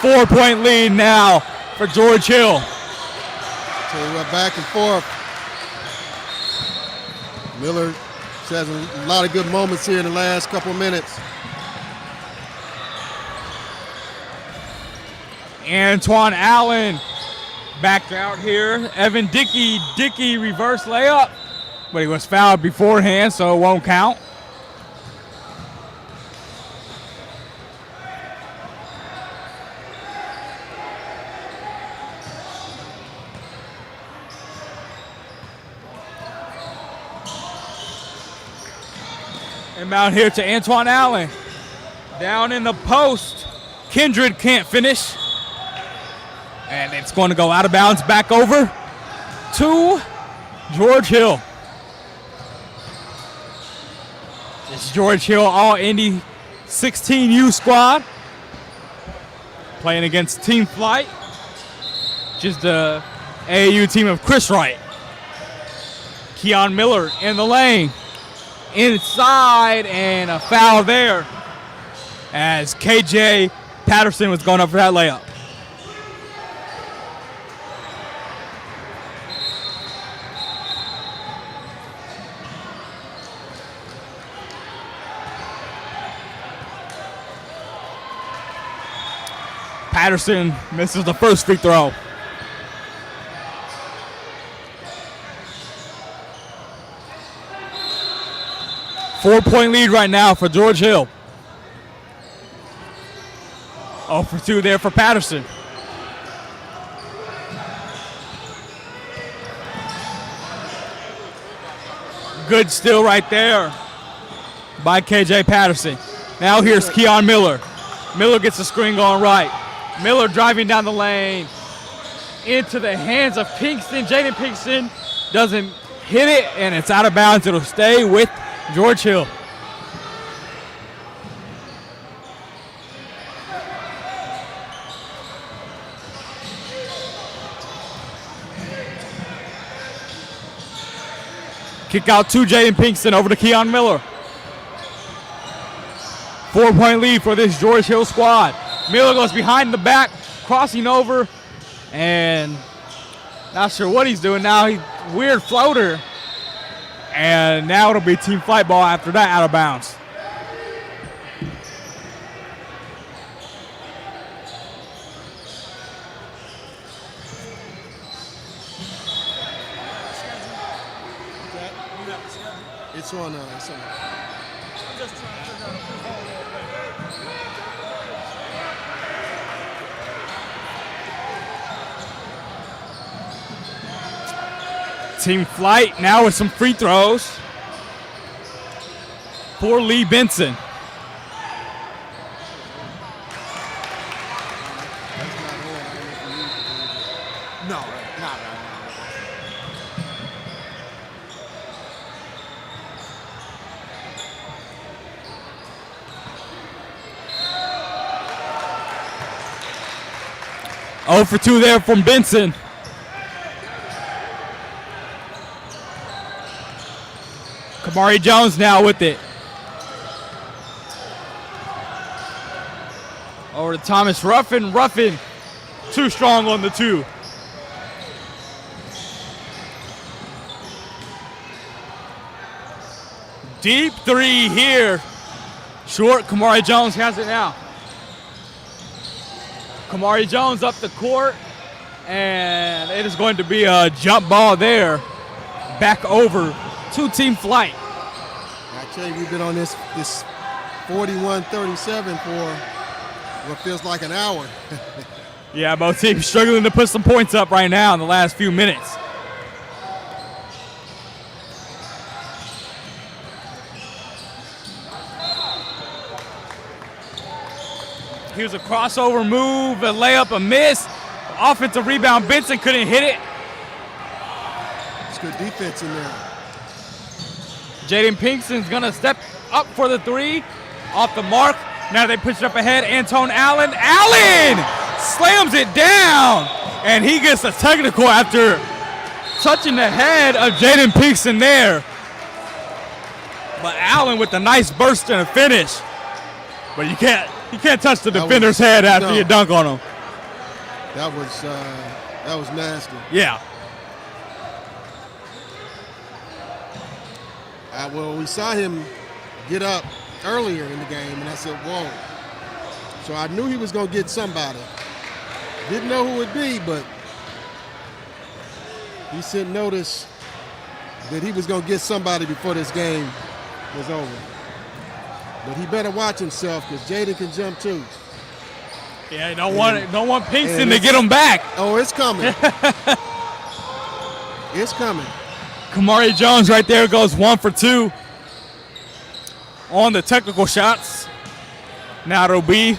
4-point lead now for George Hill. So we went back and forth. Miller has a lot of good moments here in the last couple minutes. Antoine Allen back out here. Evan Dickey reverse layup, but he was fouled beforehand, so it won't count. Inbound here to Antoine Allen. Down in the post. Kindred can't finish. And it's going to go out of bounds back over to George Hill. It's George Hill All-Indy 16U squad playing against Team Flight, which is the AAU team of Chris Wright. Keon Miller in the lane. Inside, and a foul there as KJ Patterson was going up for that layup. Patterson misses the first free throw. Four-point lead right now for George Hill. 0 for 2 there for Patterson. Good steal right there by KJ Patterson. Now here's Keon Miller. Miller gets the screen going right. Miller driving down the lane into the hands of Pinkston. Jaden Pinkston doesn't hit it, and it's out of bounds. It'll stay with George Hill. Kick out to Jaden Pinkston over to Keon Miller. 4-point lead for this George Hill squad. Miller goes behind the back, crossing over, and not sure what he's doing now. Weird floater. And now it'll be Team Flight ball after that, out of bounds. It's on. Team Flight now with some free throws for Lee Benson. No, not right now. 0 for 2 there from Benson. Kamari Jones now with it. Over to Thomas Ruffin. Ruffin too strong on the 2. Deep 3 here. Short. Kamari Jones has it now. Kamari Jones up the court, and it is going to be a jump ball there. Back over to Team Flight. I tell you, we've been on this 41-37 for what feels like an hour. Yeah, both teams struggling to put some points up right now in the last few minutes. Here's a crossover move, a layup, a miss. Offensive rebound, Benson couldn't hit it. It's good defense in there. Jaden Pinkston's gonna step up for the 3, off the mark. Now they push it up ahead, Antone Allen. Allen slams it down, and he gets a technical after touching the head of Jaden Pinkston there. But Allen with a nice burst and a finish. But you can't touch the defender's head after you dunk on him. That was nasty. Yeah. Well, we saw him get up earlier in the game, and I said, whoa. So I knew he was going to get somebody. Didn't know who it would be, but he sent notice that he was going to get somebody before this game was over. But he better watch himself, because Jaden can jump too. Yeah, don't want Pinkston to get him back. Oh, it's coming. It's coming. Kamari Jones right there goes 1 for 2 on the technical shots. Now it'll be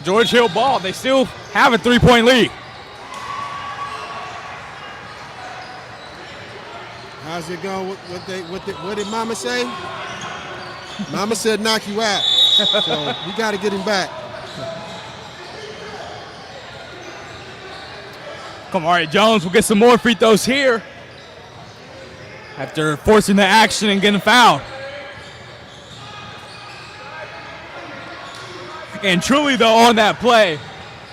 George Hill ball. They still have a 3-point lead. How's it going? What did Mama say? Mama said knock you out. So we got to get him back. Kamari Jones will get some more free throws here after forcing the action and getting fouled. And truly, though, on that play, it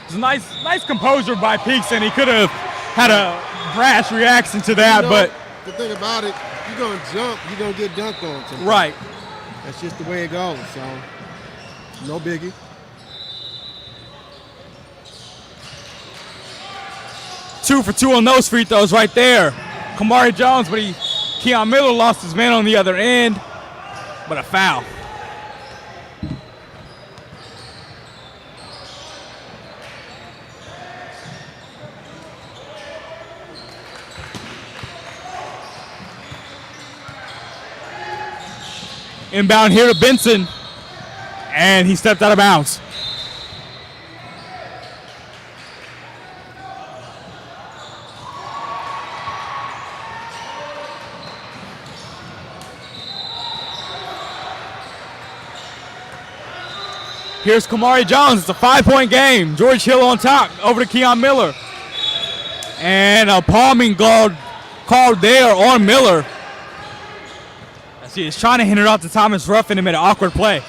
was a nice composure by Peekson. He could have had a brash reaction to that, but the thing about it, you're gonna jump, you're gonna get dunked on sometimes. Right. That's just the way it goes. So, no biggie. Two for two on those free throws right there. Kamari Jones, but Keon Miller lost his man on the other end, but a foul. Inbound here to Benson, and he stepped out of bounds. Here's Kamari Jones. It's a 5-point game. George Hill on top, over to Keon Miller. And a palming called there on Miller. He is trying to hand it off to Thomas Ruffin and made an awkward play.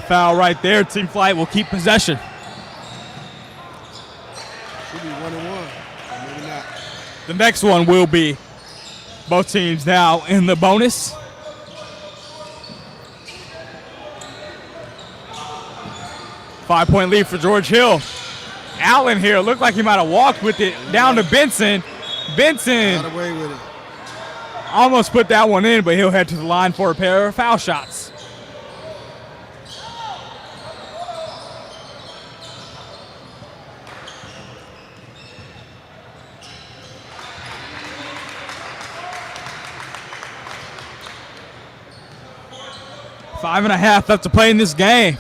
Foul right there. Team Flight will keep possession. Should be 1-1. Maybe not. The next one will be both teams now in the bonus. Five-point lead for George Hill. Allen here looked like he might have walked with it down to Benson. Benson Got away with it. almost put that one in, but he'll head to the line for a pair of foul shots. Five and a half left to play in this game.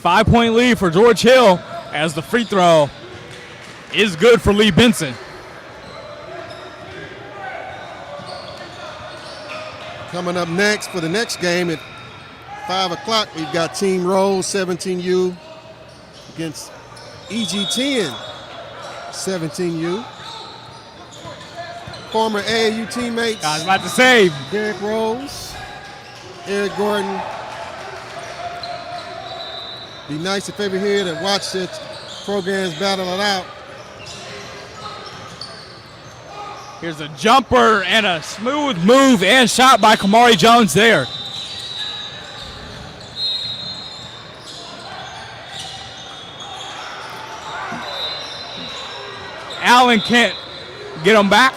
5-point lead for George Hill as the free throw is good for Lee Benson. Coming up next for the next game at 5 o'clock, we've got Team Rose 17U against EG10 17U. Former AAU teammates. I was about to say. Derrick Rose, Eric Gordon. Be nice if every here to watch the programs battle it out. Here's a jumper and a smooth move and shot by Kamari Jones there. Allen can't get him back.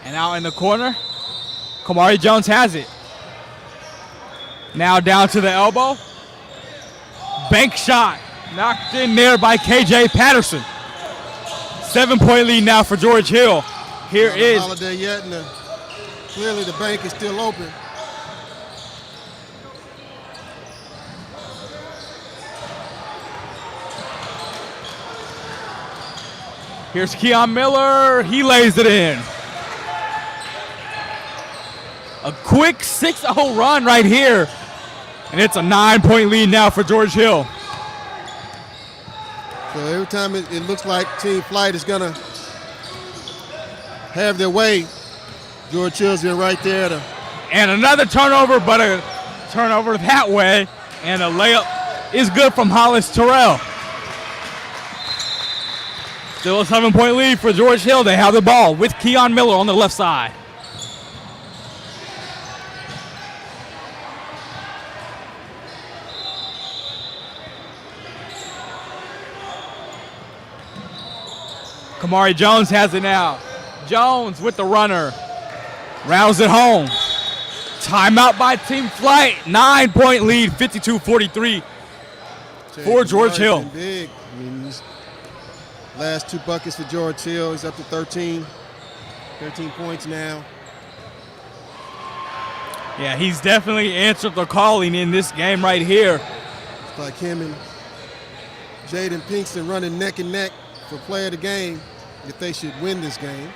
And out in the corner, Kamari Jones has it. Now down to the elbow. Bank shot. Knocked in there by KJ Patterson. 7-point lead now for George Hill. Here is Holiday yet, and clearly the bank is still open. Here's Keon Miller. He lays it in. A quick 6-0 run right here. And it's a 9-point lead now for George Hill. So every time it looks like Team Flight is going to have their way, George Hill's been right there to. And another turnover, but a turnover that way. And a layup is good from Hollis Terrell. Still a 7-point lead for George Hill. They have the ball with Keon Miller on the left side. Kamari Jones has it now. Jones with the runner. Rounds it home. Timeout by Team Flight. 9-point lead, 52-43 for George Hill. Big. I mean, these last 2 buckets for George Hill. He's up to 13 points now. Yeah, he's definitely answered the calling in this game right here. It's like him and Jaden Pinkston running neck and neck for player of the game if they should win this game.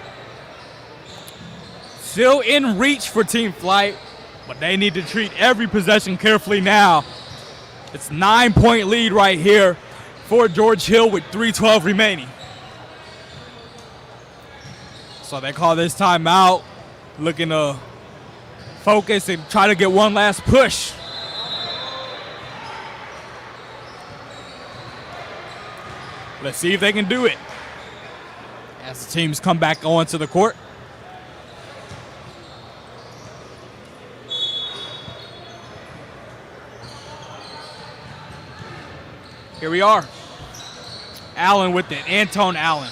Still in reach for Team Flight, but they need to treat every possession carefully now. It's 9-point lead right here for George Hill with 3:12 remaining. So they call this timeout, looking to focus and try to get one last push. Let's see if they can do it as the teams come back onto the court. Here we are. Allen with it, Antone Allen.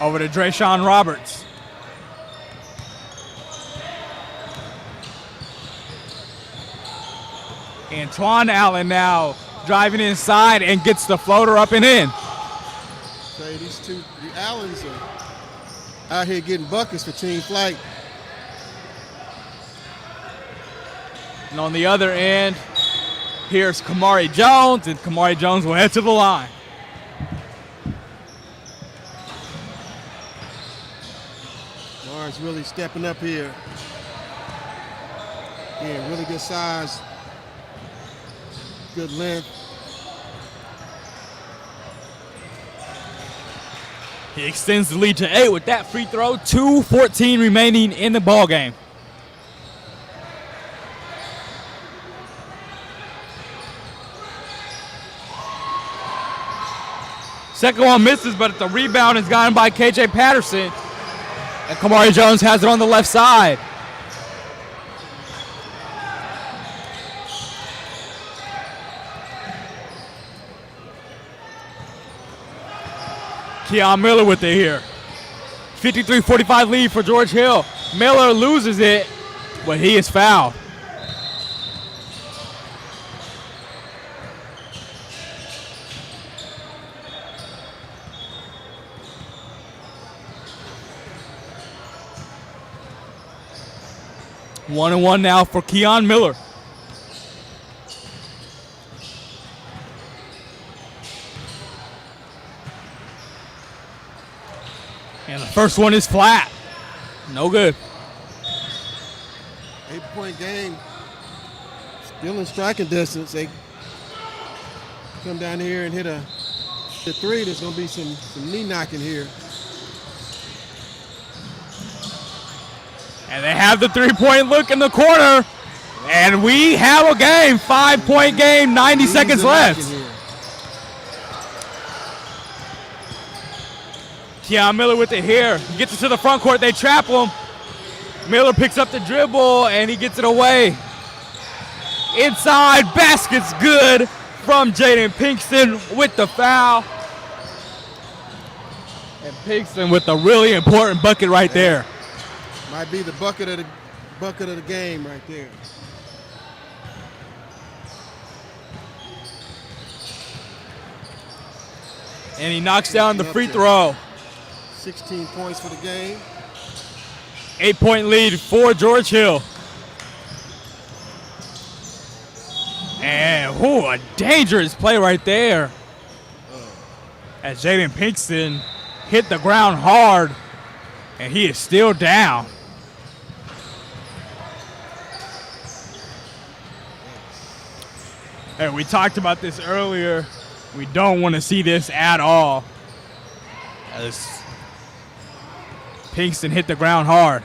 Over to Drayshawn Roberts. Antoine Allen now driving inside and gets the floater up and in. Say these two, the Allens are out here getting buckets for Team Flight. And on the other end, here's Kamari Jones, and Kamari Jones will head to the line. Mars really stepping up here. Yeah, really good size, good length. He extends the lead to 8 with that free throw. 2:14 remaining in the ball game. Second one misses, but the rebound is gotten by KJ Patterson. And Kamari Jones has it on the left side. Keon Miller with it here. 53-45 lead for George Hill. Miller loses it, but he is fouled. One and one now for Keon Miller. And the first one is flat. No good. 8-point game. Still in striking distance. They come down here and hit the three. There's going to be some knee knocking here. And they have the three-point look in the corner. And we have a game. 5-point game, 90 seconds left. Keon Miller with it here. He gets it to the front court. They trap him. Miller picks up the dribble, and he gets it away. Inside, basket's good from Jaden Pinkston with the foul. And Pinkston with a really important bucket right there. Might be the bucket of the game right there. And he knocks down the free throw. 16 points for the game. 8-point lead for George Hill. And a dangerous play right there. As Jaden Pinkston hit the ground hard, and he is still down. Hey, we talked about this earlier. We don't want to see this at all. As Pinkston hit the ground hard.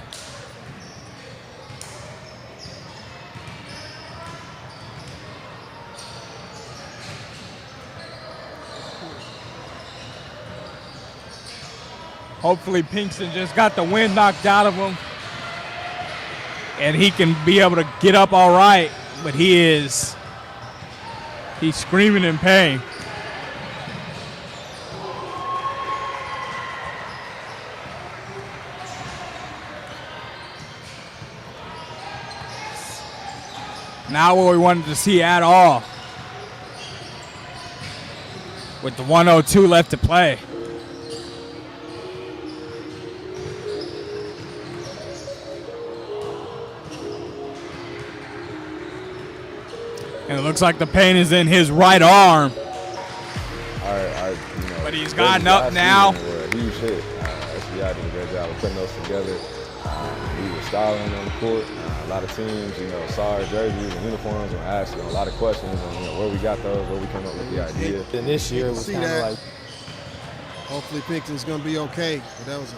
Hopefully Pinkston just got the wind knocked out of him and he can be able to get up all right, but he's screaming in pain. Not what we wanted to see at all. With the 1:02 left to play. And it looks like the pain is in his right arm. But he's gotten up now. Were a huge hit. SBI did a great job of putting those together. We were styling on the court. A lot of teams, saw our jerseys and uniforms and asked a lot of questions on where we got those, where we came up with the idea. And this year was kind of like. Hopefully Pinkston's going to be okay. But that was a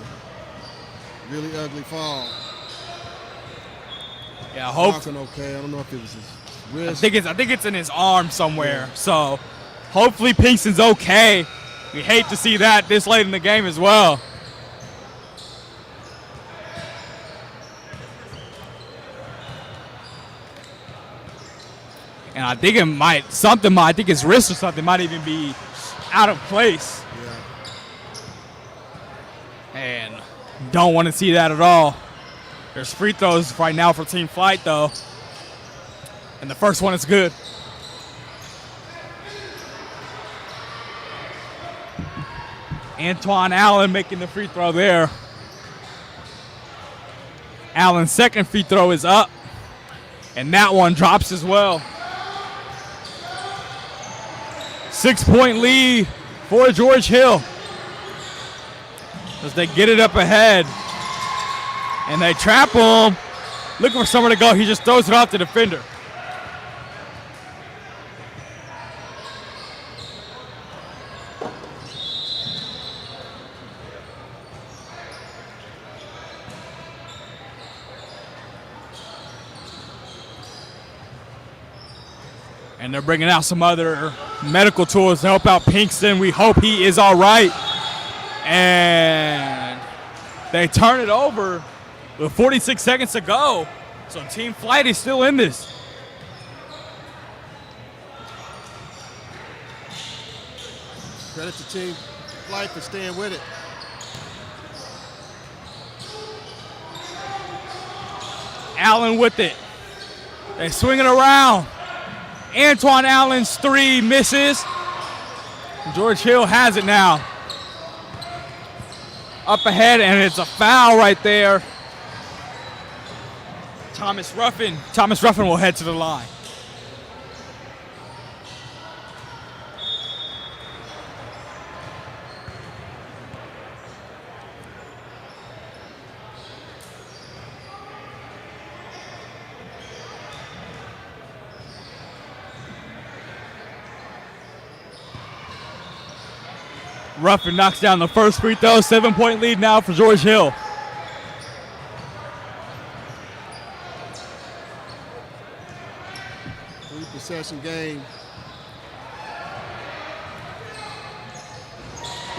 really ugly fall. Yeah, I hope. Okay. I don't know if it was his wrist. I think it's in his arm somewhere. Yeah. So hopefully Pinkston's okay. We hate to see that this late in the game as well. And I think I think his wrist or something might even be out of place. Yeah. And don't want to see that at all. There's free throws right now for Team Flight though. And the first one is good. Antoine Allen making the free throw there. Allen's second free throw is up. And that one drops as well. 6-point lead for George Hill as they get it up ahead. And they trap him. Looking for somewhere to go. He just throws it off the defender. And they're bringing out some other medical tools to help out Pinkston. We hope he is all right. And they turn it over with 46 seconds to go. So Team Flight is still in this. Credit to Team Flight for staying with it. Allen with it. They swing it around. Antoine Allen's three misses. George Hill has it now. Up ahead, and it's a foul right there. Thomas Ruffin will head to the line. Ruffin knocks down the first free throw. 7-point lead now for George Hill. Three-possession game.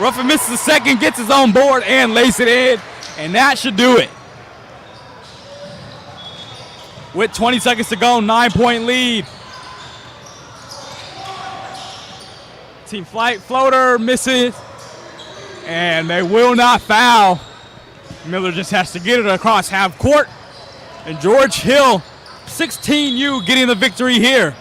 Ruffin misses the second, gets his own board, and lays it in. And that should do it. With 20 seconds to go, 9-point lead. Team Flight floater misses. And they will not foul. Miller just has to get it across half court. And George Hill, 16U, getting the victory here.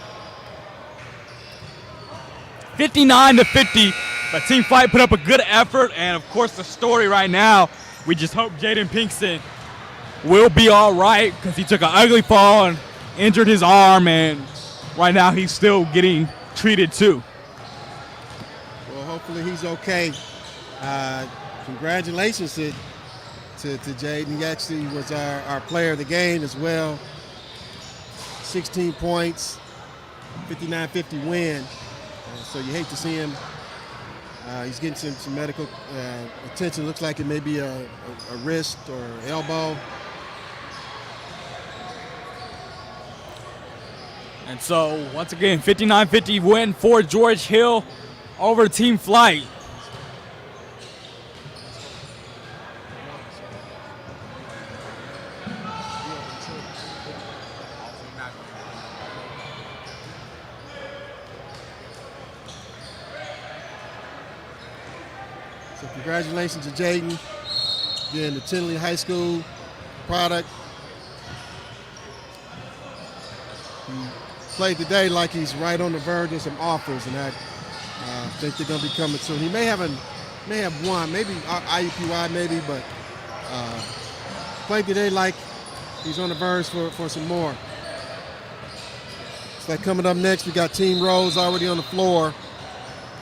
59-50. But Team Flight put up a good effort. And, of course, the story right now, we just hope Jaden Pinkston will be all right because he took an ugly fall and injured his arm. And right now he's still getting treated, too. Well, hopefully he's okay. Congratulations to Jaden. He actually was our player of the game as well. 16 points, 59-50 win. So you hate to see him. He's getting some medical attention. Looks like it may be a wrist or elbow. And so, once again, 59-50 win for George Hill over Team Flight. So congratulations to Jaden. Again, the Tinley High School product. He played today like he's right on the verge of some offers, and I think they're going to be coming soon. He may have one, maybe IUPUI maybe, but played today like he's on the verge for some more. Looks like coming up next, we got Team Rose already on the floor,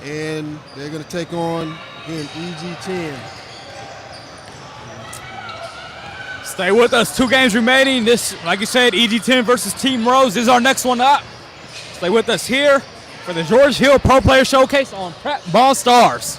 and they're going to take on, again, EG10. Stay with us. 2 games remaining. This, like you said, EG10 versus Team Rose is our next one up. Stay with us here for the George Hill Pro Player Showcase on Prep Ball Stars.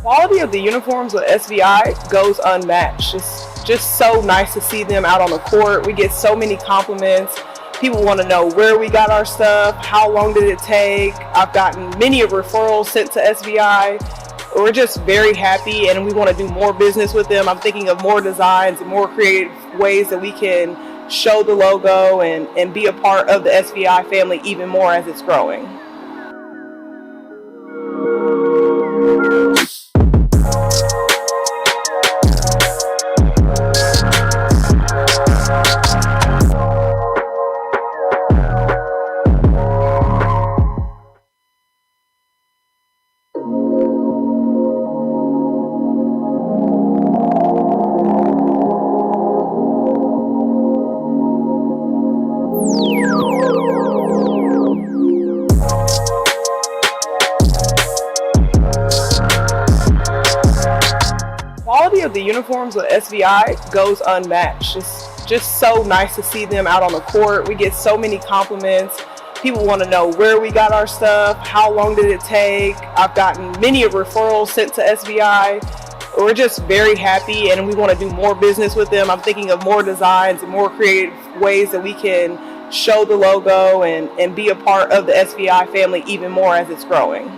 Quality of the uniforms with SVI goes unmatched. It's just so nice to see them out on the court. We get so many compliments. People want to know where we got our stuff, how long did it take. I've gotten many referrals sent to SVI. We're just very happy and we want to do more business with them. I'm thinking of more designs and more creative ways that we can show the logo and be a part of the SVI family even more as it's growing. Quality of the uniforms with SVI goes unmatched. It's just so nice to see them out on the court. We get so many compliments. People want to know where we got our stuff, how long did it take. I've gotten many referrals sent to SVI. We're just very happy and we want to do more business with them. I'm thinking of more designs and more creative ways that we can show the logo and be a part of the SVI family even more as it's growing.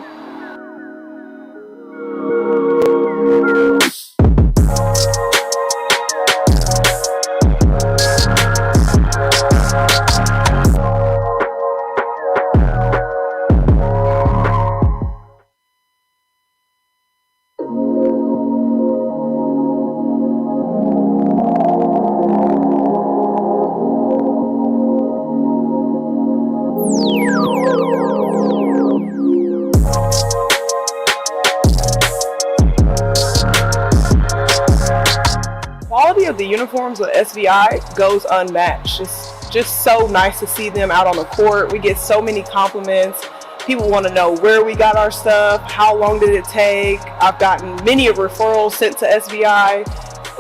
Quality of the uniforms with SVI goes unmatched. It's just so nice to see them out on the court. We get so many compliments. People want to know where we got our stuff, how long did it take. I've gotten many referrals sent to SVI.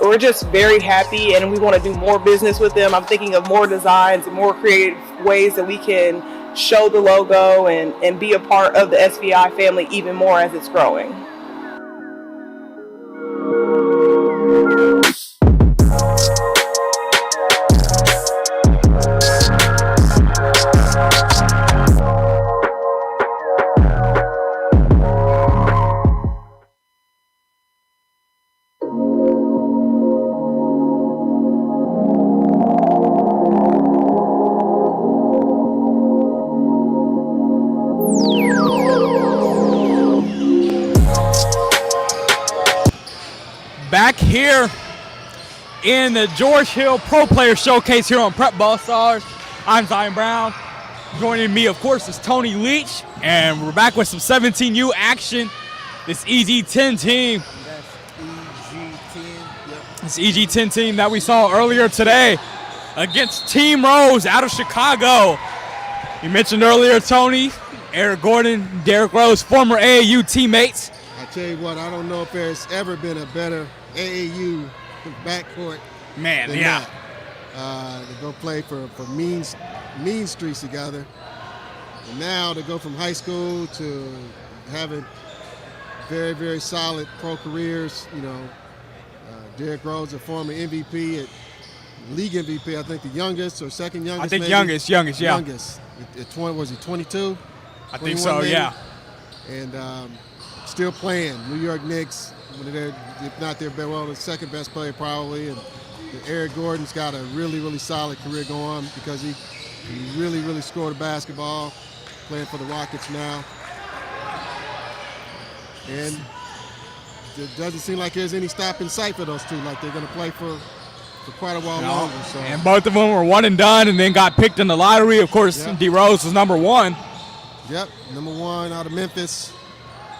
We're just very happy and we want to do more business with them. I'm thinking of more designs and more creative ways that we can show the logo and be a part of the SVI family even more as it's growing. Back here in the George Hill Pro Player Showcase here on Prep Ball Stars. I'm Zion Brown. Joining me, of course, is Tony Leach, and we're back with some 17U action. This EG10 team. This EG10 team that we saw earlier today against Team Rose out of Chicago. You mentioned earlier, Tony, Eric Gordon, Derrick Rose, former AAU teammates. I tell you what, I don't know if there's ever been a better AAU backcourt. Man, than yeah. that. To go play for mean streets together. And now to go from high school to having very, very solid pro careers. You know, Derrick Rose, a former MVP, league MVP, I think the youngest or second youngest. I think maybe? youngest, yeah. Youngest. Was he 22? I think so, maybe? yeah. And still playing. New York Knicks, if not their the second best player probably. And Eric Gordon's got a really, really solid career going because he really, really scored a basketball, playing for the Rockets now. And it doesn't seem like there's any stop in sight for those two, like they're going to play for quite a while longer. So. And both of them were one and done and then got picked in the lottery. Of course, D. Rose was number 1. Yep, number 1 out of Memphis.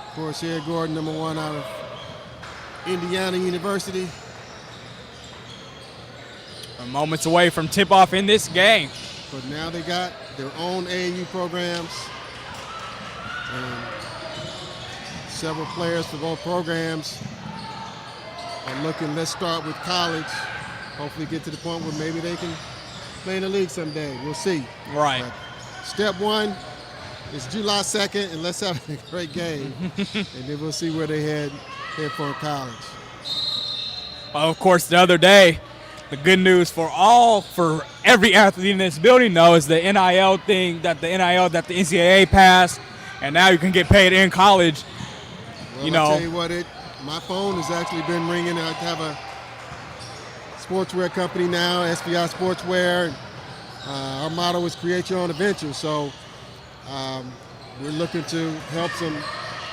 Of course, Eric Gordon, number 1 out of Indiana University. Moments away from tip-off in this game. But now they got their own AAU programs. And several players for both programs are looking, let's start with college. Hopefully get to the point where maybe they can play in the league someday. We'll see. Right. But step 1 is July 2nd, and let's have a great game. And then we'll see where they head for college. Well, of course, the other day, the good news for every athlete in this building, though, is the NIL thing that the NCAA passed, and now you can get paid in college. Well, I'll tell you what, my phone has actually been ringing. I have a sportswear company now, SBI Sportswear. Our motto is create your own adventure. So we're looking to help some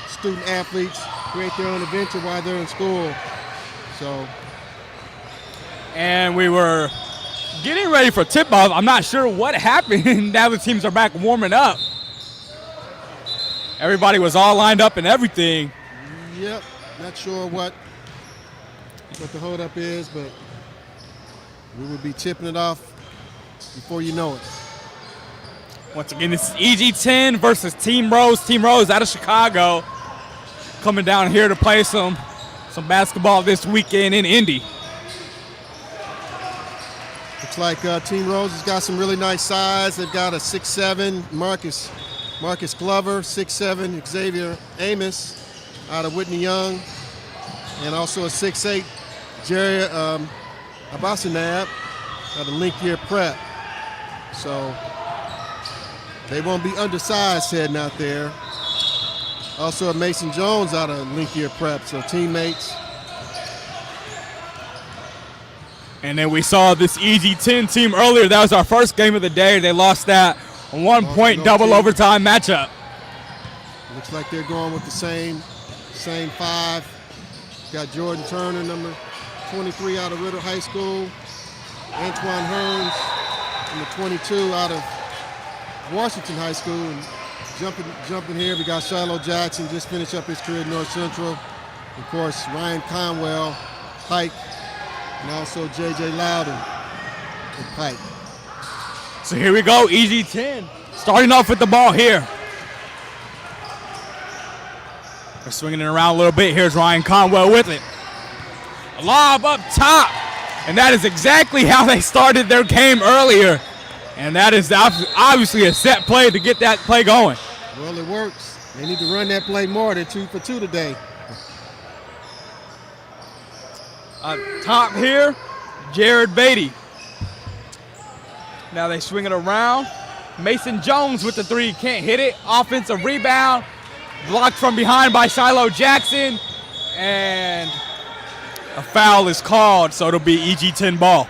student athletes create their own adventure while they're in school. So. And we were getting ready for tip-off. I'm not sure what happened. Now the teams are back warming up. Everybody was all lined up and everything. Yep, not sure what the holdup is, but we will be tipping it off before you know it. Once again, this is EG10 versus Team Rose. Team Rose out of Chicago, coming down here to play some basketball this weekend in Indy. Looks like Team Rose has got some really nice size. They've got a 6'7" Marcus Glover, 6'7" Xavier Amos out of Whitney Young, and also a 6'8" Jerry Abasanab out of Link Year Prep. So they won't be undersized heading out there. Also a Mason Jones out of Link Year Prep, so teammates. And then we saw this EG10 team earlier. That was our first game of the day. They lost that 1-point double overtime matchup. Looks like they're going with the same 5. Got Jordan Turner, number 23 out of Riddle High School. Antoine Hearns, number 22 out of Washington High School. And jumping here, we got Shiloh Jackson, just finished up his career at North Central. Of course, Ryan Conwell, Pike, and also J.J. Loudon at Pike. So here we go, EG10, starting off with the ball here. We're swinging it around a little bit. Here's Ryan Conwell with it. A lob up top, and that is exactly how they started their game earlier. And that is obviously a set play to get that play going. Well, it works. They need to run that play more. They're 2 for 2 today. Top here, Jared Beatty. Now they swing it around. Mason Jones with the 3, can't hit it. Offensive rebound, blocked from behind by Shiloh Jackson, and a foul is called, so it'll be EG10 ball.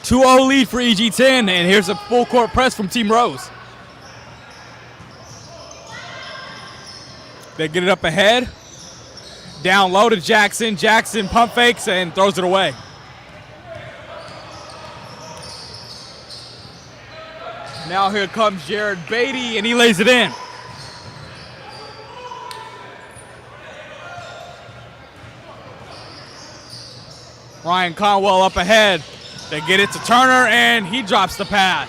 (2-0) lead for EG10, and here's a full court press from Team Rose. They get it up ahead. Down low to Jackson. Jackson pump fakes and throws it away. Now here comes Jared Beatty, and he lays it in. Ryan Conwell up ahead. They get it to Turner, and he drops the pass.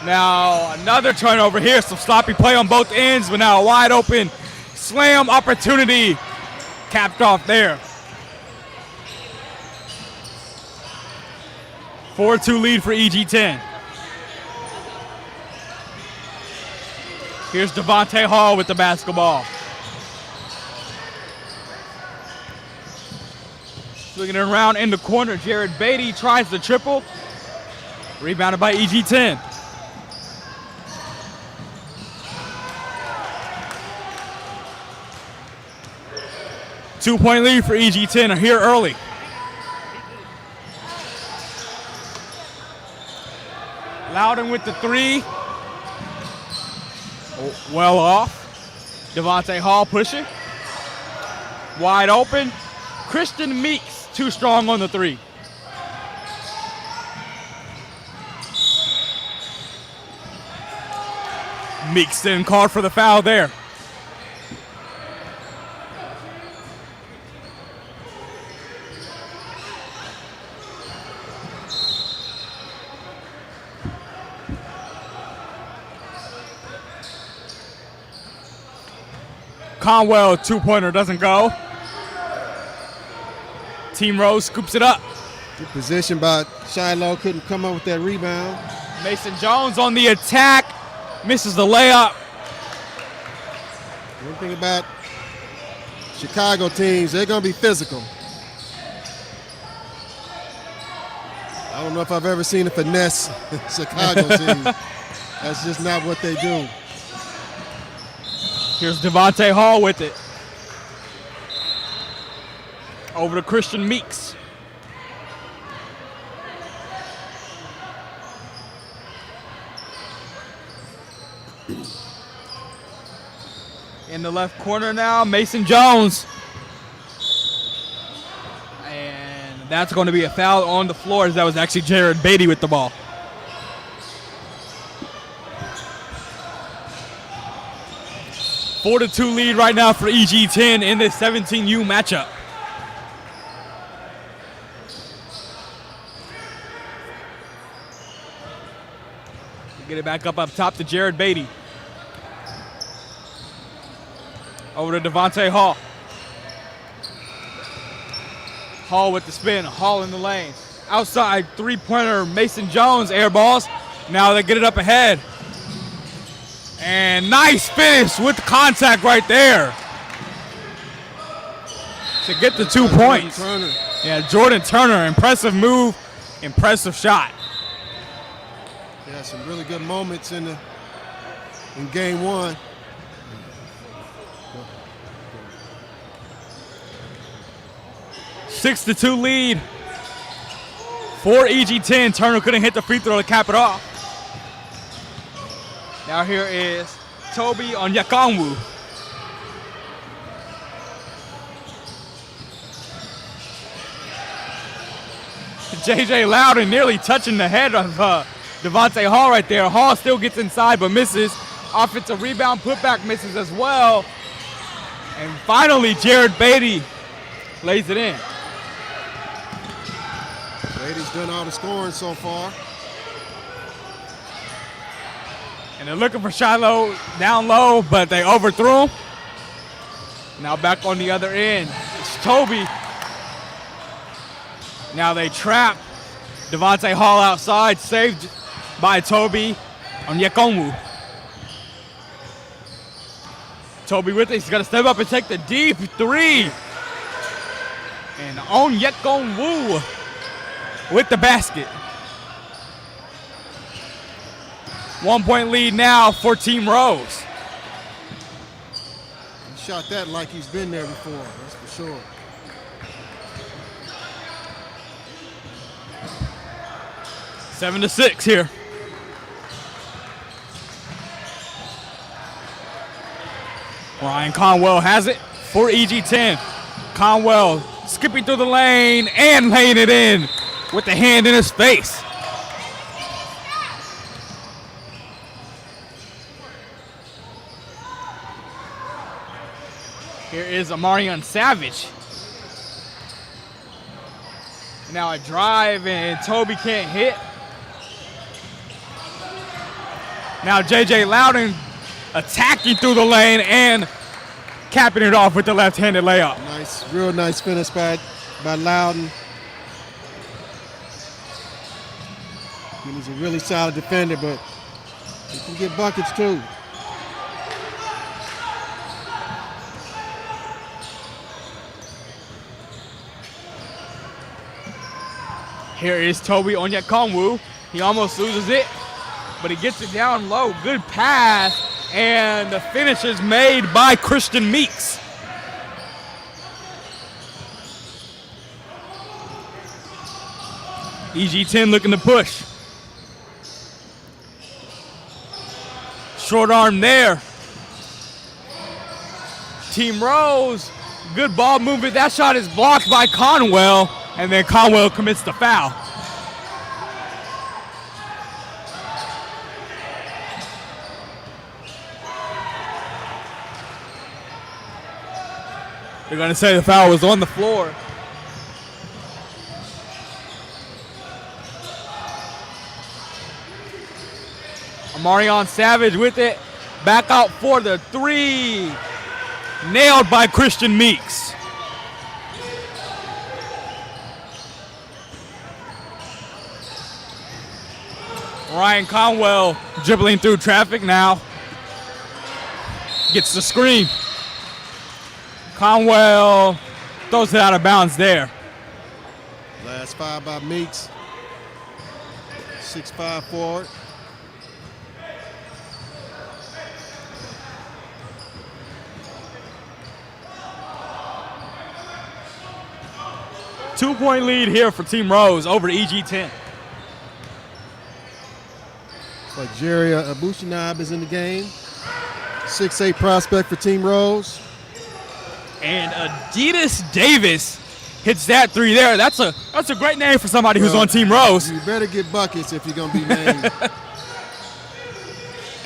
Now another turnover here, some sloppy play on both ends, but now a wide open slam opportunity capped off there. 4-2 lead for EG10. Here's Devontae Hall with the basketball. Swinging it around in the corner. Jared Beatty tries the triple. Rebounded by EG10. Two-point lead for EG10 are here early. Loudon with the three. Well off. Devontae Hall pushing. Wide open. Christian Meeks too strong on the three. Meeks then called for the foul there. Conwell, two-pointer, doesn't go. Team Rose scoops it up. Good position by Shiloh, couldn't come up with that rebound. Mason Jones on the attack, misses the layup. One thing about Chicago teams, they're going to be physical. I don't know if I've ever seen a finesse Chicago team. That's just not what they do. Here's Devontae Hall with it. Over to Christian Meeks. In the left corner now, Mason Jones. And that's going to be a foul on the floor, as that was actually Jared Beatty with the ball. Four-2 lead right now for EG10 in this 17U matchup. Get it back up top to Jared Beatty. Over to Devontae Hall. Hall with the spin. Hall in the lane. Outside three-pointer Mason Jones air balls. Now they get it up ahead. And nice finish with contact right there to get the 2 points. Yeah, Jordan Turner, impressive move, impressive shot. Yeah, some really good moments in game one. Six to 2 lead for EG10. Turner couldn't hit the free throw to cap it off. Now here is Toby on Yakongwu. J.J. Loudon nearly touching the head of Devontae Hall right there. Hall still gets inside but misses. Offensive rebound, putback misses as well. And finally, Jared Beatty lays it in. Beatty's done all the scoring so far. And they're looking for Shiloh down low, but they overthrew him. Now back on the other end, it's Toby. Now they trap Devontae Hall outside, saved by Toby on Yekonwu. Toby with it, he's got to step up and take the deep three. And on Yekonwu with the basket. 1 point lead now for Team Rose. He shot that like he's been there before, that's for sure. Seven to 6 here. Ryan Conwell has it for EG10. Conwell skipping through the lane and laying it in with the hand in his face. Here is Amarion Savage. Now a drive and Toby can't hit. Now J.J. Loudon attacking through the lane and capping it off with the left-handed layup. Nice, real nice finish by Loudon. He's a really solid defender, but he can get buckets too. Here is Toby Onyekongwu. He almost loses it, but he gets it down low. Good pass, and the finish is made by Christian Meeks. EG10 looking to push. Short arm there. Team Rose, good ball movement. That shot is blocked by Conwell, and then Conwell commits the foul. They're going to say the foul was on the floor. Amarion Savage with it. Back out for the three. Nailed by Christian Meeks. Ryan Conwell dribbling through traffic now. Gets the screen. Conwell throws it out of bounds there. Last 5 by Meeks. 6'5" forward. Two-point lead here for Team Rose over EG10. But Jerry Abushinab is in the game. 6'8" prospect for Team Rose. And Adidas Davis hits that three there. That's a great name for somebody who's on Team Rose. You better get buckets if you're going to be named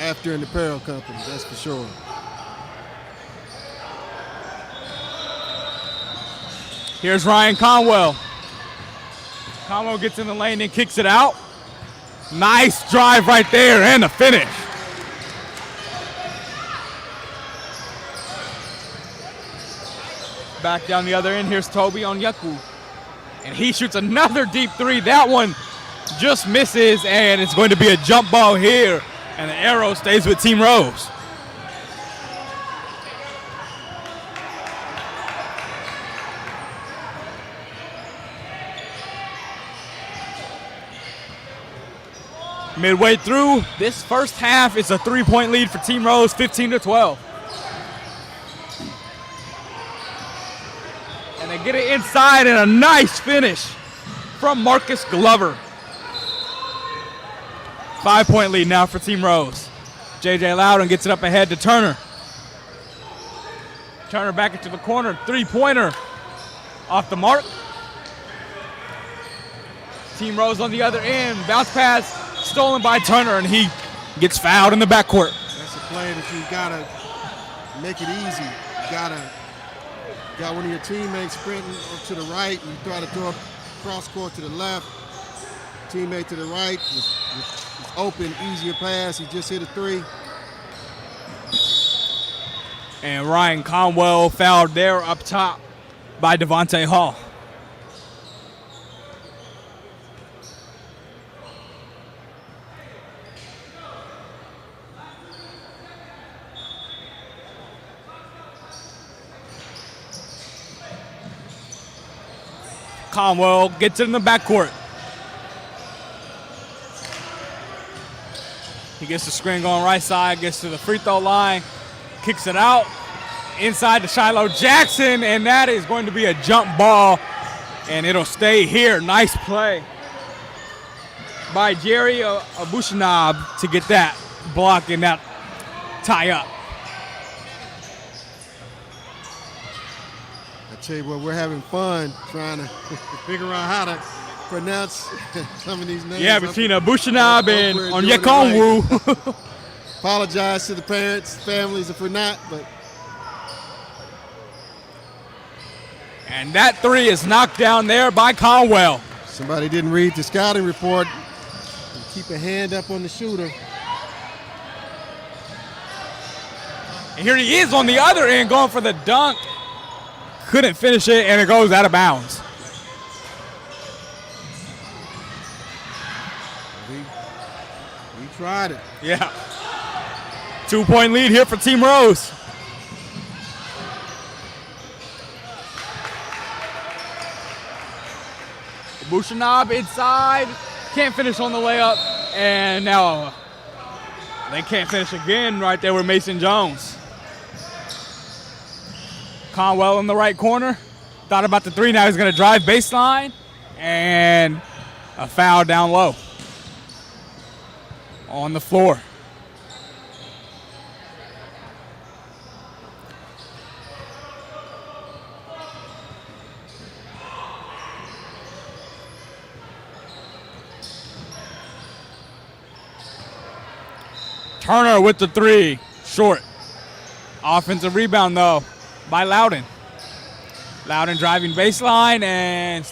after an apparel company, that's for sure. Here's Ryan Conwell. Conwell gets in the lane and kicks it out. Nice drive right there and a finish. Back down the other end, here's Toby Onyekwu. And he shoots another deep three. That one just misses, and it's going to be a jump ball here. And the arrow stays with Team Rose. Midway through this first half, it's a three-point lead for Team Rose, 15-12. And they get it inside, and a nice finish from Marcus Glover. 5-point lead now for Team Rose. J.J. Loudon gets it up ahead to Turner. Turner back into the corner, three-pointer off the mark. Team Rose on the other end, bounce pass stolen by Turner, and he gets fouled in the backcourt. That's a play that you gotta make it easy. You got one of your teammates sprinting to the right, and you try to throw a cross court to the left. Teammate to the right was open, easier pass. He just hit a three. And Ryan Conwell fouled there up top by Devontae Hall. Conwell gets it in the backcourt. He gets the screen going right side, gets to the free throw line, kicks it out inside to Shiloh Jackson, and that is going to be a jump ball, and it'll stay here. Nice play by Jerry Abushinab to get that block and that tie up. Tell you what, we're having fun trying to figure out how to pronounce some of these names. Yeah, between Abushinab and Onyekongwu. Right. Apologize to the parents, families if we're not, but. And that three is knocked down there by Conwell. Somebody didn't read the scouting report. Keep a hand up on the shooter. And here he is on the other end going for the dunk. Couldn't finish it, and it goes out of bounds. We tried it. Yeah. 2-point lead here for Team Rose. Oceanob inside. Can't finish on the layup. And now they can't finish again right there with Mason Jones. Conwell in the right corner. Thought about the three. Now he's going to drive baseline. And a foul down low on the floor. Turner with the three, short. Offensive rebound though by Loudon. Loudon driving baseline, and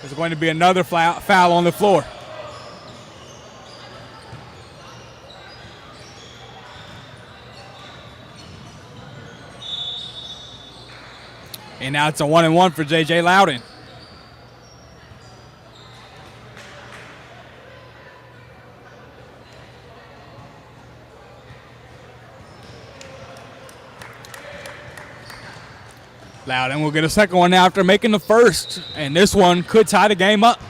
there's going to be another foul on the floor. And now it's a 1-and-1 for J.J. Loudon. Loudon will get a second one after making the first, and this one could tie the game up.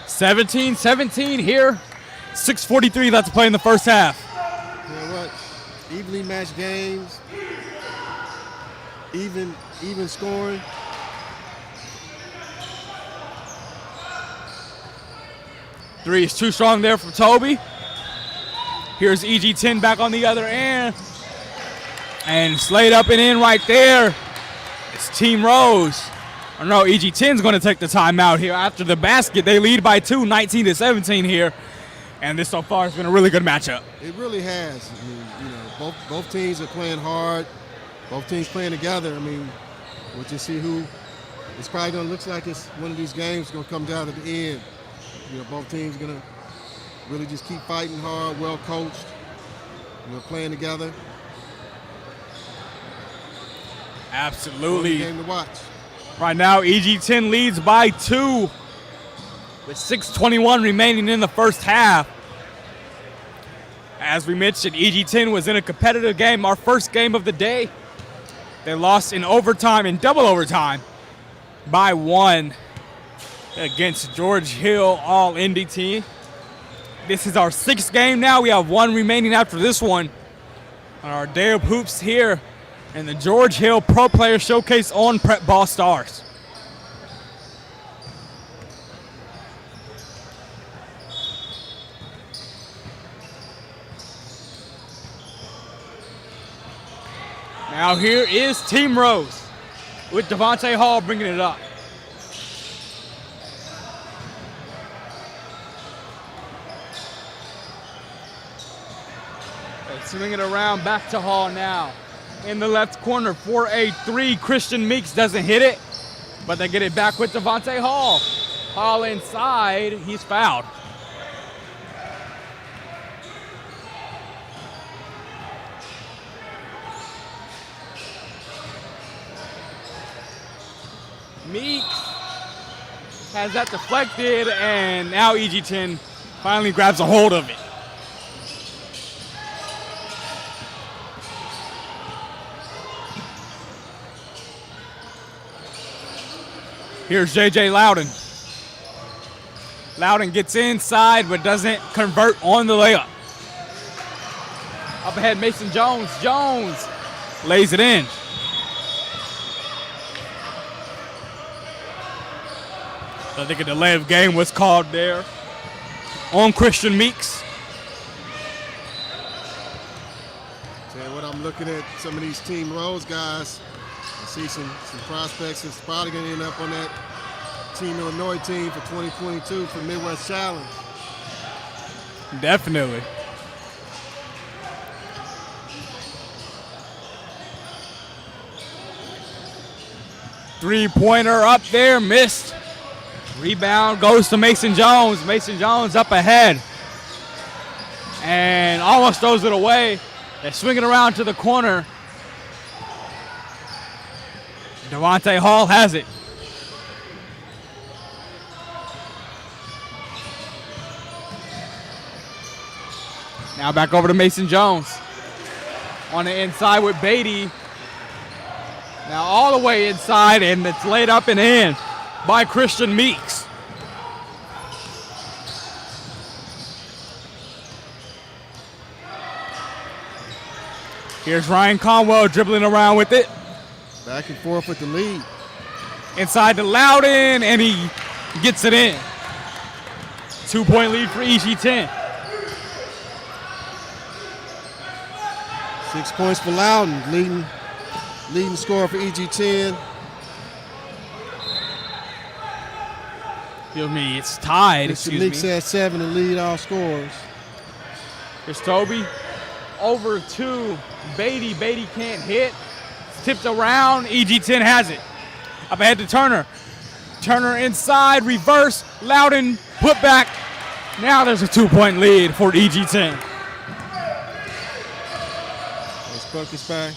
17-17 here. 6:43 left to play in the first half. You know what? Evenly matched games, even scoring. Three is too strong there for Toby. Here's EG10 back on the other end. And Slade up and in right there. It's Team Rose. Oh no, EG10's going to take the timeout here after the basket. They lead by 2, 19-17 here. And this so far has been a really good matchup. It really has. I mean, you know, both teams are playing hard. Both teams playing together. I mean, we'll just see who. It's probably going to look like it's one of these games going to come down to the end. You know, both teams going to really just keep fighting hard, well coached. You know, playing together. Absolutely. Game to watch. Right now, EG10 leads by 2 with 6:21 remaining in the first half. As we mentioned, EG10 was in a competitive game, our first game of the day. They lost in overtime, in double overtime, by 1 against George Hill All-Indy team. This is our 6th game now. We have 1 remaining after this one on our Day of Hoops here and the George Hill Pro Player Showcase on Prep Ball Stars. Now here is Team Rose with Devontae Hall bringing it up. They swing it around back to Hall now. In the left corner for a 3. Christian Meeks doesn't hit it, but they get it back with Devontae Hall. Hall inside, he's fouled. Meeks has that deflected, and now EG10 finally grabs a hold of it. Here's J.J. Loudon. Loudon gets inside but doesn't convert on the layup. Up ahead, Mason Jones. Jones lays it in. I think a delay of game was called there on Christian Meeks. Tell you what, I'm looking at some of these Team Rose guys. I see some prospects that's probably going to end up on that Team Illinois team for 2022 for Midwest Challenge. Definitely. Three-pointer up there, missed. Rebound goes to Mason Jones. Mason Jones up ahead. And almost throws it away. They swing it around to the corner. Devontae Hall has it. Now back over to Mason Jones. On the inside with Beatty. Now all the way inside, and it's laid up and in by Christian Meeks. Here's Ryan Conwell dribbling around with it. Back and forth with the lead. Inside to Loudon, and he gets it in. 2-point lead for EG10. 6 points for Loudon, leading scorer for EG10. Excuse me, it's tied. Mr. Meeks has 7 to lead all scorers. Here's Toby. Over to Beatty. Beatty can't hit. It's tipped around. EG10 has it. Up ahead to Turner. Turner inside, reverse. Loudon put back. Now there's a 2-point lead for EG10. Let's focus back.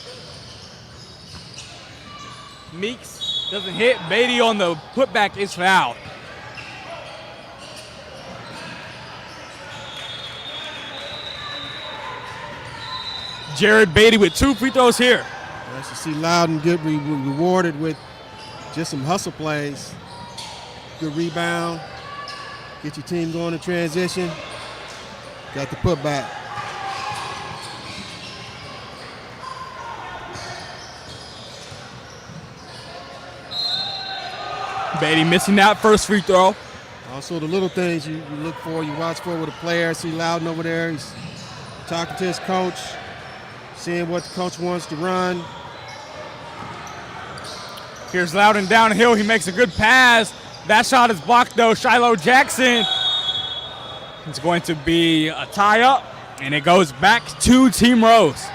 Meeks doesn't hit. Beatty on the putback is fouled. Jared Beatty with 2 free throws here. Nice to see Loudon get rewarded with just some hustle plays. Good rebound. Get your team going in transition. Got the putback. Beatty missing that first free throw. Also the little things you look for, you watch for with a player. See Loudon over there. He's talking to his coach, seeing what the coach wants to run. Here's Loudon downhill. He makes a good pass. That shot is blocked though. Shiloh Jackson. It's going to be a tie up, and it goes back to Team Rose.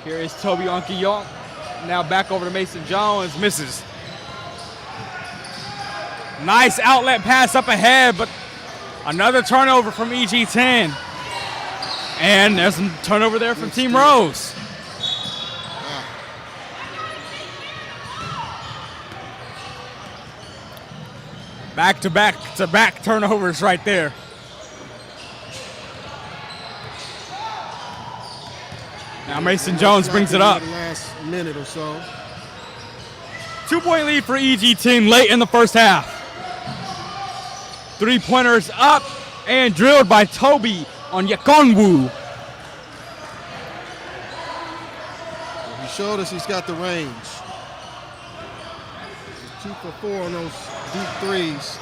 Here is Toby Onkiyon. Now back over to Mason Jones. Misses. Nice outlet pass up ahead, but another turnover from EG10. And there's a turnover there from Team Rose. Back-to-back turnovers right there. Now Mason Jones brings it up. The last minute or so. 2-point lead for EG10 late in the first half. 3-pointers up and drilled by Toby on Yakonwu. He showed us he's got the range. 2 for 4 on those deep threes.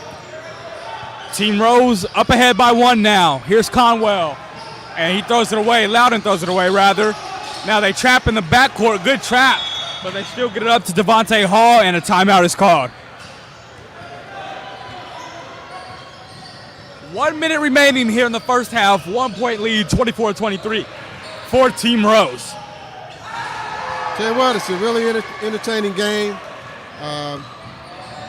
Team Rose up ahead by 1 now. Here's Conwell. And he throws it away. Loudon throws it away, rather. Now they trap in the backcourt. Good trap. But they still get it up to Devontae Hall, and a timeout is called. 1 minute remaining here in the first half. 1-point lead, 24-23 for Team Rose. Tell you what, it's a really entertaining game.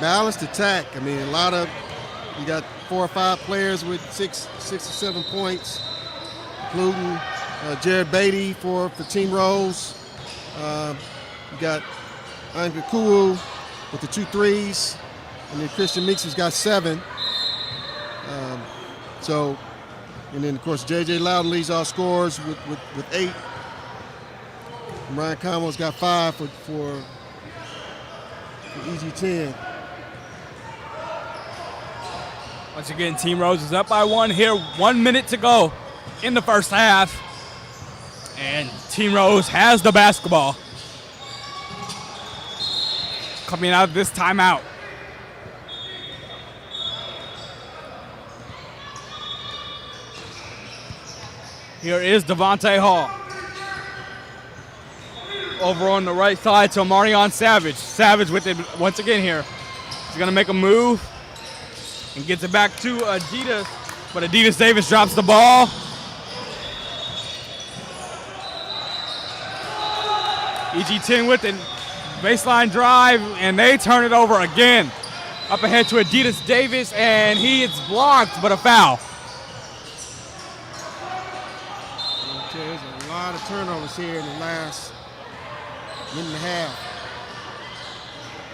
Balanced attack. I mean, you got 4 or 5 players with 6 or 7 points, including Jared Beatty for Team Rose. You got Angakuu with the 2 threes, and then Christian Meeks has got 7. And then of course J.J. Loudon leads all scorers with 8. And Ryan Conwell's got 5 for EG10. Once again, Team Rose is up by 1 here. 1 minute to go in the first half. And Team Rose has the basketball. Coming out of this timeout. Here is Devontae Hall. Over on the right side to Marion Savage. Savage with it once again here. He's gonna make a move and gets it back to Adidas, but Adidas Davis drops the ball. EG10 with it. Baseline drive, and they turn it over again. Up ahead to Adidas Davis, and he is blocked, but a foul. Okay, there's a lot of turnovers here in the last minute and a half.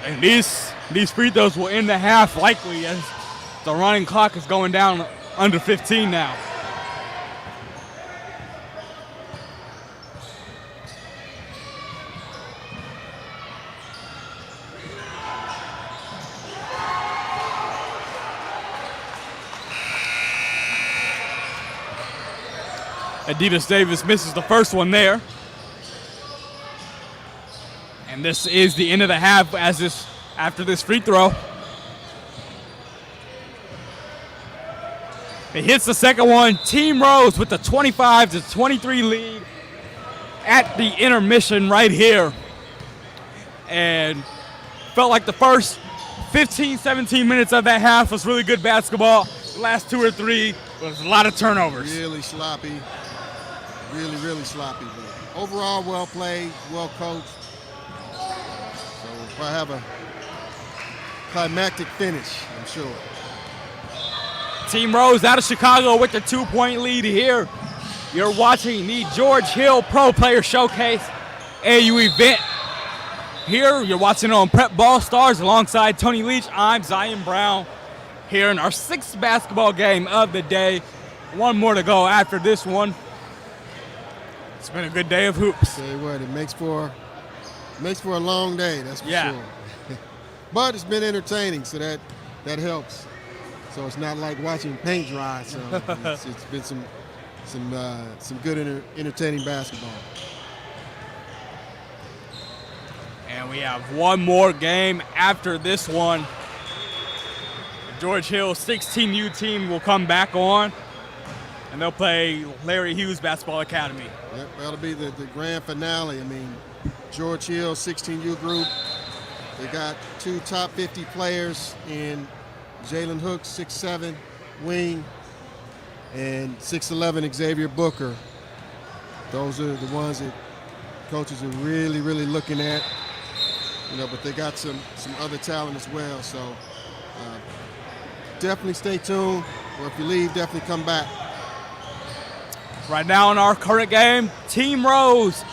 And these free throws will end the half likely as the running clock is going down under 15 now. Adidas Davis misses the first one there. And this is the end of the half after this free throw. It hits the second one. Team Rose with the 25-23 lead at the intermission right here. And felt like the first 15, 17 minutes of that half was really good basketball. The last 2 or 3 was a lot of turnovers. Really sloppy. Really, really sloppy. But overall, well played, well coached. So we'll probably have a climactic finish, I'm sure. Team Rose out of Chicago with the 2-point lead here. You're watching the George Hill Pro Player Showcase AU event. Here, you're watching on Prep Ball Stars alongside Tony Leach. I'm Zion Brown here in our 6th basketball game of the day. One more to go after this one. It's been a good day of hoops. Tell you what, it makes for a long day, that's for sure. But it's been entertaining, so that helps. So it's not like watching paint dry. So it's been some good entertaining basketball. And we have one more game after this one. The George Hill 16U team will come back on, and they'll play Larry Hughes Basketball Academy. Yep, that'll be the grand finale. I mean, George Hill 16U group, they got 2 top 50 players in Jalen Hooks, 6'7", wing, and 6'11", Xavier Booker. Those are the ones that coaches are really, really looking at. But they got some other talent as well. So definitely stay tuned. Or if you leave, definitely come back. Right now in our current game, Team Rose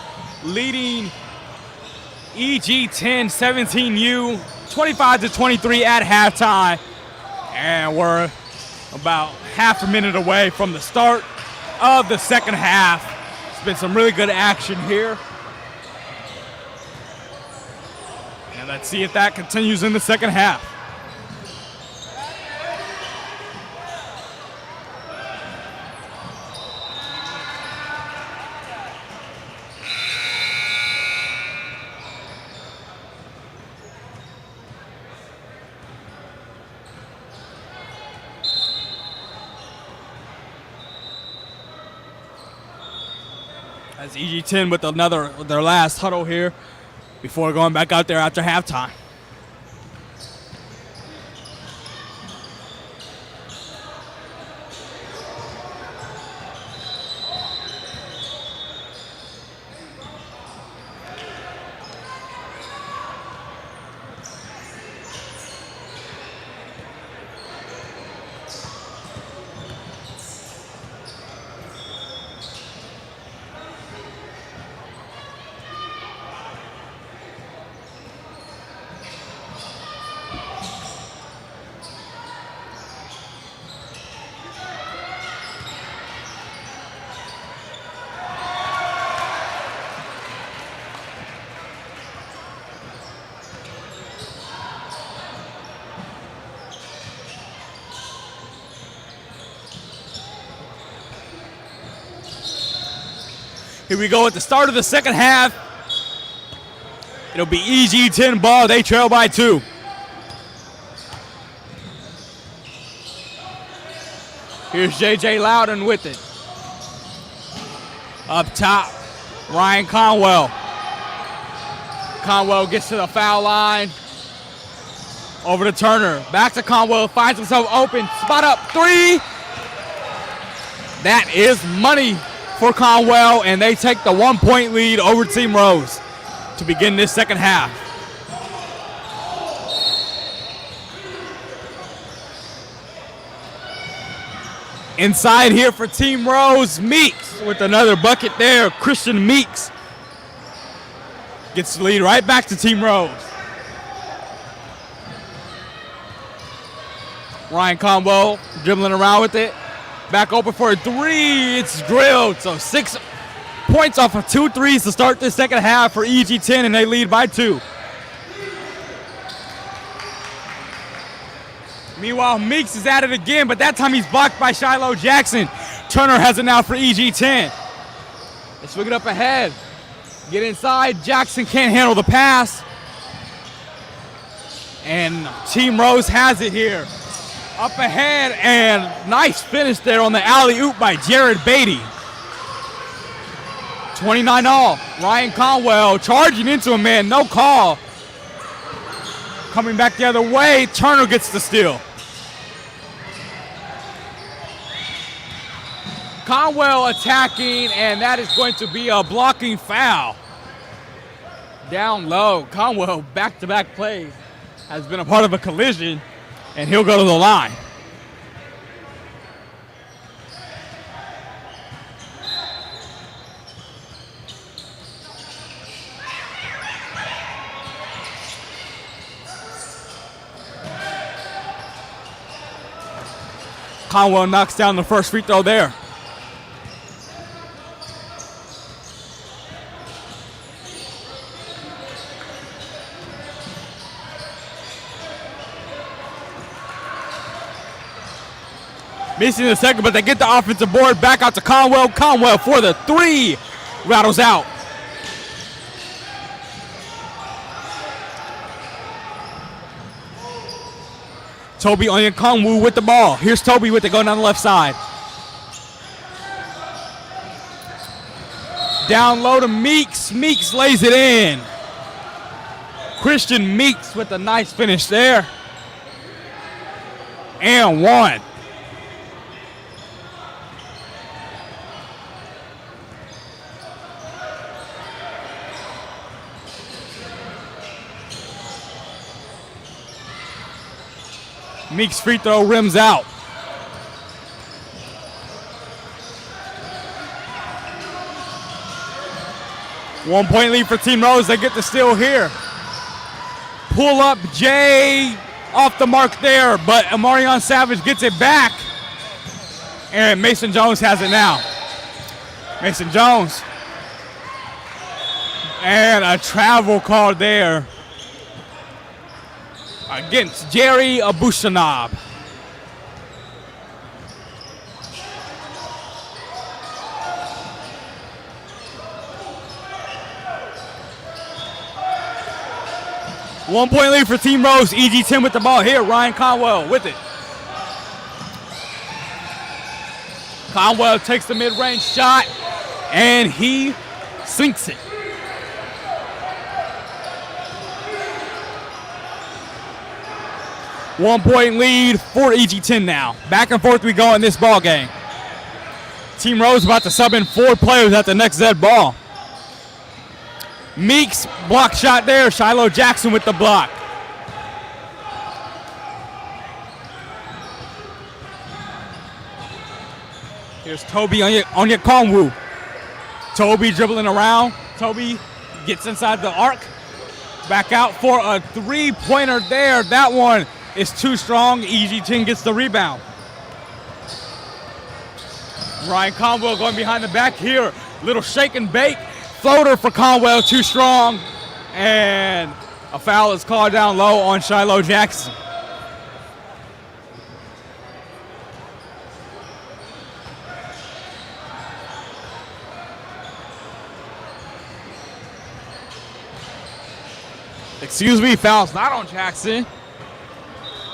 leading EG10 17U 25-23 at halftime. And we're about half a minute away from the start of the second half. It's been some really good action here. And let's see if that continues in the second half. As EG10 with their last huddle here before going back out there after halftime. Here we go at the start of the second half. It'll be EG10 ball. They trail by 2. Here's J.J. Loudon with it. Up top, Ryan Conwell. Conwell gets to the foul line. Over to Turner. Back to Conwell. Finds himself open. Spot up 3. That is money for Conwell, and they take the 1-point lead over Team Rose to begin this second half. Inside here for Team Rose, Meeks with another bucket there, Christian Meeks. Gets the lead right back to Team Rose. Ryan Conwell dribbling around with it. Back open for a three. It's drilled. So 6 points off of 2 threes to start the second half for EG10, and they lead by 2. Meanwhile, Meeks is at it again, but that time he's blocked by Shiloh Jackson. Turner has it now for EG10. They swing it up ahead. Get inside. Jackson can't handle the pass. And Team Rose has it here. Up ahead, and nice finish there on the alley-oop by Jared Beatty. 29 all. Ryan Conwell charging into him, man. No call. Coming back the other way, Turner gets the steal. Conwell attacking, and that is going to be a blocking foul. Down low, Conwell back-to-back plays has been a part of a collision, and he'll go to the line. Conwell knocks down the first free throw there. Missing the second, but they get the offensive board back out to Conwell. Conwell for the three. Rattles out. Toby Onyekongwu with the ball. Here's Toby with it going down the left side. Down low to Meeks. Meeks lays it in. Christian Meeks with a nice finish there. And one. Meeks free throw rims out. One point lead for Team Rose. They get the steal here. Pull up Jay off the mark there, but Amarion Savage gets it back. And Mason Jones has it now. Mason Jones. And a travel call there against Jerry Abushanab. One point lead for Team Rose. EG10 with the ball here. Ryan Conwell with it. Conwell takes the mid-range shot, and he sinks it. One point lead for EG10 now. Back and forth we go in this ball game. Team Rose about to sub in 4 players at the next Z ball. Meeks block shot there. Shiloh Jackson with the block. Here's Toby Onyekongwu. Toby dribbling around. Toby gets inside the arc. Back out for a three-pointer there. That one is too strong. EG10 gets the rebound. Ryan Conwell going behind the back here. Little shake and bake. Floater for Conwell, too strong. And a foul is called down low on Shiloh Jackson. Excuse me, foul's not on Jackson,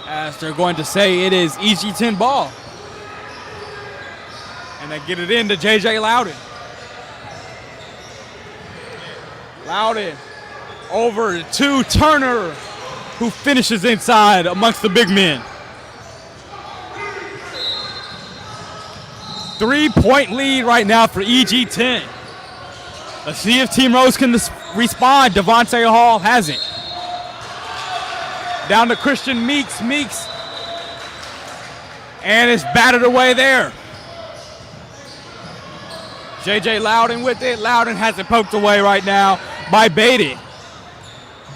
as they're going to say it is EG10 ball. And they get it in to JJ Loudon. Loudon over to Turner, who finishes inside amongst the big men. 3-point lead right now for EG10. Let's see if Team Rose can respond. Devontae Hall hasn't. Down to Christian Meeks. Meeks. And it's batted away there. JJ Loudon with it. Loudon has it poked away right now by Beatty.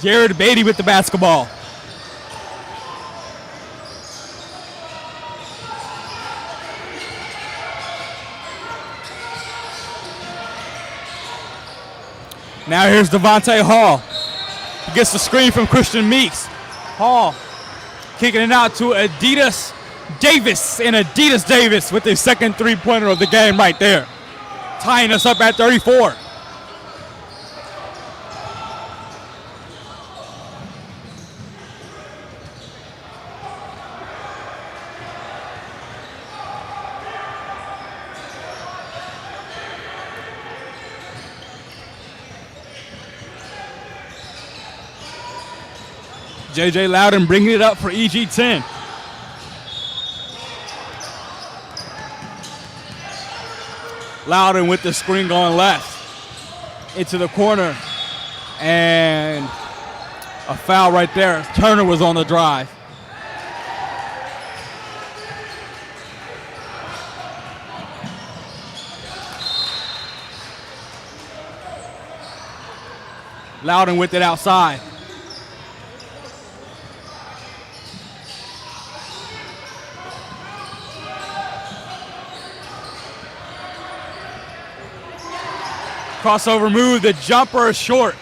Jared Beatty with the basketball. Now here's Devontae Hall. He gets the screen from Christian Meeks. Hall kicking it out to Adidas Davis, and Adidas Davis with the second three-pointer of the game right there, tying us up at 34. J.J. Loudon bringing it up for EG10. Loudon with the screen going left into the corner, and a foul right there. Turner was on the drive. Loudon with it outside. Crossover move, the jumper is short.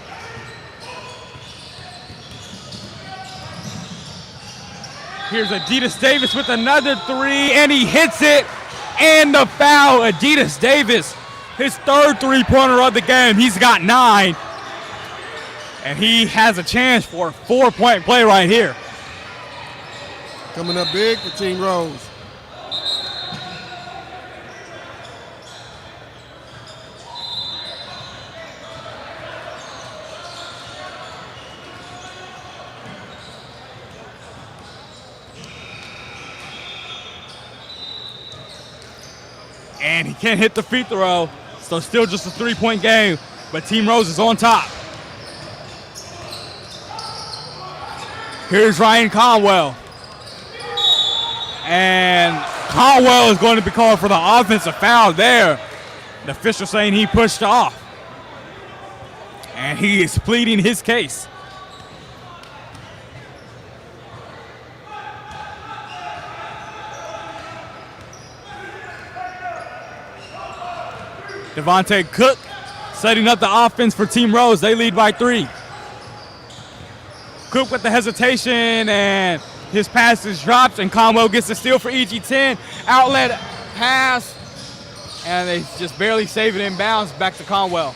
Here's Adidas Davis with another three, and he hits it, and the foul. Adidas Davis, his third three-pointer of the game. He's got 9, and he has a chance for a 4-point play right here. Coming up big for Team Rose. And he can't hit the free throw, so still just a 3-point game, but Team Rose is on top. Here's Ryan Conwell. And Conwell is going to be called for the offensive foul there. The official saying he pushed off. And he is pleading his case. Devontae Cook setting up the offense for Team Rose. They lead by 3. Cook with the hesitation, and his pass is dropped, and Conwell gets the steal for EG10. Outlet pass, and they just barely save it in bounds. Back to Conwell.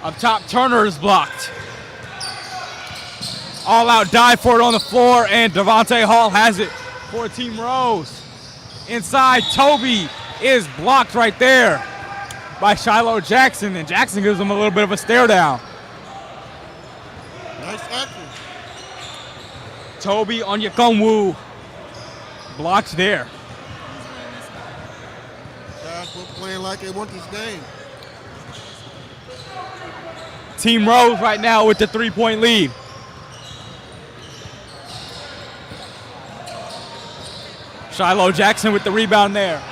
Up top, Turner is blocked. All out dive for it on the floor, and Devontae Hall has it for Team Rose. Inside, Toby is blocked right there by Shiloh Jackson, and Jackson gives him a little bit of a stare down. Nice action. Toby Onyekongwu blocks there. Guys both playing like they want this game. Team Rose right now with the 3-point lead. Shiloh Jackson with the rebound there.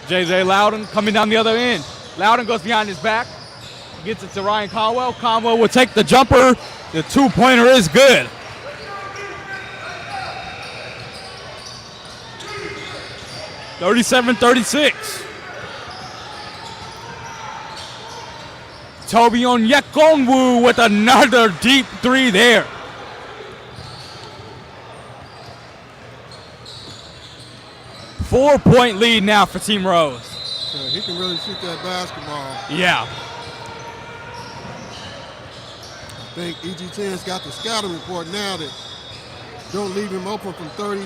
J.J. Loudon coming down the other end. Loudon goes behind his back. Gets it to Ryan Conwell. Conwell will take the jumper. The 2-pointer is good. (37-36). Toby Onyekongwu with another deep 3 there. Four-point lead now for Team Rose. So he can really shoot that basketball. Yeah. I think EG10's got the scouting report now that don't leave him open from 30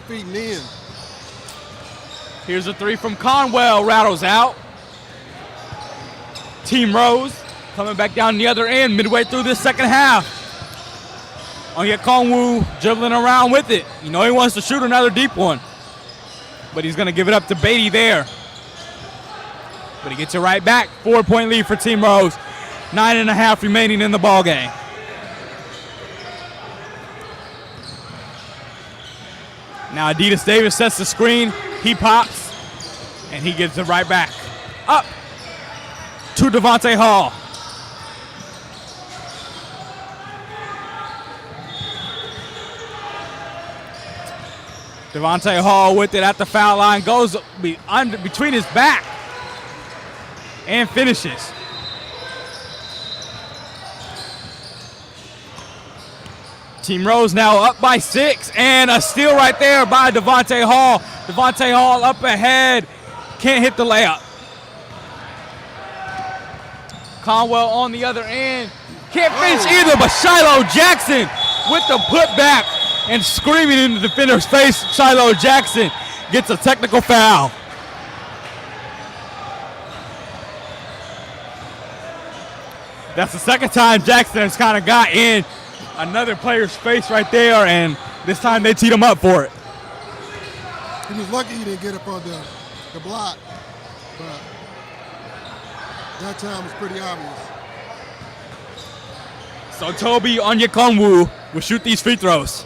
feet and in. Here's a 3 from Conwell, rattles out. Team Rose coming back down the other end midway through this second half. Onyekongwu dribbling around with it. You know he wants to shoot another deep one, but he's going to give it up to Beatty there. But he gets it right back. 4-point lead for Team Rose. 9.5 remaining in the ball game. Now Adidas Davis sets the screen. He pops, and he gives it right back. Up, to Devontae Hall. Devontae Hall with it at the foul line, goes between his back and finishes. Team Rose now up by 6, and a steal right there by Devontae Hall. Devontae Hall up ahead, can't hit the layup. Conwell on the other end, can't finish either, but Shiloh Jackson with the putback and screaming in the defender's face. Shiloh Jackson gets a technical foul. That's the second time Jackson has kind of got in another player's face right there, and this time they teed him up for it. He was lucky he didn't get up on the block, but that time was pretty obvious. So Toby Onyekonwu will shoot these free throws.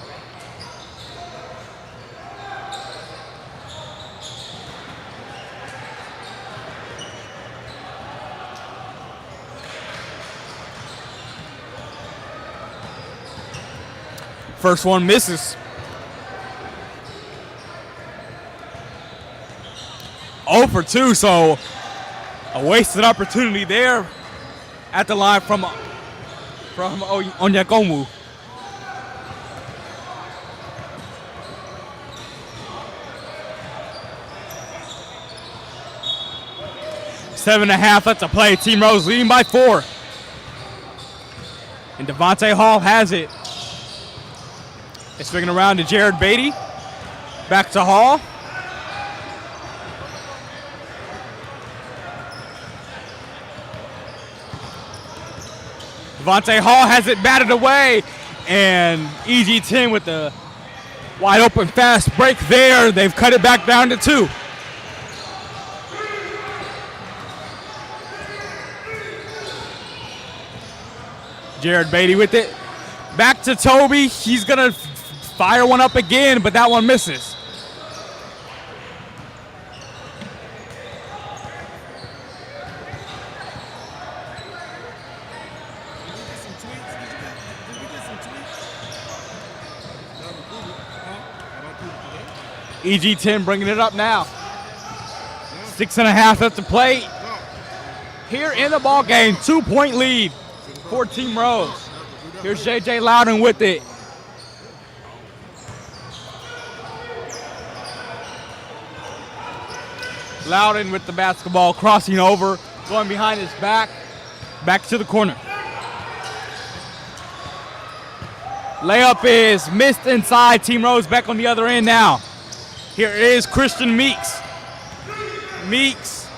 First one misses. 0 for 2, so a wasted opportunity there at the line from Onyekonwu. Seven and a half left to play. Team Rose leading by 4. And Devontae Hall has it. It's swinging around to Jared Beatty. Back to Hall. Devontae Hall has it batted away, and EG10 with the wide open fast break there. They've cut it back down to 2. Jared Beatty with it. Back to Toby. He's going to fire one up again, but that one misses. EG10 bringing it up now. 6.5 left to play here in the ball game. 2-point lead for Team Rose. Here's JJ Loudon with it. Loudon with the basketball, crossing over, going behind his back to the corner. Layup is missed inside. Team Rose back on the other end now. Here is Christian Meeks. Meeks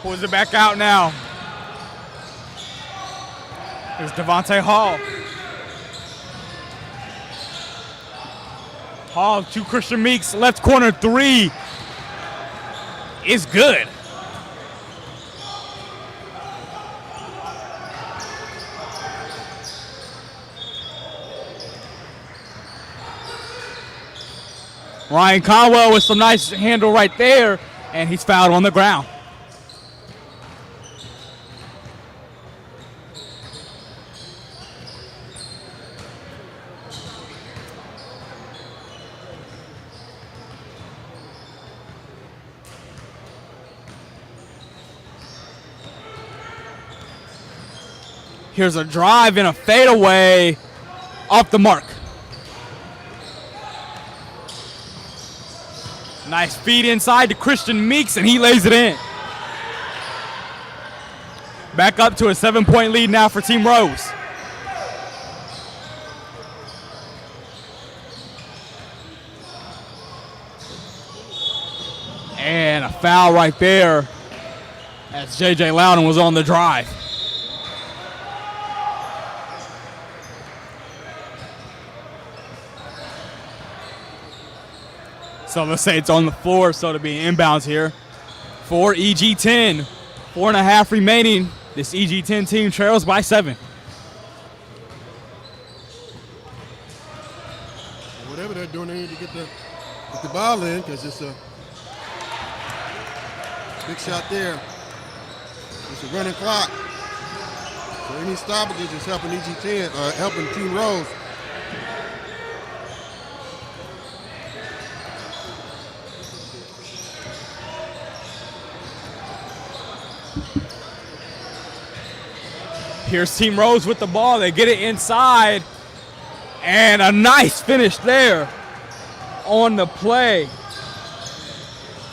pulls it back out now. Here's Devontae Hall. Hall to Christian Meeks, left corner 3 is good. Ryan Conwell with some nice handle right there, and he's fouled on the ground. Here's a drive and a fadeaway off the mark. Nice feed inside to Christian Meeks, and he lays it in. Back up to a 7-point lead now for Team Rose. And a foul right there as JJ Loudon was on the drive. So let's say it's on the floor, so to be inbounds here for EG10. 4.5 remaining. This EG10 team trails by 7. Whatever they're doing, they need to get the ball in, because it's a big shot there. It's a running clock. So any stoppages is helping EG10, helping Team Rose. Here's Team Rose with the ball. They get it inside. And a nice finish there on the play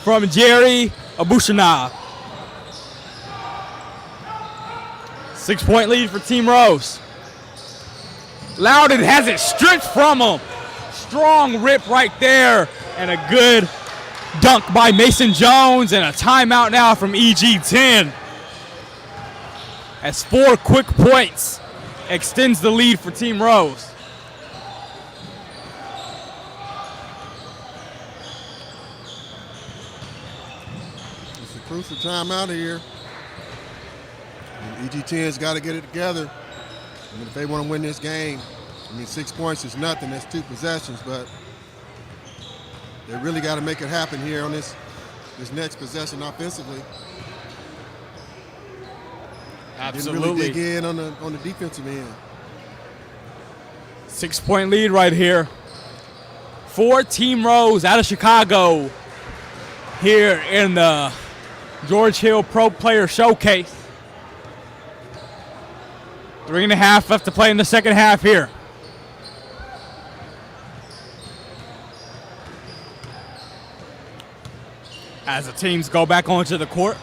from Jerry Abushanab. 6-point lead for Team Rose. Loudon has it stripped from him. Strong rip right there. And a good dunk by Mason Jones. And a timeout now from EG10. As 4 quick points extends the lead for Team Rose. It's a crucial timeout here. And EG10's got to get it together. I mean, if they want to win this game, I mean, 6 points is nothing. That's 2 possessions, but they really got to make it happen here on this next possession offensively. Absolutely. Didn't really dig in on the defensive end. 6-point lead right here for Team Rose out of Chicago here in the George Hill Pro Player Showcase. 3.5 left to play in the second half here. As the teams go back onto the court.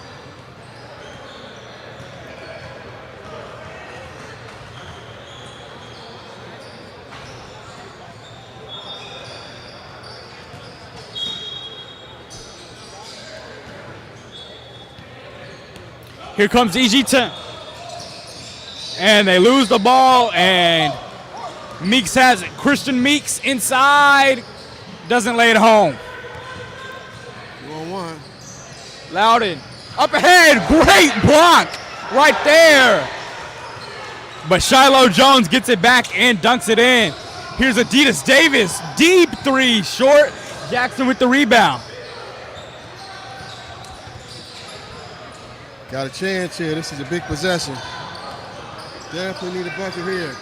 Here comes EG10. And they lose the ball, and Meeks has it. Christian Meeks inside. Doesn't lay it home. 2-on-1. Loudon up ahead. Great block right there. But Shiloh Jones gets it back and dunks it in. Here's Adidas Davis. Deep three, short. Jackson with the rebound. Got a chance here. This is a big possession. Definitely need a bucket here.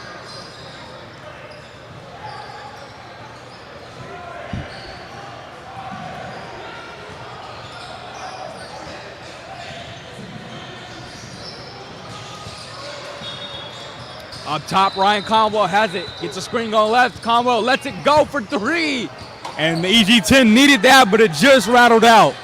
Up top, Ryan Conwell has it. Gets a screen going left. Conwell lets it go for 3. And the EG10 needed that, but it just rattled out.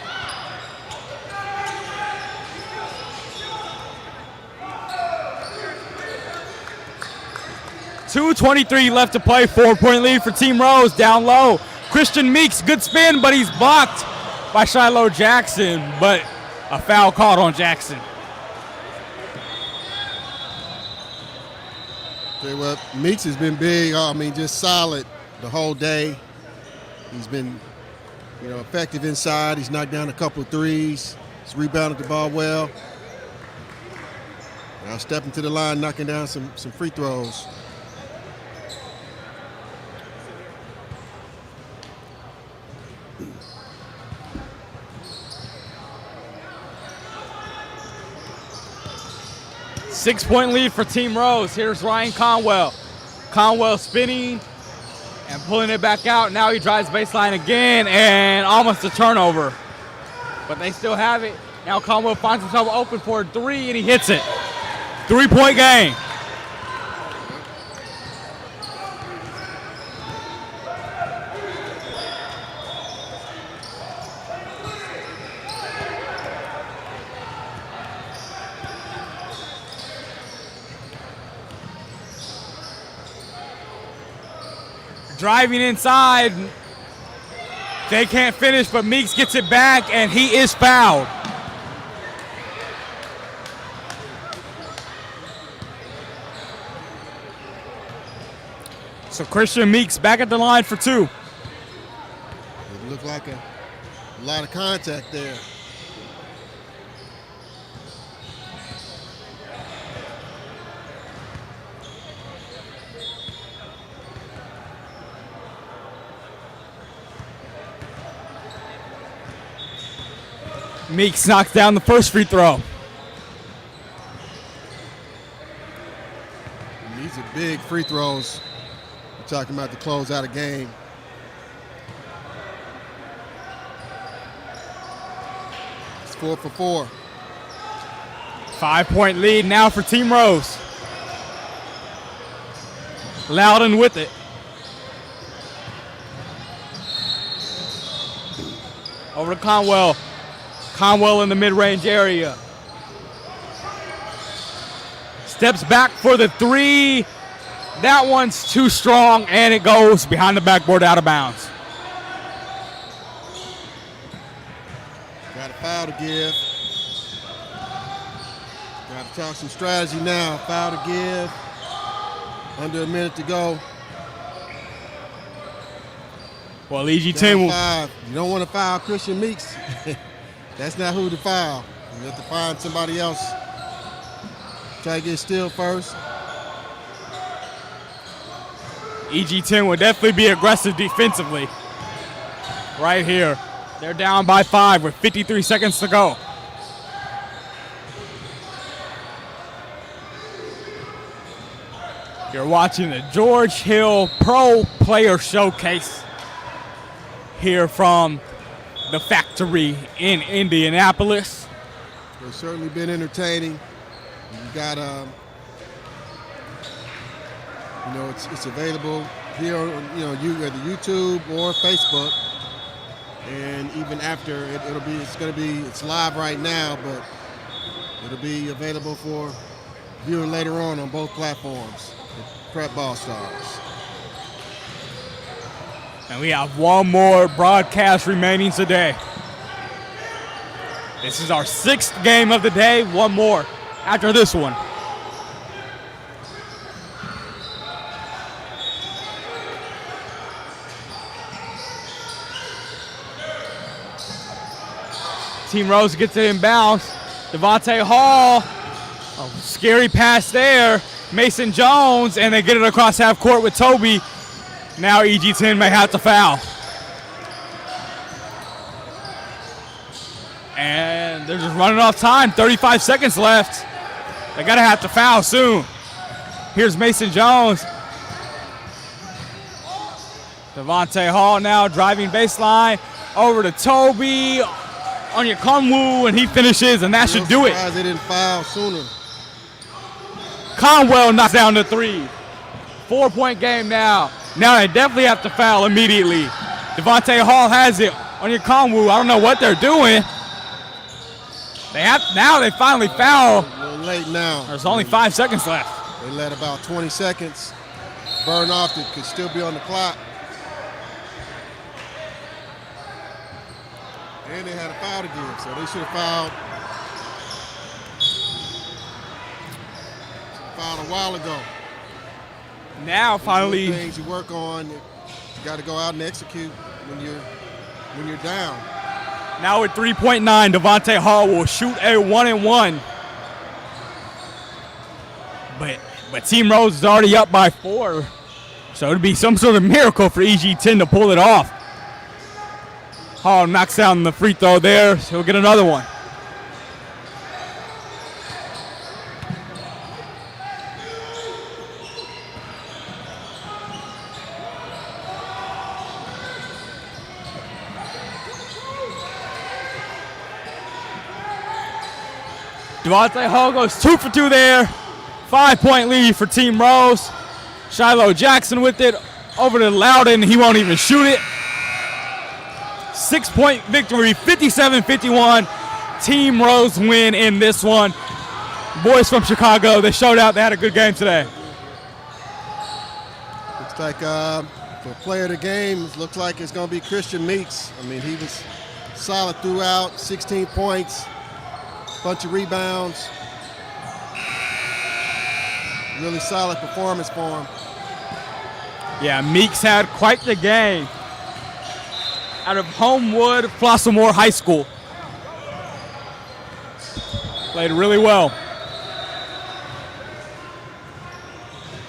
.223 left to play. 4-point lead for Team Rose. Down low. Christian Meeks, good spin, but he's blocked by Shiloh Jackson. But a foul called on Jackson. Tell you what, Meeks has been big. I mean, just solid the whole day. He's been, effective inside. He's knocked down a couple of threes. He's rebounded the ball well. Now stepping to the line, knocking down some free throws. Six-point lead for Team Rose. Here's Ryan Conwell. Conwell spinning and pulling it back out. Now he drives baseline again and almost a turnover. But they still have it. Now Conwell finds himself open for a 3 and he hits it. 3-point game. Driving inside. They can't finish, but Meeks gets it back, and he is fouled. So Christian Meeks back at the line for 2. It looked like a lot of contact there. Meeks knocks down the first free throw. These are big free throws. We're talking about to close out a game. It's 4 for 4. 5-point lead now for Team Rose. Loudon with it. Over to Conwell. Conwell in the mid-range area. Steps back for the three. That one's too strong, and it goes behind the backboard out of bounds. Got a foul to give. Got to talk some strategy now. Foul to give. Under a minute to go. Well, EG10 will. 5. You don't want to foul Christian Meeks. That's not who to foul. You have to find somebody else. Try to get still first. EG10 will definitely be aggressive defensively. Right here. They're down by 5 with 53 seconds to go. You're watching the George Hill Pro Player Showcase here from the factory in Indianapolis. It's certainly been entertaining. You got, it's available here, at the YouTube or Facebook, and even after it's live right now, but it'll be available for viewing later on both platforms. Prep Ball Stars. And we have one more broadcast remaining today. This is our 6th game of the day. One more after this one. Team Rose gets it inbounds. Devontae Hall. A scary pass there. Mason Jones, and they get it across half court with Toby. Now EG10 may have to foul. And they're just running off time. 35 seconds left. They gotta have to foul soon. Here's Mason Jones. Devontae Hall now driving baseline over to Toby. Onyekonwu, and he finishes, and that should do it. They didn't foul sooner. Conwell knocks down the 3. 4-point game now. Now they definitely have to foul immediately. Devontae Hall has it. Onyekonwu, I don't know what they're doing. They finally foul. A little late now. There's only 5 seconds left. They let about 20 seconds burn off that could still be on the clock. And they had a foul to give, so they should have fouled a while ago. Now finally, things you work on, you got to go out and execute when you're down. Now at 3.9, Devontae Hall will shoot a 1-and-1. But Team Rose is already up by 4, so it'd be some sort of miracle for EG10 to pull it off. Hall knocks down the free throw there, so he'll get another one. Devontae Hall goes 2 for 2 there. 5-point lead for Team Rose. Shiloh Jackson with it over to Loudon. He won't even shoot it. 6-point victory, 57-51. Team Rose win in this one. Boys from Chicago, they showed out. They had a good game today. Looks like for player of the game, looks like it's going to be Christian Meeks. I mean, he was solid throughout, 16 points, bunch of rebounds. Really solid performance for him. Yeah, Meeks had quite the game out of Homewood Flossmoor High School. Played really well.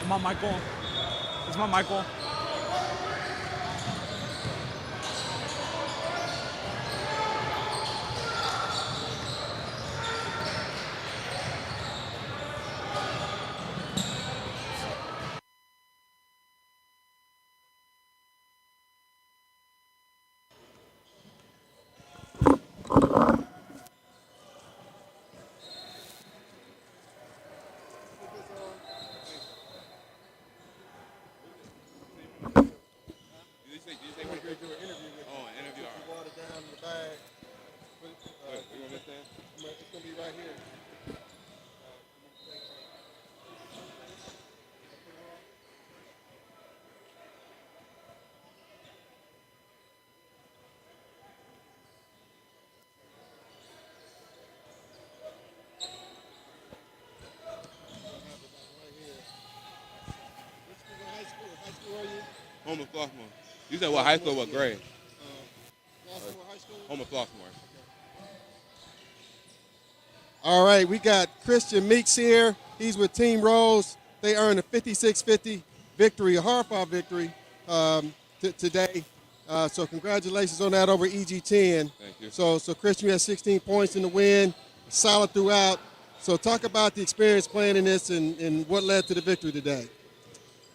Come on, Michael. Is my Michael? Homer Flossmoor. You said what high school, what grade? Flossmoor High School? Homer Flossmoor. All right, we got Christian Meeks here. He's with Team Rose. They earned a 56-50 victory, a hard-fought victory today. So congratulations on that over EG10. Thank you. So Christian, you had 16 points in the win, solid throughout. So talk about the experience playing in this and what led to the victory today.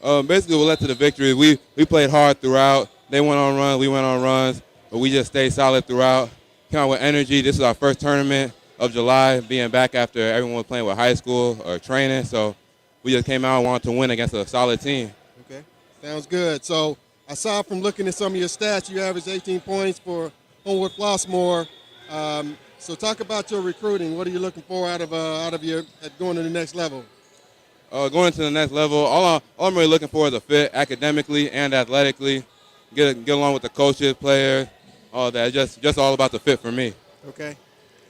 Basically, what led to the victory, we played hard throughout. They went on runs, we went on runs, but we just stayed solid throughout. Came out with energy. This is our first tournament of July, being back after everyone was playing with high school or training. So we just came out and wanted to win against a solid team. Okay, sounds good. So I saw from looking at some of your stats, you averaged 18 points for Homewood Flossmoor. So talk about your recruiting. What are you looking for out of your going to the next level? Going to the next level, all I'm really looking for is a fit academically and athletically. Get along with the coaches, players, all that. Just all about the fit for me. Okay.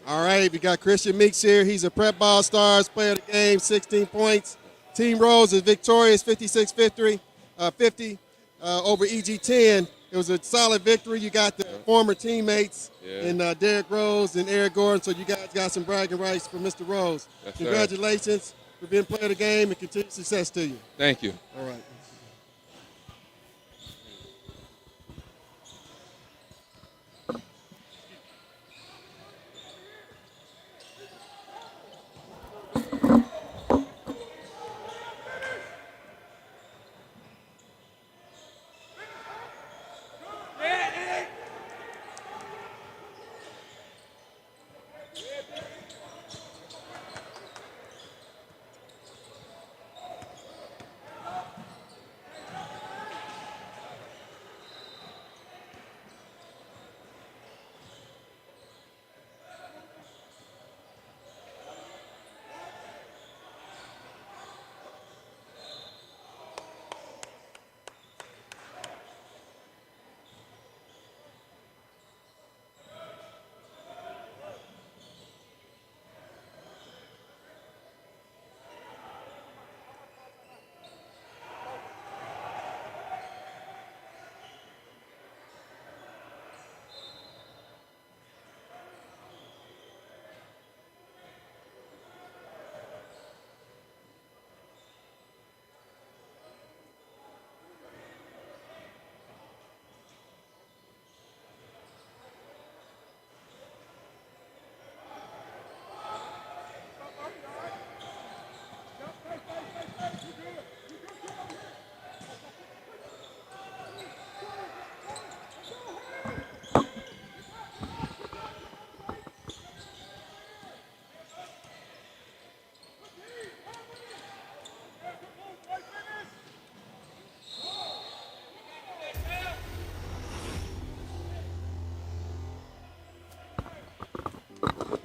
All right, we got Christian Meeks here. He's a Prep Ball Stars player of the game, 16 points. Team Rose is victorious, 56-50 over EG10. It was a solid victory. You got the former teammates in Derrick Rose and Eric Gordon, so you guys got some bragging rights for Mr. Rose. Yes, congratulations for being player of the game and continued success to you. Thank you. All right.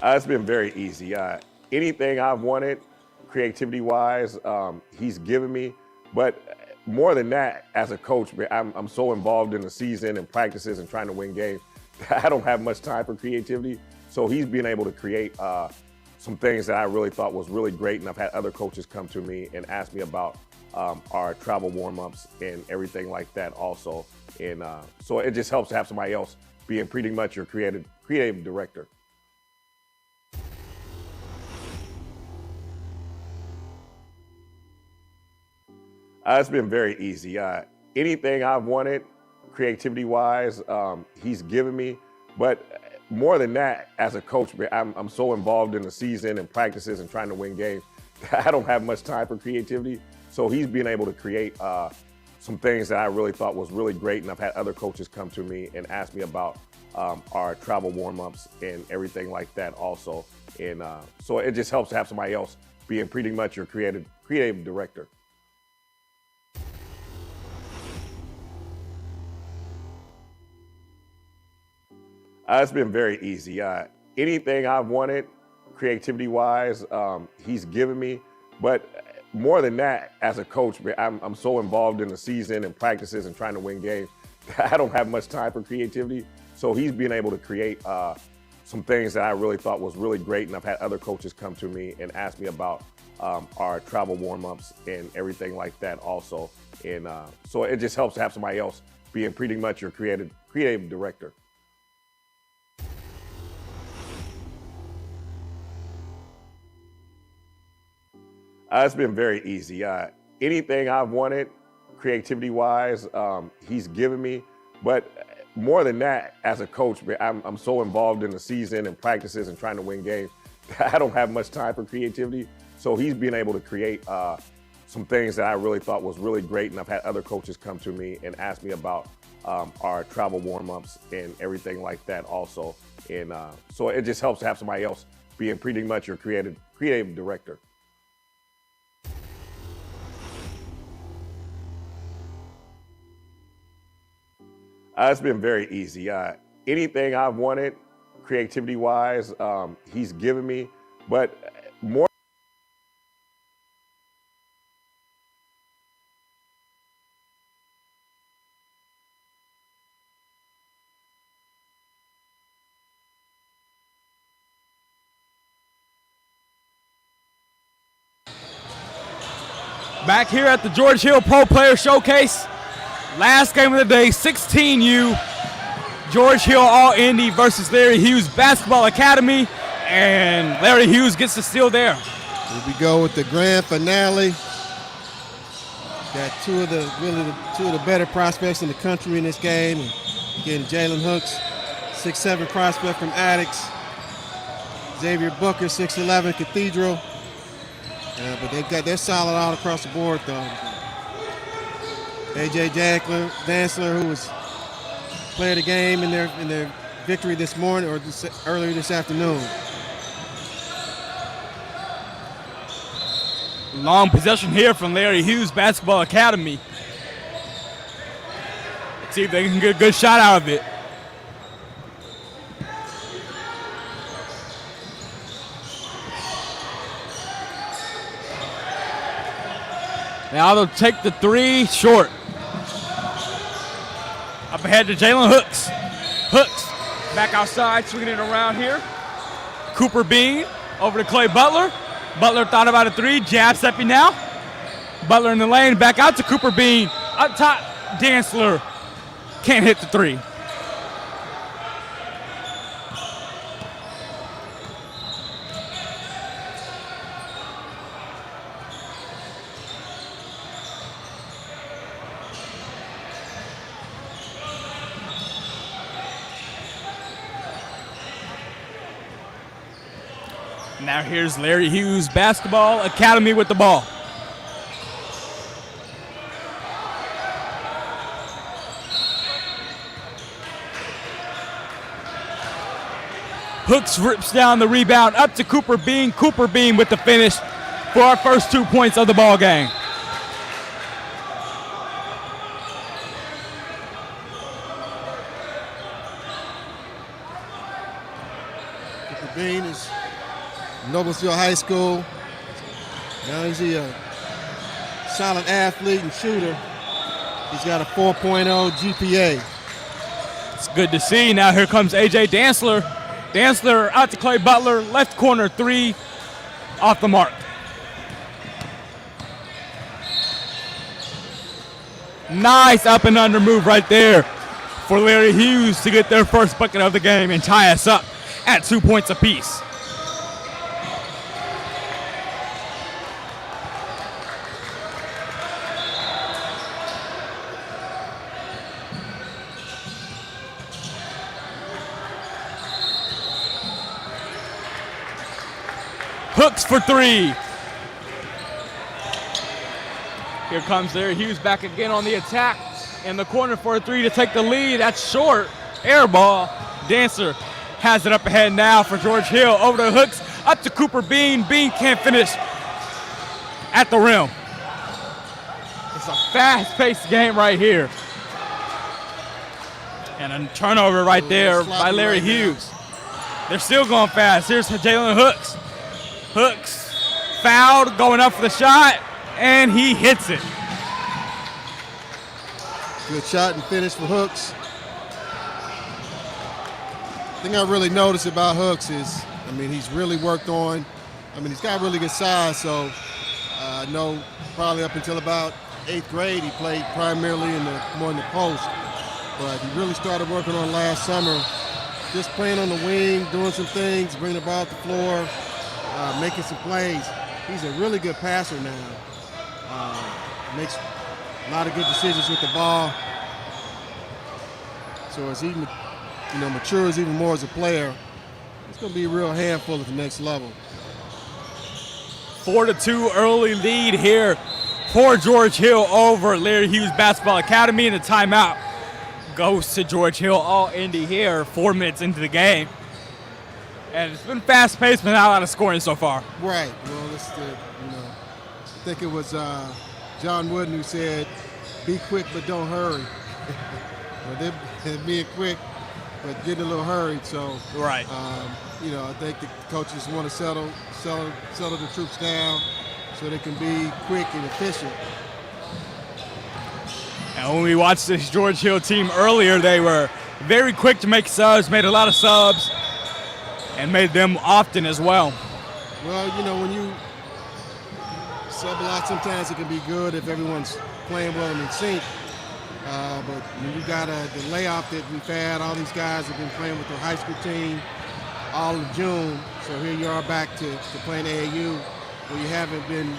It's been very easy. Anything I've wanted, creativity-wise, he's given me. But more than that, as a coach, man, I'm so involved in the season and practices and trying to win games. I don't have much time for creativity. So he's been able to create some things that I really thought was really great. And I've had other coaches come to me and ask me about our travel warm-ups and everything like that also. And so it just helps to have somebody else being pretty much your creative director. It's been very easy. Anything I've wanted, creativity-wise, he's given me. But more than that, as a coach, man, I'm so involved in the season and practices and trying to win games. I don't have much time for creativity. So he's been able to create some things that I really thought was really great. And I've had other coaches come to me and ask me about our travel warm-ups and everything like that also. And so it just helps to have somebody else being pretty much your creative director. It's been very easy. Anything I've wanted, creativity-wise, he's given me. But more than that, as a coach, man, I'm so involved in the season and practices and trying to win games. I don't have much time for creativity. So he's been able to create some things that I really thought was really great. And I've had other coaches come to me and ask me about our travel warm-ups and everything like that also. And so it just helps to have somebody else being pretty much your creative director. It's been very easy. Anything I've wanted, creativity-wise, he's given me. But more than that, as a coach, I'm so involved in the season and practices and trying to win games, I don't have much time for creativity. So he's been able to create some things that I really thought was really great. And I've had other coaches come to me and ask me about our travel warm-ups and everything like that also. And so it just helps to have somebody else being pretty much your creative director. It's been very easy. Anything I've wanted, creativity-wise, he's given me. But more. Back here at the George Hill Pro Player Showcase. Last game of the day, 16U. George Hill All-Indy versus Larry Hughes Basketball Academy. And Larry Hughes gets the steal there. Here we go with the grand finale. Got two of the better prospects in the country in this game. Again, Jalen Hooks, 6'7" prospect from Addicts. Xavier Booker, 6'11", Cathedral. But they're solid all across the board, though. AJ Dantzler, who was player of the game in their victory this morning or earlier this afternoon. Long possession here from Larry Hughes Basketball Academy. Let's see if they can get a good shot out of it. Now they'll take the three short. Up ahead to Jalen Hooks. Hooks back outside, swinging it around here. Cooper Bean over to Clay Butler. Butler thought about a three, jab stepping now. Butler in the lane, back out to Cooper Bean. Up top, Dantzler can't hit the three. Now here's Larry Hughes Basketball Academy with the ball. Hooks rips down the rebound up to Cooper Bean. Cooper Bean with the finish for our first 2 points of the ball game. Cooper Bean is Noblesville High School. Now he's a solid athlete and shooter. He's got a 4.0 GPA. It's good to see. Now here comes AJ Dantzler. Dantzler out to Clay Butler. Left corner three off the mark. Nice up and under move right there for Larry Hughes to get their first bucket of the game and tie us up at 2 points apiece. Hooks for three. Here comes Larry Hughes back again on the attack. In the corner for a three to take the lead. That's short. Air ball. Dantzler has it up ahead now for George Hill. Over to Hooks. Up to Cooper Bean. Bean can't finish at the rim. It's a fast-paced game right here. And a turnover right there by Larry Hughes. They're still going fast. Here's Jalen Hooks. Hooks fouled, going up for the shot, and he hits it. Good shot and finish for Hooks. The thing I really noticed about Hooks is, he's really worked on. He's got really good size, so know probably up until about 8th grade he played primarily more in the post, but he really started working on last summer, just playing on the wing, doing some things, bringing the ball to the floor, making some plays. He's a really good passer now. Makes a lot of good decisions with the ball. So as he matures even more as a player, it's going to be a real handful at the next level. 4-2 early lead here for George Hill over Larry Hughes Basketball Academy, and the timeout goes to George Hill All-Indy here 4 minutes into the game. And it's been fast-paced, but not a lot of scoring so far. Right. Well, I think it was John Wooden who said, "Be quick, but don't hurry." Well, they're being quick, but getting a little hurried. So, right. I think the coaches want to settle the troops down so they can be quick and efficient. And when we watched this George Hill team earlier, they were very quick to make subs, made a lot of subs, and made them often as well. Well, when you sub a lot, sometimes it can be good if everyone's playing well and in sync. But when you got the layoff that we've had, all these guys have been playing with their high school team all of June. So here you are back to playing AAU, where you haven't been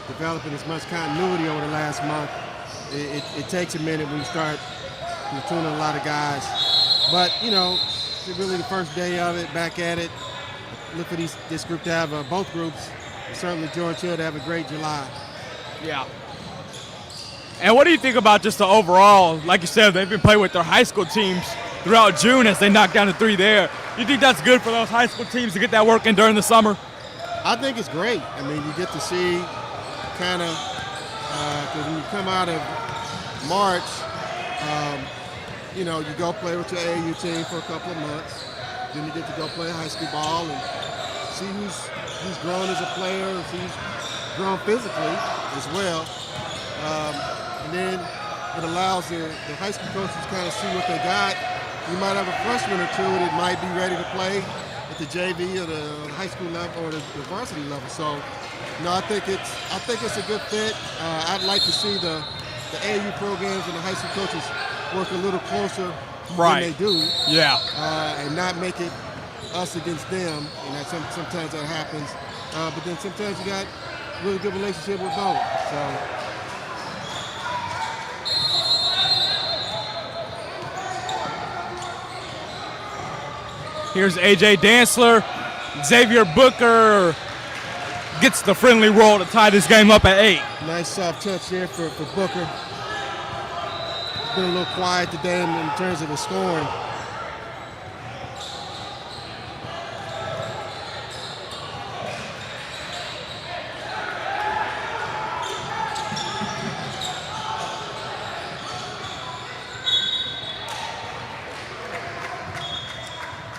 developing as much continuity over the last month. It takes a minute when you start platooning a lot of guys. But, it's really the first day of it, back at it. Look for this group to have, both groups, and certainly George Hill to have a great July. Yeah. And what do you think about just the overall, like you said, they've been playing with their high school teams throughout June as they knock down the 3 there. You think that's good for those high school teams to get that work in during the summer? I think it's great. You get to see kind of, because when you come out of March, you go play with your AAU team for a couple of months. Then you get to go play high school ball and see who's grown as a player, who's grown physically as well. And then it allows the high school coaches to kind of see what they got. You might have a freshman or two that might be ready to play at the JV or the high school level or the varsity level. So, I think it's a good fit. I'd like to see the AAU programs and the high school coaches work a little closer than they do. Yeah. And not make it us against them. And sometimes that happens. But then sometimes you got a really good relationship with both. So. Here's A.J. Dantzler. Xavier Booker gets the friendly roll to tie this game up at 8. Nice soft touch there for Booker. Been a little quiet today in terms of the scoring.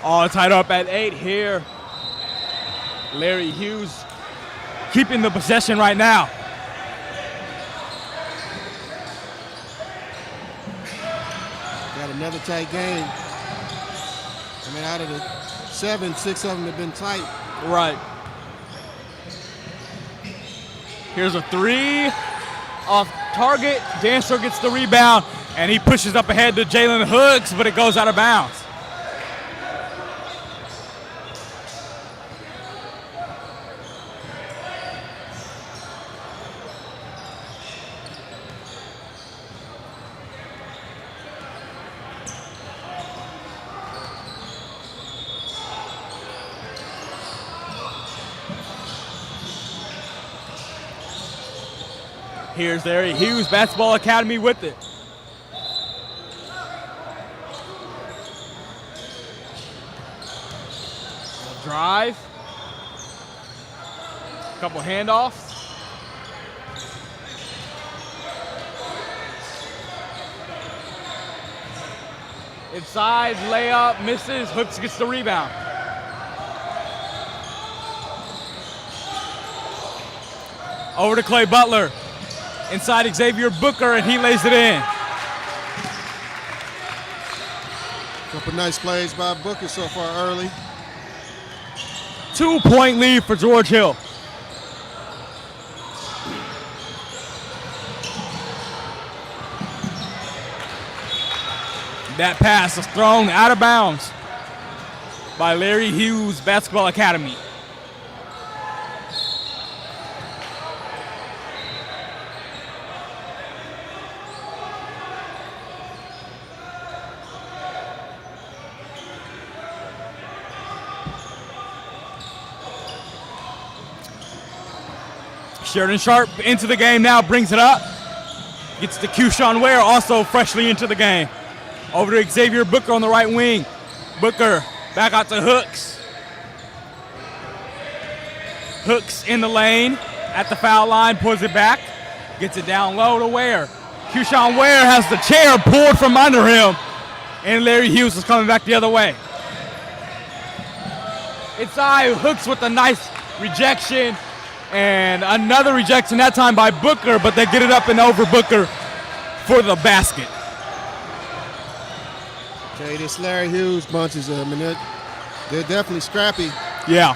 All tied up at 8 here. Larry Hughes keeping the possession right now. Got another tight game. Out of the 7, 6 of them have been tight. Right. Here's a 3 off target. Dantzler gets the rebound, and he pushes up ahead to Jalen Hooks, but it goes out of bounds. Here's Larry Hughes Basketball Academy with it. Drive. Couple handoffs. Inside layup, misses. Hooks gets the rebound. Over to Clay Butler. Inside Xavier Booker, and he lays it in. Couple nice plays by Booker so far early. 2-point lead for George Hill. That pass is thrown out of bounds by Larry Hughes Basketball Academy. Sheridan Sharp into the game now, brings it up. Gets to Keyshawn Ware, also freshly into the game. Over to Xavier Booker on the right wing. Booker back out to Hooks. Hooks in the lane at the foul line, pulls it back. Gets it down low to Ware. Keyshawn Ware has the chair pulled from under him, and Larry Hughes is coming back the other way. Inside, Hooks with a nice rejection. And another rejection, that time by Booker, but they get it up and over Booker for the basket. Okay, this Larry Hughes bunch is, they're definitely scrappy. Yeah.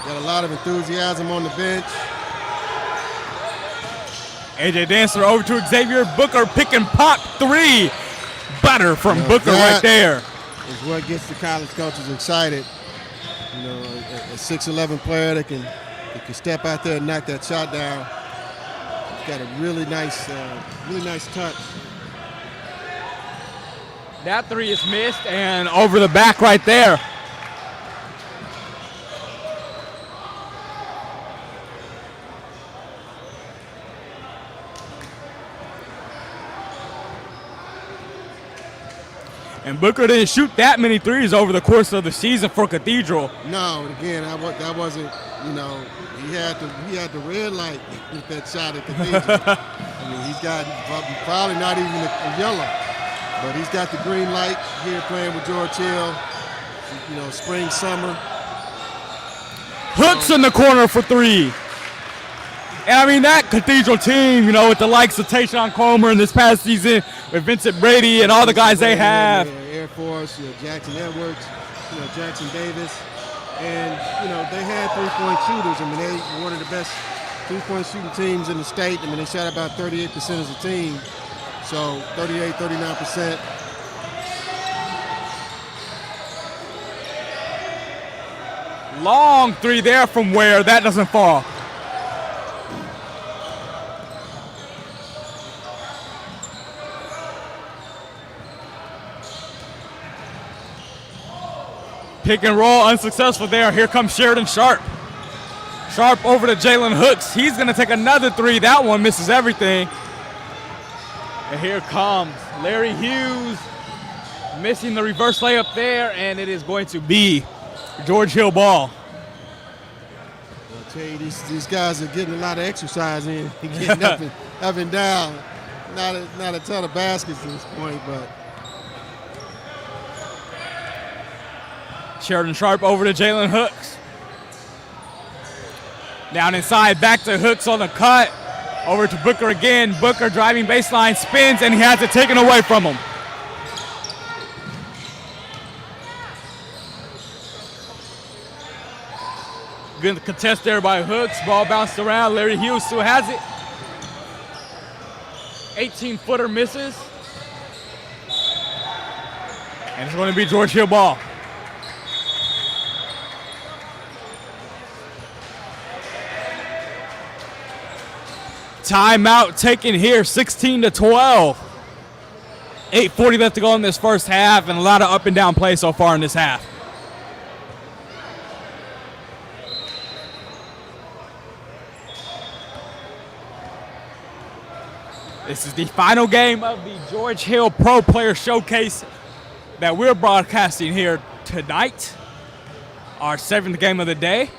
Got a lot of enthusiasm on the bench. AJ Dancer over to Xavier Booker, pick and pop three. Butter from Booker right there. Is what gets the college coaches excited. You know, a 6'11" player that can step out there and knock that shot down. He's got a really nice touch. That three is missed and over the back right there. And Booker didn't shoot that many threes over the course of the season for Cathedral. No, again, that wasn't, you know, he had the red light with that shot at Cathedral. I mean, he's got probably not even a yellow, but he's got the green light here playing with George Hill, you know, spring, summer. Hooks in the corner for three. And I mean, that Cathedral team, you know, with the likes of Tayshawn Comer in this past season, with Vincent Brady and all the guys they have. Air Force, you know, Jackson Edwards, you know, Jackson Davis. And, you know, they had three-point shooters. I mean, they were one of the best three-point shooting teams in the state. I mean, they shot about 38% as a team. So 38, 39%. Long three there from Ware. That doesn't fall. Pick and roll, unsuccessful there. Here comes Sheridan Sharp. Sharp over to Jalen Hooks. He's going to take another three. That one misses everything. And here comes Larry Hughes missing the reverse layup there, and it is going to be George Hill ball. I'll tell you, these guys are getting a lot of exercise in. Getting up and down. Not a ton of baskets at this point, but. Sheridan Sharp over to Jalen Hooks. Down inside, back to Hooks on the cut. Over to Booker again. Booker driving baseline, spins, and he has it taken away from him. Good contest there by Hooks. Ball bounced around. Larry Hughes still has it. 18-footer misses. And it's going to be George Hill ball. Timeout taken here, 16-12. 8:40 left to go in this first half, and a lot of up and down play so far in this half. This is the final game of the George Hill Pro Player Showcase that we're broadcasting here tonight. Our 7th game of the day.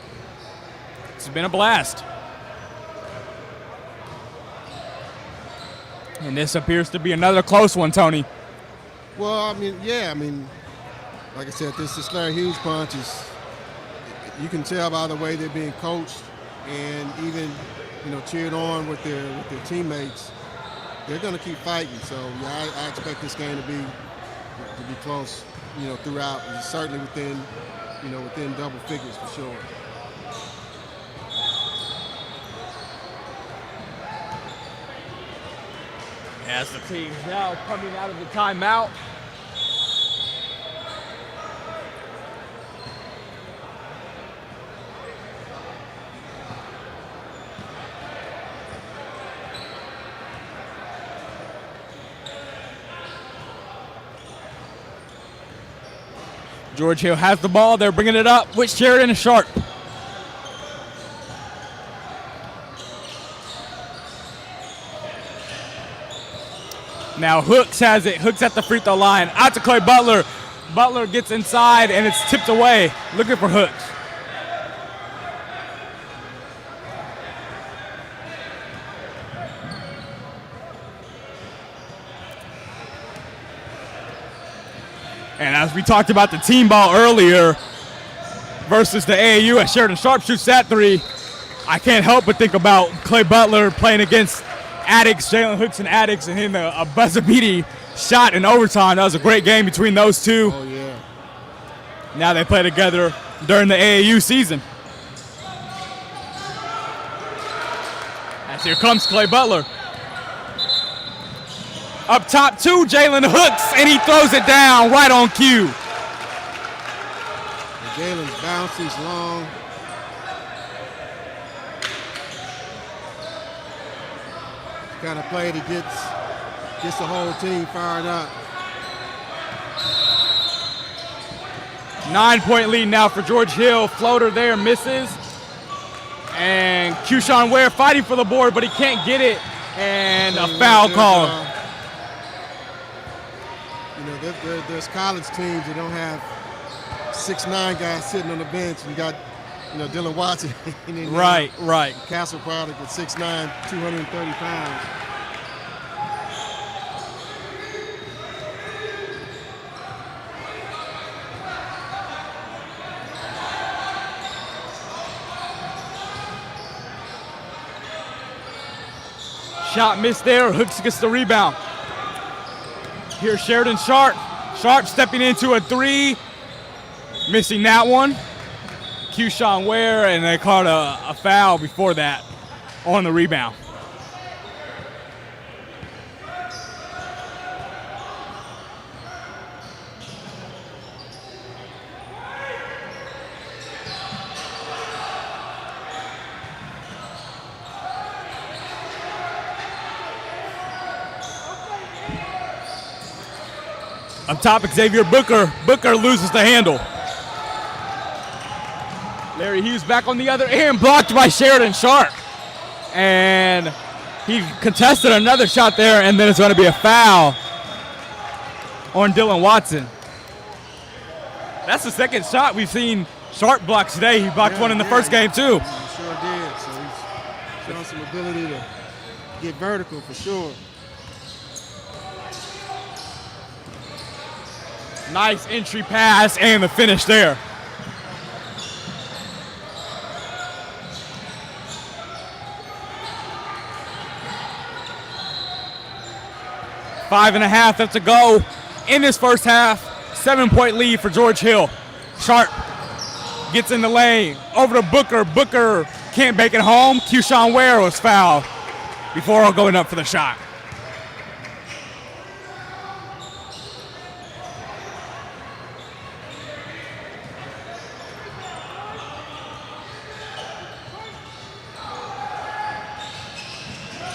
It's been a blast. And this appears to be another close one, Tony. Well, I mean, yeah, like I said, this Larry Hughes bunch is, you can tell by the way they're being coached and even, you know, cheered on with their teammates. They're going to keep fighting. So, yeah, I expect this game to be close, you know, throughout, and certainly within double figures for sure. As the team's now coming out of the timeout. George Hill has the ball. They're bringing it up with Sheridan and Sharp. Now Hooks has it. Hooks at the free throw line. Out to Clay Butler. Butler gets inside and it's tipped away. Looking for Hooks. And as we talked about the team ball earlier versus the AAU as Sheridan Sharp shoots that three, I can't help but think about Clay Butler playing against Addicts, Jalen Hooks and Addicts, and hitting a buzzer-beating shot in overtime. That was a great game between those two. Oh, yeah. Now they play together during the AAU season. As here comes Clay Butler. Up top to Jalen Hooks, and he throws it down right on cue. Jalen's bouncy, he's long. Kind of play that gets the whole team fired up. 9-point lead now for George Hill. Floater there, misses. And Keyshawn Ware fighting for the board, but he can't get it. And a foul call. You know, there's college teams that don't have 6'9" guys sitting on the bench. You got, you know, Dylan Watson. And then Right. Castle product at 6'9", 230 pounds. Shot missed there. Hooks gets the rebound. Here's Sheridan Sharp. Sharp stepping into a three. Missing that one. Keyshawn Ware, and they called a foul before that on the rebound. Up top, Xavier Booker. Booker loses the handle. Larry Hughes back on the other end, blocked by Sheridan Sharp. And he contested another shot there, and then it's going to be a foul on Dylan Watson. That's the second shot we've seen Sharp block today. He blocked one in the first game, too. He sure did. So he's shown some ability to get vertical for sure. Nice entry pass and the finish there. Five and a half left to go in this first half. 7-point lead for George Hill. Sharp gets in the lane. Over to Booker. Booker can't make it home. Keyshawn Ware was fouled before going up for the shot.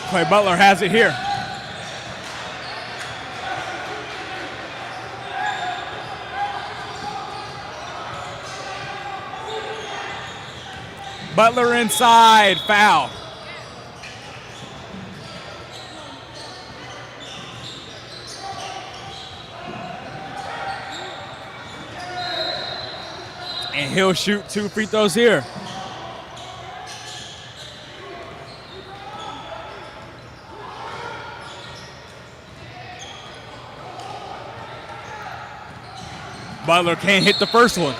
Clay Butler has it here. Butler inside, foul. And he'll shoot 2 free throws here. Butler can't hit the first one.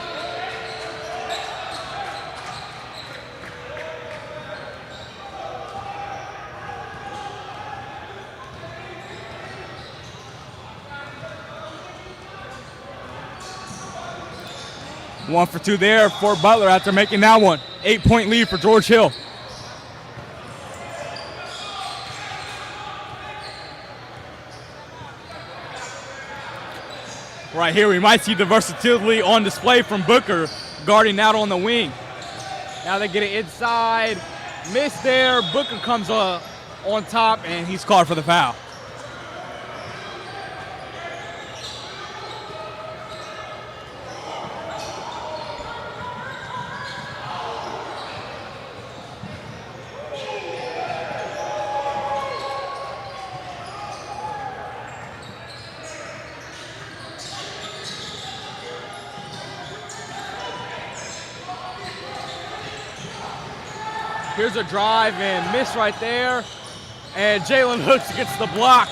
One for 2 there for Butler after making that one. 8-point lead for George Hill. Right here, we might see the versatility on display from Booker, guarding out on the wing. Now they get it inside. Miss there. Booker comes on top, and he's called for the foul. Here's a drive and miss right there. And Jalen Hooks gets the block.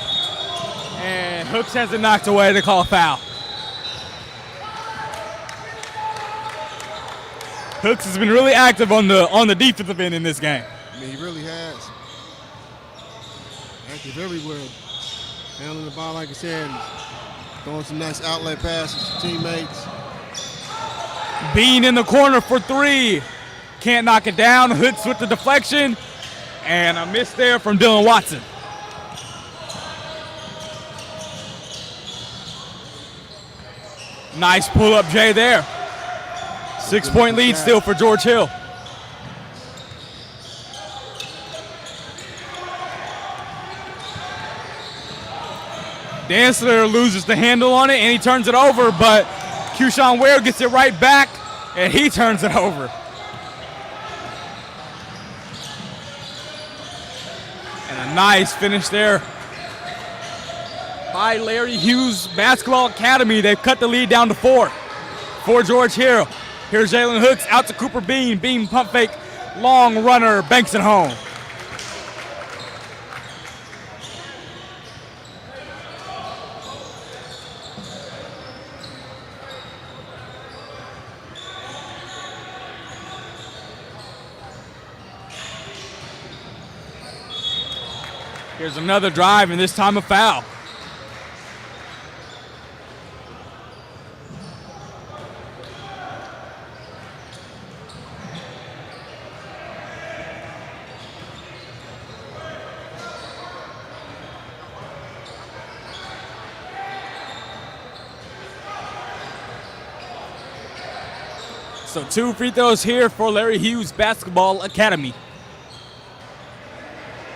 And Hooks has it knocked away to call a foul. Hooks has been really active on the defensive end in this game. I mean, he really has. Active everywhere. Handling the ball, like I said, throwing some nice outlet passes to teammates. Bean in the corner for three. Can't knock it down. Hooks with the deflection. And a miss there from Dylan Watson. Nice pull-up, Jay, there. 6-point lead still for George Hill. Dantzler loses the handle on it, and he turns it over, but Keyshawn Ware gets it right back, and he turns it over. And a nice finish there by Larry Hughes Basketball Academy. They've cut the lead down to 4 for George Hill. Here's Jalen Hooks out to Cooper Bean. Bean pump fake, long runner, banks it home. Here's another drive, and this time a foul. So 2 free throws here for Larry Hughes Basketball Academy.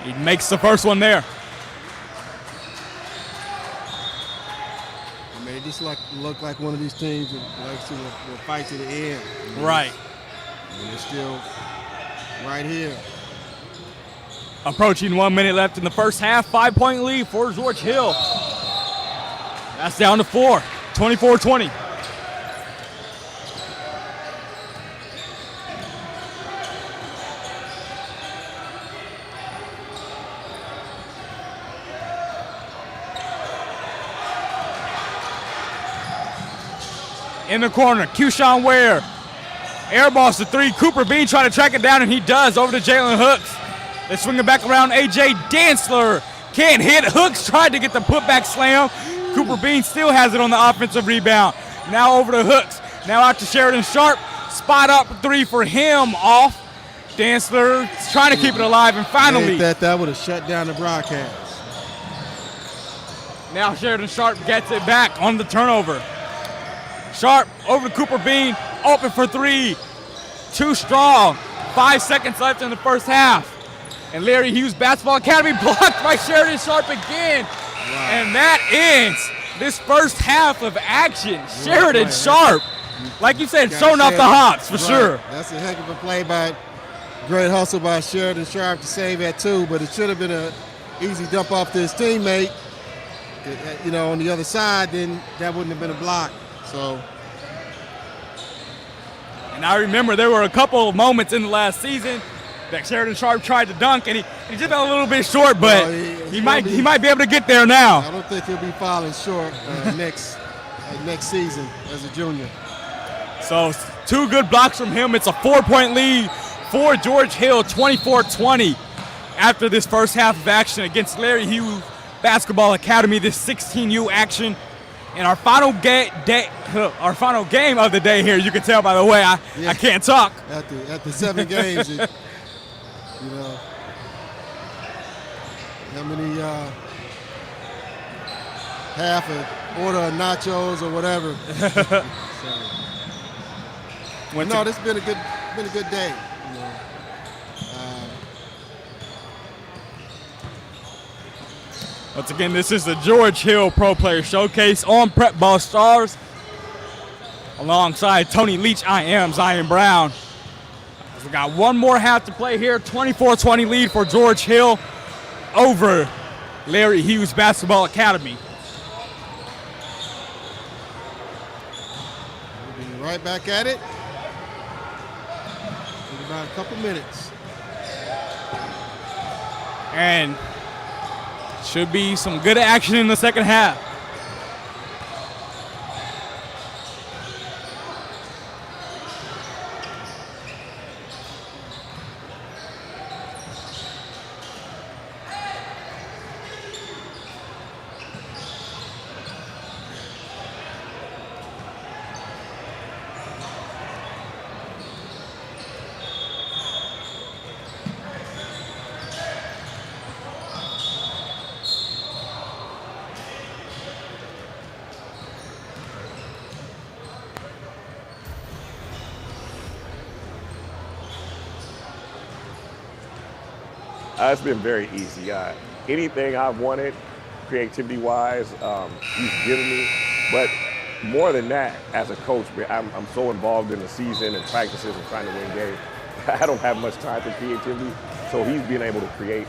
He makes the first one there. I mean, it just look like one of these teams that likes to will fight to the end. Right. And they're still right here. Approaching 1 minute left in the first half. 5-point lead for George Hill. That's down to 4. 24-20. In the corner, Keyshawn Ware. Airballs to 3. Cooper Bean trying to track it down, and he does over to Jalen Hooks. They swing it back around. A.J. Dantzler can't hit. Hooks tried to get the putback slam. Cooper Bean still has it on the offensive rebound. Now over to Hooks. Now out to Sheridan Sharp. Spot up 3 for him off. Dantzler trying to keep it alive, and finally. That would have shut down the broadcast. Now Sheridan Sharp gets it back on the turnover. Sharp over to Cooper Bean, open for 3. Too strong. 5 seconds left in the first half. And Larry Hughes Basketball Academy blocked by Sheridan Sharp again. Wow. And that ends this first half of action. Sheridan Sharp, like you said, showing off the hops for sure. That's a heck of a play by great hustle by Sheridan Sharp to save that too, but it should have been an easy dump off to his teammate. You know, on the other side, then that wouldn't have been a block. So, and I remember there were a couple of moments in the last season that Sheridan Sharp tried to dunk, and he just fell a little bit short, but he might be able to get there now. I don't think he'll be falling short next season as a junior. So 2 good blocks from him. It's a 4-point lead for George Hill, 24-20 after this first half of action against Larry Hughes Basketball Academy, this 16U action. And our final game of the day here, you can tell by the way I can't talk. After 7 games, you know, half an order of nachos or whatever. No, this has been a good day. You know. Once again, this is the George Hill Pro Player Showcase on Prep Ball Stars. Alongside Tony Leach, I am Zion Brown. We got one more half to play here. 24-20 lead for George Hill over Larry Hughes Basketball Academy. We'll be right back at it in about a couple minutes. And should be some good action in the second half. It's been very easy. Anything I've wanted, creativity-wise, he's given me. But more than that, as a coach, I'm so involved in the season and practices and trying to win games. I don't have much time for creativity, so he's been able to create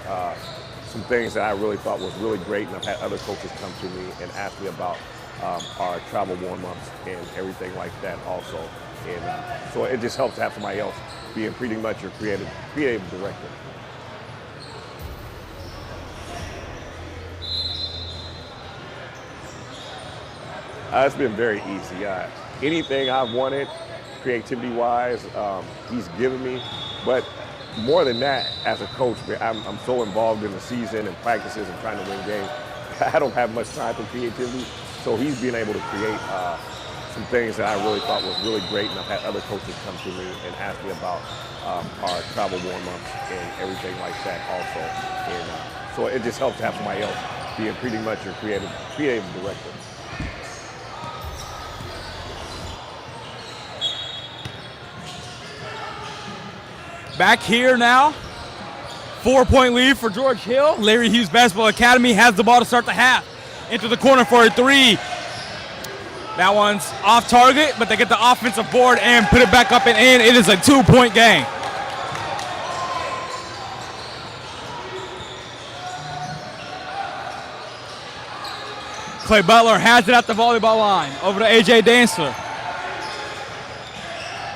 some things that I really thought was really great, and I've had other coaches come to me and ask me about our travel warm-ups and everything like that also. And so it just helps to have somebody else being pretty much your creative director. It's been very easy. Anything I've wanted, creativity-wise, he's given me. But more than that, as a coach, I'm so involved in the season and practices and trying to win games. I don't have much time for creativity, so he's been able to create some things that I really thought was really great, and I've had other coaches come to me and ask me about our travel warm-ups and everything like that also. And so it just helps to have somebody else being pretty much your creative director. Back here now, 4-point lead for George Hill. Larry Hughes Basketball Academy has the ball to start the half. Into the corner for a three. That one's off target, but they get the offensive board and put it back up and in. It is a 2-point game. Clay Butler has it at the volleyball line. Over to A.J. Dancer.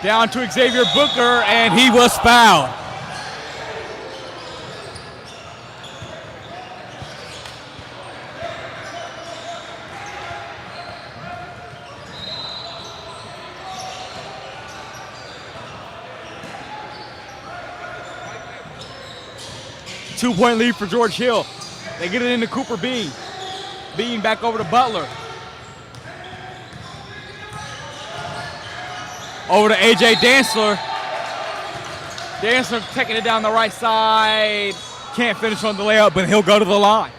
Down to Xavier Booker, and he was fouled. Two-point lead for George Hill. They get it into Cooper Bean. Bean back over to Butler. Over to A.J. Dancer. Dancer taking it down the right side. Can't finish on the layup, but he'll go to the line.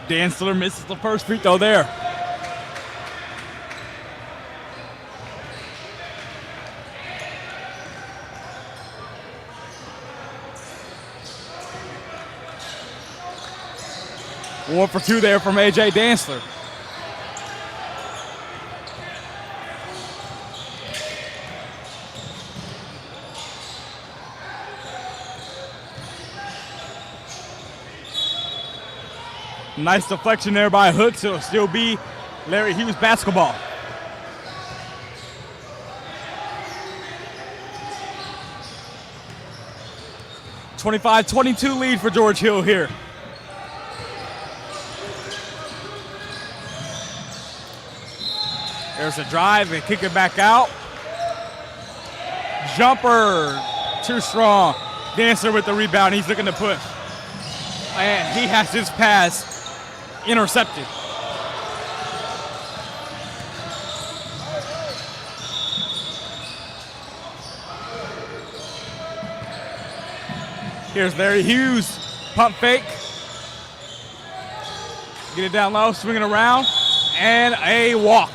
Dancer misses the first free throw there. One for two there from A.J. Dancer. Nice deflection there by Hooks. It'll still be Larry Hughes basketball. (25-22) lead for George Hill here. There's a drive and kick it back out. Jumper, too strong. Dancer with the rebound. He's looking to push. And he has his pass intercepted. Here's Larry Hughes. Pump fake. Get it down low, swing it around, and a walk.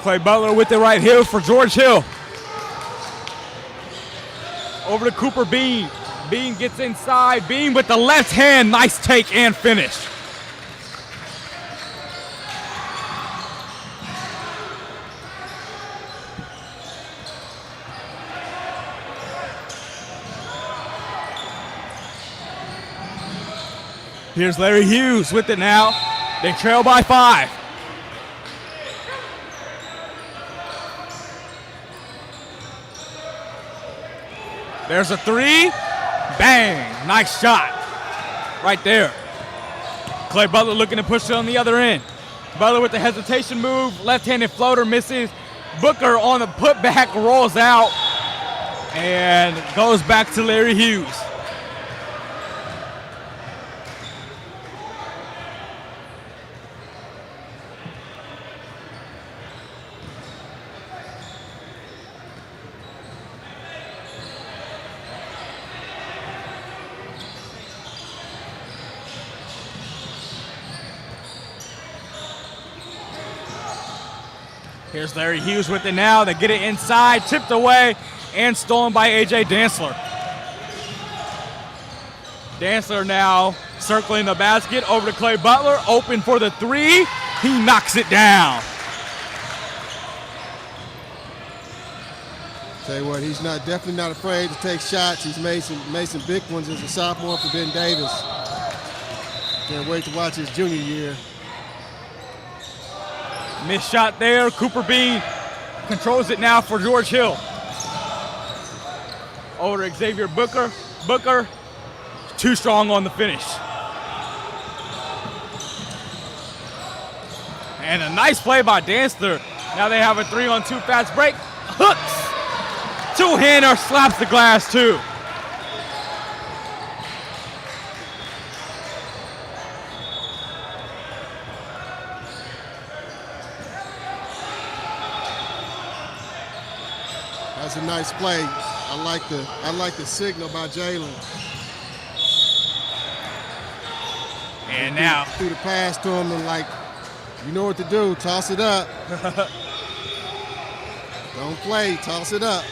Clay Butler with the right heel for George Hill. Over to Cooper Bean. Bean gets inside. Bean with the left hand. Nice take and finish. Here's Larry Hughes with it now. They trail by 5. There's a 3. Bang. Nice shot. Right there. Clay Butler looking to push it on the other end. Butler with the hesitation move. Left-handed floater misses. Booker on the putback rolls out and goes back to Larry Hughes. Here's Larry Hughes with it now. They get it inside, tipped away, and stolen by A.J. Dantzler. Dantzler now circling the basket over to Clay Butler. Open for the 3. He knocks it down. Tell you what, he's definitely not afraid to take shots. He's made some big ones as a sophomore for Ben Davis. Can't wait to watch his junior year. Missed shot there. Cooper Bean controls it now for George Hill. Over to Xavier Booker. Booker, too strong on the finish. And a nice play by Dantzler. Now they have a 3-on-2 fast break. Hooks. Two-hander slaps the glass too. That's a nice play. I like the signal by Jalen. And now threw the pass to him and you know what to do. Toss it up. Don't play. Toss it up.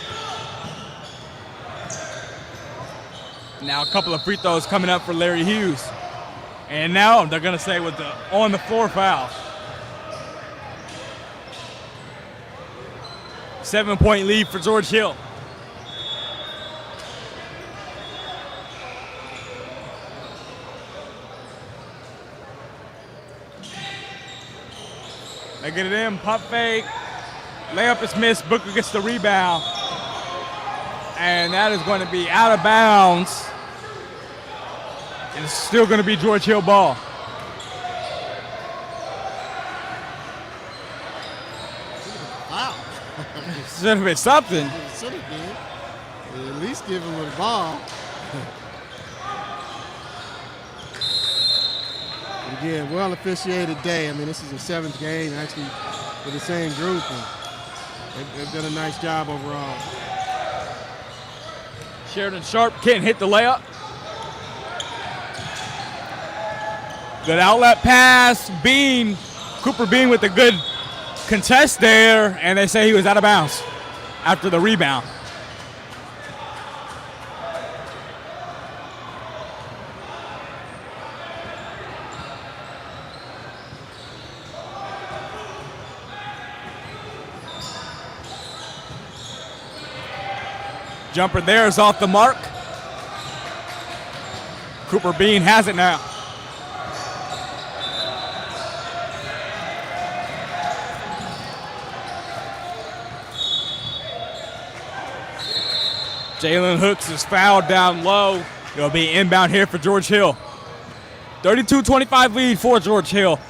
Now a couple of free throws coming up for Larry Hughes. And now they're gonna say with the on the floor foul. 7-point lead for George Hill. They get it in, pump fake. Layup is missed, Booker gets the rebound. And that is going to be out of bounds. And it's still going to be George Hill ball. Wow. Should have been something. Should have been. At least give him a ball. But again, well officiated day. I mean, this is the 7th game actually for the same group. And they've done a nice job overall. Sheridan Sharp can't hit the layup. Good outlet pass. Bean, Cooper Bean with a good contest there, and they say he was out of bounds after the rebound. Jumper there is off the mark. Cooper Bean has it now. Jalen Hooks is fouled down low. It'll be inbound here for George Hill. 32-25 lead for George Hill.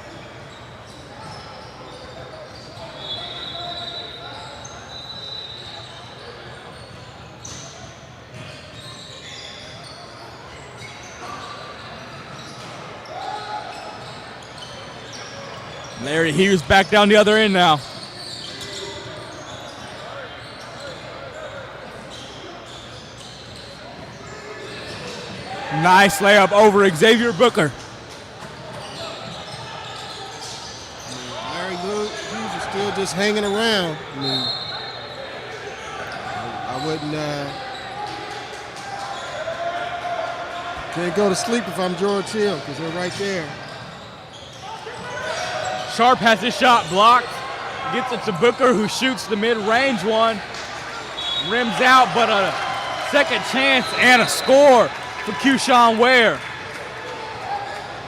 Larry Hughes back down the other end now. Nice layup over Xavier Booker. Larry Hughes is still just hanging around. I mean, I wouldn't. Can't go to sleep if I'm George Hill because they're right there. Sharp has his shot blocked. Gets it to Booker, who shoots the mid-range one. Rims out, but a second chance and a score for Keyshawn Ware.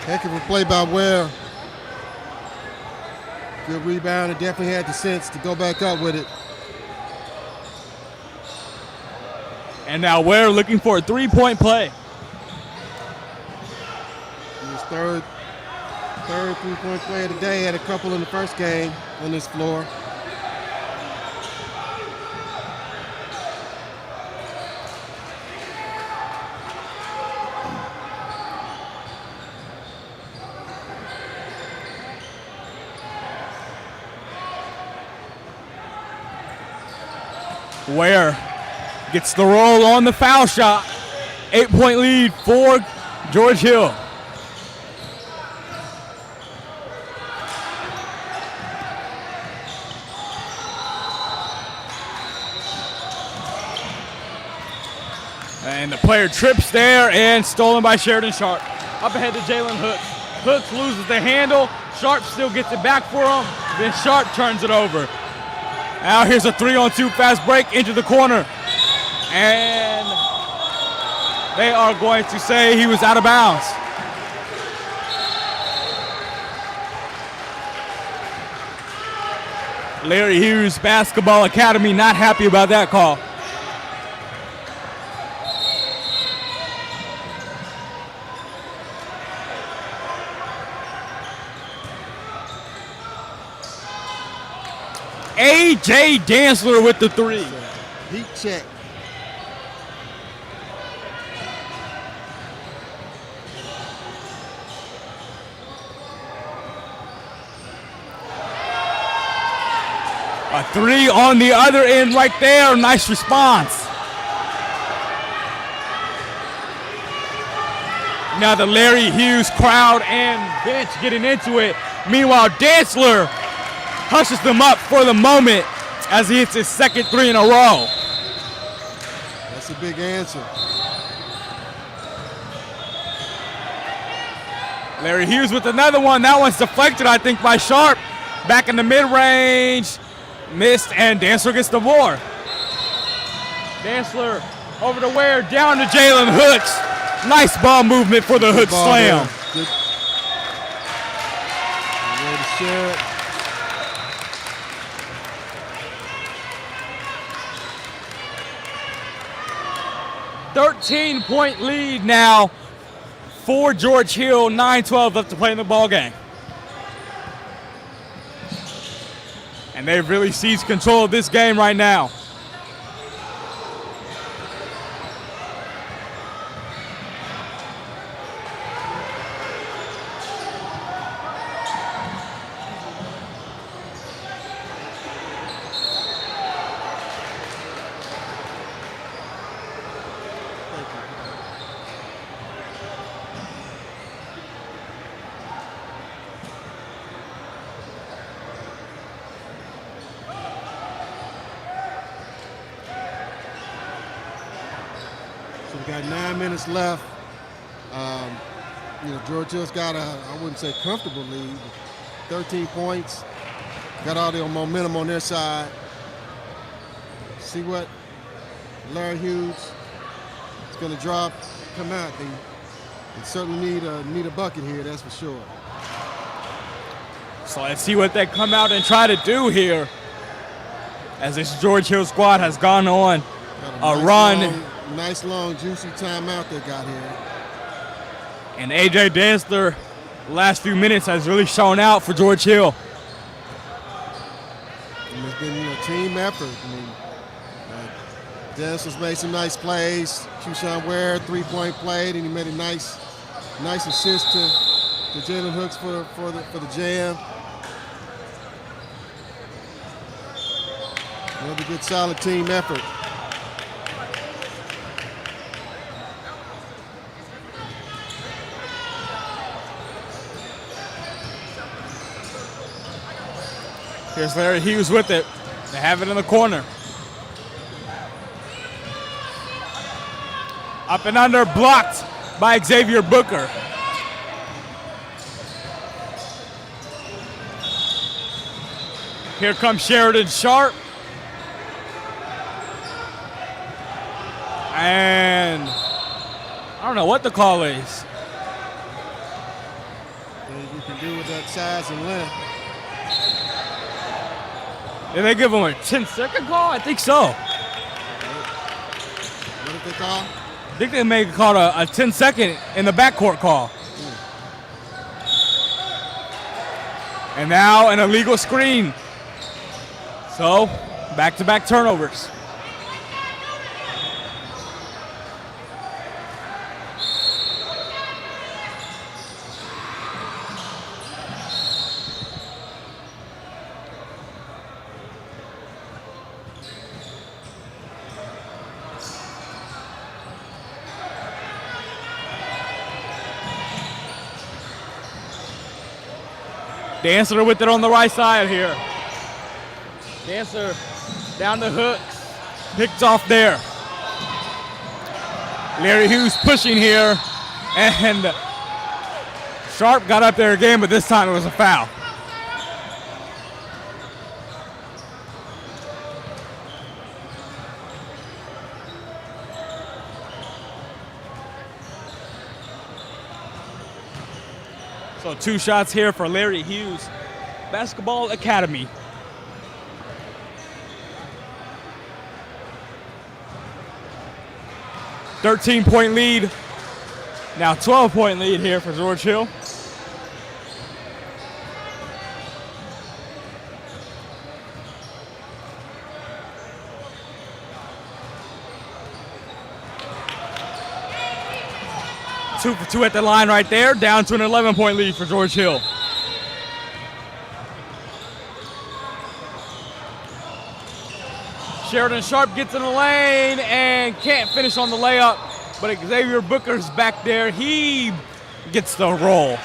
Heck of a play by Ware. Good rebound and definitely had the sense to go back up with it. And now Ware looking for a three-point play. His third three-point play of the day. Had a couple in the first game on this floor. Ware gets the roll on the foul shot. 8-point lead for George Hill. And the player trips there and stolen by Sheridan Sharp. Up ahead to Jalen Hooks. Hooks loses the handle. Sharp still gets it back for him. Then Sharp turns it over. Now here's a 3-on-2 fast break into the corner. And they are going to say he was out of bounds. Larry Hughes Basketball Academy not happy about that call. A.J. Dantzler with the three. Heat check. A three on the other end right there. Nice response. Now the Larry Hughes crowd and bench getting into it. Meanwhile, Dantzler hushes them up for the moment as he hits his second three in a row. That's a big answer. Larry Hughes with another one. That one's deflected, I think, by Sharp. Back in the mid-range. Missed, and Dantzler gets the board. Dantzler over to Ware, down to Jalen Hooks. Nice ball movement for the Hooks slam. Good. Way to share it. .13 lead now for George Hill. 9-12 left to play in the ball game. And they've really seized control of this game right now. So we got 9 minutes left. George Hill's got I wouldn't say comfortable lead, 13 points. Got all the momentum on their side. See what Larry Hughes is going to drop, come out. They certainly need a bucket here, that's for sure. So let's see what they come out and try to do here, as this George Hill squad has gone on a run. Nice long, juicy timeout they got here. And A.J. Dantzler, the last few minutes, has really shown out for George Hill. And it's been a team effort. Dantzler's made some nice plays. Keyshawn Ware, three-point play, and he made a nice assist to Jalen Hooks for the jam. Another good, solid team effort. Here's Larry Hughes with it. They have it in the corner. Up and under, blocked by Xavier Booker. Here comes Sheridan Sharp. And I don't know what the call is. What you can do with that size and length. Did they give him a 10-second call? I think so. What did they call? I think they may have called a 10-second in the backcourt call. And now an illegal screen. So, back-to-back turnovers. Dancer with it on the right side here. Dancer down the hooks. Picked off there. Larry Hughes pushing here. And Sharp got up there again, but this time it was a foul. So 2 shots here for Larry Hughes Basketball Academy. $13-point lead. Now 12-point lead here for George Hill. Two for two at the line right there, down to an 11-point lead for George Hill. Sheridan Sharp gets in the lane and can't finish on the layup, but Xavier Booker's back there. He gets the roll.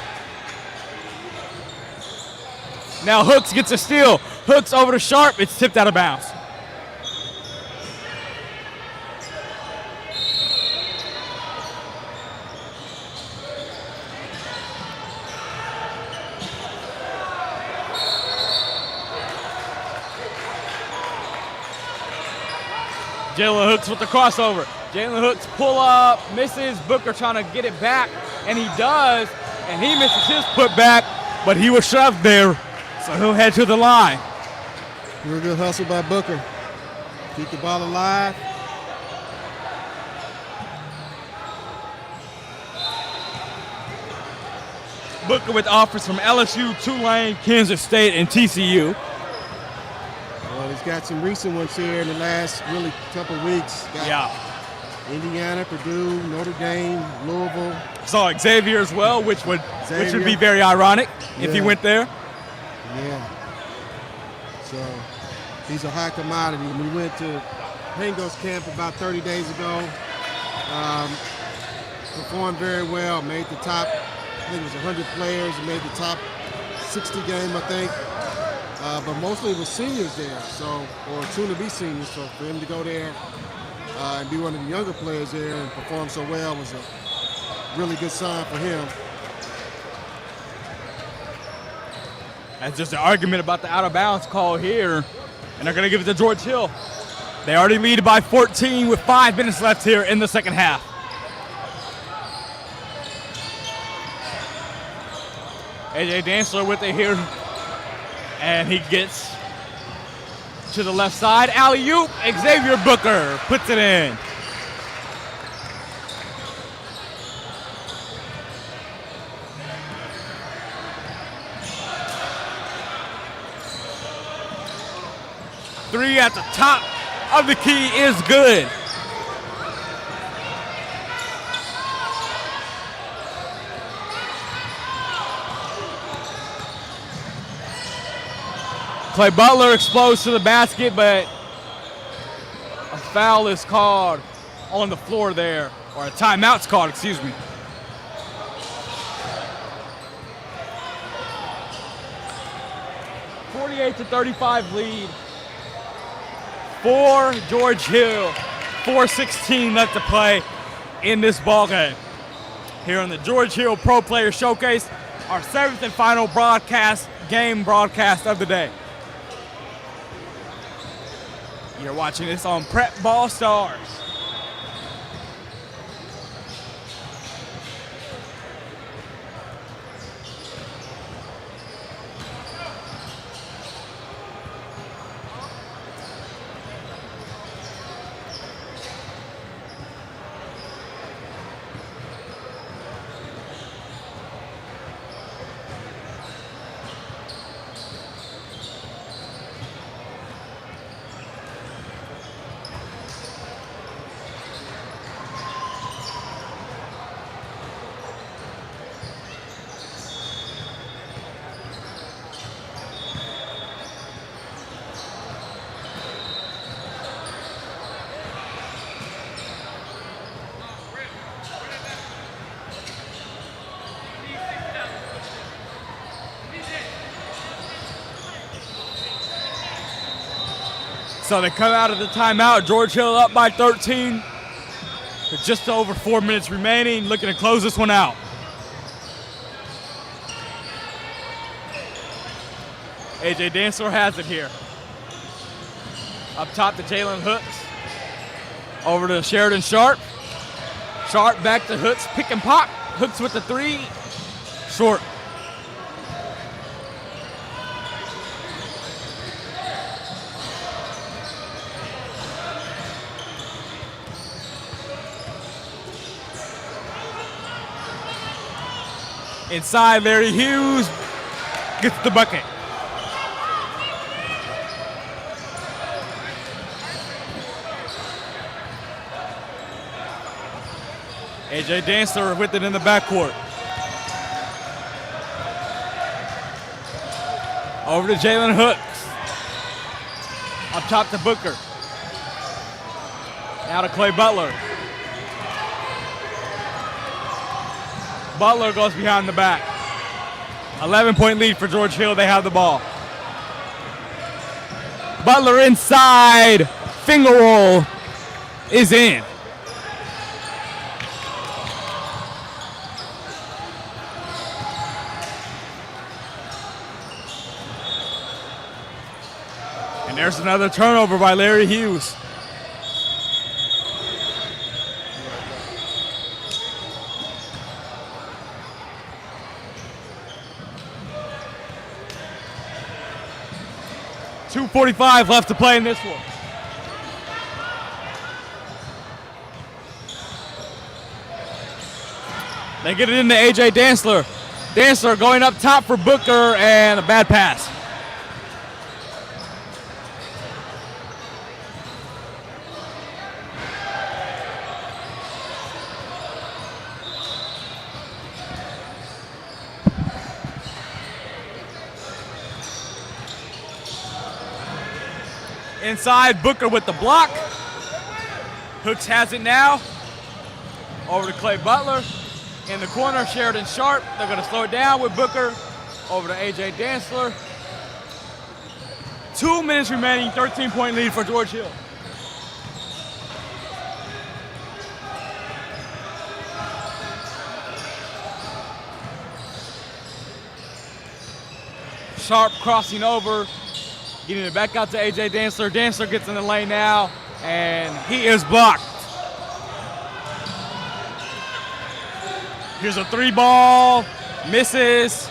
Now Hooks gets a steal. Hooks over to Sharp. It's tipped out of bounds. Jalen Hooks with the crossover. Jalen Hooks pull up, misses. Booker trying to get it back, and he does. And he misses his putback, but he was shoved there, so he'll head to the line. Real good hustle by Booker. Keep the ball alive. Booker with offers from LSU, Tulane, Kansas State, and TCU. Well, he's got some recent ones here in the last really couple weeks. Got Indiana, Purdue, Notre Dame, Louisville. Saw Xavier as well, which would be very ironic if he went there. Yeah. So he's a high commodity. We went to Pangos camp about 30 days ago. Performed very well. Made the top. I think it was 100 players. Made the top 60 game, I think. But mostly it was seniors there, or soon to be seniors. So for him to go there and be one of the younger players there and perform so well was a really good sign for him. That's just an argument about the out of bounds call here, and they're going to give it to George Hill. They already lead by 14 with 5 minutes left here in the second half. AJ Dantzler with it here. And he gets to the left side. Alley-oop. Xavier Booker puts it in. Three at the top of the key is good. Clay Butler explodes to the basket, but foul is called on the floor there, or a timeout's called, excuse me. (48-35) lead for George Hill. 4:16 left to play in this ball game. Here on the George Hill Pro Player Showcase, our 7th and final game broadcast of the day. You're watching this on Prep Ball Stars. So they come out of the timeout. George Hill up by 13 with just over 4 minutes remaining, looking to close this one out. AJ Dancer has it here. Up top to Jalen Hooks. Over to Sheridan Sharp. Sharp back to Hooks, pick and pop. Hooks with the three, short. Inside, Larry Hughes gets the bucket. AJ Dancer with it in the backcourt. Over to Jalen Hooks. Up top to Booker. Now to Clay Butler. Butler goes behind the back. 11-point lead for George Hill. They have the ball. Butler inside. Finger roll is in. And there's another turnover by Larry Hughes. .245 left to play in this one. They get it into AJ Dancer. Dancer going up top for Booker, and a bad pass. Inside, Booker with the block. Hooks has it now. Over to Clay Butler. In the corner, Sheridan Sharp. They're going to slow it down with Booker. Over to AJ Dancer. 2 minutes remaining, 13-point lead for George Hill. Sharp crossing over. Getting it back out to AJ Dancer. Dancer gets in the lane now, and he is blocked. Here's a three ball, misses.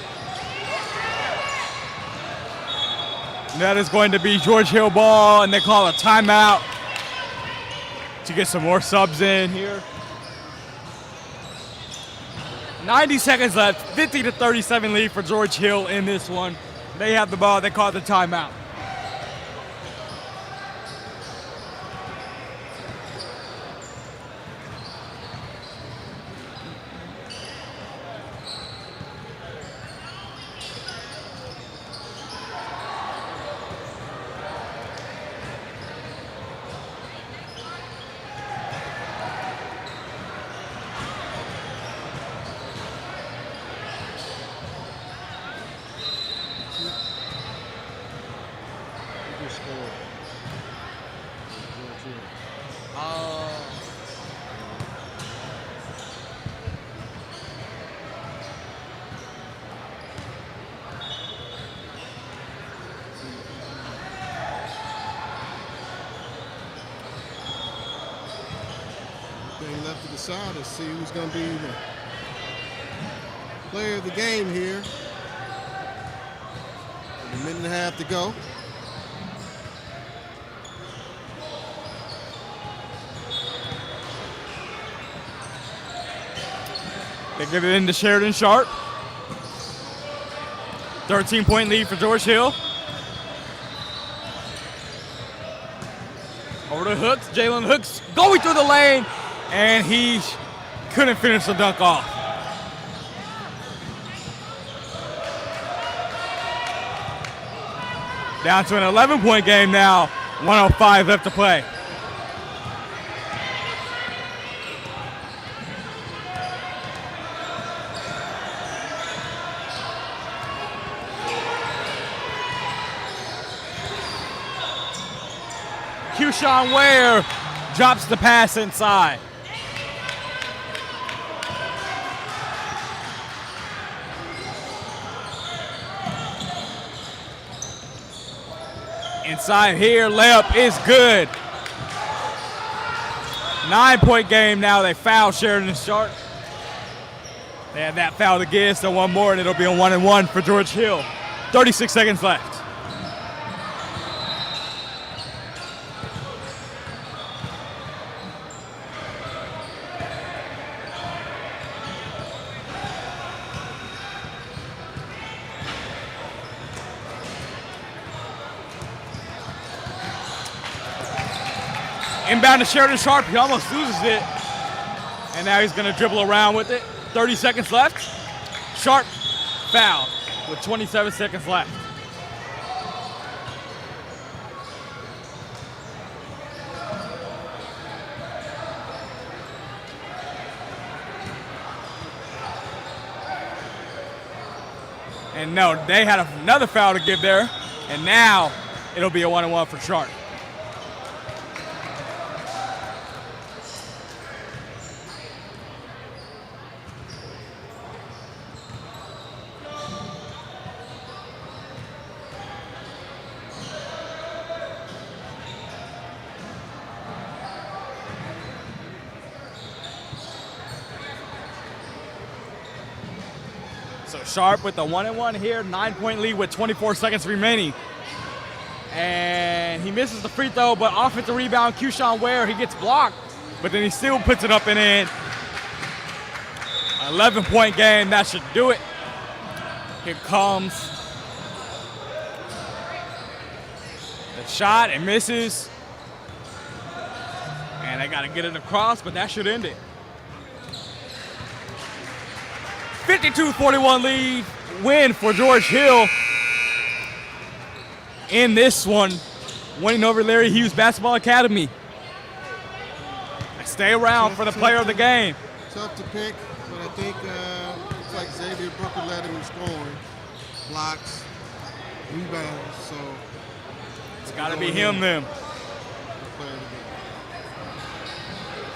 And that is going to be George Hill ball, and they call a timeout to get some more subs in here. 90 seconds left, 50-37 lead for George Hill in this one. They have the ball, they call the timeout. have to decide to see who's going to be the player of the game here. With a minute and a half to go. They give it into Sheridan Sharp. 13-point lead for George Hill. Over to Hooks. Jalen Hooks going through the lane, and he couldn't finish the dunk off. Down to an 11-point game now. 1:05 left to play. Keyshawn Ware drops the pass inside. Inside here, layup is good. 9-point game now. They foul Sheridan Sharp. They have that foul to give, so one more, and it'll be a 1-1 for George Hill. 36 seconds left. Inbound to Sheridan Sharp. He almost loses it. And now he's going to dribble around with it. 30 seconds left. Sharp foul with 27 seconds left. And no, they had another foul to give there. And now it'll be a 1-1 for Sharp. So Sharp with the 1-1 here, 9-point lead with 24 seconds remaining. And he misses the free throw, but offensive rebound, Keyshawn Ware, he gets blocked, but then he still puts it up and in. 11-point game, that should do it. Here comes the shot, and misses. And they gotta get it across, but that should end it. 52-41 lead win for George Hill in this one, winning over Larry Hughes Basketball Academy. They stay around for the player of the game. Tough to pick, but I think it's like Xavier Booker led him in scoring, blocks, rebounds, so it's got to be him then.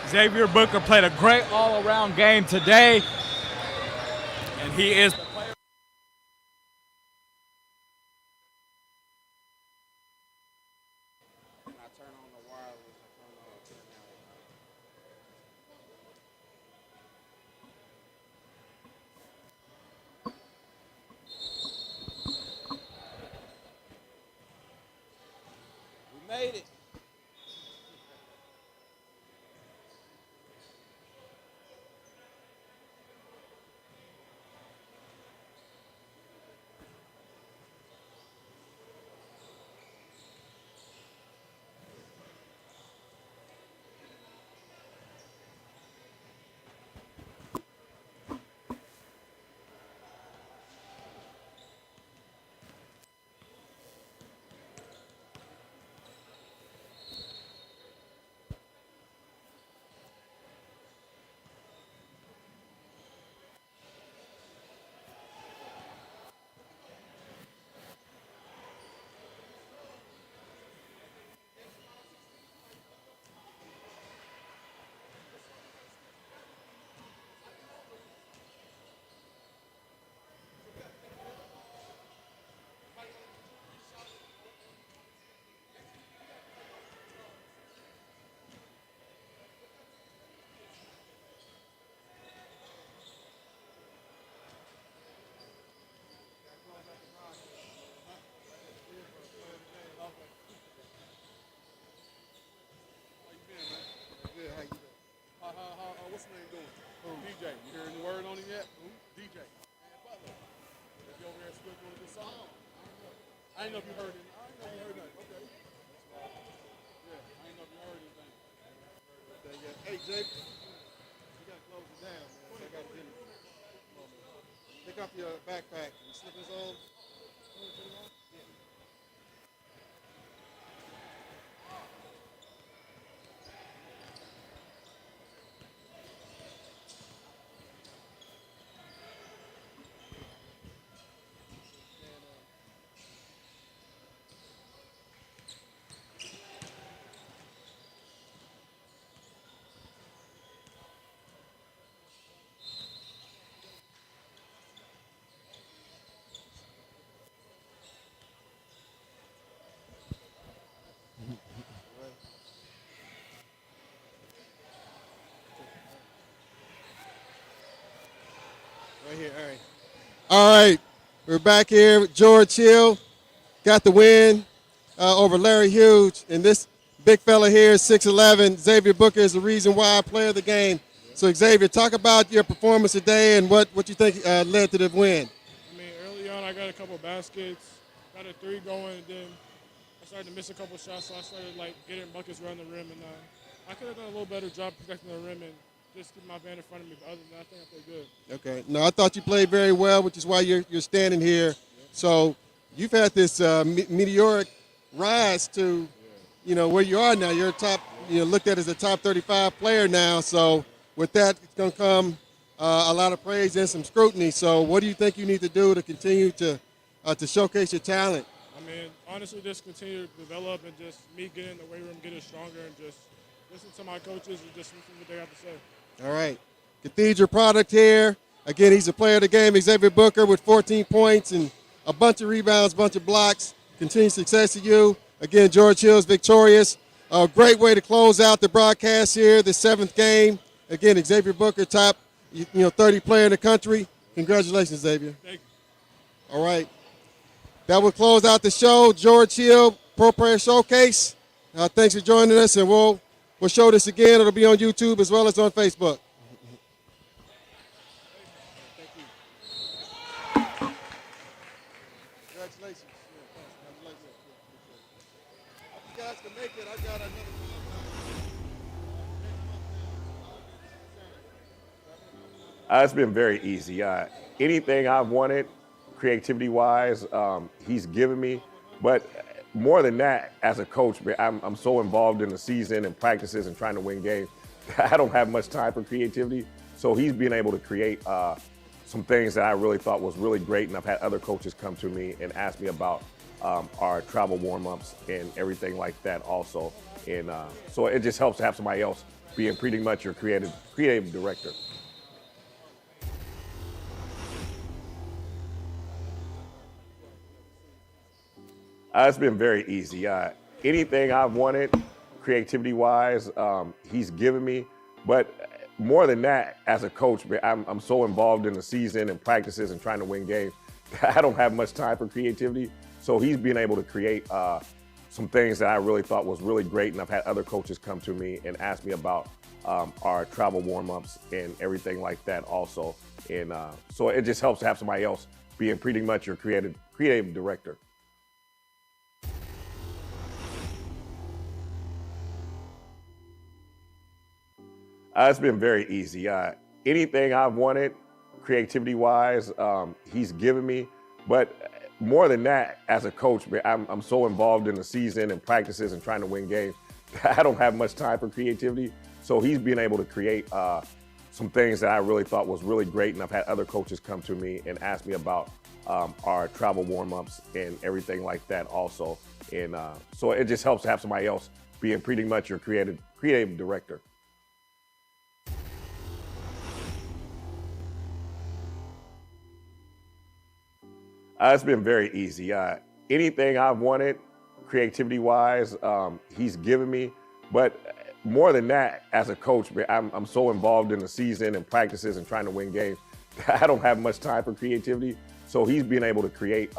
Xavier Booker played a great all-around game today. And he is the player. We made it. I didn't know if you heard it. I didn't know you heard that. Okay. Yeah, I didn't know if you heard anything. Hey, Jake, you got to close it down, man. I got to get it. Pick up your backpack and slippers on. Right here, all right. All right, we're back here with George Hill. Got the win over Larry Hughes. And this big fella here is 6'11". Xavier Booker is the reason why player of the game. So, Xavier, talk about your performance today and what you think led to the win. I mean, early on, I got a couple baskets, got a three going, and then I started to miss a couple shots, so I started, getting buckets around the rim. And I could have done a little better job protecting the rim and just keep my man in front of me. But other than that, I think I played good. Okay. No, I thought you played very well, which is why you're standing here. So you've had this meteoric rise to, where you are now. You're looked at as a top 35 player now. So with that, it's going to come a lot of praise and some scrutiny. So what do you think you need to do to continue to showcase your talent? I mean, honestly, just continue to develop and just me getting in the weight room, getting stronger, and just listen to my coaches and just listen to what they have to say. All right. Cathedral product here. Again, he's a player of the game, Xavier Booker, with 14 points and a bunch of rebounds, bunch of blocks. Continued success to you. Again, George Hill's victorious. A great way to close out the broadcast here, the 7th game. Again, Xavier Booker, top 30 player in the country. Congratulations, Xavier. Thank you. All right. That will close out the show. George Hill, Pro Player Showcase. Thanks for joining us, and we'll show this again. It'll be on YouTube as well as on Facebook. Congratulations. If you guys can make it, I got another. It's been very easy. Anything I've wanted, creativity-wise, he's given me. But more than that, as a coach, I'm so involved in the season and practices and trying to win games. I don't have much time for creativity. So he's been able to create some things that I really thought was really great. And I've had other coaches come to me and ask me about our travel warm-ups and everything like that also. And so it just helps to have somebody else being pretty much your creative director. It's been very easy. Anything I've wanted, creativity-wise, he's given me. But more than that, as a coach, I'm so involved in the season and practices and trying to win games. I don't have much time for creativity. So he's been able to create some things that I really thought was really great. And I've had other coaches come to me and ask me about our travel warm-ups and everything like that also. And so it just helps to have somebody else being pretty much your creative director. It's been very easy. Anything I've wanted, creativity-wise, he's given me. But more than that, as a coach, I'm so involved in the season and practices and trying to win games. I don't have much time for creativity. So he's been able to create some things that I really thought was really great. And I've had other coaches come to me and ask me about our travel warm-ups and everything like that also. And so it just helps to have somebody else being pretty much your creative director. It's been very easy. Anything I've wanted, creativity-wise, he's given me. But more than that, as a coach, I'm so involved in the season and practices and trying to win games. I don't have much time for creativity. So he's been able to create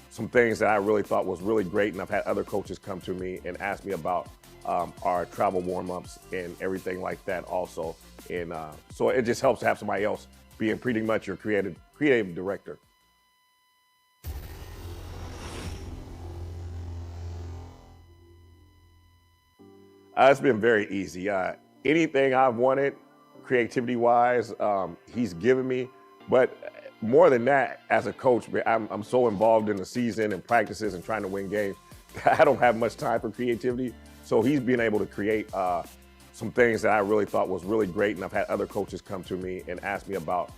some things that I really thought was really great. And I've had other coaches come to me and ask me about our travel warm-ups and everything like that also. And so it just helps to have somebody else being pretty much your creative director. It's been very easy. Anything I've wanted, creativity-wise, he's given me. But more than that, as a coach, I'm so involved in the season and practices and trying to win games. I don't have much time for creativity. So he's been able to create some things that I really thought was really great. And I've had other coaches come to me and ask me about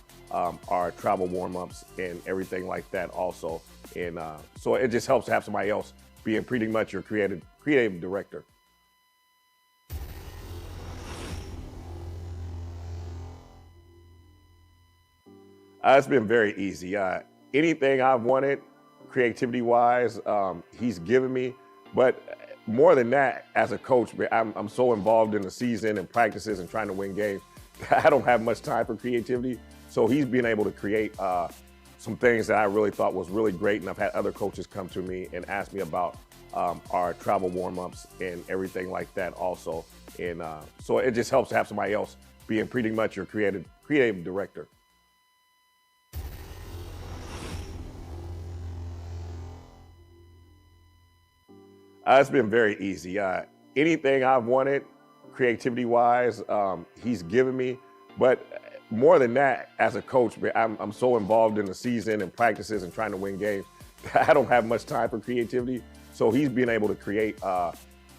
our travel warm-ups and everything like that also. And so it just helps to have somebody else being pretty much your creative director. It's been very easy. Anything I've wanted, creativity-wise, he's given me. But more than that, as a coach, I'm so involved in the season and practices and trying to win games. I don't have much time for creativity. So he's been able to create some things that I really thought was really great. And I've had other coaches come to me and ask me about our travel warm-ups and everything like that also. And so it just helps to have somebody else being pretty much your creative director. It's been very easy. Anything I've wanted, creativity-wise, he's given me. But more than that, as a coach, I'm so involved in the season and practices and trying to win games. I don't have much time for creativity. So he's been able to create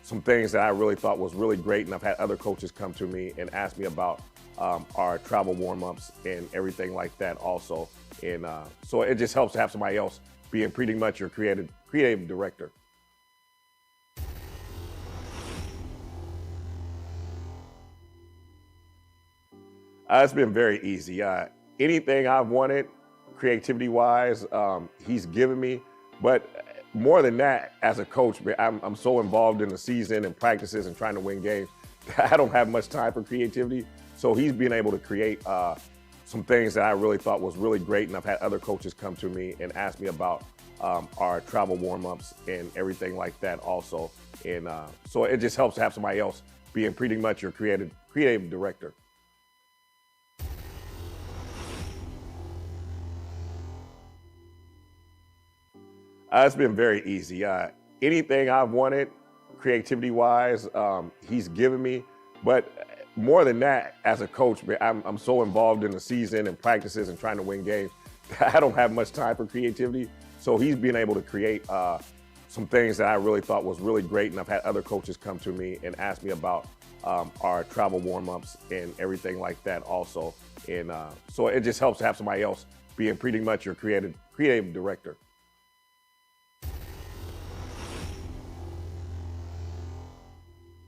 some things that I really thought was really great. And I've had other coaches come to me and ask me about our travel warm-ups and everything like that also. And so it just helps to have somebody else being pretty much your creative director. It's been very easy. Anything I've wanted, creativity-wise, he's given me. But more than that, as a coach, I'm so involved in the season and practices and trying to win games. I don't have much time for creativity. So he's been able to create some things that I really thought was really great. And I've had other coaches come to me and ask me about our travel warm-ups and everything like that also. And so it just helps to have somebody else being pretty much your creative director. It's been very easy. Anything I've wanted, creativity-wise, he's given me. But more than that, as a coach, I'm so involved in the season and practices and trying to win games. I don't have much time for creativity. So he's been able to create some things that I really thought was really great. And I've had other coaches come to me and ask me about our travel warm-ups and everything like that also. And so it just helps to have somebody else being pretty much your creative director.